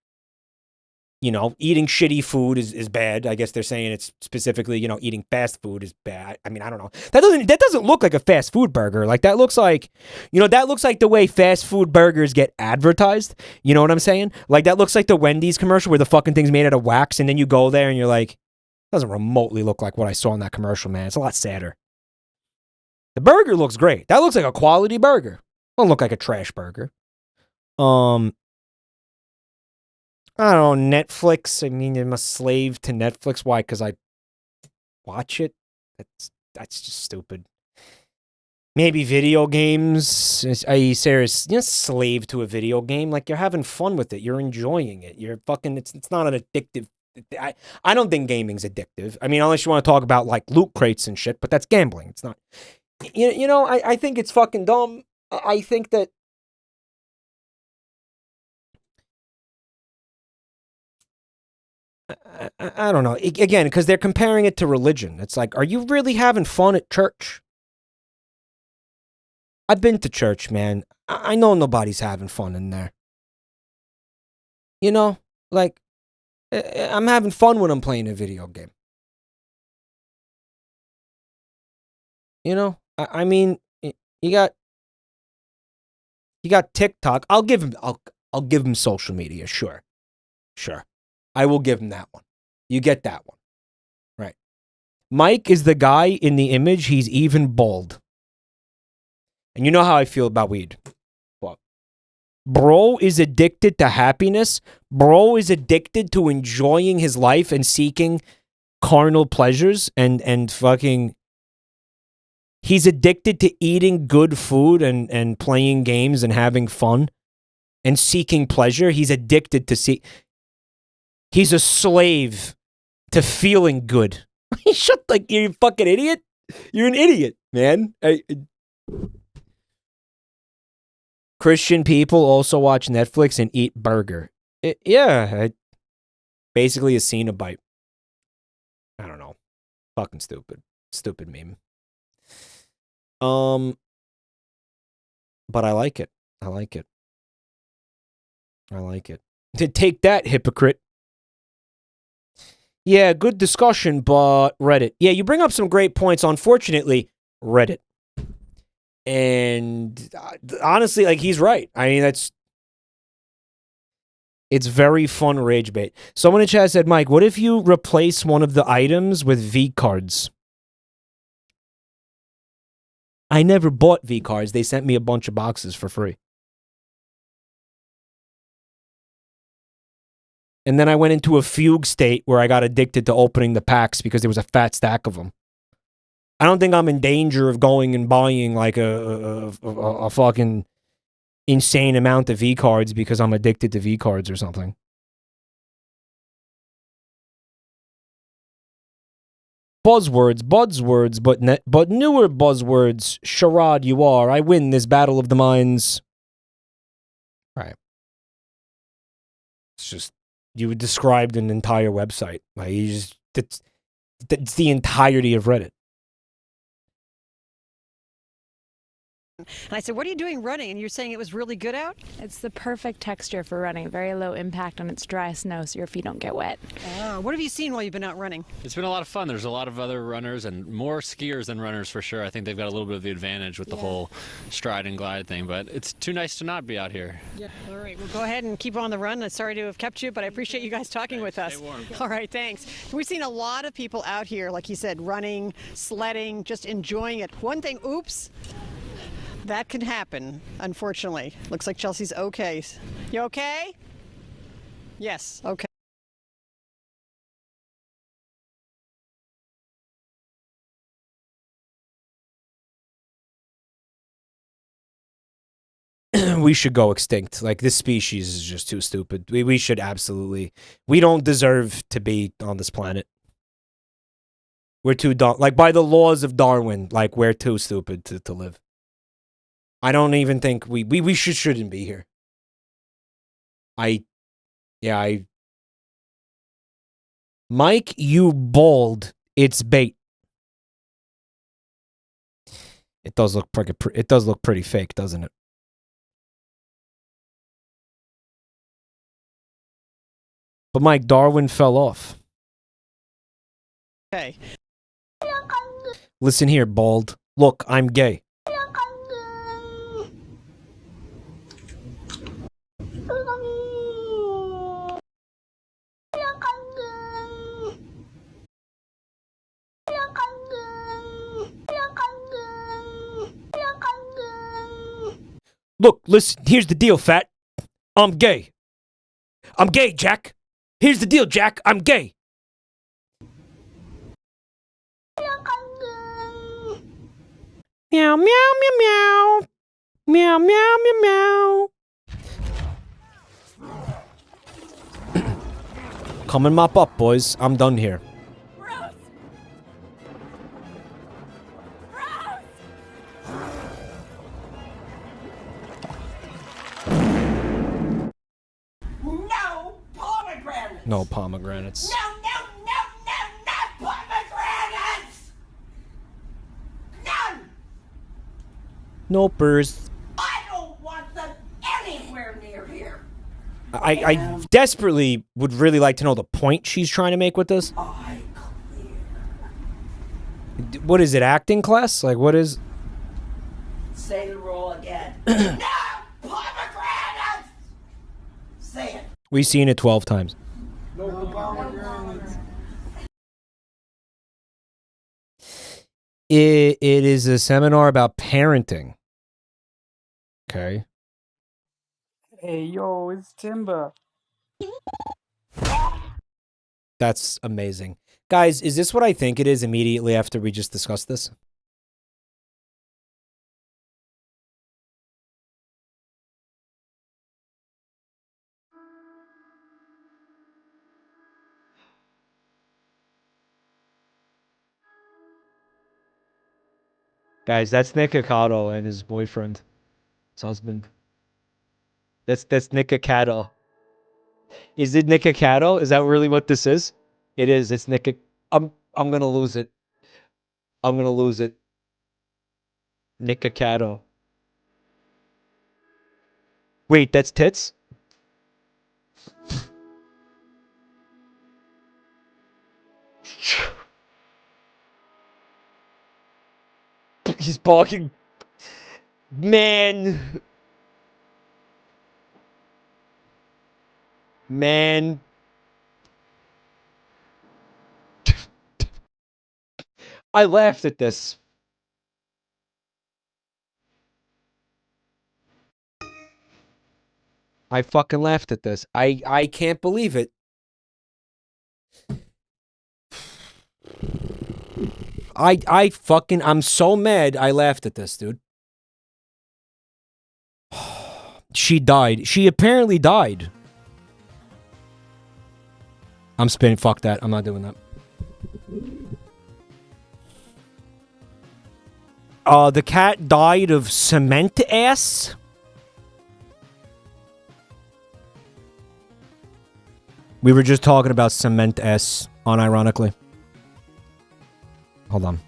You know, eating shitty food is bad. I guess they're saying it's specifically, you know, eating fast food is bad. I mean, I don't know. That doesn't look like a fast food burger. Like, that looks like, you know, that looks like the way fast food burgers get advertised. You know what I'm saying? Like, that looks like the Wendy's commercial where the fucking thing's made out of wax, and then you go there and you're like, doesn't remotely look like what I saw in that commercial, man. It's a lot sadder. The burger looks great. That looks like a quality burger. Don't look like a trash burger. I don't know, Netflix. I mean, I'm a slave to Netflix. Why? Because I watch it? That's just stupid. Maybe video games. Are you serious? You're a slave to a video game. Like, you're having fun with it. You're enjoying it. You're fucking, it's not an addictive. I don't think gaming's addictive. I mean, unless you want to talk about, like, loot crates and shit, but that's gambling. It's not. You know, I think it's fucking dumb. I think that I don't know. Again, because they're comparing it to religion. It's like, are you really having fun at church? I've been to church, man. I know nobody's having fun in there. You know, like, I'm having fun when I'm playing a video game. You know, I mean, you got TikTok. I'll give him social media. Sure. I will give him that one. You get that one. Right. Mike is the guy in the image. He's even bald. And you know how I feel about weed. Well, bro is addicted to happiness. Bro is addicted to enjoying his life and seeking carnal pleasures and fucking... He's addicted to eating good food and playing games and having fun and seeking pleasure. He's addicted to He's a slave to feeling good. Shut like you fucking idiot. You're an idiot, man. Christian people also watch Netflix and eat burger. Basically a Cenobite. I don't know. Fucking stupid. Stupid meme. But I like it. I like it. I like it. To take that, hypocrite. Yeah, good discussion, but Reddit. Yeah, you bring up some great points. Unfortunately, Reddit. And honestly, like, he's right. I mean, it's very fun rage bait. Someone in chat said, Mike, what if you replace one of the items with V cards? I never bought V cards. They sent me a bunch of boxes for free. And then I went into a fugue state where I got addicted to opening the packs because there was a fat stack of them. I don't think I'm in danger of going and buying like a fucking insane amount of V cards because I'm addicted to V cards or something. Buzzwords, but newer buzzwords. Charade, you are. I win this battle of the minds. All right. It's just, you described an entire website. Like, you just, that's the entirety of Reddit. And I said, what are you doing running? And you're saying it was really good out? It's the perfect texture for running. Very low impact on its dry snow so your feet don't get wet. What have you seen while you've been out running? It's been a lot of fun. There's a lot of other runners and more skiers than runners for sure. I think they've got a little bit of the advantage with the whole stride and glide thing, but it's too nice to not be out here. Yeah. All right. Well, go ahead and keep on the run. I'm sorry to have kept you, but I appreciate you guys talking with us. Stay warm. All right. Thanks. We've seen a lot of people out here, like you said, running, sledding, just enjoying it. One thing, oops. That can happen, unfortunately. Looks like Chelsea's okay. You okay? Yes, okay. We should go extinct. Like, this species is just too stupid. We should absolutely... We don't deserve to be on this planet. We're too dumb. Like, by the laws of Darwin, like, we're too stupid to live. I don't even think we shouldn't be here. Mike, you bald. It's bait. It does look pretty fake, doesn't it? But Mike, Darwin fell off. Okay. Listen here, bald. Look, I'm gay. Look, listen, here's the deal, fat. I'm gay. I'm gay, Jack. Here's the deal, Jack. I'm gay. Meow, meow, meow, meow. Meow, meow, meow, meow. Come and mop up, boys. I'm done here. No pomegranates! No pomegranates. No pomegranates! None! Nopers. I don't want them anywhere near here. I desperately would really like to know the point she's trying to make with this. What is it, acting class? Like, what is... Say the rule again. No pomegranates! Say it. We've seen it 12 times. No pomegranates. It is a seminar about parenting. Okay. Hey, yo, it's Timber. That's amazing. Guys, is this what I think it is immediately after we just discussed this? Guys, that's Nick Ocado and his boyfriend. His husband. That's Nick Ocado. Is it Nick Ocado? Is that really what this is? It is. It's Nick. I'm gonna lose it. I'm gonna lose it. Nick Ocado. Wait, that's tits? He's barking. Man. Man. I laughed at this. I fucking laughed at this. I can't believe it. I'm so mad I laughed at this, dude. She died. She apparently died. I'm spinning. Fuck that. I'm not doing that. The cat died of cement ass? We were just talking about cement ass, unironically. Hold on.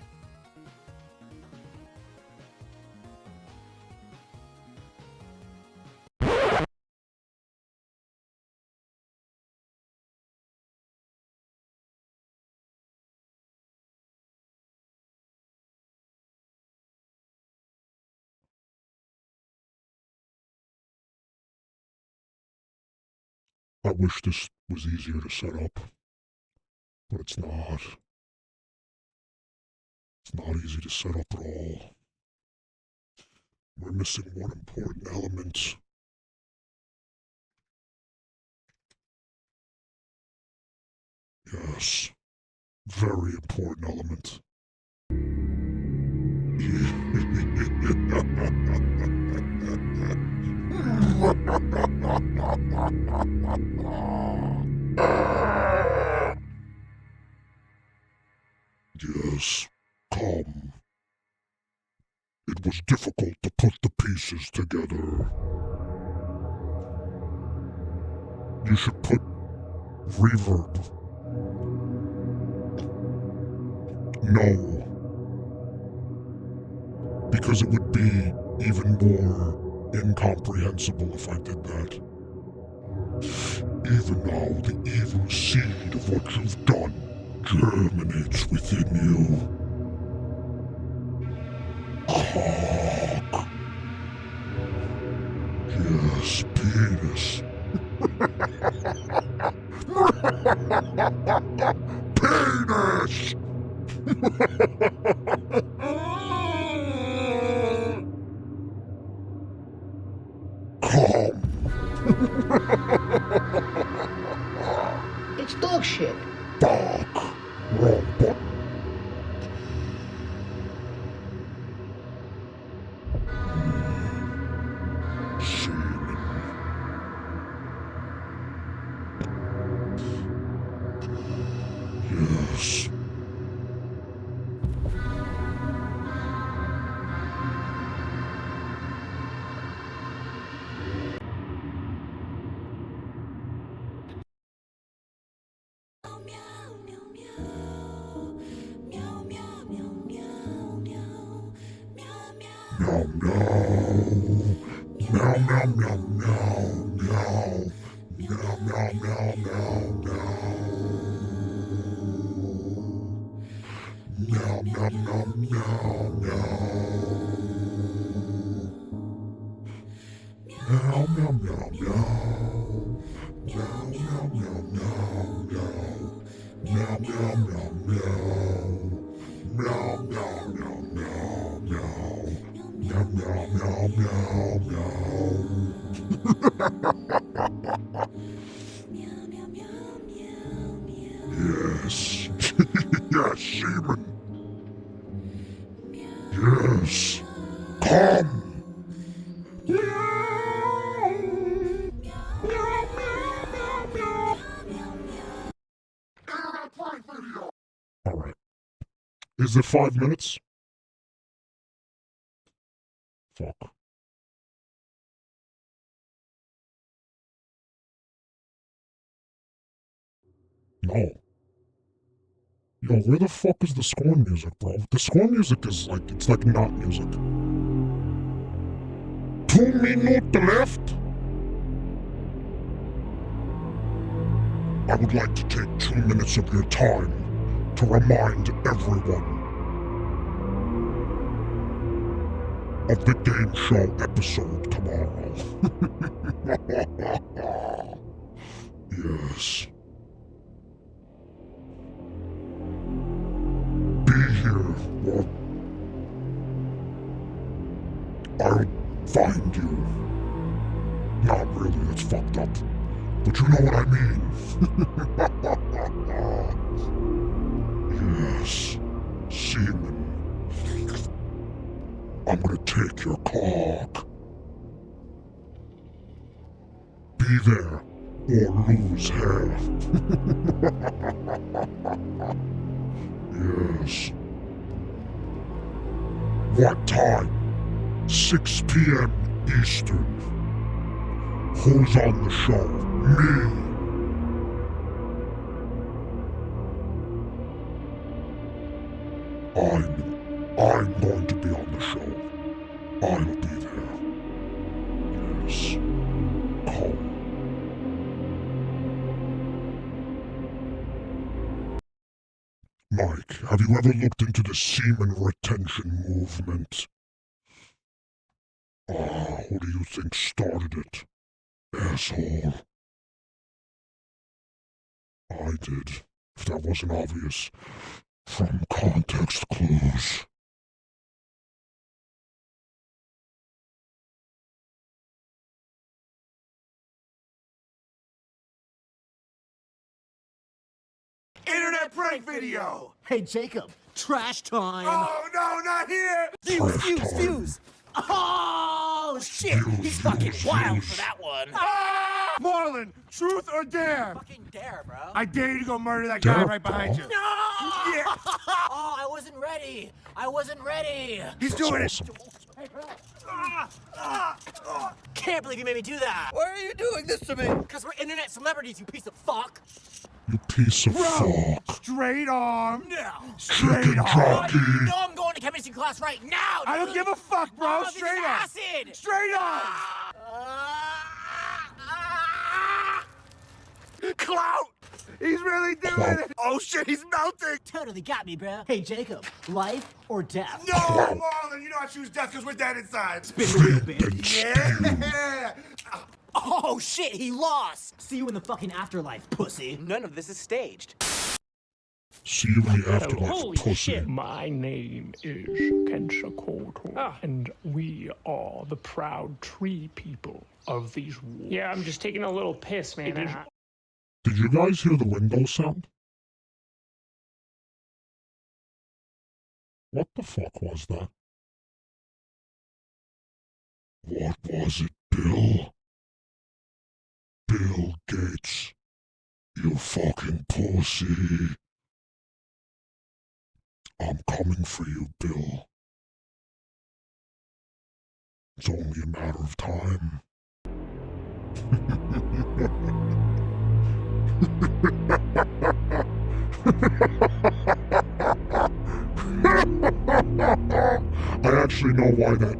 I wish this was easier to set up, but it's not. It's not easy to set up at all. We're missing one important element. Yes, very important element. Yes, come. It was difficult to put the pieces together. You should put reverb. No. Because it would be even more incomprehensible if I did that. Even now, the evil seed of what you've done germinates within you. Cock. Yes, penis. Penis! Come. It's dog shit. Dog. Wrong button. Semen. Yes. Meow meow. Meow meow meow meow meow. Meow meow meow meow meow. Meow meow meow meow meow. Meow meow meow meow. Meow meow meow meow meow. Meow meow meow meow. Meow meow meow meow meow. Meow meow meow meow meow. Yes. Yes, semen. Yes. Come. All right. Is it 5 minutes? fuck? No. Yo, where the fuck is the scorn music, bro? The scorn music is like, it's like not music. 2 minutes left? I would like to take 2 minutes of your time to remind everyone of the game show episode tomorrow. Yes. Be here, or I'll find you. Not really, that's fucked up. But you know what I mean. Yes. Semen. I'm gonna take your cock. Be there, or lose hair. Yes. What time? 6 p.m. Eastern. Who's on the show? Me. I'm going to be on the show. I'll be there. Yes. Come. Mike, have you ever looked into the semen retention movement? Who do you think started it? Asshole. I did, if that wasn't obvious, from context clues. Internet prank video! Hey, Jacob, trash time. Oh, no, not here! Fuse. Oh, shit. He's fucking wild for that one. Marlon, truth or dare? Fucking dare, bro. I dare you to go murder that guy right behind you. No! Yeah. Oh, I wasn't ready. He's doing it. Hey, bro. Can't believe you made me do that. Why are you doing this to me? Because we're internet celebrities, you piece of fuck. You piece of fuck. Straight arm. No. Straight arm. You know I'm going to chemistry class right now. I don't give a fuck, bro. Oh, Straight this is arm. acid. Straight arm. Clout. He's really doing it. Oh shit, he's melting. Totally got me, bro. Hey, Jacob, life or death? No, Marlon, you know I choose death because we're dead inside. Spin the wheel, bitch. Yeah. Oh shit, he lost. See you in the fucking afterlife, pussy. None of this is staged. See you in the afterlife, Holy pussy. shit. My name is Kensakoto, and we are the proud tree people of these woods. Yeah, I'm just taking a little piss, man. Did you guys hear the window sound? What the fuck was that? What was it, Bill? Bill Gates. You fucking pussy. I'm coming for you, Bill. It's only a matter of time. I actually know why that.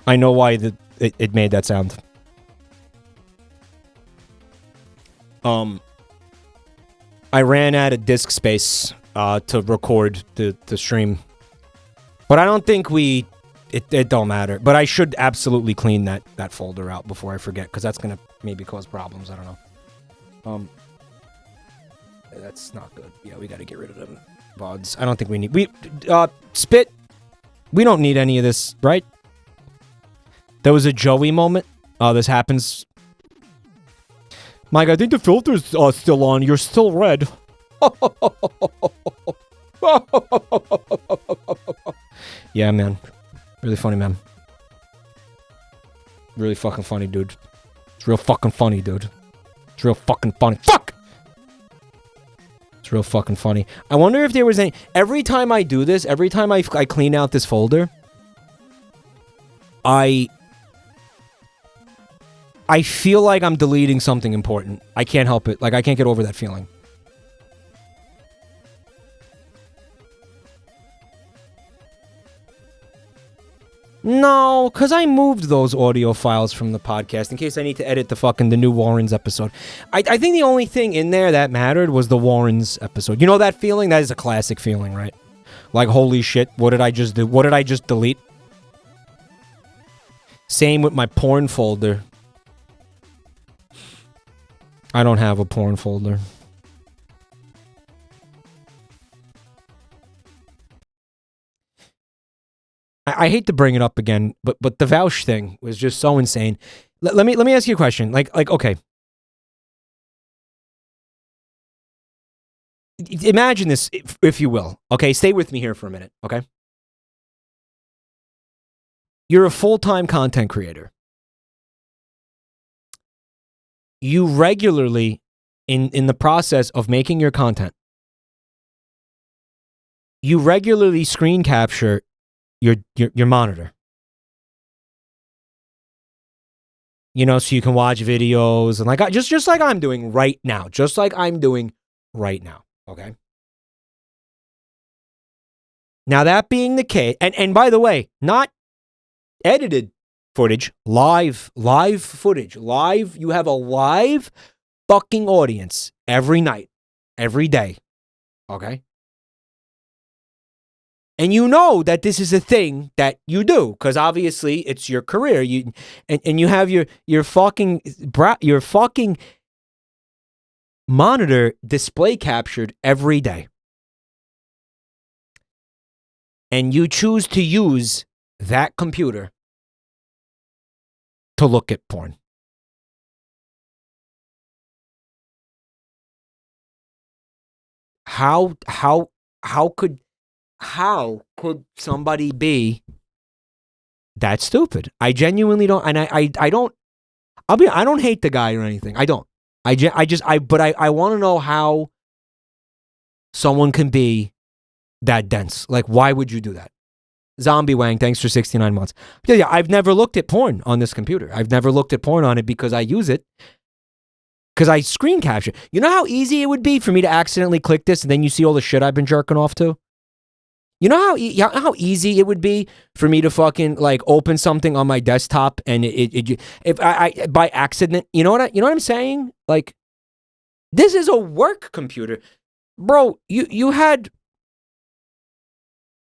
I know why it made that sound. I ran out of disk space to record the stream. But I don't think it don't matter. But I should absolutely clean that folder out before I forget, because that's gonna maybe cause problems. I don't know. That's not good. Yeah, we gotta get rid of them VODs. I don't think we need Spit. We don't need any of this, right? There was a Joey moment. This happens. Mike, I think the filter's still on. You're still red. Yeah, man. Really funny, man. Really fucking funny, dude. It's real fucking funny, dude. It's real fucking funny. Fuck! It's real fucking funny. I wonder if there was any... Every time I do this, every time I clean out this folder, I feel like I'm deleting something important. I can't help it. Like, I can't get over that feeling. No, because I moved those audio files from the podcast in case I need to edit the new Warrens episode. I think the only thing in there that mattered was the Warrens episode. You know that feeling? That is a classic feeling, right? Like, holy shit, what did I just do? What did I just delete? Same with my porn folder. I don't have a porn folder. I hate to bring it up again, but the Vouch thing was just so insane. Let me ask you a question. Like okay. Imagine this, if you will. Okay, stay with me here for a minute, okay? You're a full-time content creator. You regularly, in the process of making your content, you regularly screen capture your monitor. You know, so you can watch videos and like just like I'm doing right now. Just like I'm doing right now. Okay. Now that being the case, and by the way, not edited footage, live footage, live. You have a live fucking audience every night, every day. Okay. And you know that this is a thing that you do because obviously it's your career. You and you have your fucking monitor display captured every day. And you choose to use that computer to look at porn. How could somebody be that stupid? I genuinely don't, and I don't. I don't hate the guy or anything. I don't. But I want to know how someone can be that dense. Like, why would you do that? Zombie Wang, thanks for 69 months. Yeah, I've never looked at porn on this computer. I've never looked at porn on it because I use it. Because I screen capture. You know how easy it would be for me to accidentally click this and then you see all the shit I've been jerking off to? You know how easy it would be for me to fucking like open something on my desktop and if I by accident, you know what I'm saying? Like, this is a work computer, bro. You had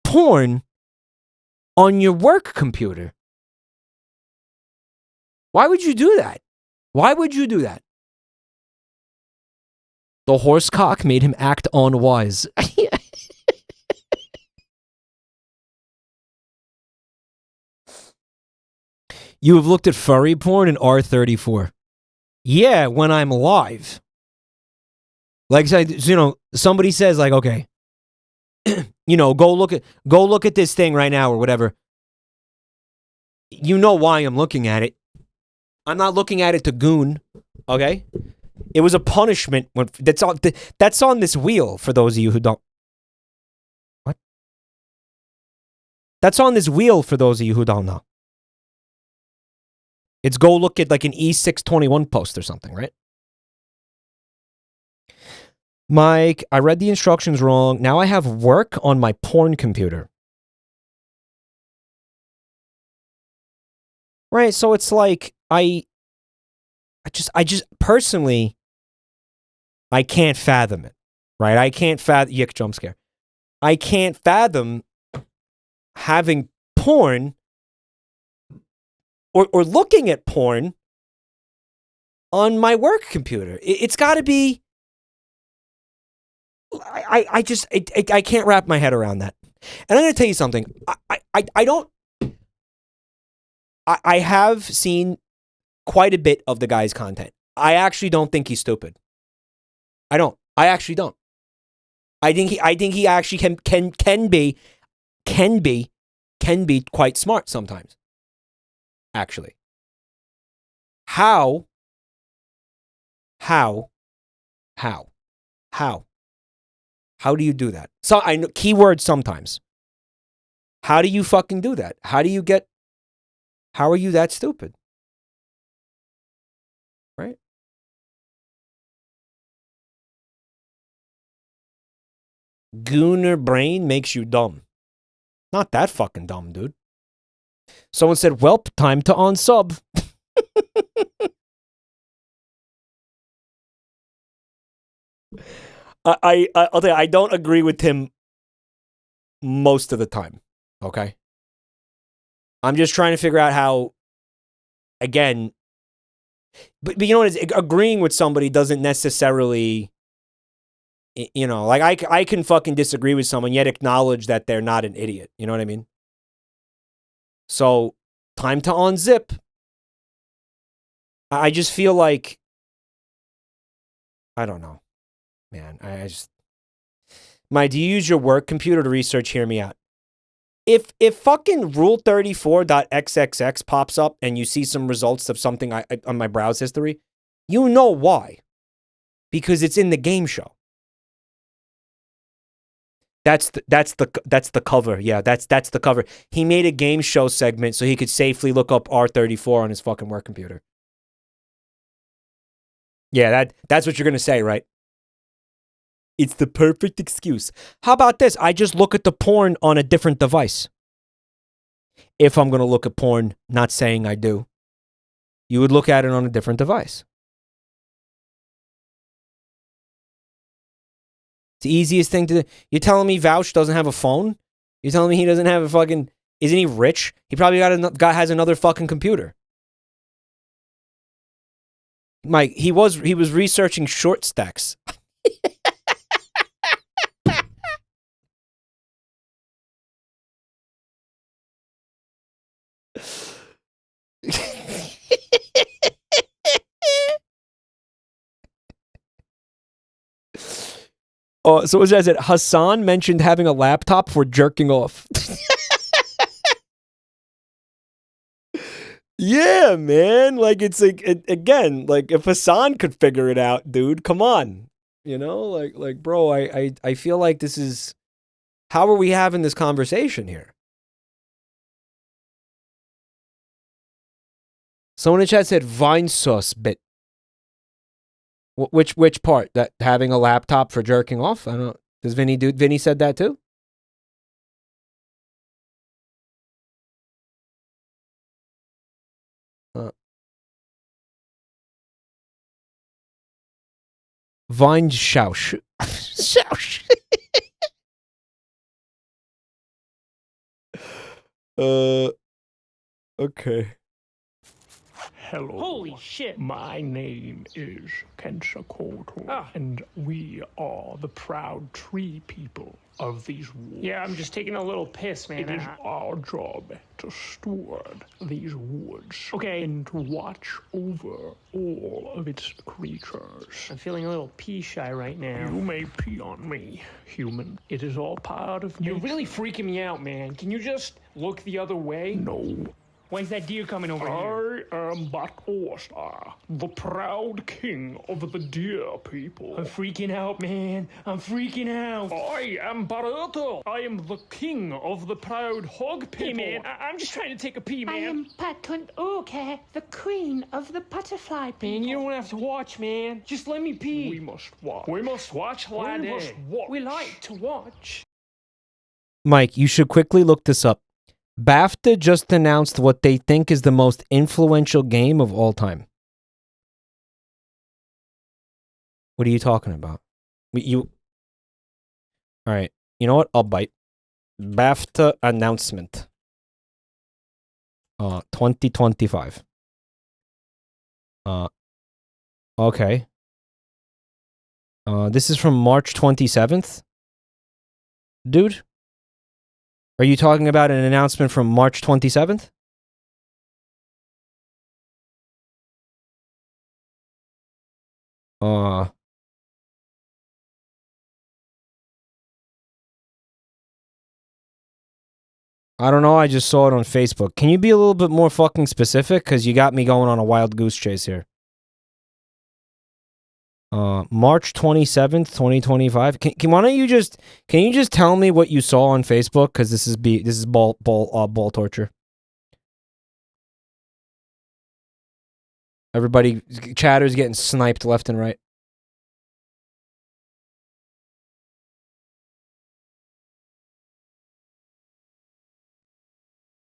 porn on your work computer. Why would you do that? Why would you do that? The horsecock made him act unwise. You have looked at furry porn in R34. Yeah, when I'm live. Like, you know, somebody says like, okay, you know, go look at this thing right now or whatever. You know why I'm looking at it. I'm not looking at it to goon, okay? It was a punishment that's on this wheel for those of you who don't. What? That's on this wheel for those of you who don't know. It's go look at like an E621 post or something, right? Mike, I read the instructions wrong. Now I have work on my porn computer. Right, so it's like I just personally I can't fathom it. Right? I can't fathom YIIK jump scare. I can't fathom having porn or looking at porn on my work computer. It's got to be. I can't wrap my head around that. And I'm going to tell you something. I have seen quite a bit of the guy's content. I actually don't think he's stupid. I don't. I actually don't. I think he actually can be can be quite smart sometimes. Actually. How do you do that? So I know keyword sometimes. How do you fucking do that? How are you that stupid? Right? Gooner brain makes you dumb. Not that fucking dumb, dude. Someone said, "Welp, time to unsub." I'll tell you, I don't agree with him most of the time. Okay? I'm just trying to figure out how, again, but you know what? Agreeing with somebody doesn't necessarily, you know, like I can fucking disagree with someone yet acknowledge that they're not an idiot. You know what I mean? So, time to unzip. I just feel like, I don't know, man. I just, do you use your work computer to research? Hear me out. If fucking rule34.xxx pops up and you see some results of something on my browse history, you know why. Because it's in the game show. That's the cover. Yeah, that's the cover. He made a game show segment so he could safely look up R34 on his fucking work computer. Yeah, that's what you're gonna say, right? It's the perfect excuse. How about this? I just look at the porn on a different device. If I'm gonna look at porn, not saying I do, you would look at it on a different device. It's the easiest thing to do. You're telling me Vouch doesn't have a phone? You're telling me he doesn't have a fucking... Isn't he rich? He probably has another fucking computer. Mike, he was researching short stacks. Oh, so what says it? Hassan mentioned having a laptop for jerking off. Yeah, man. Like, it's like, again, like, if Hassan could figure it out, dude, come on. You know, like, bro, I feel like this is, how are we having this conversation here? Someone in chat said Vine sauce bit. Which part? That having a laptop for jerking off? I don't know. Does Vinny do? Vinny said that too? Vine shoush. Shoush. Okay. Hello. Holy shit. My name is Kensakoto, and we are the proud tree people of these woods. Yeah, I'm just taking a little piss, man. It is our job to steward these woods. Okay. And to watch over all of its creatures. I'm feeling a little pee shy right now. You may pee on me, human. It is all part of nature. You're really freaking me out, man. Can you just look the other way? No. When's that deer coming over here? I am Batosta, the proud king of the deer people. I'm freaking out, man. I'm freaking out. I am Baruto. I am the king of the proud hog people. Hey, man, I'm just trying to take a pee, man. I am Patunuke, the queen of the butterfly people. Man, you don't have to watch, man. Just let me pee. We must watch. We must watch, laddie. We must watch. We like to watch. Mike, you should quickly look this up. BAFTA just announced what they think is the most influential game of all time. What are you talking about? All right. You know what? I'll bite. BAFTA announcement. 2025. Okay. This is from March 27th. Dude? Are you talking about an announcement from March 27th? I don't know. I just saw it on Facebook. Can you be a little bit more fucking specific? Because you got me going on a wild goose chase here. March 27th, 2025. Why don't you just tell me what you saw on Facebook? Because this is ball torture. Everybody, chatter's getting sniped left and right.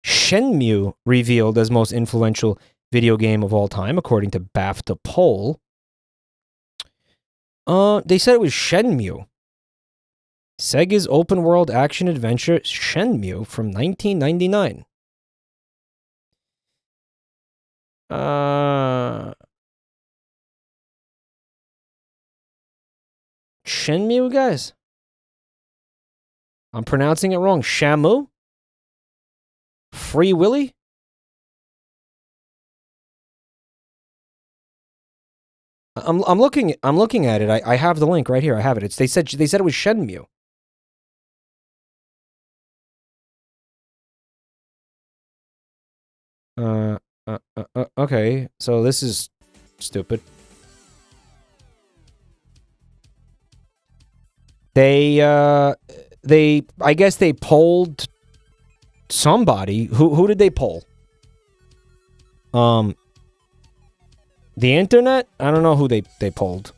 Shenmue revealed as most influential video game of all time, according to BAFTA poll. They said it was Shenmue. Sega's open world action adventure Shenmue from 1999. Shenmue, guys? I'm pronouncing it wrong. Shamu? Free Willy? I'm looking at it. I have the link right here. I have it. They said it was Shenmue. Okay. So this is stupid. I guess they polled somebody. Who did they poll? The internet? I don't know who they polled.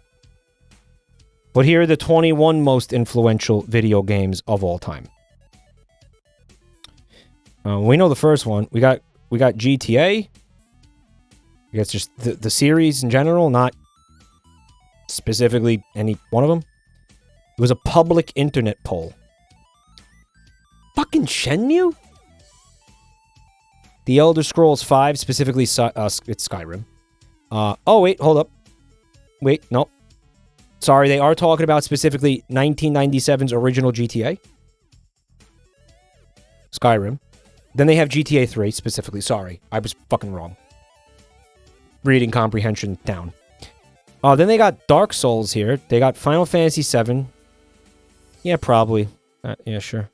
But here are the 21 most influential video games of all time. We know the first one. We got GTA. I guess just the series in general, not specifically any one of them. It was a public internet poll. Fucking Shenmue? The Elder Scrolls V, specifically it's Skyrim. Oh, wait, hold up. Wait, no. Sorry, they are talking about specifically 1997's original GTA. Skyrim. Then they have GTA 3, specifically. Sorry, I was fucking wrong. Reading comprehension down. Then they got Dark Souls here. They got Final Fantasy 7. Yeah, probably. Yeah, sure.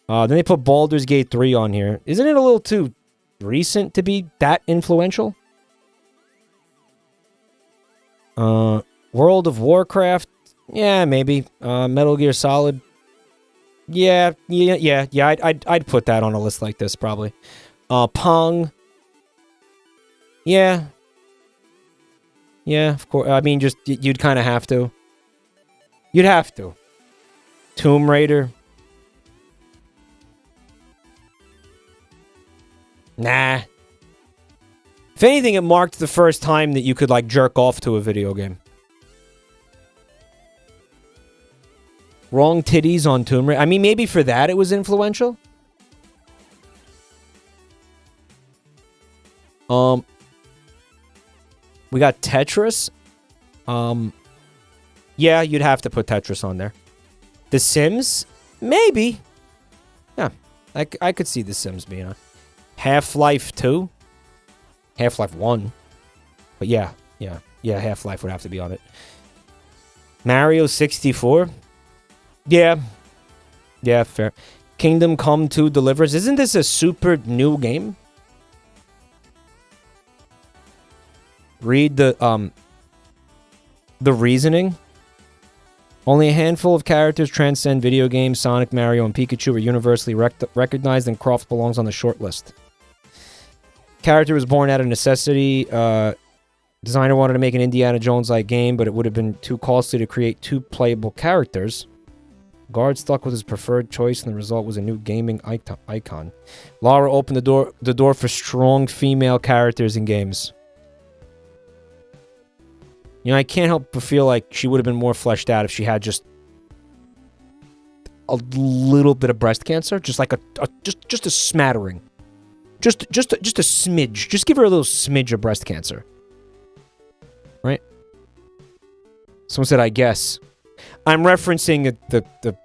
Then they put Baldur's Gate 3 on here. Isn't it a little too recent to be that influential? World of Warcraft. Yeah, maybe. Metal Gear Solid. Yeah. I'd put that on a list like this probably. Pong. Yeah. Yeah, of course. I mean, just you'd kind of have to. You'd have to. Tomb Raider. Nah. If anything, it marked the first time that you could, like, jerk off to a video game. Wrong titties on Tomb Raider. I mean, maybe for that it was influential. We got Tetris. Yeah, you'd have to put Tetris on there. The Sims? Maybe. Yeah, I could see The Sims being on. Half-Life 2? Half-Life 1. But yeah, Half-Life would have to be on it. Mario 64? Yeah. Yeah, fair. Kingdom Come 2 Delivers. Isn't this a super new game? Read the reasoning. Only a handful of characters transcend video games. Sonic, Mario, and Pikachu are universally recognized, and Croft belongs on the short list. Character was born out of necessity. Designer wanted to make an Indiana Jones-like game, but it would have been too costly to create two playable characters. Guard stuck with his preferred choice, and the result was a new gaming icon. Lara opened the door for strong female characters in games. You know, I can't help but feel like she would have been more fleshed out if she had just a little bit of breast cancer, just like just a smattering, just a smidge. Just give her a little smidge of breast cancer, right? Someone said, "I guess." I'm referencing the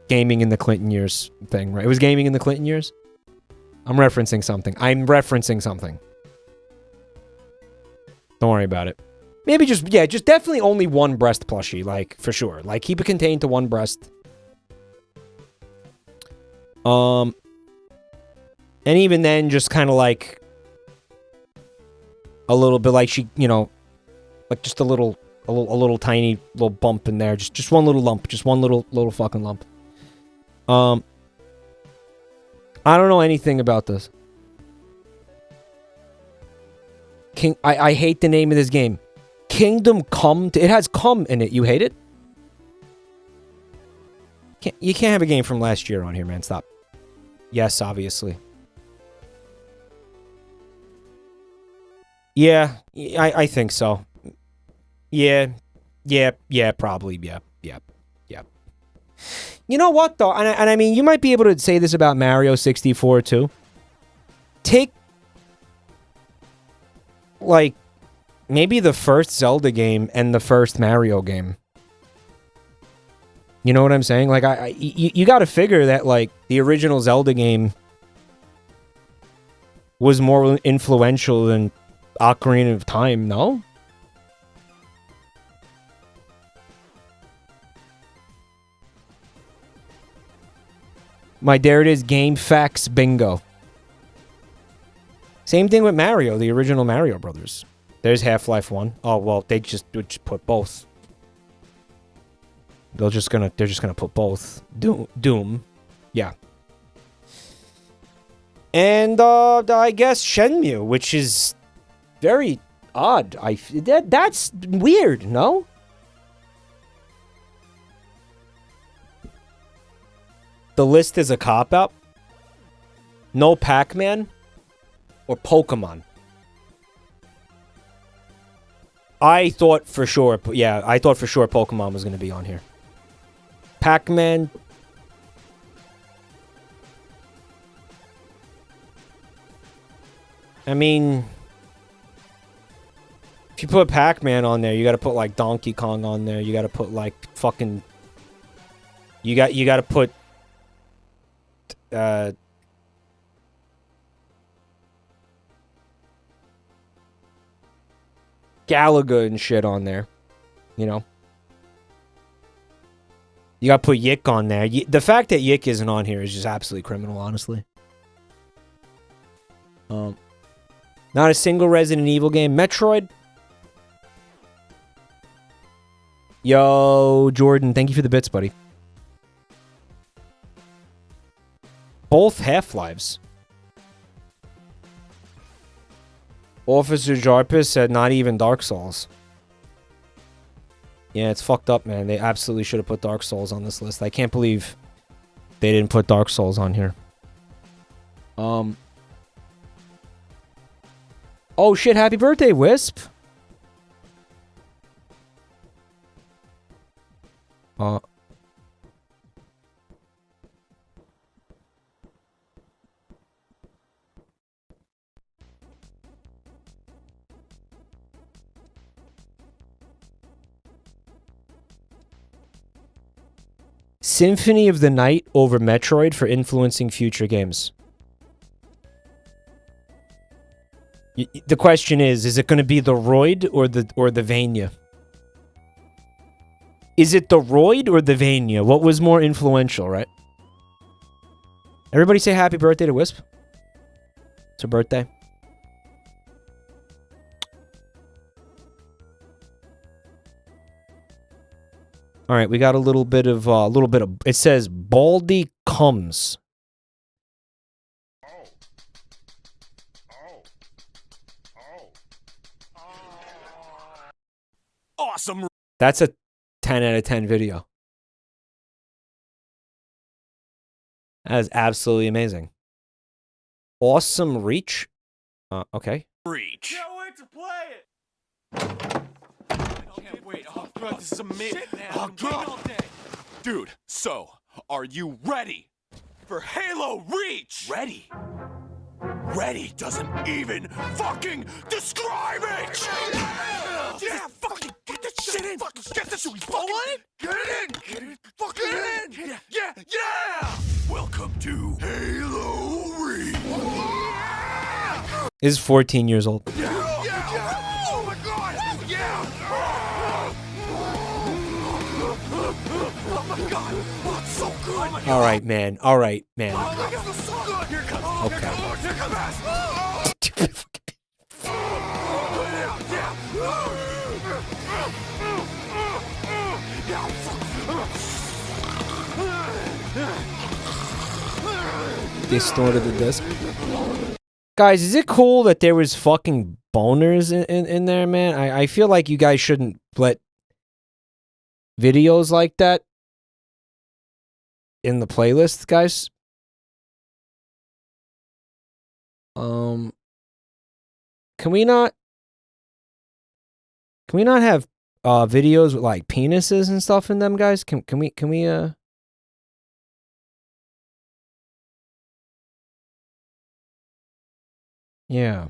gaming in the Clinton years thing, right? It was gaming in the Clinton years. I'm referencing something. Don't worry about it. Maybe just definitely only one breast plushie, like, for sure. Like, keep it contained to one breast. And even then, just kind of like a little bit like she, you know, like just a little tiny little bump in there. Just one little lump. Just one little fucking lump. I don't know anything about this. I hate the name of this game. Kingdom Come. It has come in it. You hate it? You can't have a game from last year on here, man. Stop. Yes, obviously. Yeah, I think so. Yeah, probably. Yeah. You know what, though? And I mean, you might be able to say this about Mario 64, too. Take, like, maybe the first Zelda game and the first Mario game. You know what I'm saying? Like, you got to figure that, like, the original Zelda game was more influential than Ocarina of Time, no? There it is, Game Facts Bingo. Same thing with Mario, the original Mario Brothers. There's Half-Life 1. Oh, well, they just put both. They're just gonna put both. Doom. Yeah. And I guess Shenmue, which is very odd. That's weird, no? The list is a cop-out. No Pac-Man or Pokemon. I thought for sure Pokemon was going to be on here. Pac-Man. I mean, if you put Pac-Man on there, you got to put like Donkey Kong on there. You got to put like fucking. You got to put. Galaga and shit on there, you know. You gotta put YIIK on there. The fact that YIIK isn't on here is just absolutely criminal, honestly. Not a single Resident Evil game. Metroid. Yo, Jordan, thank you for the bits, buddy. Both Half-Lives. Officer Jarpus said not even Dark Souls. Yeah, it's fucked up, man. They absolutely should have put Dark Souls on this list. I can't believe they didn't put Dark Souls on here. Oh shit, happy birthday, Wisp. Symphony of the Night over Metroid for influencing future games. The question is it going to be the Roid or the Vania? Is it the Roid or the Vania? What was more influential, right? Everybody say happy birthday to Wisp. It's her birthday. All right, we got a little bit of it says Baldy comes. Awesome. That's a 10 out of 10 video. That is absolutely amazing. Awesome reach. Okay. Reach. Can't wait to play it. Can't wait. Oh, God, this is amazing. Oh, God. Dude, so, are you ready for Halo Reach? Ready? Ready doesn't even fucking describe it! Yeah, fucking get this shit in! Get this shit, we fucking get it in! Get it fucking in! Yeah! Welcome to Halo Reach! Is 14 years old. Oh my God! Yeah! Oh my God! Oh, it's so good! All right, man. All right, man. Oh my God, this is so good! Here it comes! Okay. Distorted the disc. Guys, is it cool that there was fucking boners in there, man? I feel like you guys shouldn't let videos like that in the playlist, guys. Can we not have videos with like penises and stuff in them, guys? Can we yeah.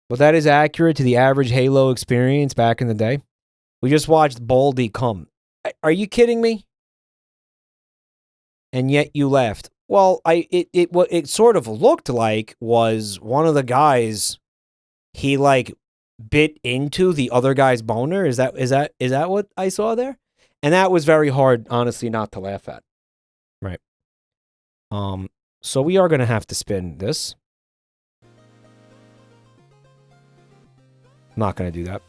But that is accurate to the average Halo experience back in the day. We just watched Baldy come. Are you kidding me? And yet you left. Well, what it sort of looked like was one of the guys, he like bit into the other guy's boner. Is that what I saw there? And that was very hard, honestly, not to laugh at. Right. So we are gonna have to spin this. I'm not gonna do that.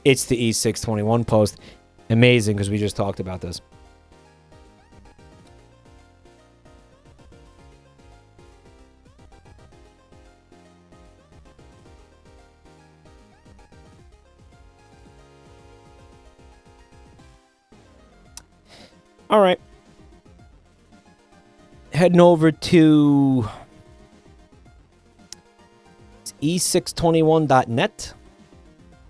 It's the E621 post. Amazing, because we just talked about this. All right. Heading over to e621.net.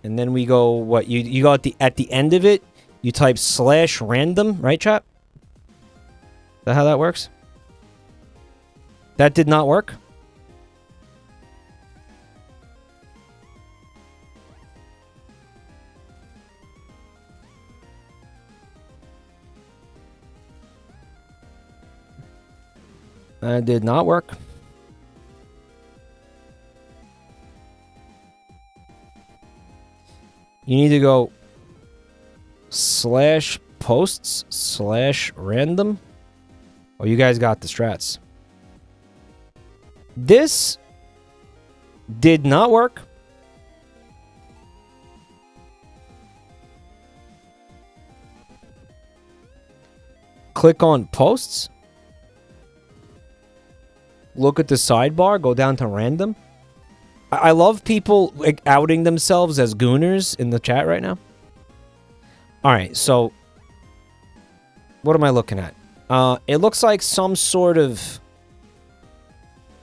And then we go, what, you go at the end of it, you type /random, right, chat? Is that how that works? That did not work? That did not work. You need to go /posts/random. Oh, you guys got the strats. This did not work. Click on posts. Look at the sidebar. Go down to random. I love people like outing themselves as gooners in the chat right now. All right, so what am I looking at? It looks like some sort of,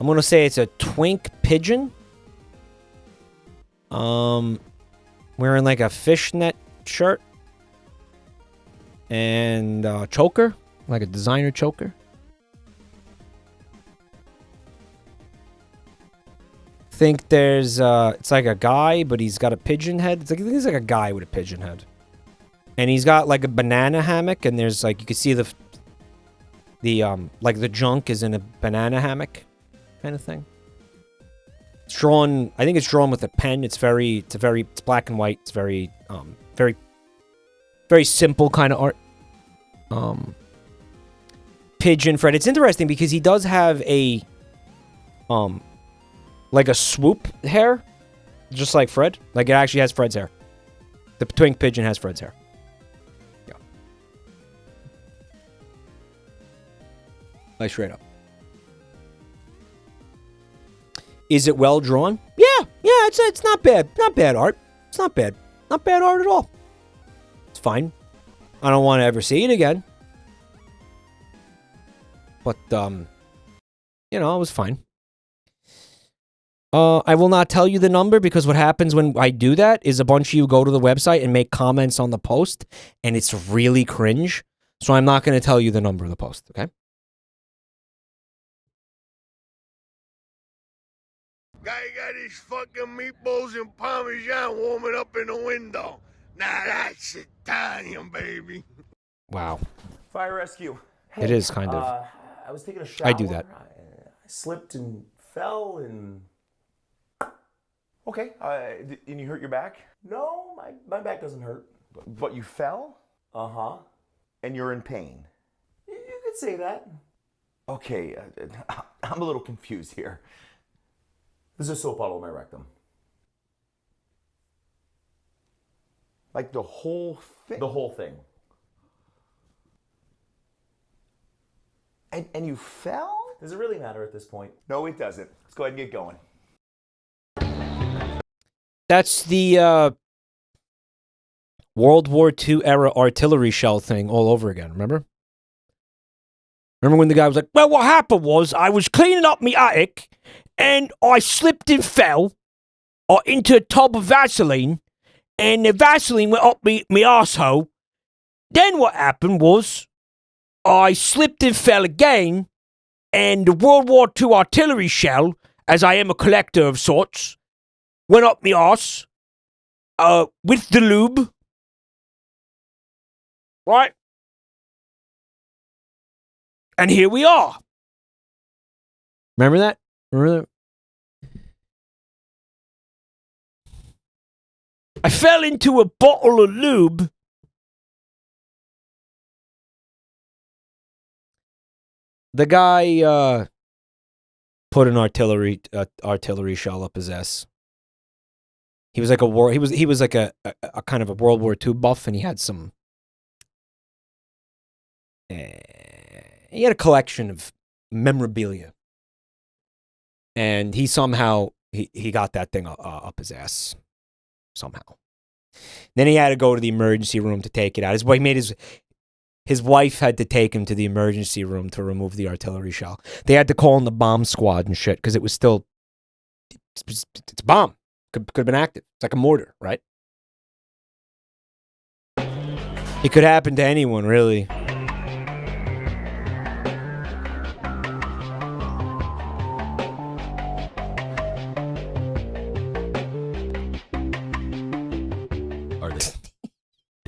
I'm going to say it's a twink pigeon. Wearing like a fishnet shirt and choker, like a designer choker. Think there's it's like a guy, but he's got a pigeon head. He's like a guy with a pigeon head, and he's got like a banana hammock, and there's like you can see the like the junk is in a banana hammock kind of thing. It's drawn, I think it's drawn with a pen. It's black and white. It's very simple kind of art. Pigeon Fred. It's interesting because he does have a like a swoop hair, just like Fred. Like it actually has Fred's hair. The twink pigeon has Fred's hair. Yeah. Like straight up. Is it well drawn? Yeah, it's not bad. Not bad art. It's not bad. Not bad art at all. It's fine. I don't want to ever see it again. But you know, it was fine. I will not tell you the number because what happens when I do that is a bunch of you go to the website and make comments on the post, and it's really cringe. So I'm not going to tell you the number of the post, okay? Guy got nice fucking meatballs and Parmesan warming up in the window. Now that's Italian, baby. Wow. Fire rescue. It is kind of. I was taking a shower. I do that. I slipped and fell and. Okay. And you hurt your back? No, my back doesn't hurt. But you fell? Uh-huh. And you're in pain? You could say that. Okay, I'm a little confused here. There's a soap all over my rectum. Like the whole thing? The whole thing. And you fell? Does it really matter at this point? No, it doesn't. Let's go ahead and get going. That's the World War II era artillery shell thing all over again, remember? Remember when the guy was like, well, what happened was I was cleaning up my attic and I slipped and fell into a tub of Vaseline and the Vaseline went up me arsehole. Then what happened was I slipped and fell again and the World War II artillery shell, as I am a collector of sorts, went up me arse with the lube. Right? And here we are. Remember that? Remember that? I fell into a bottle of lube. The guy put an artillery shell up his ass. He was like he was like a kind of a World War II buff, and he had some. He had a collection of memorabilia, and he somehow he got that thing up his ass somehow. Then he had to go to the emergency room to take it out. His wife had to take him to the emergency room to remove the artillery shell. They had to call in the bomb squad and shit because it was still it's a bomb. Could have been active. It's like a mortar, right? It could happen to anyone, really.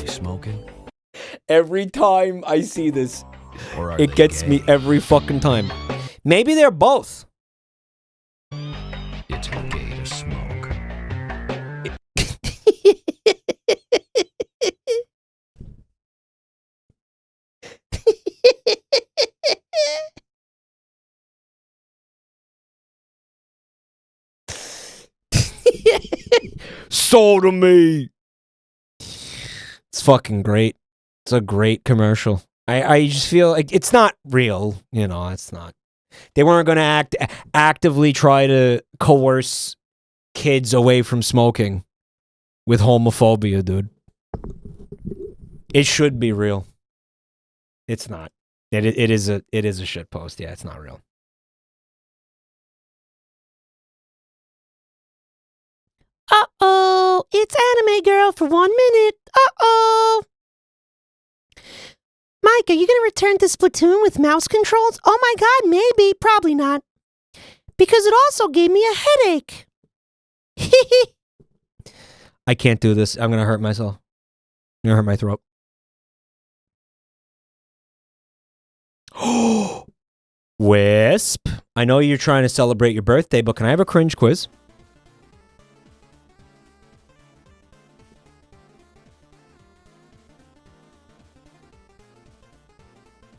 Smoking? Every time I see this, it gets me every fucking time. Maybe they're both. It's okay to smoke. Sodomy. It's fucking great. It's a great commercial. I just feel like it's not real, you know, it's not. They weren't going to actively try to coerce kids away from smoking with homophobia, dude. It should be real. It's not. It is a shitpost. Yeah, it's not real. Uh-oh, it's Anime Girl for 1 minute. Uh-oh. Mike, are you going to return to Splatoon with mouse controls? Oh my god, maybe. Probably not. Because it also gave me a headache. I can't do this. I'm going to hurt myself. I'm going to hurt my throat. Wisp, I know you're trying to celebrate your birthday, but can I have a cringe quiz?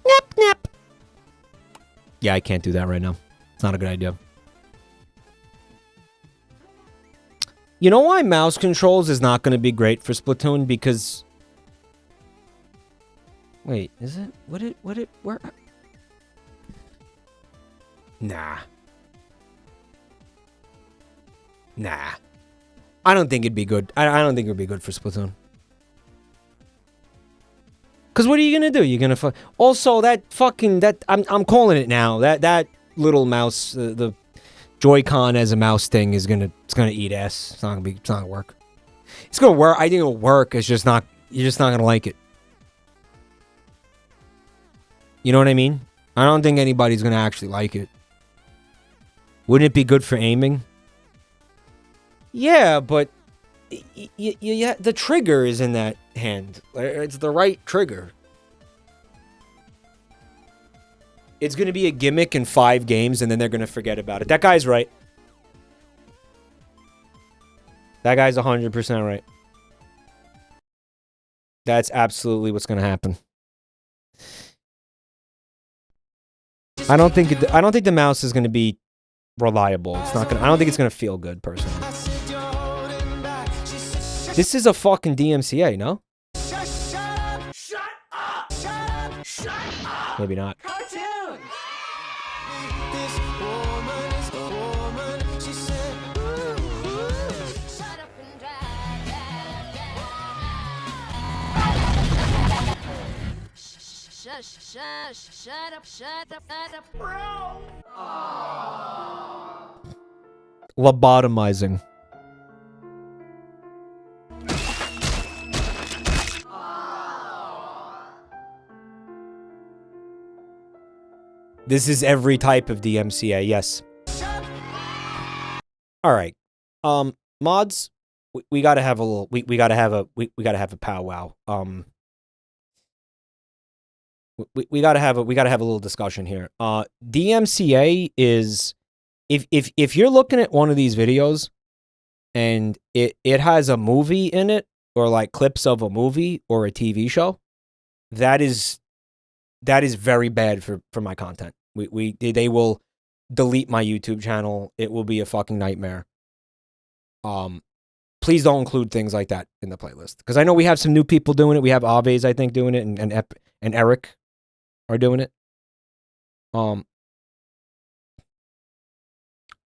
Nap, nap. Yeah, I can't do that right now. It's not a good idea. You know why mouse controls is not going to be great for Splatoon? Because... Wait, is it? Where? Nah. I don't think it'd be good. I don't think it'd be good for Splatoon. Because what are you going to do? You're going to... Also, I'm calling it now. That little mouse, the Joy-Con as a mouse thing is going to eat ass. It's not going to work. It's going to work. I think it'll work. It's just not... You're just not going to like it. You know what I mean? I don't think anybody's going to actually like it. Wouldn't it be good for aiming? Yeah, but the trigger is in that hand. It's the right trigger. It's going to be a gimmick in 5 games, and then they're going to forget about it. That guy's right. That guy's 100% right. That's absolutely what's going to happen. I don't think the mouse is going to be reliable. It's not going. I don't think it's going to feel good, personally. This is a fucking DMCA, no? Maybe not. Shut up, bro. Lobotomizing. This is every type of DMCA, yes. All right. Mods, we got to have a little we got to have a powwow. We got to have a little discussion here. DMCA is if you're looking at one of these videos and it has a movie in it or like clips of a movie or a TV show, that is very bad for my content. They will delete my YouTube channel. It will be a fucking nightmare. Please don't include things like that in the playlist, because I know we have some new people doing it. We have Aves, I think, doing it, and Eric are doing it.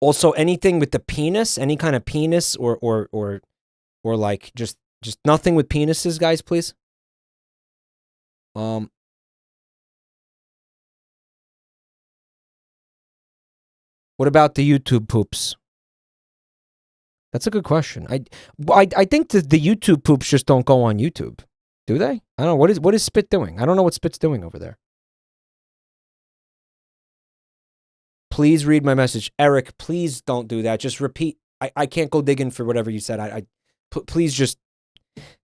Also, anything with the penis, any kind of penis or like just nothing with penises, guys, please. What about the YouTube poops? That's a good question. I think the YouTube poops just don't go on YouTube, do they? I don't know. What is Spit doing? I don't know what Spit's doing over there. Please read my message. Eric, please don't do that. Just repeat. I can't go digging for whatever you said. Please just...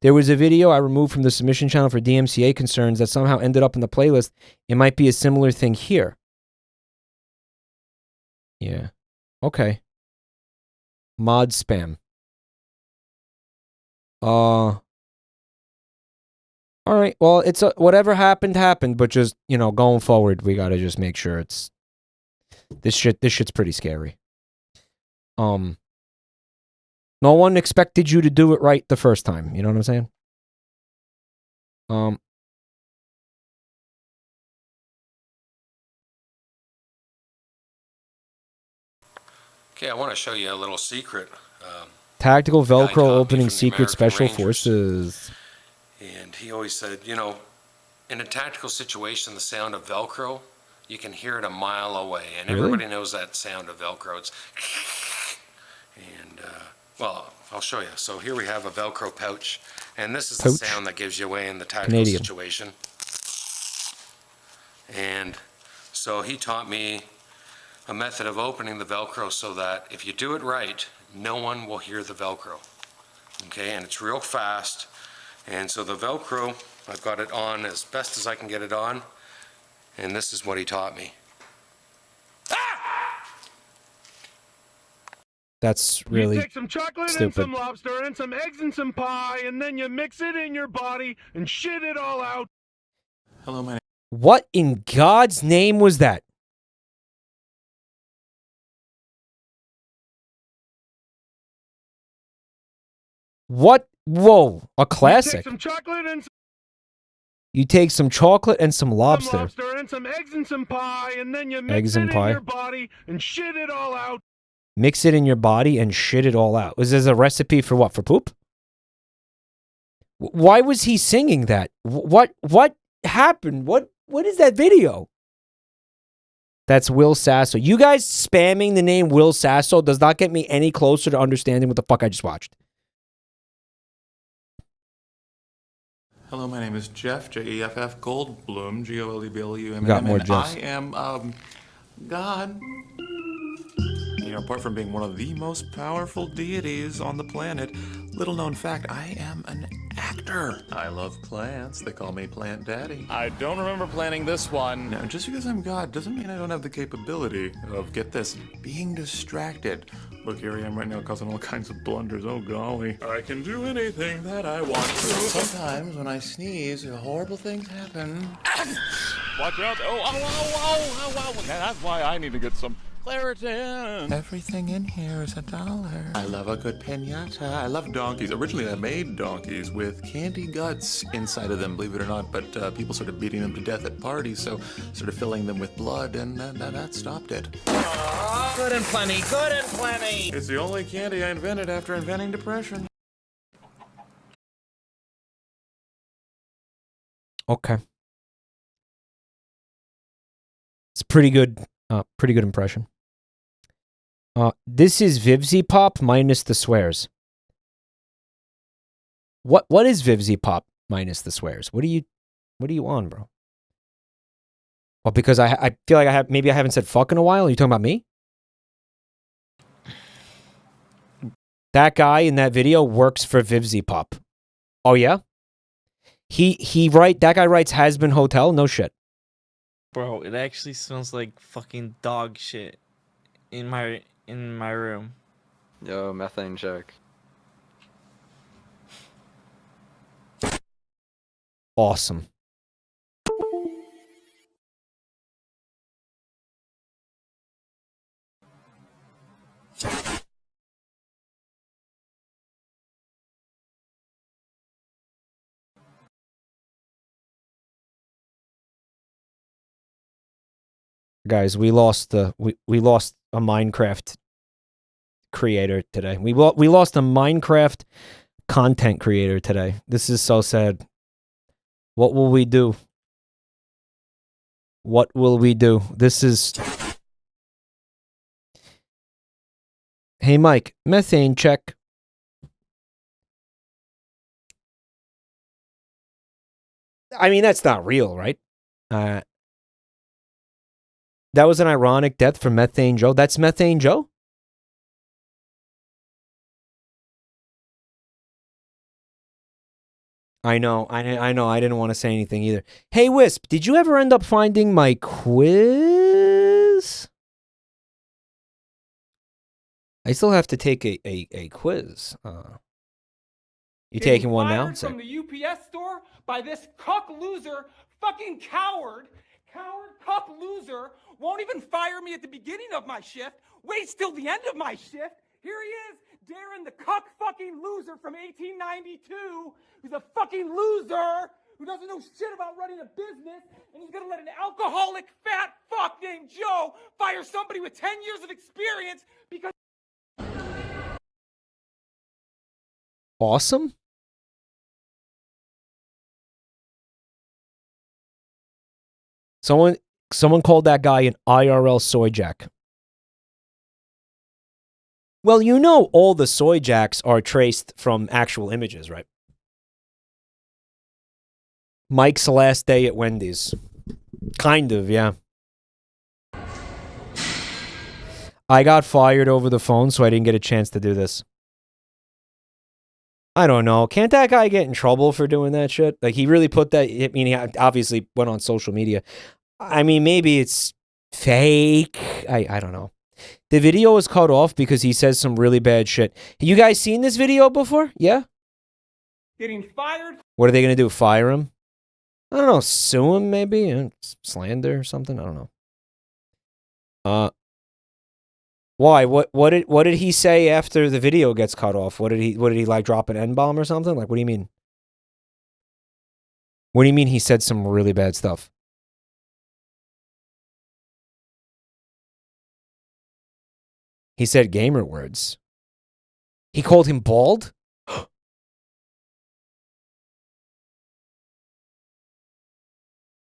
There was a video I removed from the submission channel for DMCA concerns that somehow ended up in the playlist. It might be a similar thing here. Yeah. Okay. Mod spam. All right. Well, it's whatever happened, but just, going forward, we got to just make sure it's... This shit's pretty scary. No one expected you to do it right the first time. You know what I'm saying? Okay, I want to show you a little secret. Tactical Velcro opening secret special forces. And he always said, in a tactical situation, the sound of Velcro, you can hear it a mile away. And Really? everybody knows that sound of Velcro. It's and, well, I'll show you. So here we have a Velcro pouch. And this is the sound that gives you away in the tactical situation. And so he taught me a method of opening the Velcro so that if you do it right, no one will hear the Velcro. Okay, and it's real fast. And so the Velcro, I've got it on as best as I can get it on. And this is what he taught me. That's really You take some chocolate and some lobster and some eggs and some pie, and then you mix it in your body and shit it all out. Hello, my name. What in God's name was that? What? Whoa, a classic. You take some chocolate and You take some chocolate and some lobster. some lobster and some eggs and some pie, and then you mix it in your body and shit it all out. Mix it in your body and shit it all out. Was this a recipe for what? For poop? Why was he singing that? What happened? What is that video? That's Will Sasso. You guys spamming the name Will Sasso does not get me any closer to understanding what the fuck I just watched. Hello, my name is Jeff, Jeff Goldblum, Goldblum. Got more and Jeffs. I am, God. You know, apart from being one of the most powerful deities on the planet, little known fact, I am an actor. I love plants. They call me Plant Daddy. I don't remember planning this one. Now, just because I'm God doesn't mean I don't have the capability of, get this, being distracted. Look, here I am right now causing all kinds of blunders. Oh, golly. I can do anything that I want to. Sometimes when I sneeze, horrible things happen. Watch out. Oh. That's why I need to get some Claritin. Everything in here is $1. I love a good piñata. I love donkeys. Originally, I made donkeys with candy guts inside of them, believe it or not, but people started beating them to death at parties, so started filling them with blood, and that stopped it. Good and plenty, good and plenty. It's the only candy I invented after inventing depression. Okay. It's pretty good impression. This is Vivzy Pop minus the swears. What is Vivzy Pop minus the swears? What are you on, bro? Well, because I feel like I haven't said fuck in a while. Are you talking about me? That guy in that video works for Vivzy Pop. Oh yeah? That guy writes Has Been Hotel? No shit. Bro, it actually smells like fucking dog shit in my room. Yo, methane check. Awesome. Guys, we lost a Minecraft creator today. We lost a Minecraft content creator today. This is so sad. What will we do? What will we do? This is... Hey, Mike, methane check. I mean, that's not real, right? That was an ironic death for Methane Joe. That's Methane Joe? I know. I know. I didn't want to say anything either. Hey, Wisp, did you ever end up finding my quiz? I still have to take a quiz. You taking one now? From the UPS store by this cuck loser, fucking coward, cuck loser, won't even fire me at the beginning of my shift, waits till the end of my shift. Here he is, Darren the cuck fucking loser from 1892, who's a fucking loser, who doesn't know shit about running a business, and he's gonna let an alcoholic fat fuck named Joe fire somebody with 10 years of experience because... Awesome. Someone called that guy an IRL soy jack. Well, you know all the soy jacks are traced from actual images, right? Mike's last day at Wendy's. Kind of, yeah. I got fired over the phone, so I didn't get a chance to do this. I don't know. Can't that guy get in trouble for doing that shit? Like, he really put that... I mean, he obviously went on social media. I mean, maybe it's fake. I don't know. The video was cut off because he says some really bad shit. You guys seen this video before? Yeah? Getting fired? What are they going to do? Fire him? I don't know. Sue him, maybe? Slander or something? I don't know. Why? What did he say after the video gets cut off? What did he like drop an N-bomb or something? Like, what do you mean? What do you mean he said some really bad stuff? He said gamer words. He called him bald?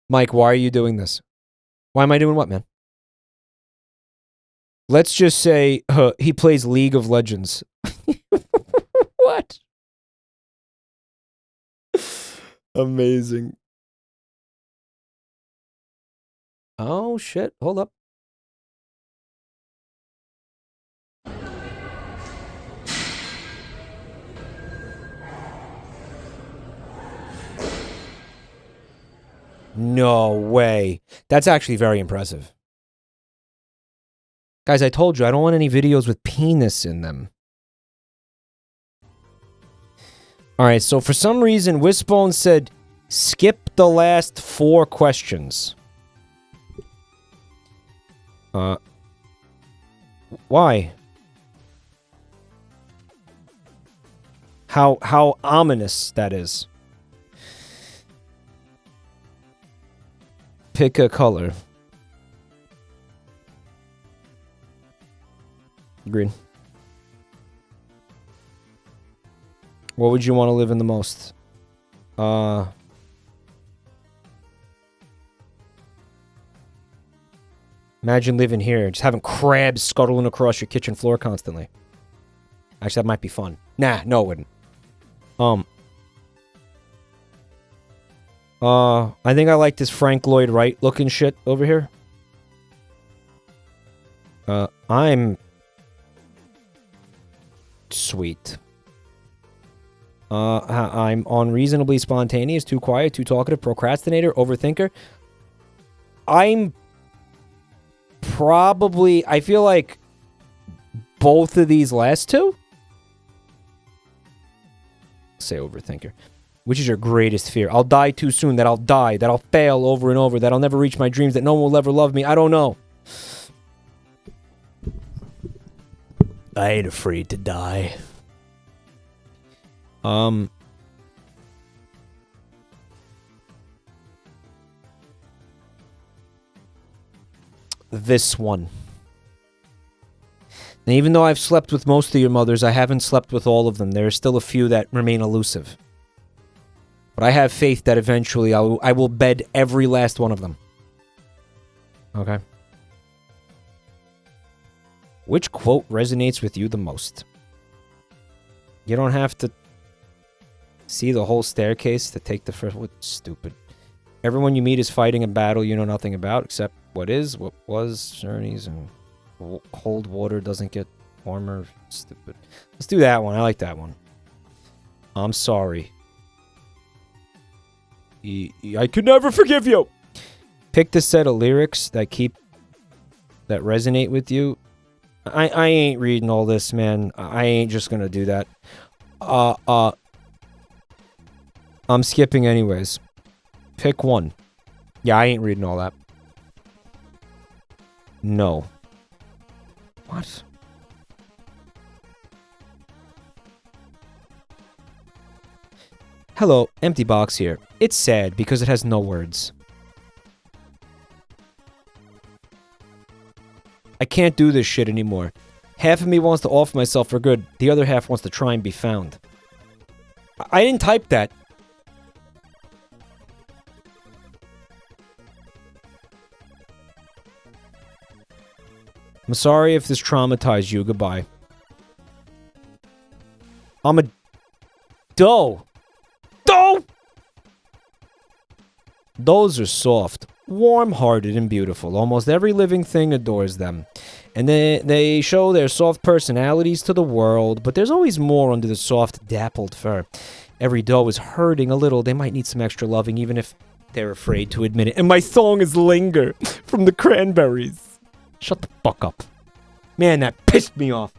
Mike, why are you doing this? Why am I doing what, man? Let's just say he plays League of Legends. What? Amazing. Oh, shit. Hold up. No way. That's actually very impressive. Guys, I told you, I don't want any videos with penis in them. Alright, so for some reason, Wishbone said, skip the last 4 questions. Why? How ominous that is. Pick a color. Green. What would you want to live in the most? Imagine living here, just having crabs scuttling across your kitchen floor constantly. Actually, that might be fun. Nah, no, it wouldn't. I think I like this Frank Lloyd Wright looking shit over here. I'm sweet. I'm unreasonably spontaneous, too quiet, too talkative, procrastinator, overthinker. I'm probably, I feel like both of these last two? Say overthinker. Which is your greatest fear? I'll die too soon, that I'll die, that I'll fail over and over, that I'll never reach my dreams, that no one will ever love me. I don't know. I ain't afraid to die. This one. And even though I've slept with most of your mothers, I haven't slept with all of them. There are still a few that remain elusive. But I have faith that eventually I will bed every last one of them. Okay. Which quote resonates with you the most? You don't have to see the whole staircase to take the first... What stupid. Everyone you meet is fighting a battle you know nothing about, except what is, what was, journeys, and cold water doesn't get warmer. Stupid. Let's do that one. I like that one. I'm sorry. I could never forgive you. Pick the set of lyrics that resonate with you. I ain't reading all this, man. I ain't just gonna do that. I'm skipping anyways. Pick one. Yeah, I ain't reading all that. No. What? Hello, empty box here. It's sad because it has no words. I can't do this shit anymore. Half of me wants to offer myself for good. The other half wants to try and be found. I didn't type that. I'm sorry if this traumatized you. Goodbye. I'm a... Doe! Doe! Those are soft, warm-hearted, and beautiful. Almost every living thing adores them. And they show their soft personalities to the world, but there's always more under the soft, dappled fur. Every doe is hurting a little. They might need some extra loving, even if they're afraid to admit it. And my song is Linger from the Cranberries. Shut the fuck up. Man, that pissed me off.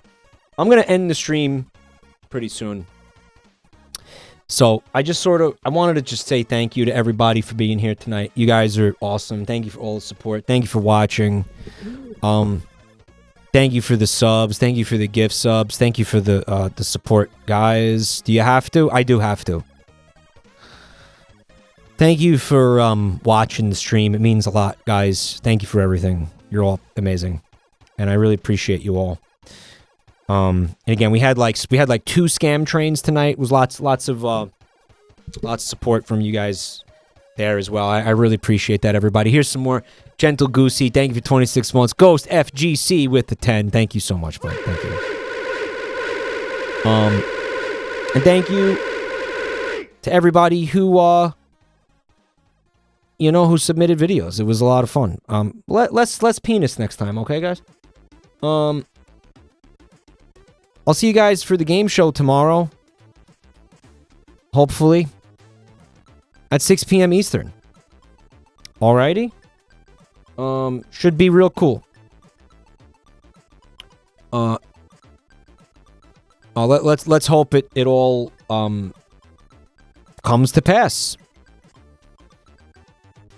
I'm gonna end the stream pretty soon. So, I wanted to just say thank you to everybody for being here tonight. You guys are awesome. Thank you for all the support. Thank you for watching. Thank you for the subs. Thank you for the gift subs. Thank you for the support, guys. Do you have to? I do have to. Thank you for watching the stream. It means a lot, guys. Thank you for everything. You're all amazing. And I really appreciate you all. And again, we had like 2 scam trains tonight. It was lots of support from you guys there as well. I really appreciate that, everybody. Here's some more. Gentle Goosey, thank you for 26 months. Ghost FGC with the 10. Thank you so much, bud. Thank you. And thank you to everybody who who submitted videos. It was a lot of fun. Less penis next time, okay, guys? I'll see you guys for the game show tomorrow. Hopefully. At 6 p.m. Eastern. Alrighty? Should be real cool. Let's hope it all comes to pass.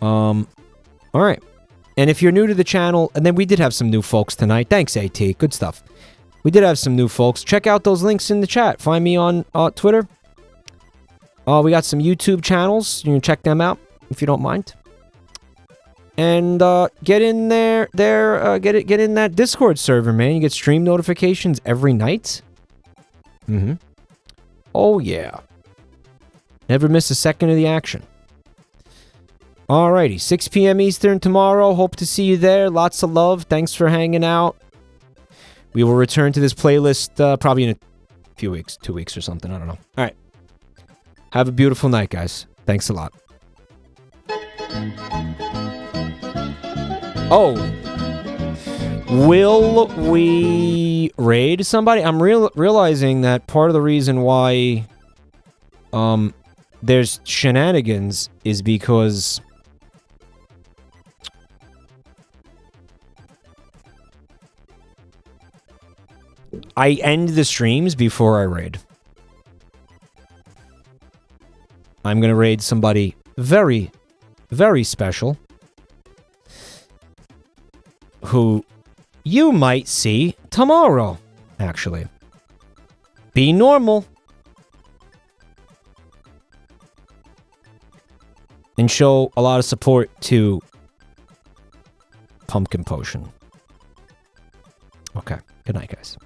Alright. And if you're new to the channel, and then we did have some new folks tonight. Thanks, AT. Good stuff. We did have some new folks. Check out those links in the chat. Find me on Twitter. We got some YouTube channels. You can check them out if you don't mind. And get in there. Get in that Discord server, man. You get stream notifications every night. Oh yeah. Never miss a second of the action. Alrighty, 6 p.m. Eastern tomorrow. Hope to see you there. Lots of love. Thanks for hanging out. We will return to this playlist probably in a few weeks, 2 weeks or something. I don't know. All right. Have a beautiful night, guys. Thanks a lot. Oh. Will we raid somebody? I'm realizing that part of the reason why there's shenanigans is because I end the streams before I raid. I'm gonna raid somebody very, very special who you might see tomorrow, actually. Be normal. And show a lot of support to Pumpkin Potion. Okay, good night, guys.